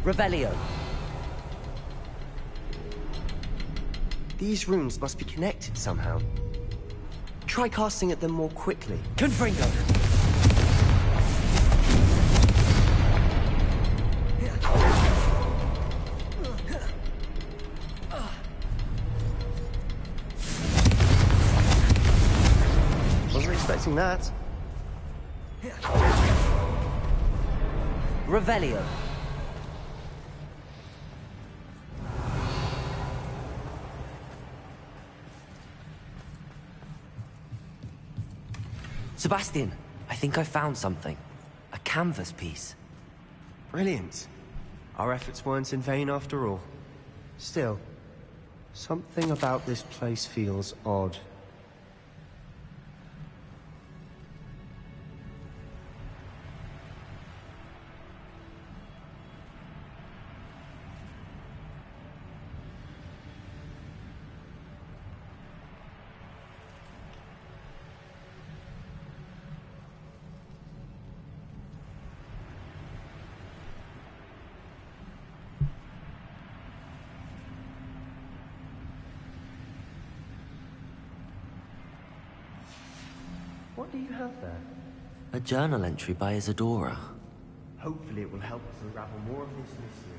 E: Revelio.
Q: These runes must be connected somehow. Try casting at them more quickly.
E: Confringo.
Q: Wasn't expecting that.
E: Revelio.
A: Sebastian, I think I found something. A canvas piece.
Q: Brilliant. Our efforts weren't in vain after all. Still, something about this place feels odd.
K: What do you have there?
A: A journal entry by Isadora.
K: Hopefully it will help us unravel more of this mystery.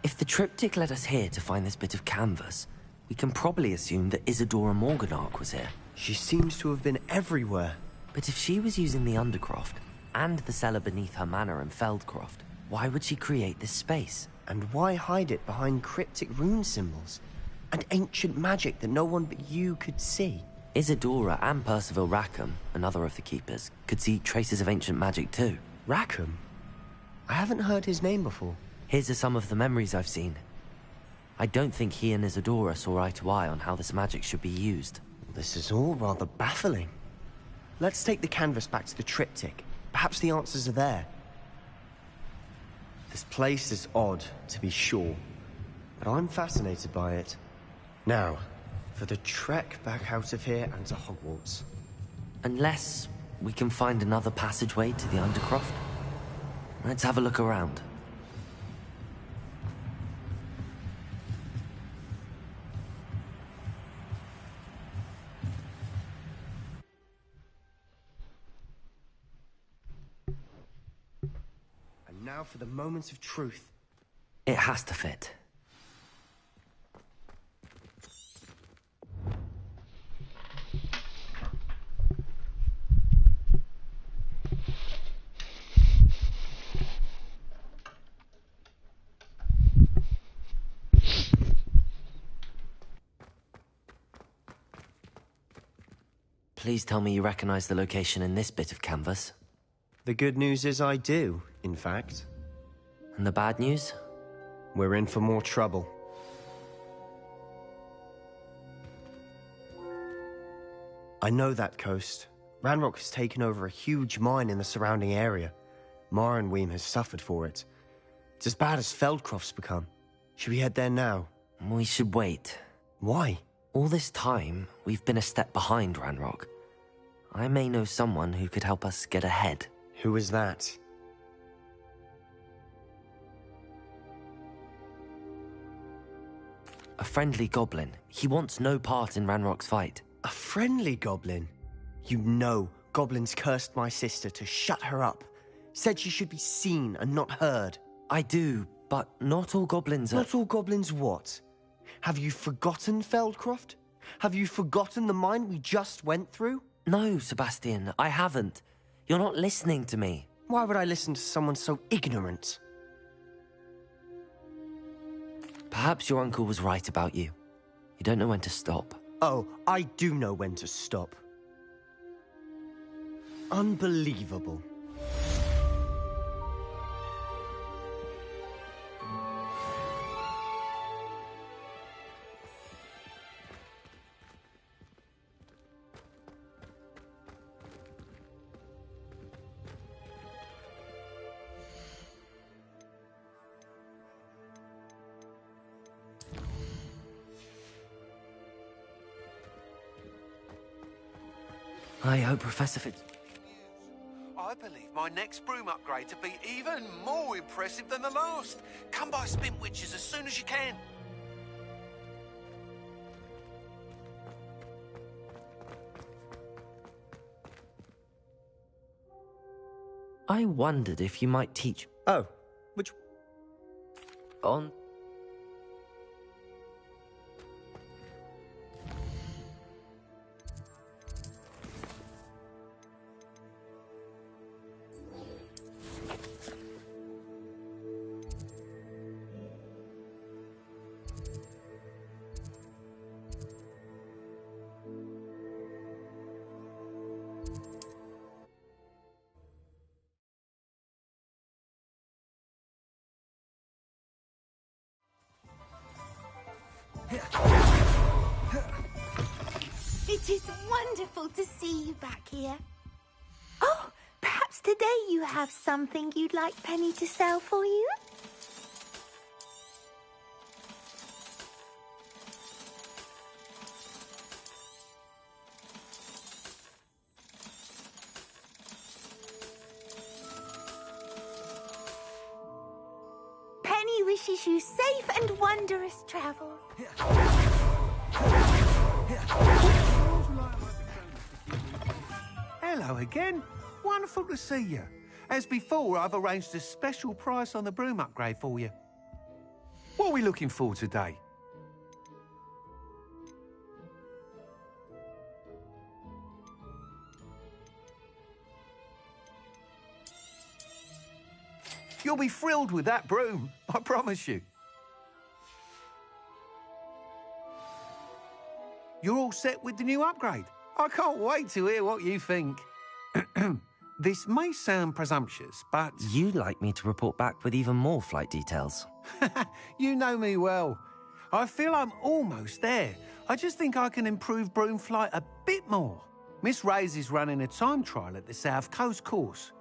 A: If the triptych led us here to find this bit of canvas, we can probably assume that Isadora Morganach was here.
K: She seems to have been everywhere.
A: But if she was using the Undercroft, and the cellar beneath her manor in Feldcroft, why would she create this space?
K: And why hide it behind cryptic rune symbols? And ancient magic that no one but you could see?
A: Isadora and Percival Rackham, another of the Keepers, could see traces of ancient magic too.
K: Rackham? I haven't heard his name before.
A: His are some of the memories I've seen. I don't think he and Isadora saw eye to eye on how this magic should be used.
K: This is all rather baffling. Let's take the canvas back to the triptych. Perhaps the answers are there. This place is odd, to be sure, but I'm fascinated by it. Now, for the trek back out of here and to Hogwarts.
A: Unless we can find another passageway to the Undercroft. Let's have a look around.
K: Now for the moments of truth.
A: It has to fit. Please tell me you recognize the location in this bit of canvas.
K: The good news is I do, in fact.
A: And the bad news?
K: We're in for more trouble. I know that coast. Ranrock has taken over a huge mine in the surrounding area. Marrenweem has suffered for it. It's as bad as Feldcroft's become. Should we head there now?
A: We should wait.
K: Why?
A: All this time, we've been a step behind Ranrock. I may know someone who could help us get ahead.
K: Who is that?
A: A friendly goblin. He wants no part in Ranrock's fight.
K: A friendly goblin? You know goblins cursed my sister to shut her up. Said she should be seen and not heard.
A: I do, but not all goblins are...
K: Not all goblins what? Have you forgotten Feldcroft? Have you forgotten the mine we just went through?
A: No, Sebastian, I haven't. You're not listening to me.
K: Why would I listen to someone so ignorant?
A: Perhaps your uncle was right about you. You don't know when to stop.
K: Oh, I do know when to stop. Unbelievable.
A: I hope Professor Fitz...
J: I believe my next broom upgrade to be even more impressive than the last. Come by Spintwitches as soon as you can.
A: I wondered if you might teach...
K: Oh, which...
A: On...
R: It is wonderful to see you back here. Oh, perhaps today you have something you'd like Penny to sell for you? wishes you safe and wondrous travel.
J: Hello again. Wonderful to see you. As before, I've arranged a special price on the broom upgrade for you. What are we looking for today? You'll be thrilled with that broom, I promise you. You're all set with the new upgrade. I can't wait to hear what you think. This may sound presumptuous, but...
A: You'd like me to report back with even more flight details.
J: You know me well. I feel I'm almost there. I just think I can improve broom flight a bit more. Miss Ray's is running a time trial at the South Coast course.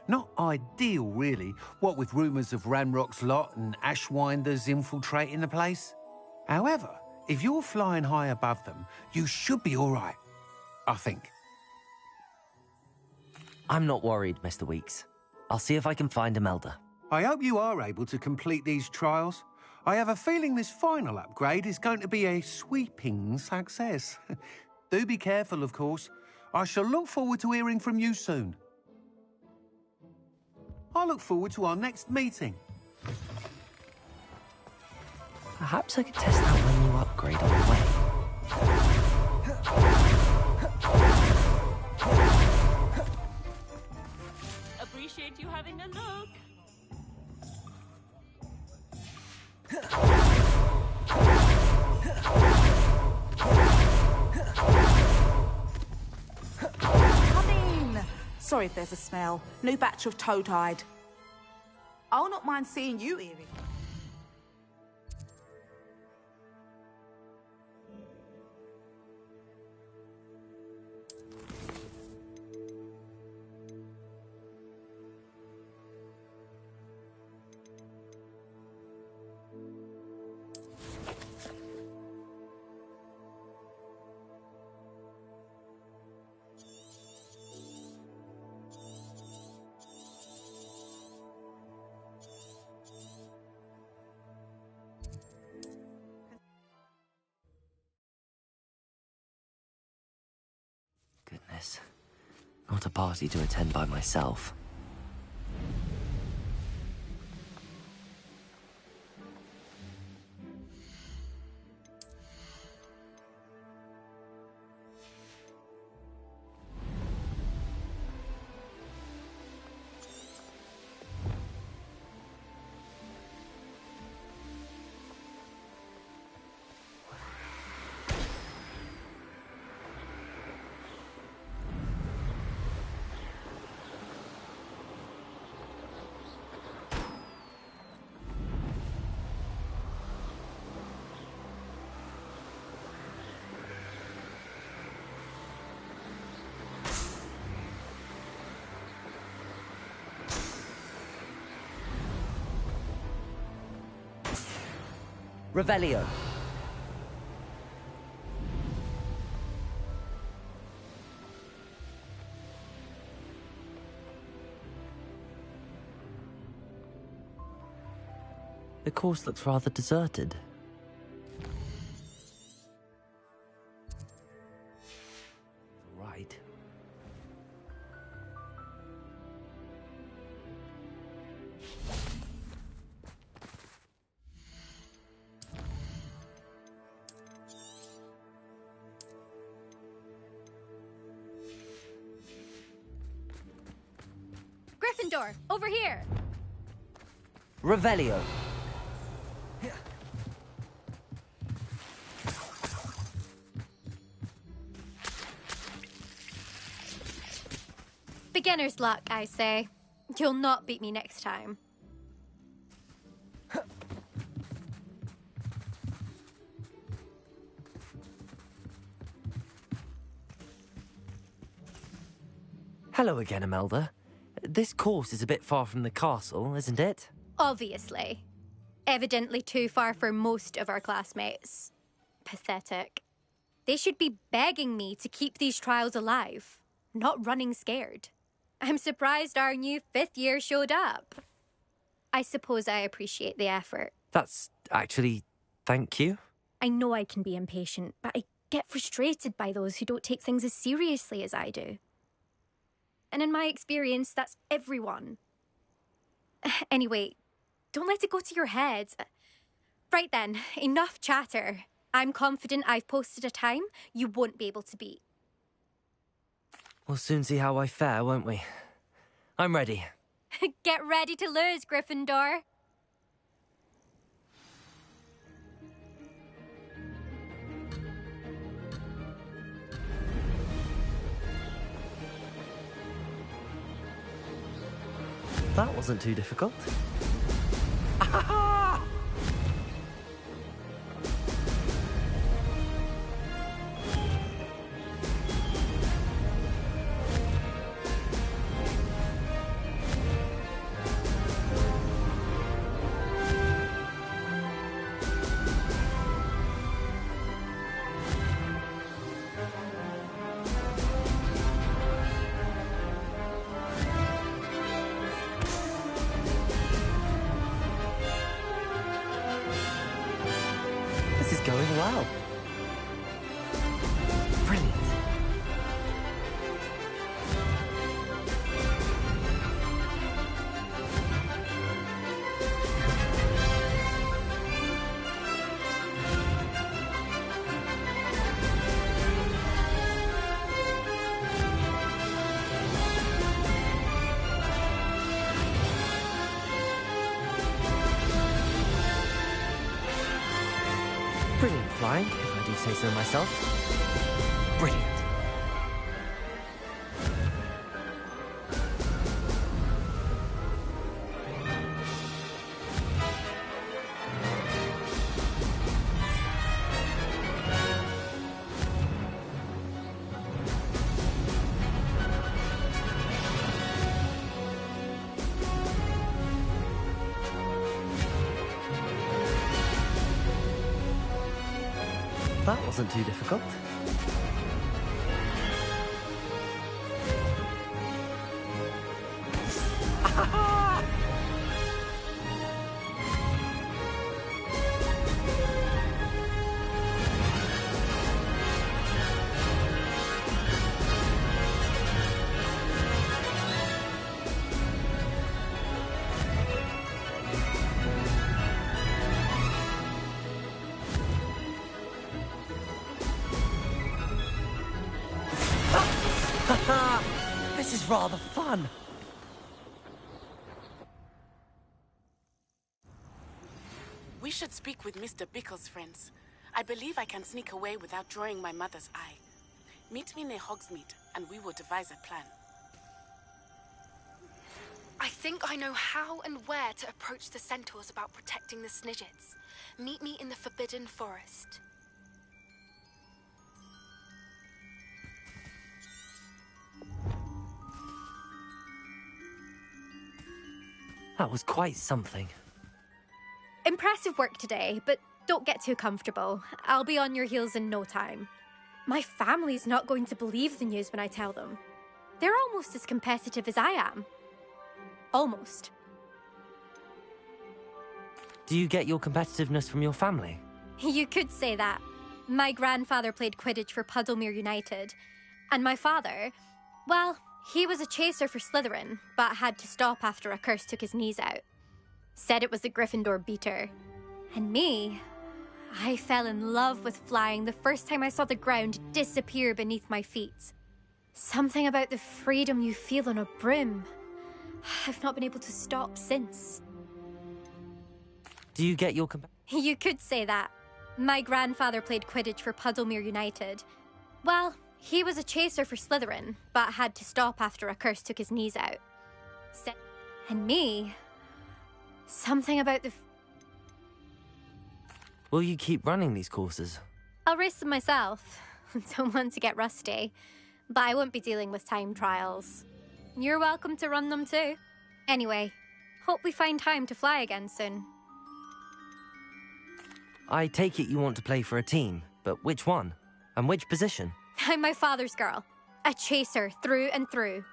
J: Not ideal, really, what with rumours of Ranrock's lot and Ashwinders infiltrating the place. However, if you're flying high above them, you should be all right, I think.
A: I'm not worried, Mr. Weeks. I'll see if I can find Imelda.
J: I hope you are able to complete these trials. I have a feeling this final upgrade is going to be a sweeping success. Do be careful, of course. I shall look forward to hearing from you soon. I look forward to our next meeting.
A: Perhaps I could test out my new upgrade on the way.
O: Appreciate you having a look.
L: Come in. Sorry if there's a smell. New batch of toe-tied. I'll not mind seeing you, Evie.
A: Goodness. Not a party to attend by myself.
E: Revelio.
A: The course looks rather deserted. Right.
I: Gryffindor, over here!
E: Revelio.
I: Beginner's luck, I say. You'll not beat me next time.
A: Hello again, Imelda. This course is a bit far from the castle, isn't it?
I: Obviously. Evidently too far for most of our classmates. Pathetic. They should be begging me to keep these trials alive, not running scared. I'm surprised our new 5th year showed up. I suppose I appreciate the effort.
A: That's actually... thank you.
I: I know I can be impatient, but I get frustrated by those who don't take things as seriously as I do. And in my experience, that's everyone. Anyway, don't let it go to your head. Right then, enough chatter. I'm confident I've posted a time you won't be able to beat.
A: We'll soon see how I fare, won't we? I'm ready.
I: Get ready to lose, Gryffindor.
A: That wasn't too difficult. This is going well. Brilliant. Brilliant flying, if I do say so myself. Brilliant. That wasn't too difficult. This is rather fun.
M: We should speak with Mr. Bickle's friends. I believe I can sneak away without drawing my mother's eye. Meet me near Hogsmeade, and we will devise a plan.
C: I think I know how and where to approach the centaurs about protecting the Snidgets. Meet me in the Forbidden Forest.
A: That was quite something.
I: Impressive work today, but don't get too comfortable. I'll be on your heels in no time. My family's not going to believe the news when I tell them. They're almost as competitive as I am. Almost.
A: Do you get your competitiveness from your family?
I: You could say that. My grandfather played Quidditch for Puddlemere United. And my father, well, he was a chaser for Slytherin, but had to stop after a curse took his knees out. Said it was the Gryffindor beater. And me, I fell in love with flying the first time I saw the ground disappear beneath my feet. Something about the freedom you feel on a broom. I've not been able to stop since.
A: Do you get your
I: You could say that. My grandfather played Quidditch for Puddlemere United. Well, he was a chaser for Slytherin, but had to stop after a curse took his knees out. And me, something about the...
A: Will you keep running these courses?
I: I'll race them myself. Don't want to get rusty. But I won't be dealing with time trials. You're welcome to run them too. Anyway, hope we find time to fly again soon.
A: I take it you want to play for a team, but which one? And which position?
I: I'm my father's girl. A chaser through and through.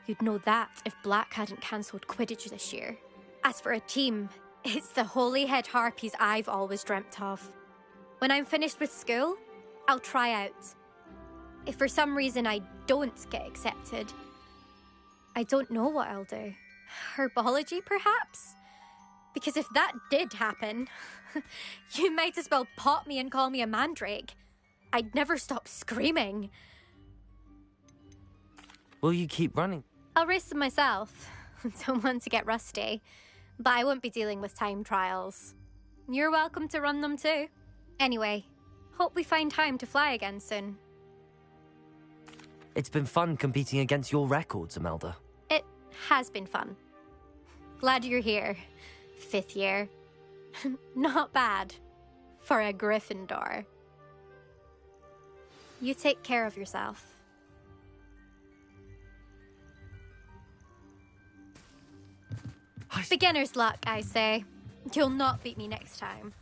I: You'd know that if Black hadn't cancelled Quidditch this year. As for a team, it's the holy-head harpies I've always dreamt of. When I'm finished with school, I'll try out. If for some reason I don't get accepted, I don't know what I'll do. Herbology, perhaps? Because if that did happen, you might as well pot me and call me a mandrake. I'd never stop screaming.
A: Will you keep running?
I: I'll race them myself. Don't want to get rusty. But I won't be dealing with time trials. You're welcome to run them too. Anyway, hope we find time to fly again soon.
A: It's been fun competing against your records, Imelda.
I: It has been fun. Glad you're here. 5th year. Not bad. For a Gryffindor. You take care of yourself. Beginner's luck, I say. You'll not beat me next time.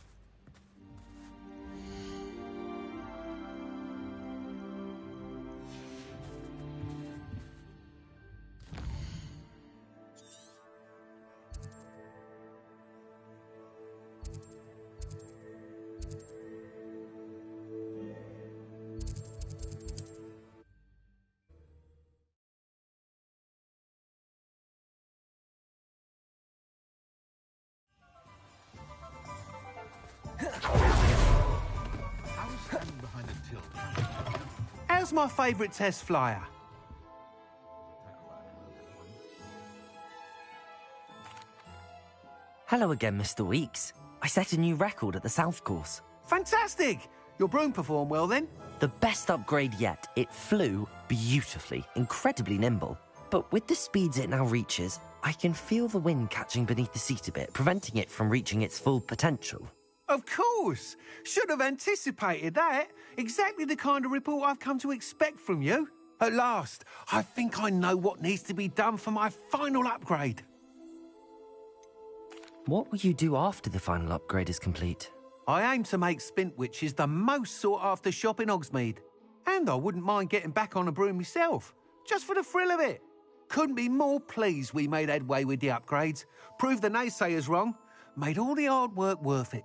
J: How's my favourite test flyer?
A: Hello again, Mr. Weeks. I set a new record at the South Course.
J: Fantastic! Your broom performed well then?
A: The best upgrade yet. It flew beautifully, incredibly nimble. But with the speeds it now reaches, I can feel the wind catching beneath the seat a bit, preventing it from reaching its full potential.
J: Of course! Should have anticipated that. Exactly the kind of report I've come to expect from you. At last, I think I know what needs to be done for my final upgrade.
A: What will you do after the final upgrade is complete?
J: I aim to make Spintwitches the most sought-after shop in Hogsmeade. And I wouldn't mind getting back on a broom myself, just for the thrill of it. Couldn't be more pleased we made headway with the upgrades, proved the naysayers wrong, made all the hard work worth it.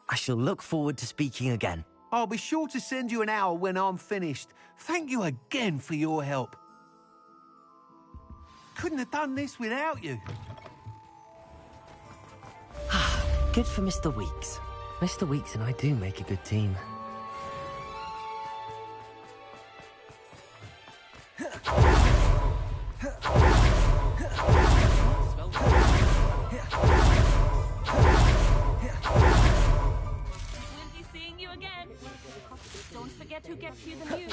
A: I shall look forward to speaking again.
J: I'll be sure to send you an owl when I'm finished. Thank you again for your help. Couldn't have done this without you.
A: Good for Mr. Weeks. Mr. Weeks and I do make a good team.
O: Don't forget who gets you the news.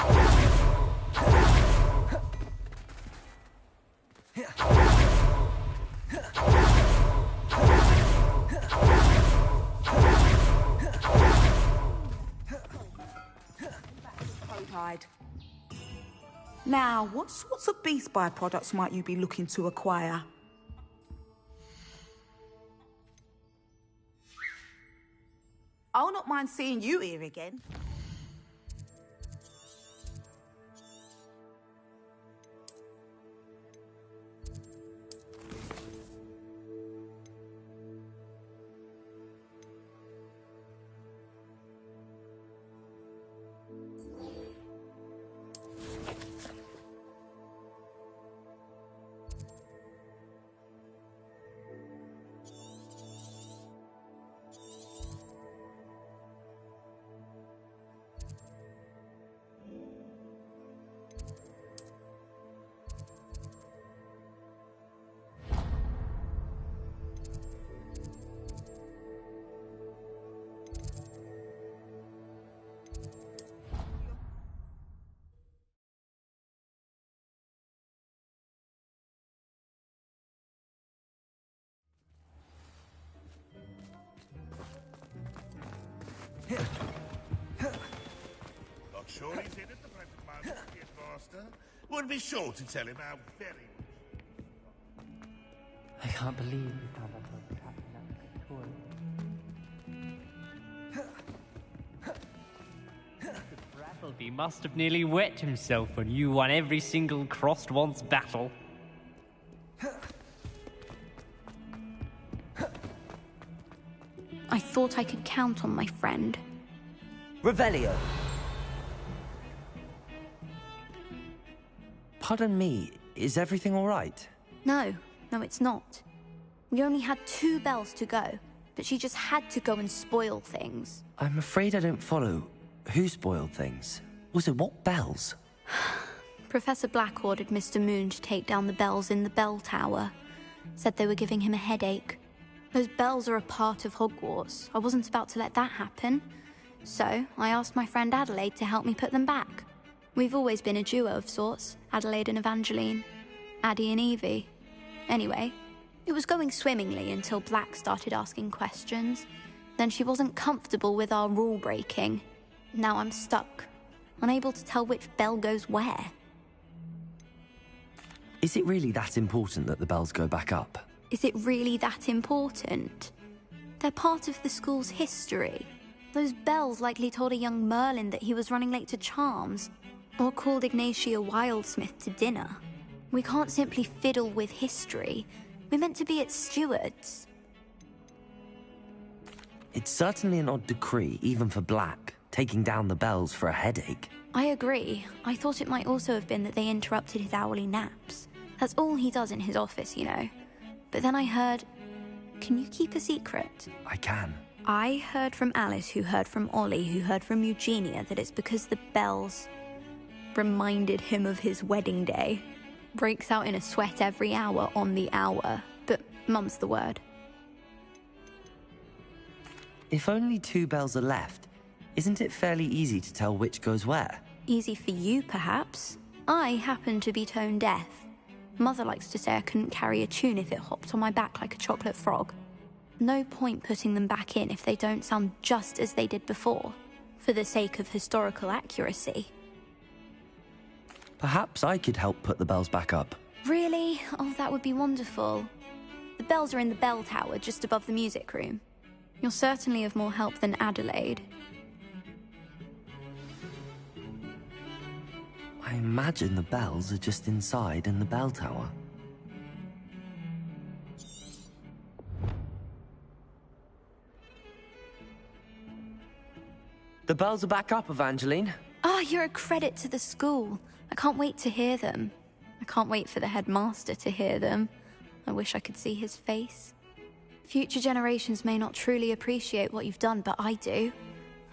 L: Now, what sorts of beast byproducts might you be looking to acquire? I'll not mind seeing you here again.
H: Not sure he's in at the present moment, Kid Master. Would be sure to tell him how very...
P: I can't believe you found out about the captain. Brattleby must have nearly wet himself when you won every single crossed once battle.
C: I thought I could count on my friend.
E: Revelio.
A: Pardon me, is everything all right?
C: No, it's not. We only had 2 bells to go, but she just had to go and spoil things.
A: I'm afraid I don't follow. Who spoiled things? Also, what bells?
C: Professor Black ordered Mr. Moon to take down the bells in the bell tower. Said they were giving him a headache. Those bells are a part of Hogwarts. I wasn't about to let that happen. So, I asked my friend Adelaide to help me put them back. We've always been a duo of sorts, Adelaide and Evangeline. Addie and Evie. Anyway, it was going swimmingly until Black started asking questions. Then she wasn't comfortable with our rule breaking. Now I'm stuck, unable to tell which bell goes where.
A: Is it really that important that the bells go back up?
C: Is it really that important? They're part of the school's history. Those bells likely told a young Merlin that he was running late to Charms, or called Ignatia Wildsmith to dinner. We can't simply fiddle with history. We're meant to be its stewards.
A: It's certainly an odd decree, even for Black, taking down the bells for a headache.
C: I agree. I thought it might also have been that they interrupted his hourly naps. That's all he does in his office, you know. But then I heard... Can you keep a secret?
A: I can.
C: I heard from Alice, who heard from Ollie, who heard from Eugenia, that it's because the bells reminded him of his wedding day. Breaks out in a sweat every hour on the hour, but mum's the word.
A: If only 2 bells are left, isn't it fairly easy to tell which goes where?
C: Easy for you, perhaps. I happen to be tone deaf. Mother likes to say I couldn't carry a tune if it hopped on my back like a chocolate frog. No point putting them back in if they don't sound just as they did before, for the sake of historical accuracy.
A: Perhaps I could help put the bells back up.
C: Really? Oh, that would be wonderful. The bells are in the bell tower just above the music room. You're certainly of more help than Adelaide.
A: I imagine the bells are just inside in the bell tower. The bells are back up, Evangeline.
C: Ah, you're a credit to the school. I can't wait to hear them. I can't wait for the headmaster to hear them. I wish I could see his face. Future generations may not truly appreciate what you've done, but I do.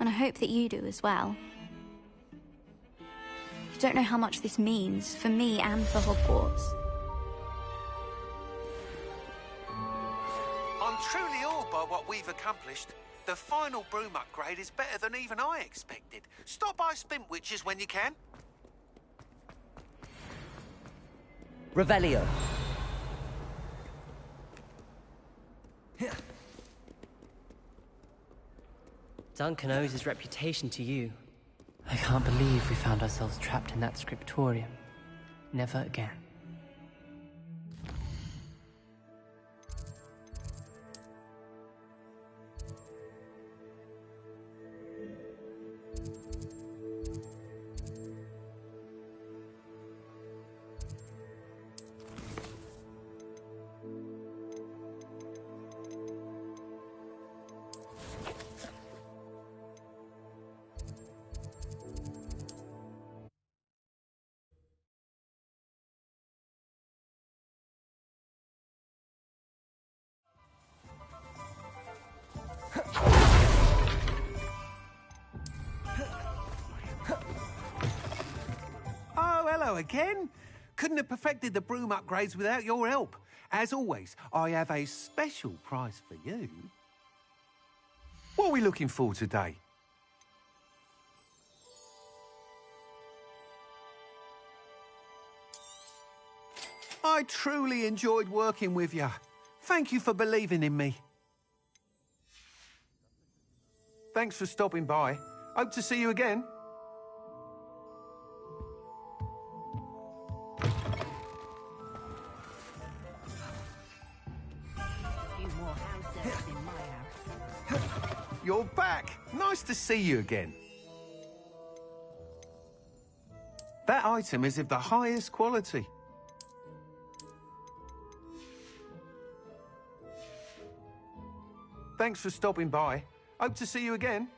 C: And I hope that you do as well. You don't know how much this means, for me and for Hogwarts.
J: I'm truly awed by what we've accomplished. The final broom upgrade is better than even I expected. Stop by Spintwitches when you can.
E: Revelio.
B: Duncan owes his reputation to you. I can't believe we found ourselves trapped in that scriptorium. Never again.
J: Again? Couldn't have perfected the broom upgrades without your help. As always, I have a special prize for you. What are we looking for today? I truly enjoyed working with you. Thank you for believing in me. Thanks for stopping by. Hope to see you again. You're back. Nice to see you again. That item is of the highest quality. Thanks for stopping by. Hope to see you again.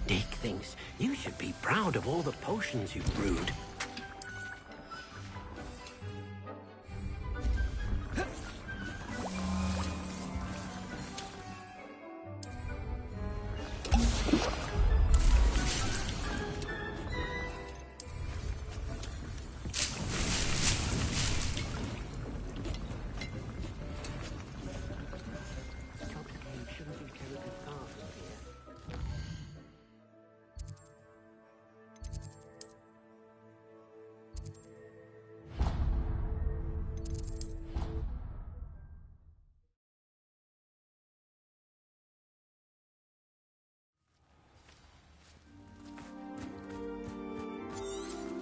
N: Dick thinks you should be proud of all the potions you've brewed.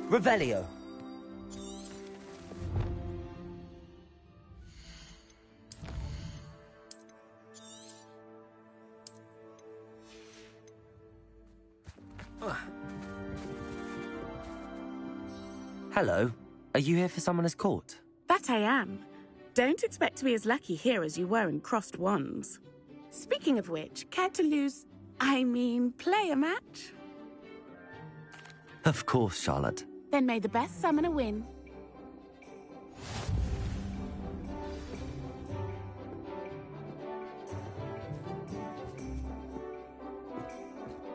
E: Revelio.
A: Hello. Are you here for Summoner's Court?
M: That I am. Don't expect to be as lucky here as you were in Crossed Wands. Speaking of which, care to play a match?
A: Of course, Charlotte.
M: Then may the best summoner win.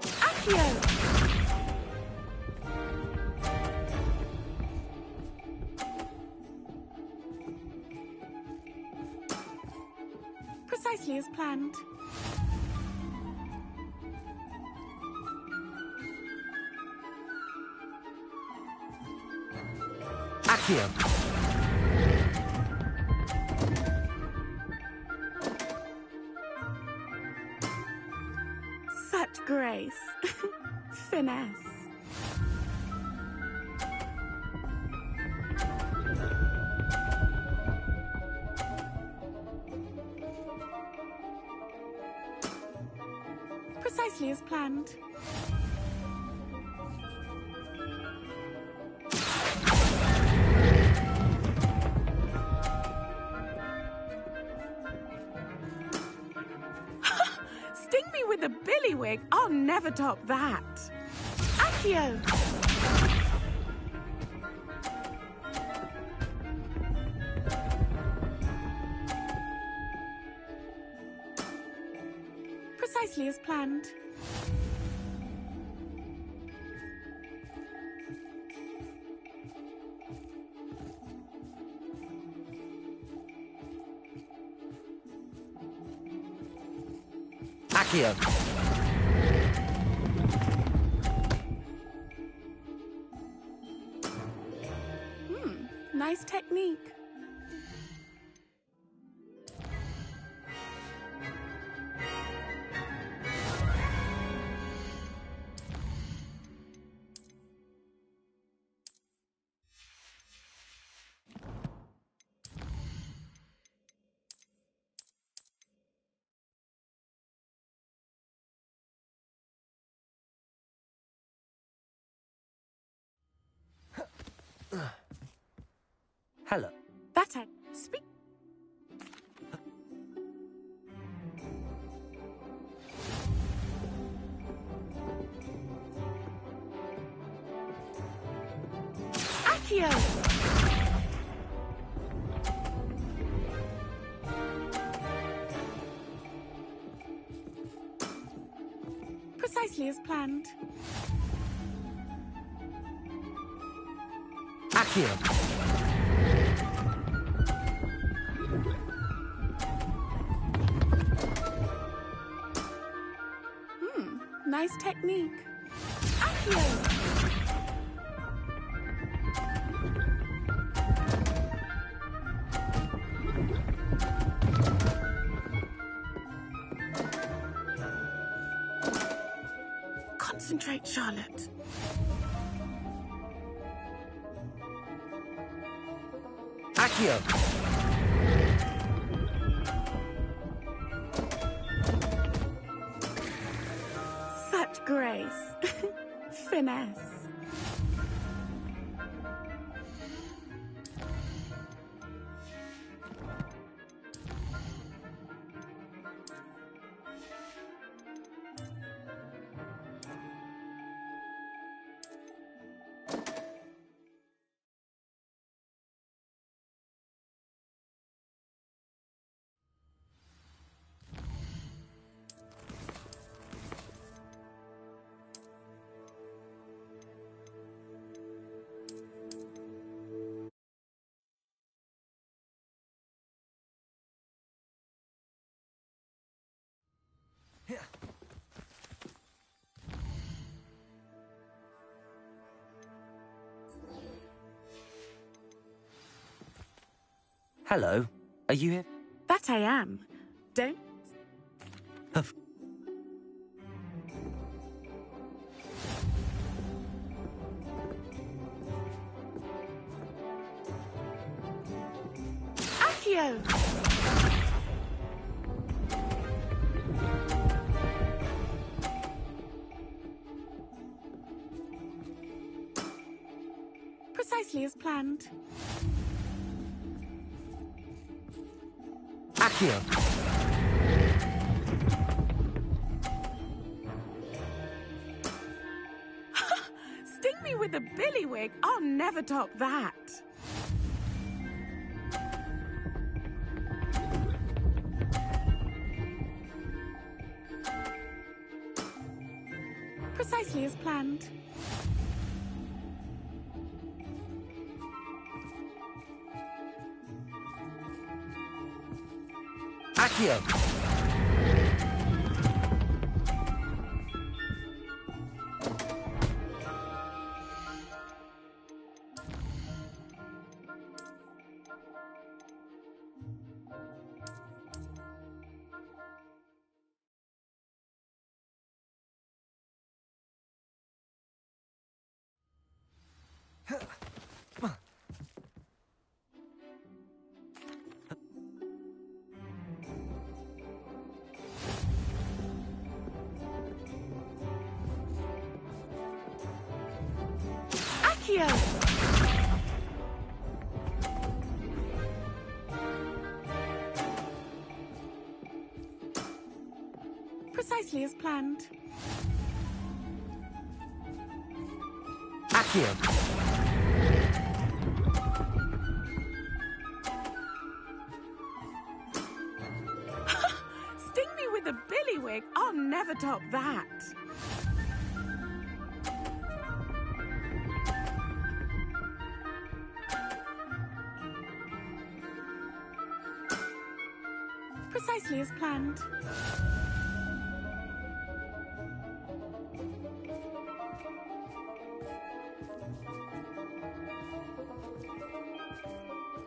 M: Accio! Precisely as planned.
E: Accio.
M: Such grace. Finesse. Precisely as planned. Sting me with a billywig. I'll never top that. Accio! Precisely as planned.
E: Accio.
M: Nice technique.
A: Hello.
M: That I speak. Accio! Precisely as planned.
E: Accio.
M: Nice technique. Accio. Concentrate, Charlotte.
E: Accio.
M: Such grace. Finesse.
A: Hello. Are you here?
M: That I am. Don't... Accio! Precisely as planned.
E: Accio.
M: Sting me with a billywig. I'll never top that. Precisely as planned.
E: Accio.
M: Accio! Precisely as planned.
E: Accio.
M: Sting me with a billywig. I'll never top that. Precisely as planned.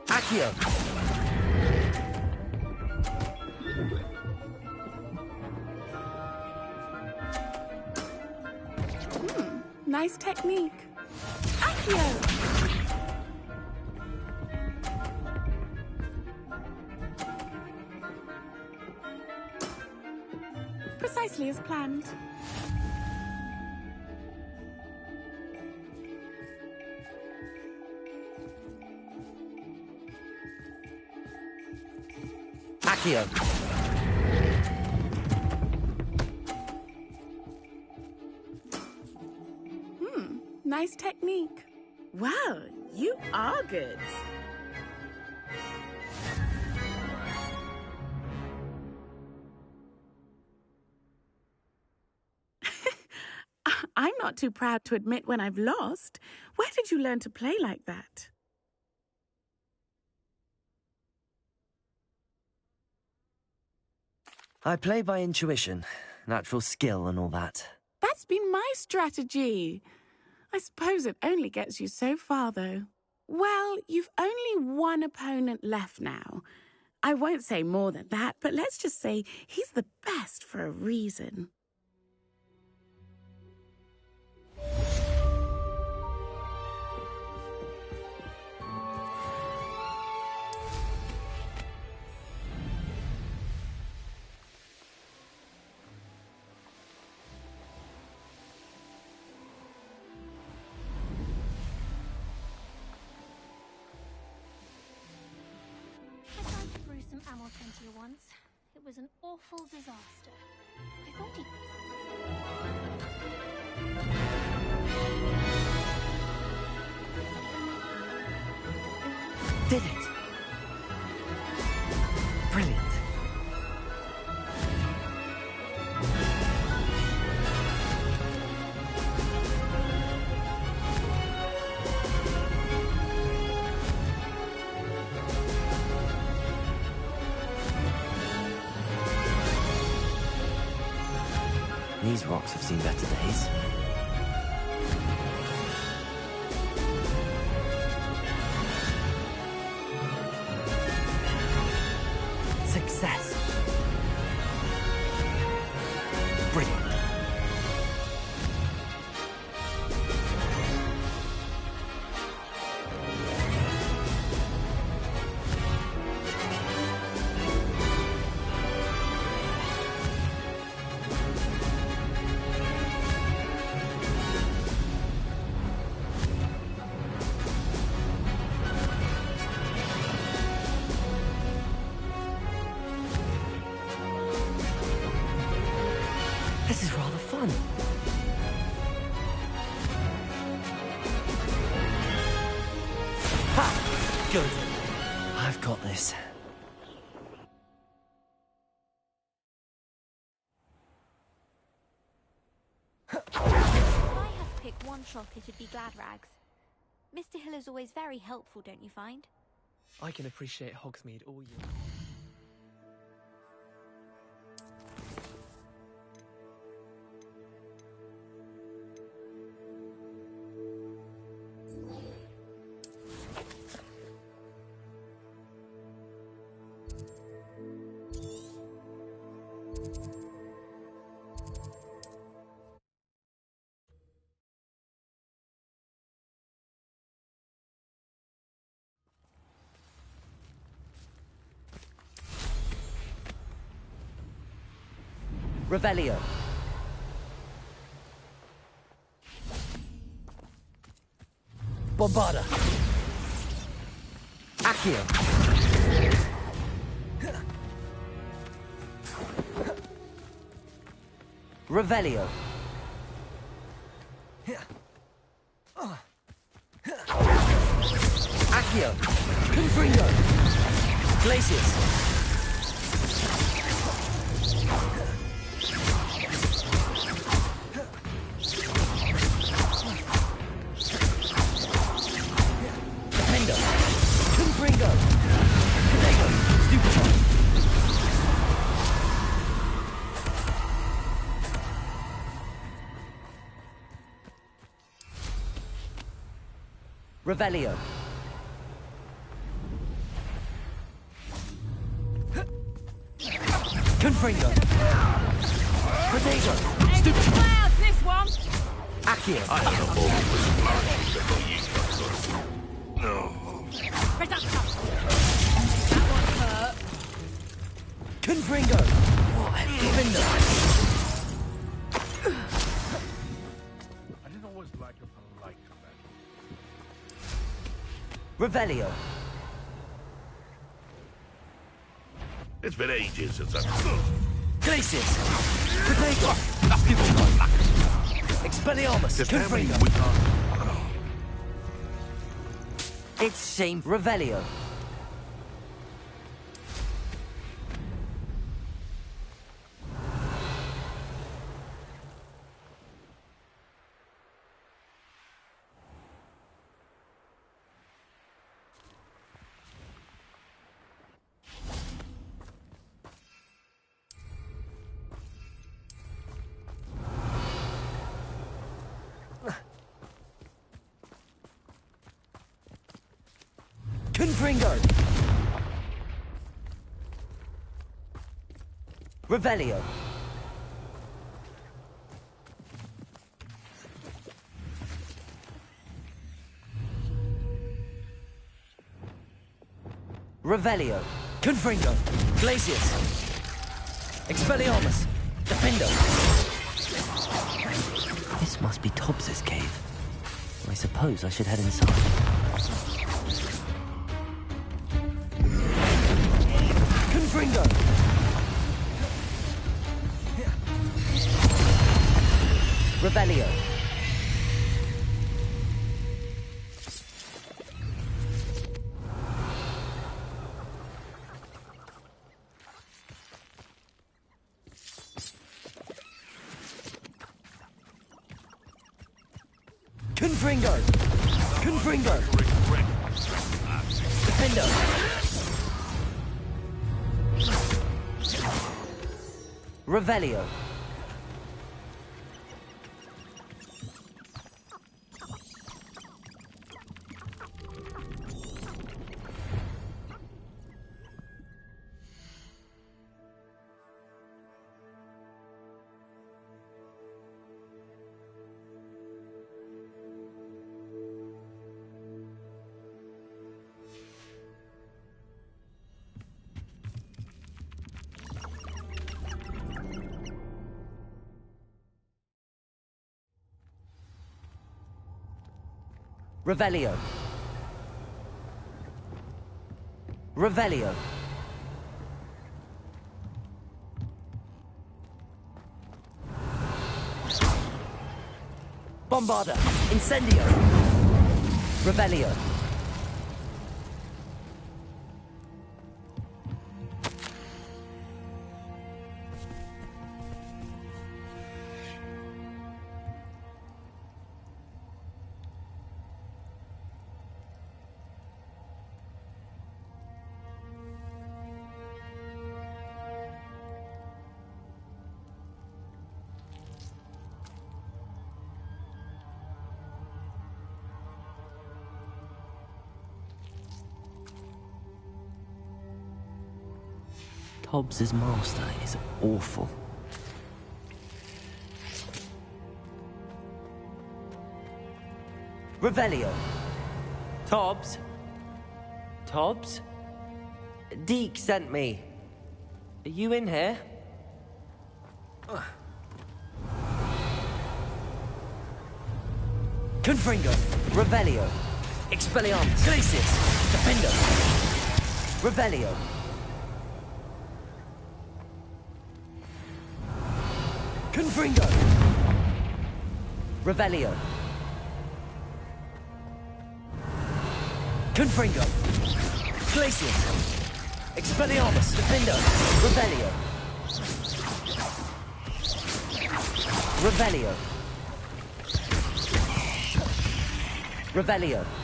E: Accio.
M: Nice technique. Accio! Precisely as planned.
E: Accio.
M: Nice technique. Wow, you are good. I'm not too proud to admit when I've lost. Where did you learn to play like that?
A: I play by intuition, natural skill and all that.
M: That's been my strategy. I suppose it only gets you so far, though. Well, you've only one opponent left now. I won't say more than that, but let's just say he's the best for a reason.
S: Ammo 20 once. It was an awful disaster. I thought he...
A: Did it! Brilliant. These rocks have seen better days. Success. Brilliant. This is rather fun. Ha! Good. I've got this.
S: If I had to pick one shop, it'd be Glad Rags. Mr. Hill is always very helpful, don't you find?
B: I can appreciate Hogsmeade all year.
A: Revelio. Bombarda. Accio. Revelio. Accio. Confringo. Glacius. Confringo. Potato. Stupefy. Revelio. Confringo. Potato. Stupefy.
O: This one.
A: Accio.
H: I have a moment with large before you got no.
O: That one hurt.
A: Confringo. What a defender.
H: I didn't always like a polite man.
A: Revelio.
H: It's been ages since I've...
A: Glacius. Potato. Stupefy. Expelliarmus. Confringo. It's shame. Revelio. Confringo! Revelio! Revelio! Confringo! Glacius! Expelliarmus! Defendo! This must be Tobbs's cave. I suppose I should head inside. Confringo! Revelio! Confringo! Confringo! Defendo! Revelio! Revelio. Revelio. Bombarda. Incendio. Revelio. Hobbs's master is awful. Revelio. Tobbs? Tobbs? Deke sent me. Are you in here? Confringo. Revelio. Expelliarmus. Glacius. Defendo. Revelio. Confringo! Revelio! Confringo! Glacius! Expelliarmus! Defendo! Revelio! Revelio! Revelio!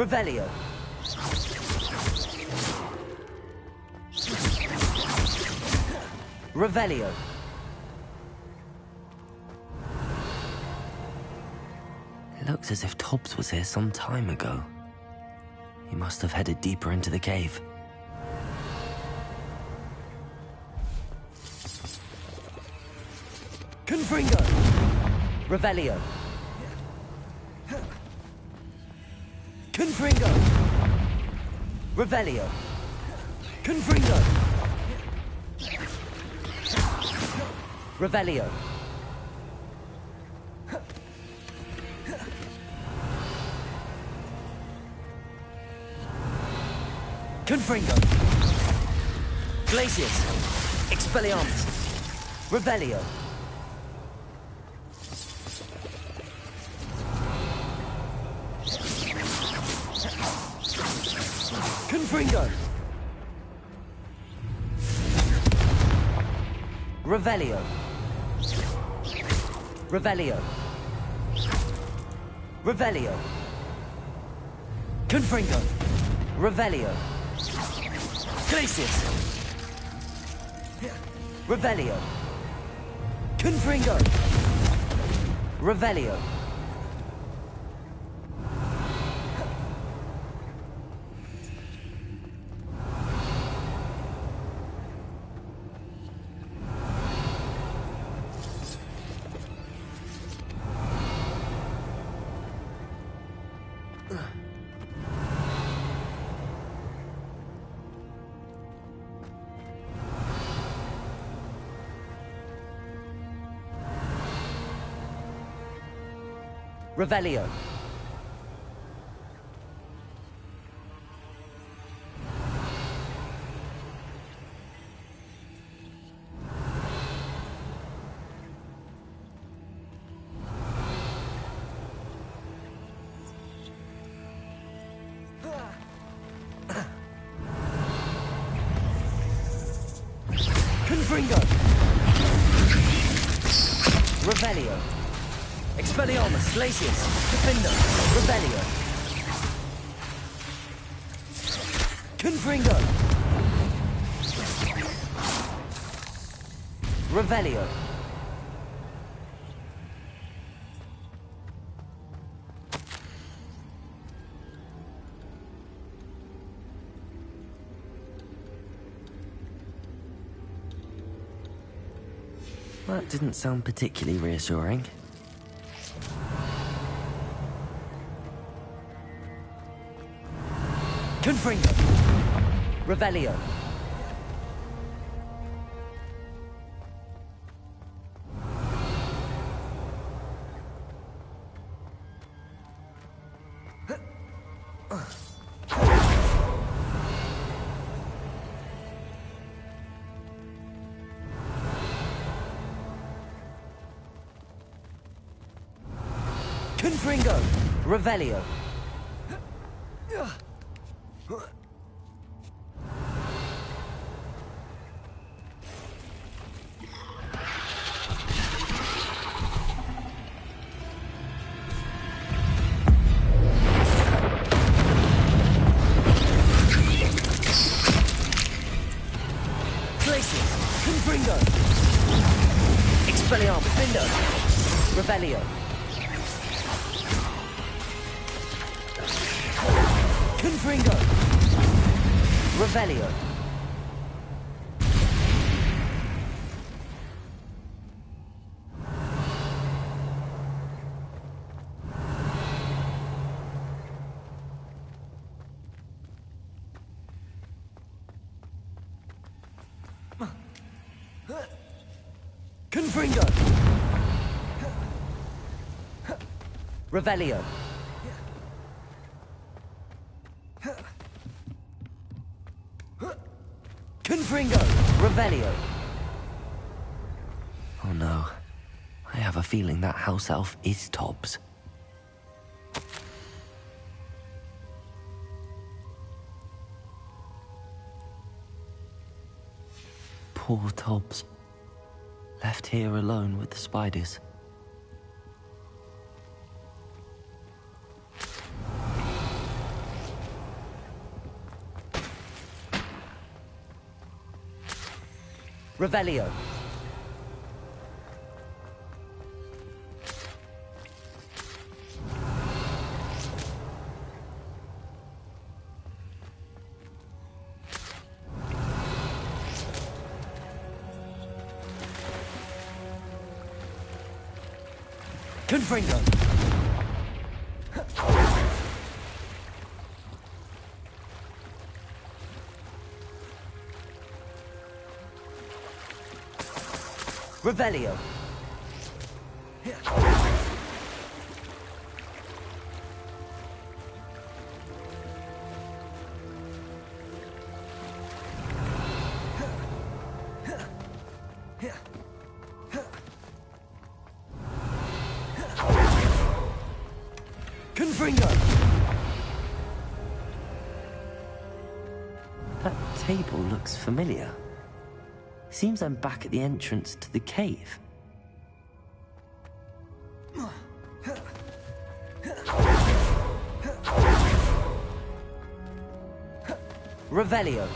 A: Revelio. Revelio. It looks as if Tobbs was here some time ago. He must have headed deeper into the cave. Confringo. Revelio. Confringo! Revelio! Confringo! Revelio! Confringo! Glacius! Expelliarmus! Revelio! Confringo! Revelio! Revelio! Revelio! Confringo! Revelio. Glacius. Revelio. Confringo. Revelio. Revelio. Confringo. Revelio. Expelliarmus, Glacius, Defender, Revelio. Confringo. Revelio. That didn't sound particularly reassuring. Confringo. Revelio. Confringo. Revelio. Confringo. Expelliarmus. Bindo. Revelio. Confringo. Revelio. Confringo. Revelio. Confringo. Revelio. Oh no. I have a feeling that house elf is Tobbs. Poor Tobbs. Left here alone with the spiders. Revelio. Confringo. Revelio. Confringo. That table looks familiar. Seems I'm back at the entrance to the cave. Revelio.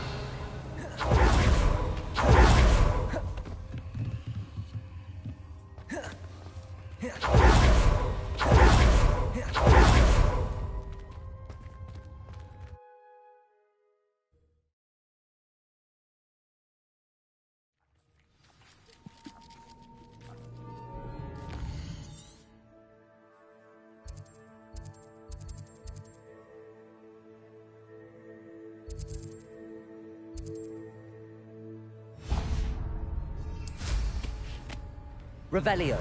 A: Revelio.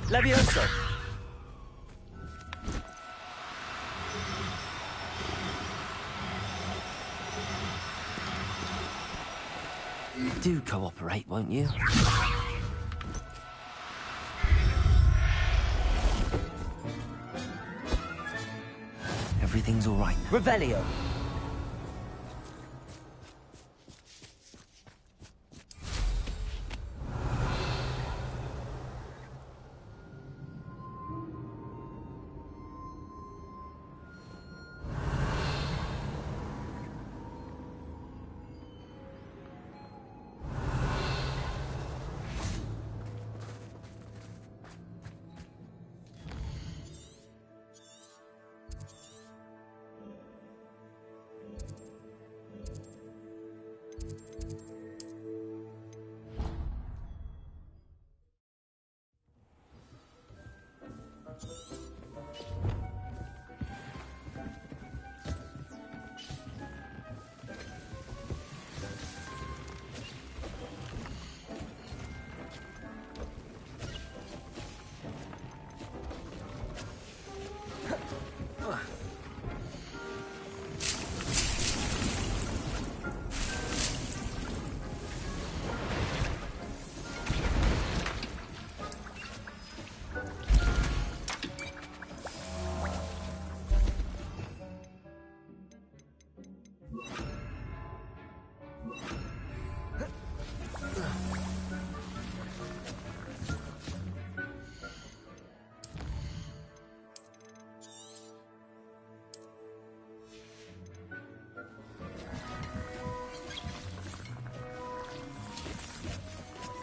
A: Levioso. Do cooperate, won't you? Everything's all right now. Revelio.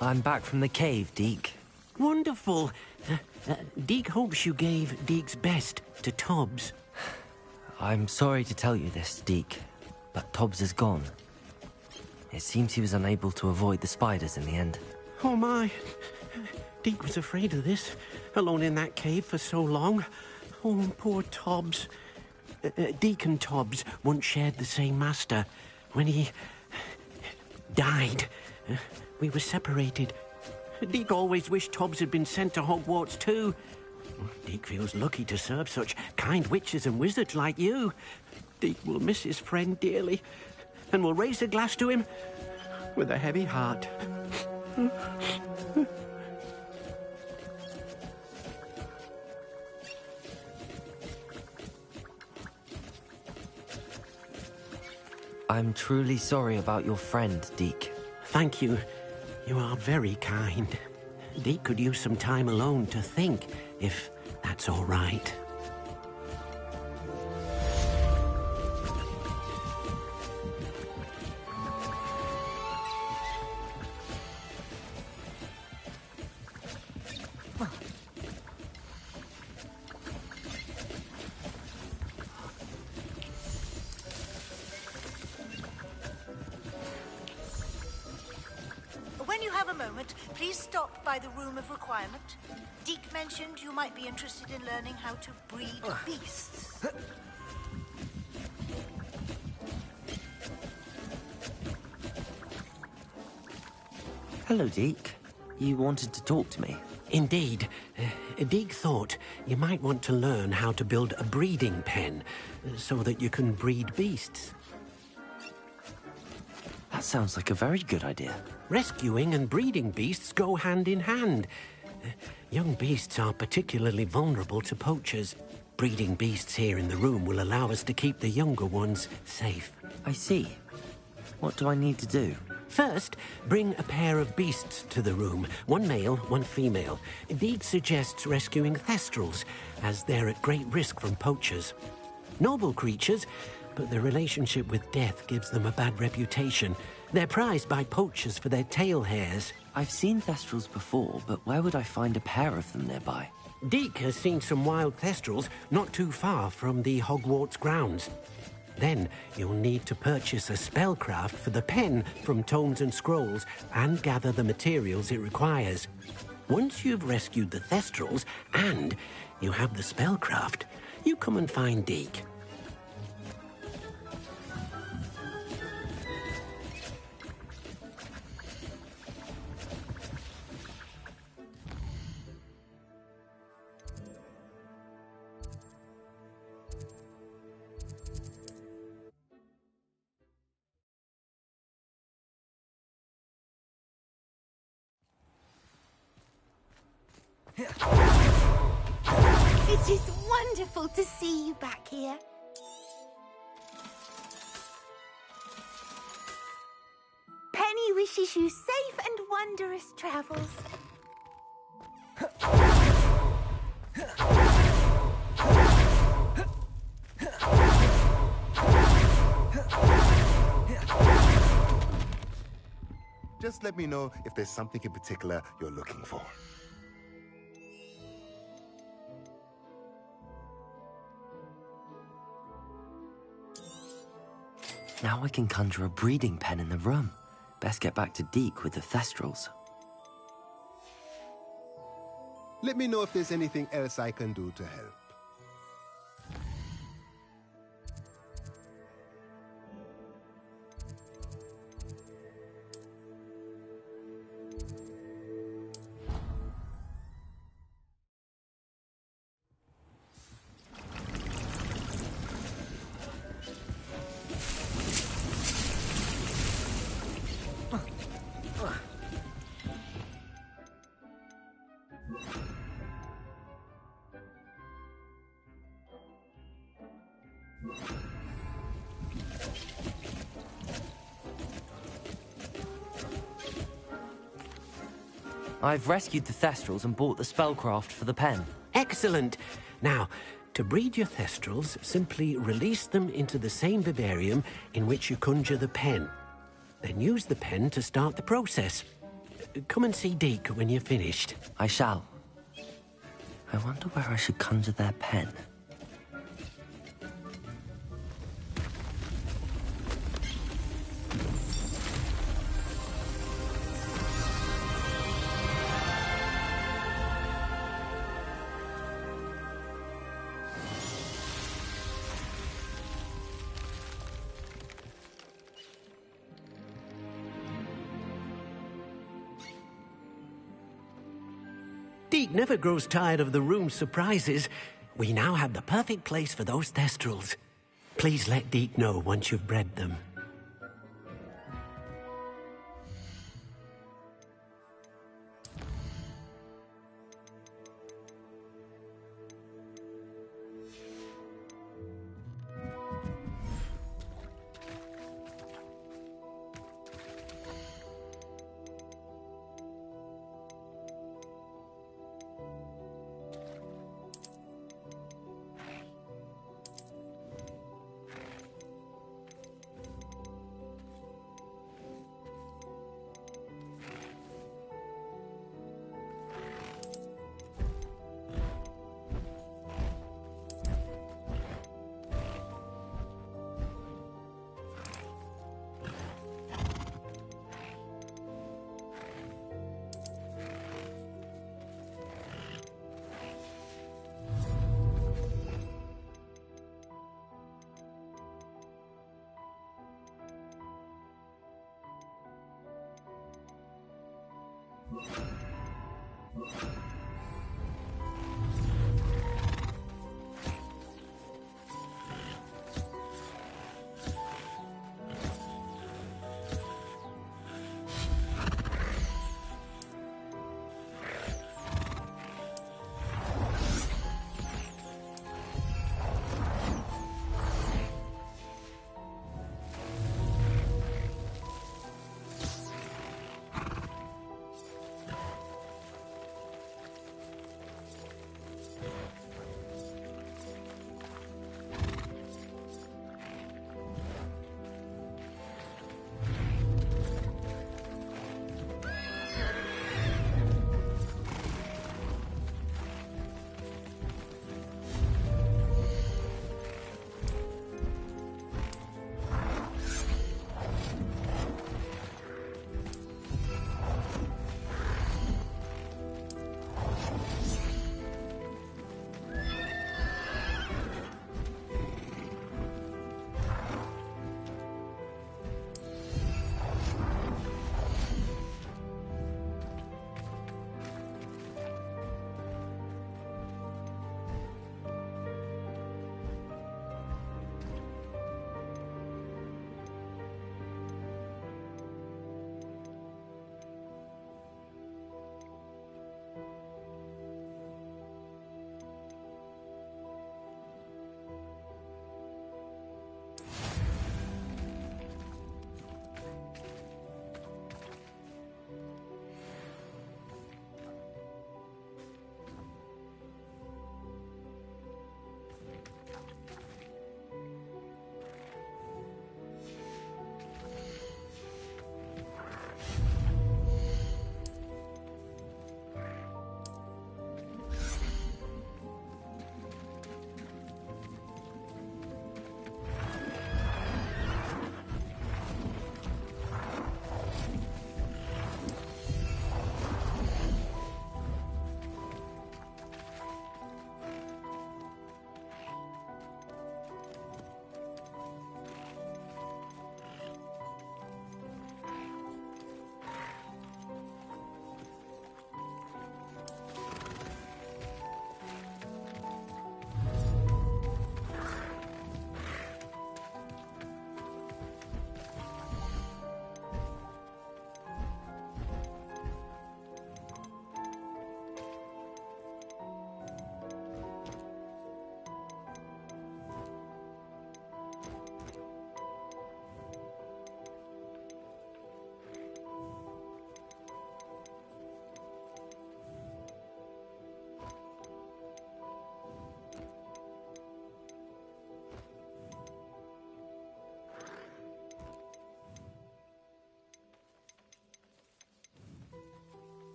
A: I'm back from the cave, Deke.
N: Wonderful. Deke hopes you gave Deke's best to Tobbs.
A: I'm sorry to tell you this, Deke, but Tobbs is gone. It seems he was unable to avoid the spiders in the end.
N: Oh my. Deke was afraid of this, alone in that cave for so long. Oh, poor Tobbs. Deke and Tobbs once shared the same master. When he died, we were separated. Deke always wished Tobbs had been sent to Hogwarts too. Deke feels lucky to serve such kind witches and wizards like you. Deke will miss his friend dearly, and will raise a glass to him with a heavy heart.
A: I'm truly sorry about your friend, Deke.
N: Thank you. You are very kind. Deke could use some time alone to think, if that's all right.
D: When you have a moment, please stop by the Room of Requirement. Deke mentioned you might be interested in learning how to breed beasts.
A: Hello, Deke. You wanted to talk to me?
N: Indeed. Deke thought you might want to learn how to build a breeding pen so that you can breed beasts.
A: That sounds like a very good idea.
N: Rescuing and breeding beasts go hand in hand. Young beasts are particularly vulnerable to poachers. Breeding beasts here in the room will allow us to keep the younger ones safe.
A: I see. What do I need to do?
N: First, bring a pair of beasts to the room. One male, one female. Deed suggests rescuing thestrals, as they're at great risk from poachers. Noble creatures, but their relationship with death gives them a bad reputation. They're prized by poachers for their tail hairs.
A: I've seen thestrals before, but where would I find a pair of them nearby?
N: Deke has seen some wild thestrals not too far from the Hogwarts grounds. Then you'll need to purchase a spellcraft for the pen from Tomes and Scrolls and gather the materials it requires. Once you've rescued the thestrals and you have the spellcraft, you come and find Deke.
R: It is wonderful to see you back here. Penny wishes you safe and wondrous travels.
V: Just let me know if there's something in particular you're looking for.
A: Now I can conjure a breeding pen in the room. Best get back to Deke with the thestrals.
T: Let me know if there's anything else I can do to help.
A: I've rescued the thestrals and bought the spellcraft for the pen.
N: Excellent! Now, to breed your thestrals, simply release them into the same vivarium in which you conjure the pen. Then use the pen to start the process. Come and see Deke when you're finished.
A: I shall. I wonder where I should conjure their pen.
N: Deke never grows tired of the room's surprises. We now have the perfect place for those thestrals. Please let Deke know once you've bred them.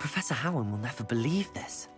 A: Professor Howard will never believe this.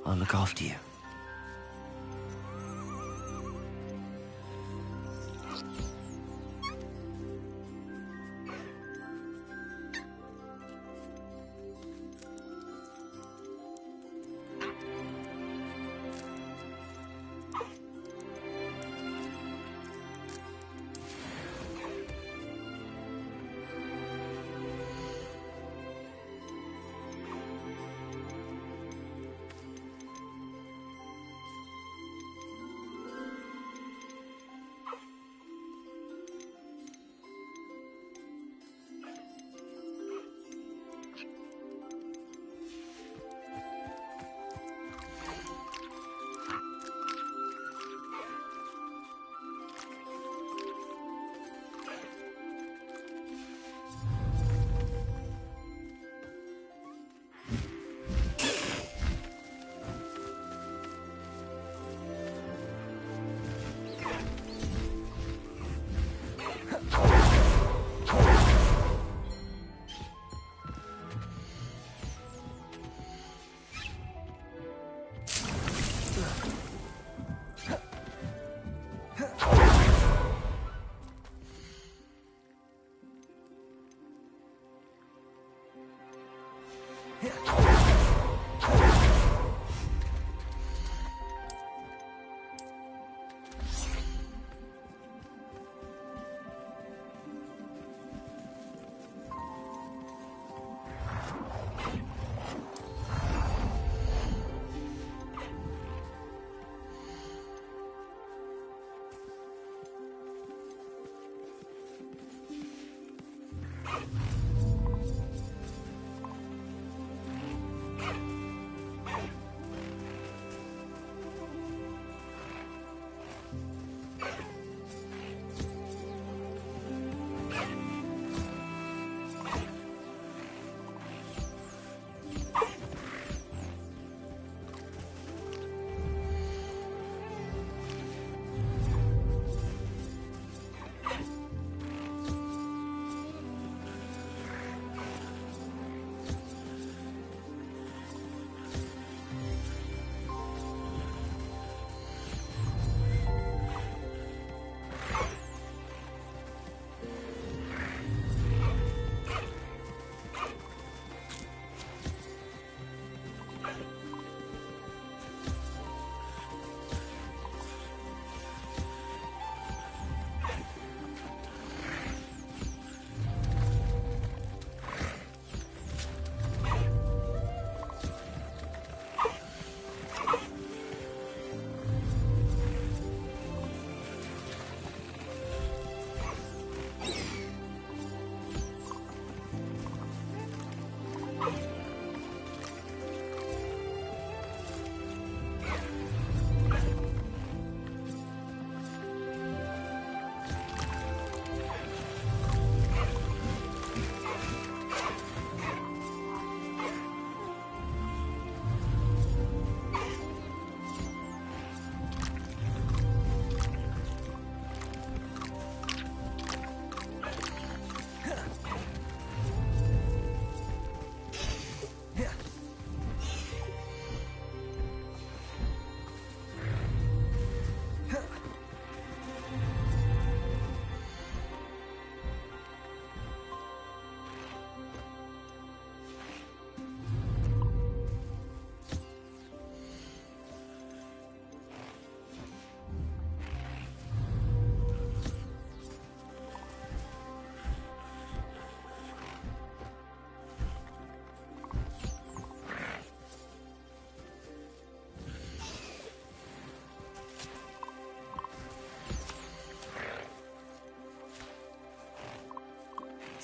A: I'll look after you.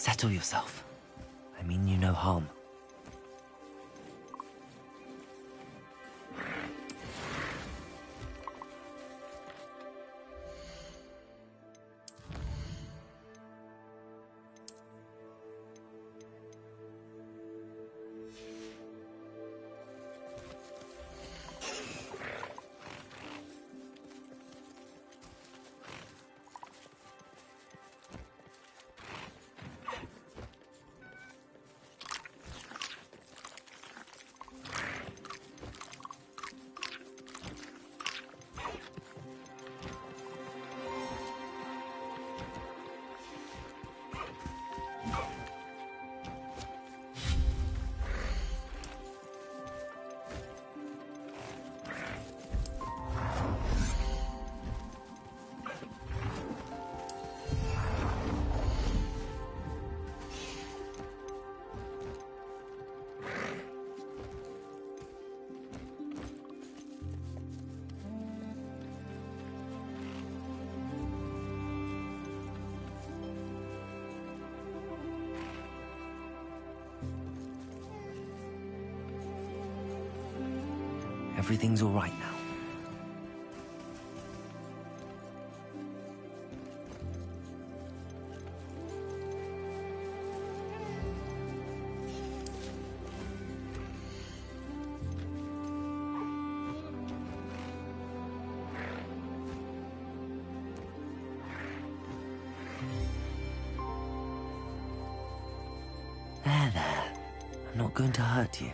A: Settle yourself. I mean you no harm. Everything's all right now. There. I'm not going to hurt you.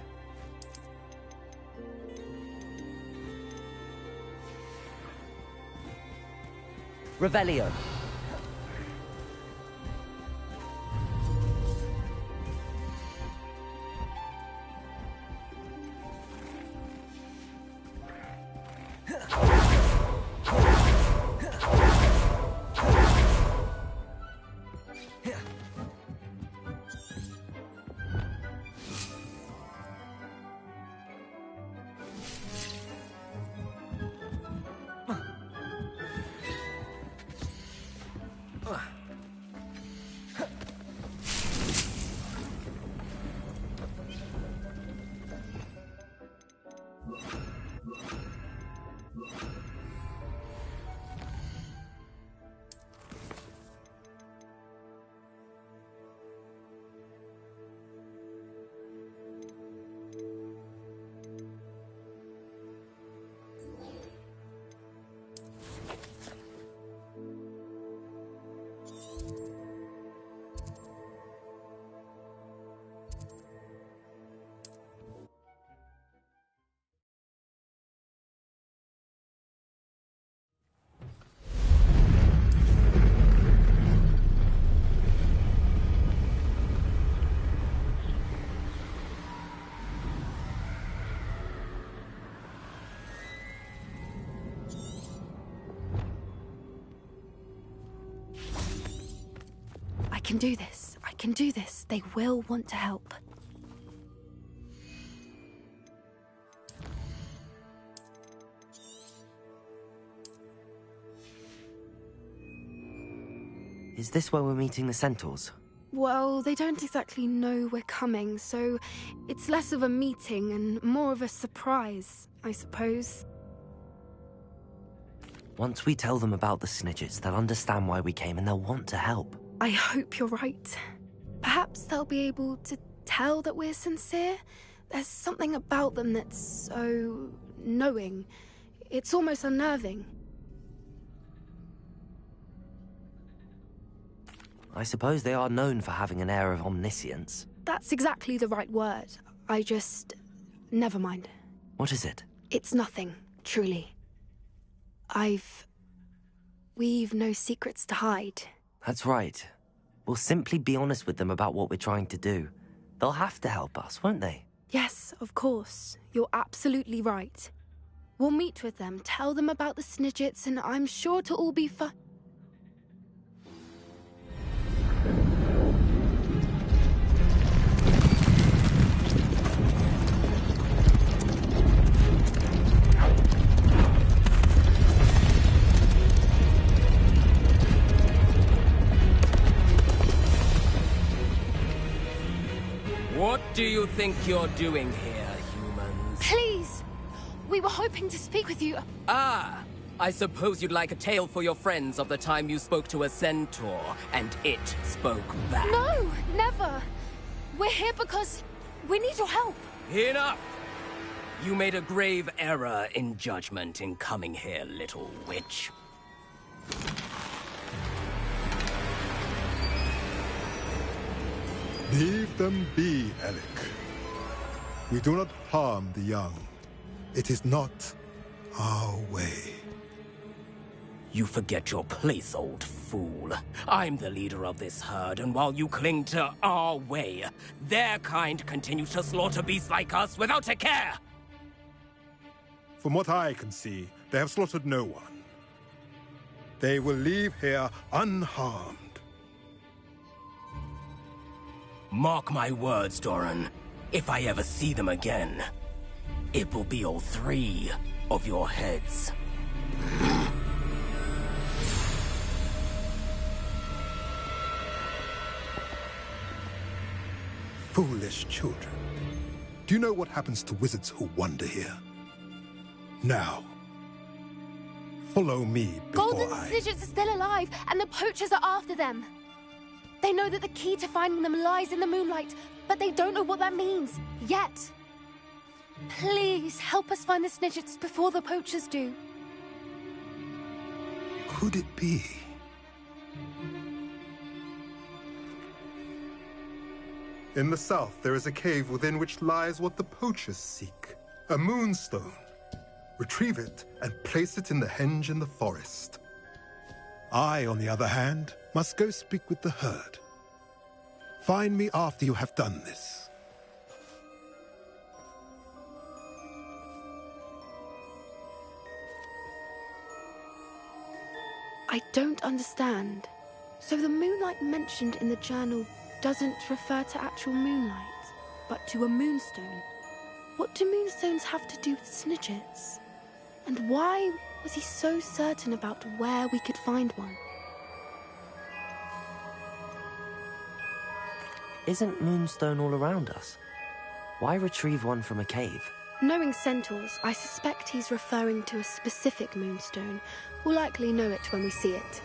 E: Revelio.
C: I can do this. I can do this. They will want to help.
A: Is this where we're meeting the centaurs?
C: Well, they don't exactly know we're coming, so it's less of a meeting and more of a surprise, I suppose.
A: Once we tell them about the Snidgets, they'll understand why we came and they'll want to help.
C: I hope you're right. Perhaps they'll be able to tell that we're sincere. There's something about them that's so knowing. It's almost unnerving.
A: I suppose they are known for having an air of omniscience.
C: That's exactly the right word. I just... never mind.
A: What is it?
C: It's nothing, truly. We've no secrets to hide.
A: That's right. We'll simply be honest with them about what we're trying to do. They'll have to help us, won't they?
C: Yes, of course. You're absolutely right. We'll meet with them, tell them about the Snidgets, and I'm sure to all be fine.
G: do you think you're doing here, humans?
C: Please! We were hoping to speak with you.
G: Ah! I suppose you'd like a tale for your friends of the time you spoke to a centaur, and it spoke back.
C: No! Never! We're here because we need your help.
G: Enough! You made a grave error in judgment in coming here, little witch.
U: Leave them be, Alec. We do not harm the young. It is not our way.
G: You forget your place, old fool. I'm the leader of this herd, and while you cling to our way, their kind continue to slaughter beasts like us without a care!
U: From what I can see, they have slaughtered no one. They will leave here unharmed.
G: Mark my words, Doran. If I ever see them again, it will be all 3 of your heads.
U: Foolish children. Do you know what happens to wizards who wander here? Now, follow me before
C: Golden Snidgets are still alive, and the poachers are after them. They know that the key to finding them lies in the moonlight, but they don't know what that means, yet. Please, help us find the Snidgets before the poachers do.
U: Could it be? In the south, there is a cave within which lies what the poachers seek. A moonstone. Retrieve it and place it in the henge in the forest. I, on the other hand, must go speak with the herd. Find me after you have done this.
C: I don't understand. So the moonlight mentioned in the journal doesn't refer to actual moonlight, but to a moonstone. What do moonstones have to do with Snidgets? And why was he so certain about where we could find one?
A: Isn't moonstone all around us? Why retrieve one from a cave?
C: Knowing centaurs, I suspect he's referring to a specific moonstone. We'll likely know it when we see it.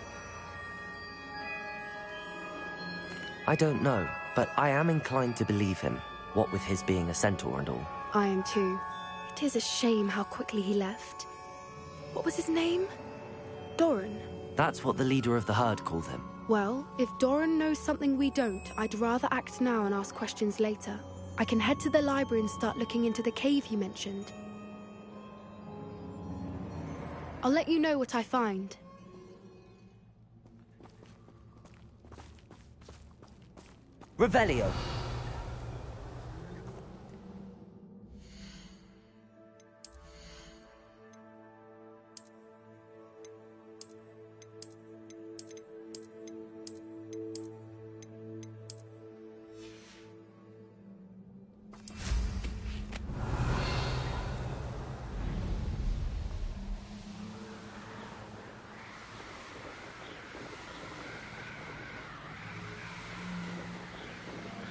A: I don't know, but I am inclined to believe him, what with his being a centaur and all.
C: I am too. It is a shame how quickly he left. What was his name? Doran.
A: That's what the leader of the herd called him.
C: Well, if Doran knows something we don't, I'd rather act now and ask questions later. I can head to the library and start looking into the cave he mentioned. I'll let you know what I find.
E: Revelio.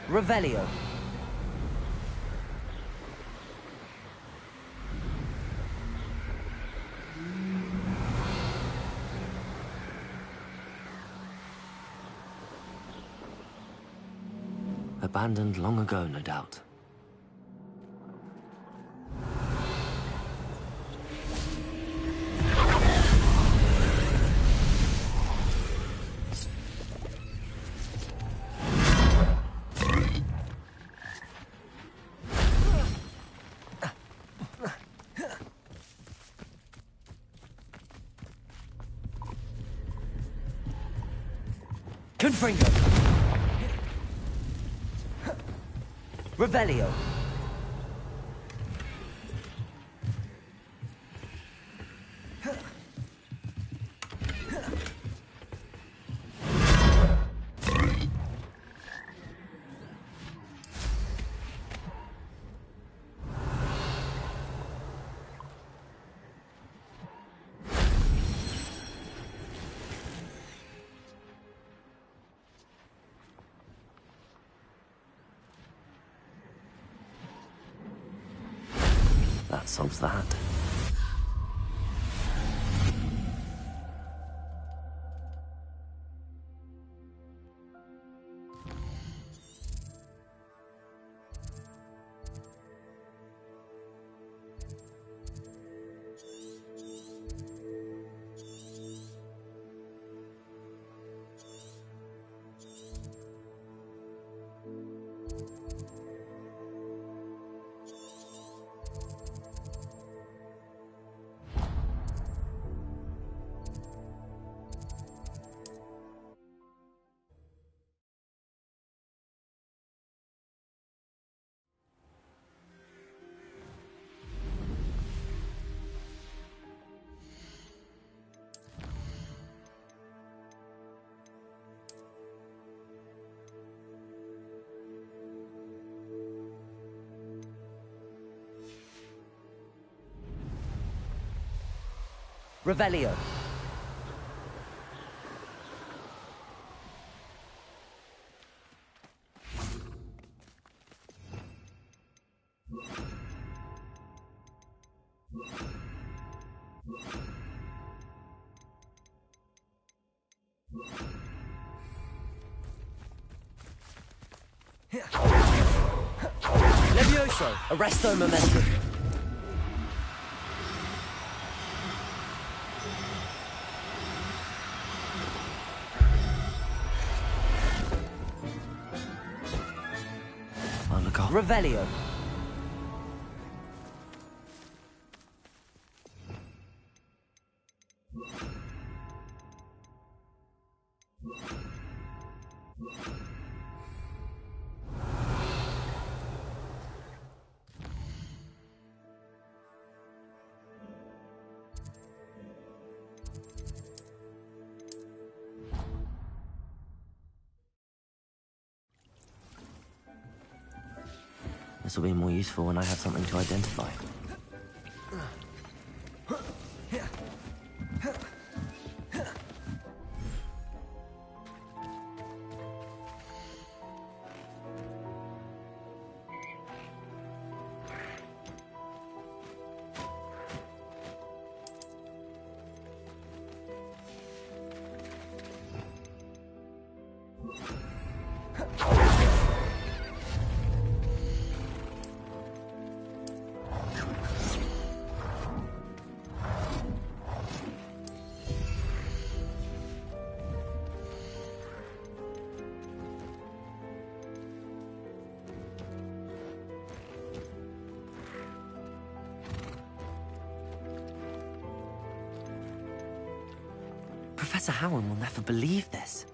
E: Revelio.
A: Abandoned long ago, no doubt.
E: Confringo. Revelio.
A: That solves that.
E: Revelio.
A: Levioso! Arresto momentum. Oh, look off.
E: Revelio.
A: This will be more useful when I have something to identify. Professor Howard will never believe this.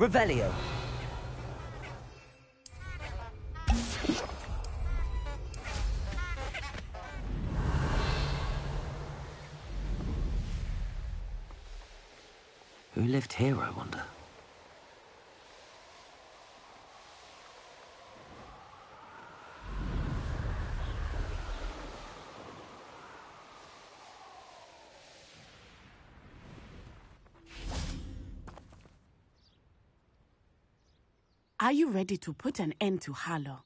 E: Revelio.
A: Who lived here, I wonder?
M: Are you ready to put an end to Harlow?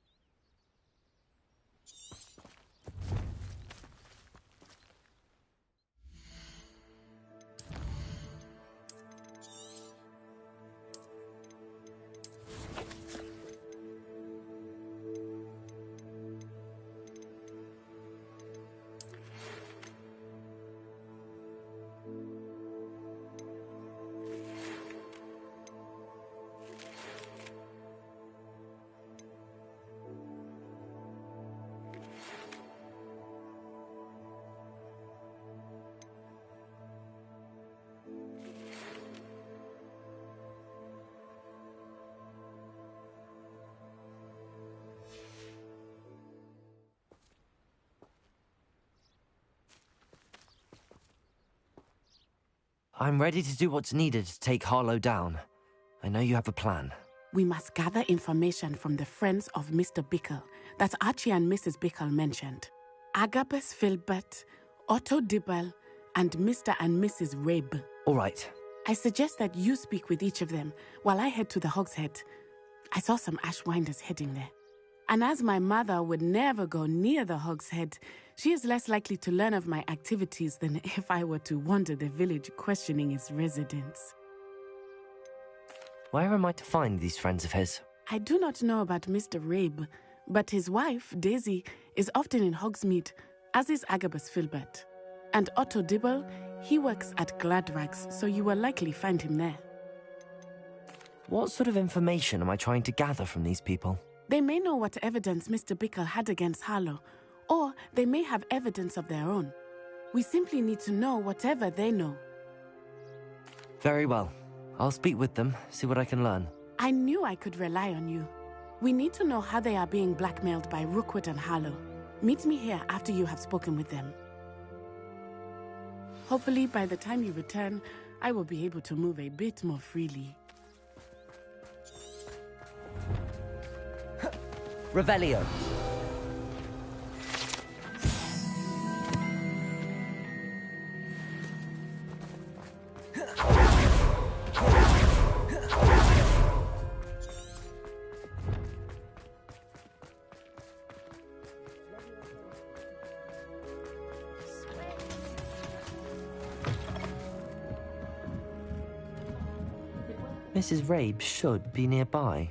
A: I'm ready to do what's needed to take Harlow down. I know you have a plan.
M: We must gather information from the friends of Mr. Bickle that Archie and Mrs. Bickle mentioned. Agabus Filbert, Otto Dibble, and Mr. and Mrs. Rabe.
A: All right.
M: I suggest that you speak with each of them while I head to the Hogshead. I saw some Ashwinders heading there. And as my mother would never go near the Hogshead, she is less likely to learn of my activities than if I were to wander the village questioning its residents.
A: Where am I to find these friends of his?
M: I do not know about Mr. Rabe, but his wife, Daisy, is often in Hogsmeade, as is Agabus Filbert. And Otto Dibble, he works at Gladrags, so you will likely find him there.
A: What sort of information am I trying to gather from these people?
M: They may know what evidence Mr. Bickle had against Harlow, or they may have evidence of their own. We simply need to know whatever they know.
A: Very well. I'll speak with them, see what I can learn.
M: I knew I could rely on you. We need to know how they are being blackmailed by Rookwood and Harlow. Meet me here after you have spoken with them. Hopefully, by the time you return, I will be able to move a bit more freely.
E: Revelio.
A: Mrs. Rabe should be nearby.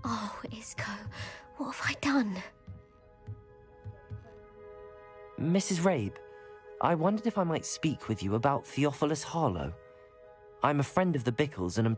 I: Oh, Isco, what have I done?
A: Mrs. Rabe, I wondered if I might speak with you about Theophilus Harlow. I'm a friend of the Bickles and am